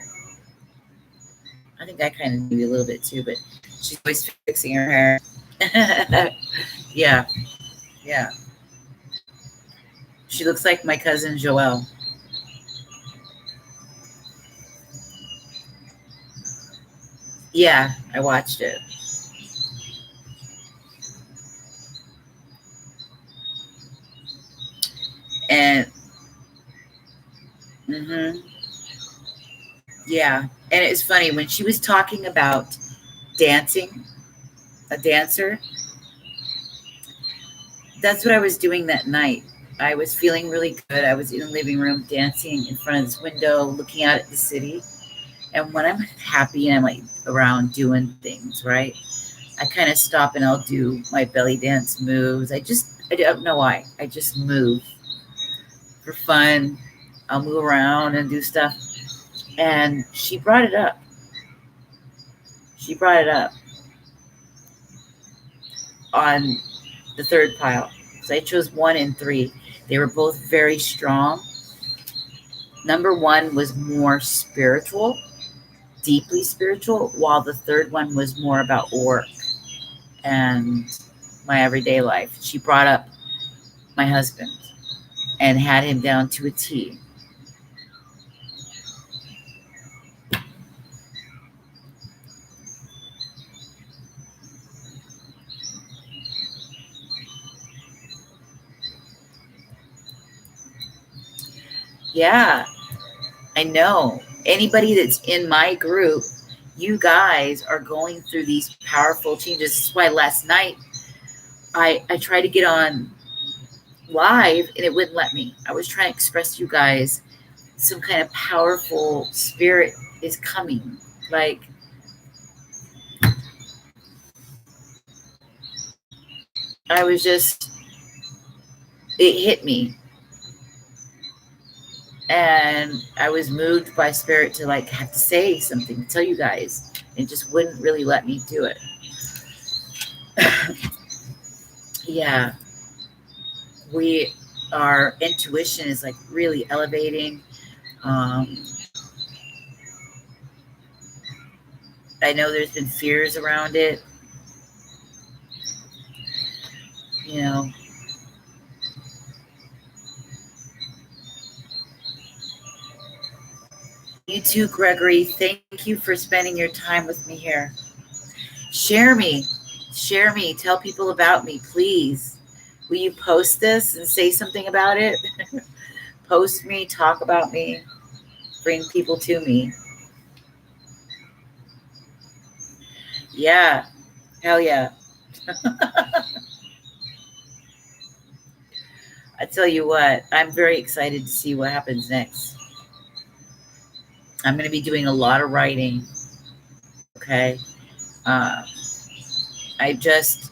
A: I think I kind of do a little bit too, but she's always fixing her hair. Yeah, yeah. She looks like my cousin Joelle. Yeah, I watched it. And hmm yeah, and it's funny when she was talking about dancing, a dancer. That's what I was doing that night. I was feeling really good. I was in the living room dancing in front of this window, looking out at the city. And when I'm happy and I'm like around doing things, right? I kind of stop and I'll do my belly dance moves. I don't know why. I just move for fun. I'll move around and do stuff. And she brought it up. She brought it up on the third pile. So I chose 1 and 3. They were both very strong. Number 1 was more spiritual, deeply spiritual, while the third one was more about work and my everyday life. She brought up my husband and had him down to a T. Yeah, I know. Anybody that's in my group, you guys are going through these powerful changes. This is why last night I tried to get on live and it wouldn't let me. I was trying to express to you guys some kind of powerful spirit is coming. Like I was just, it hit me. And I was moved by spirit to like have to say something, tell you guys. It just wouldn't really let me do it. Yeah, our intuition is like really elevating. Um, I know there's been fears around it. You know, you too, Gregory. Thank you for spending your time with me here. Share me, share me. Tell people about me, please. Will you post this and say something about it? Post me, talk about me, bring people to me. Yeah, hell yeah. I tell you what, I'm very excited to see what happens next. I'm going to be doing a lot of writing. Okay. Uh, I just,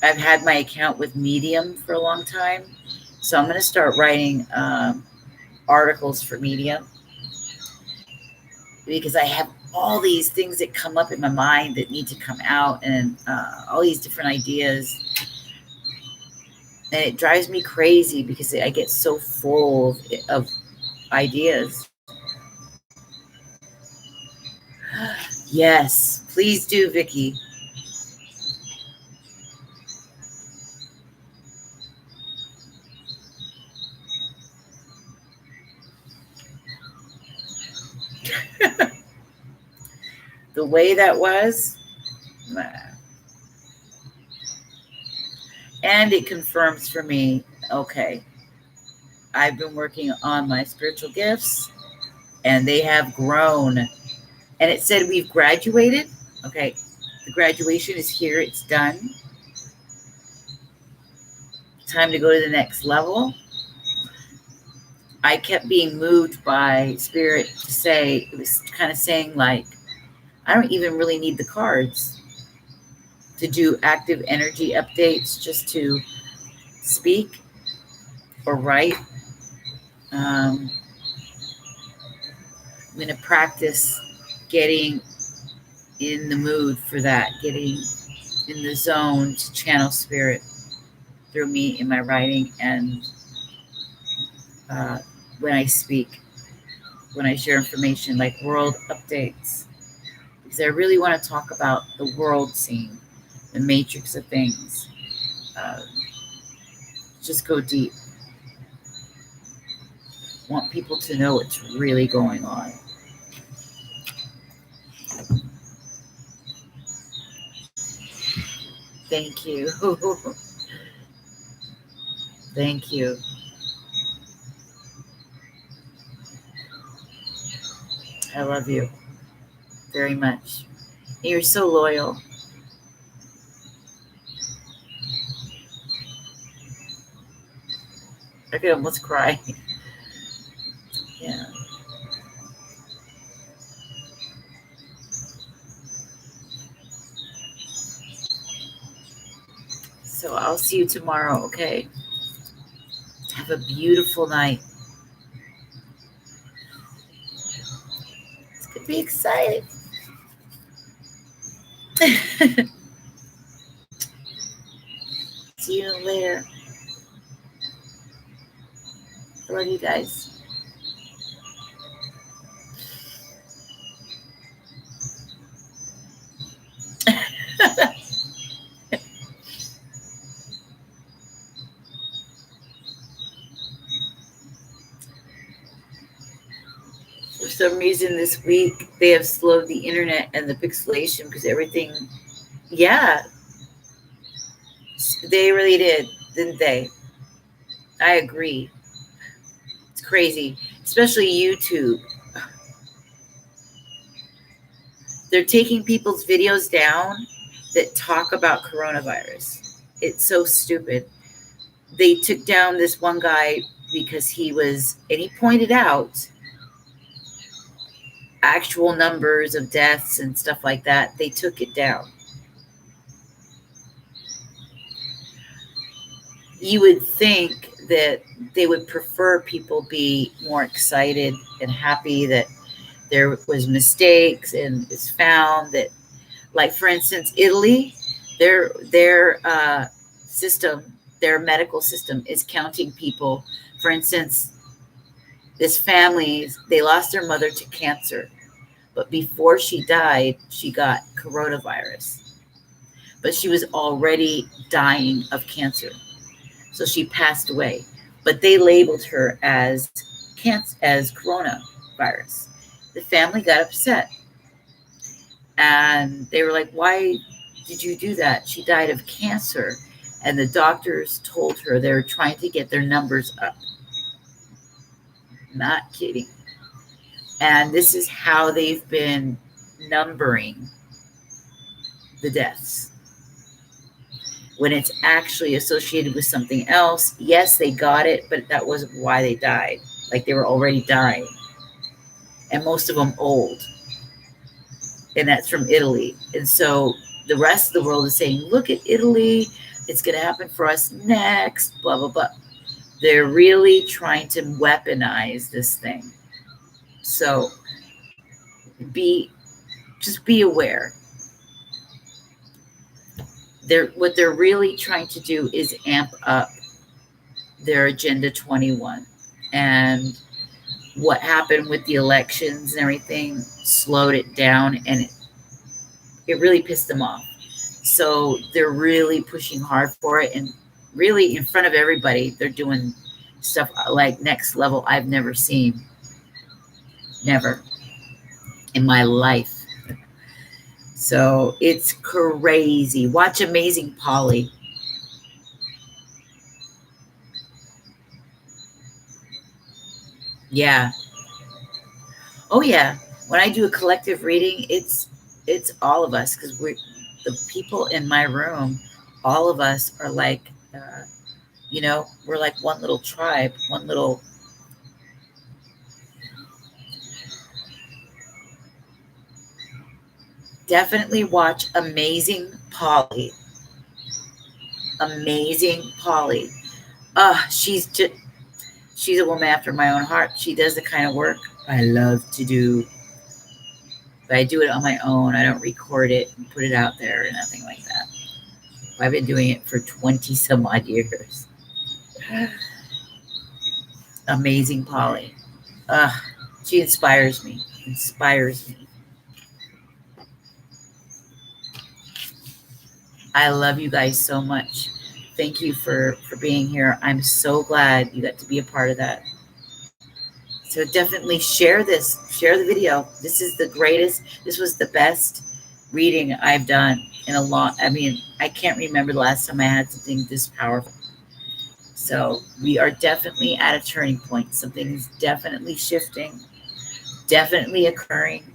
A: I've had my account with Medium for a long time. So I'm going to start writing articles for Medium because I have all these things that come up in my mind that need to come out and all these different ideas. And it drives me crazy because I get so full of ideas. Yes, please do, Vicky. The way that was, and it confirms for me, okay, I've been working on my spiritual gifts and they have grown. And it said we've graduated. Okay, the graduation is here, it's done. Time to go to the next level. I kept being moved by spirit to say, it was kind of saying, like, I don't even really need the cards to do active energy updates, just to speak or write. I'm going to practice getting in the mood for that, getting in the zone to channel spirit through me in my writing and when I speak, when I share information like world updates. Because I really want to talk about the world scene, the matrix of things. Just go deep. Want people to know what's really going on. Thank you. Thank you. I love you very much. You're so loyal. I could almost cry. Yeah. So I'll see you tomorrow, okay? Have a beautiful night. It's going to be exciting. See you later. I love you guys. For some reason this week, they have slowed the internet and the pixelation because everything, yeah, they really did, didn't they? I agree. It's crazy, especially YouTube. They're taking people's videos down that talk about coronavirus. It's so stupid. They took down this one guy because he pointed out actual numbers of deaths and stuff like that. They took it down. You would think that they would prefer people be more excited and happy that there was mistakes and it's found that, like for instance, Italy, their system, their medical system is counting people. For instance, this family, they lost their mother to cancer, but before she died, she got coronavirus. But she was already dying of cancer. So she passed away. But they labeled her as coronavirus. The family got upset. And they were like, why did you do that? She died of cancer. And the doctors told her they're trying to get their numbers up. Not kidding. And this is how they've been numbering the deaths. When it's actually associated with something else, yes, they got it, but that wasn't why they died. Like they were already dying. And most of them old. And that's from Italy. And so the rest of the world is saying, look at Italy. It's going to happen for us next, blah, blah, blah. They're really trying to weaponize this thing. So just be aware. What they're really trying to do is amp up their Agenda 21. And what happened with the elections and everything slowed it down, and it really pissed them off. So they're really pushing hard for it, and really in front of everybody, they're doing stuff like next level I've never seen. Never in my life. So it's crazy. Watch Amazing Polly. Yeah. Oh yeah. When I do a collective reading, it's all of us, because the people in my room, all of us are like, we're like one little tribe, one little. Definitely watch Amazing Polly. Amazing Polly. She's a woman after my own heart. She does the kind of work I love to do, but I do it on my own. I don't record it and put it out there or nothing like that. I've been doing it for 20 some odd years. Amazing Polly. She inspires me. Inspires me. I love you guys so much. Thank you for being here. I'm so glad you got to be a part of that. So definitely share this. Share the video. This is the greatest. This was the best reading I've done in a long. I mean, I can't remember the last time I had something this powerful. So we are definitely at a turning point. Something is definitely shifting, definitely occurring.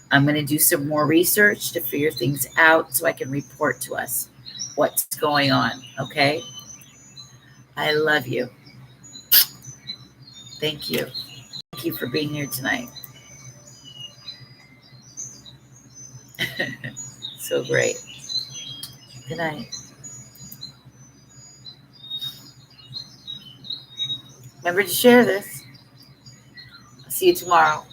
A: I'm going to do some more research to figure things out so I can report to us what's going on. Okay. I love you. Thank you. Thank you for being here tonight. So great. Good night. Remember to share this. I'll see you tomorrow.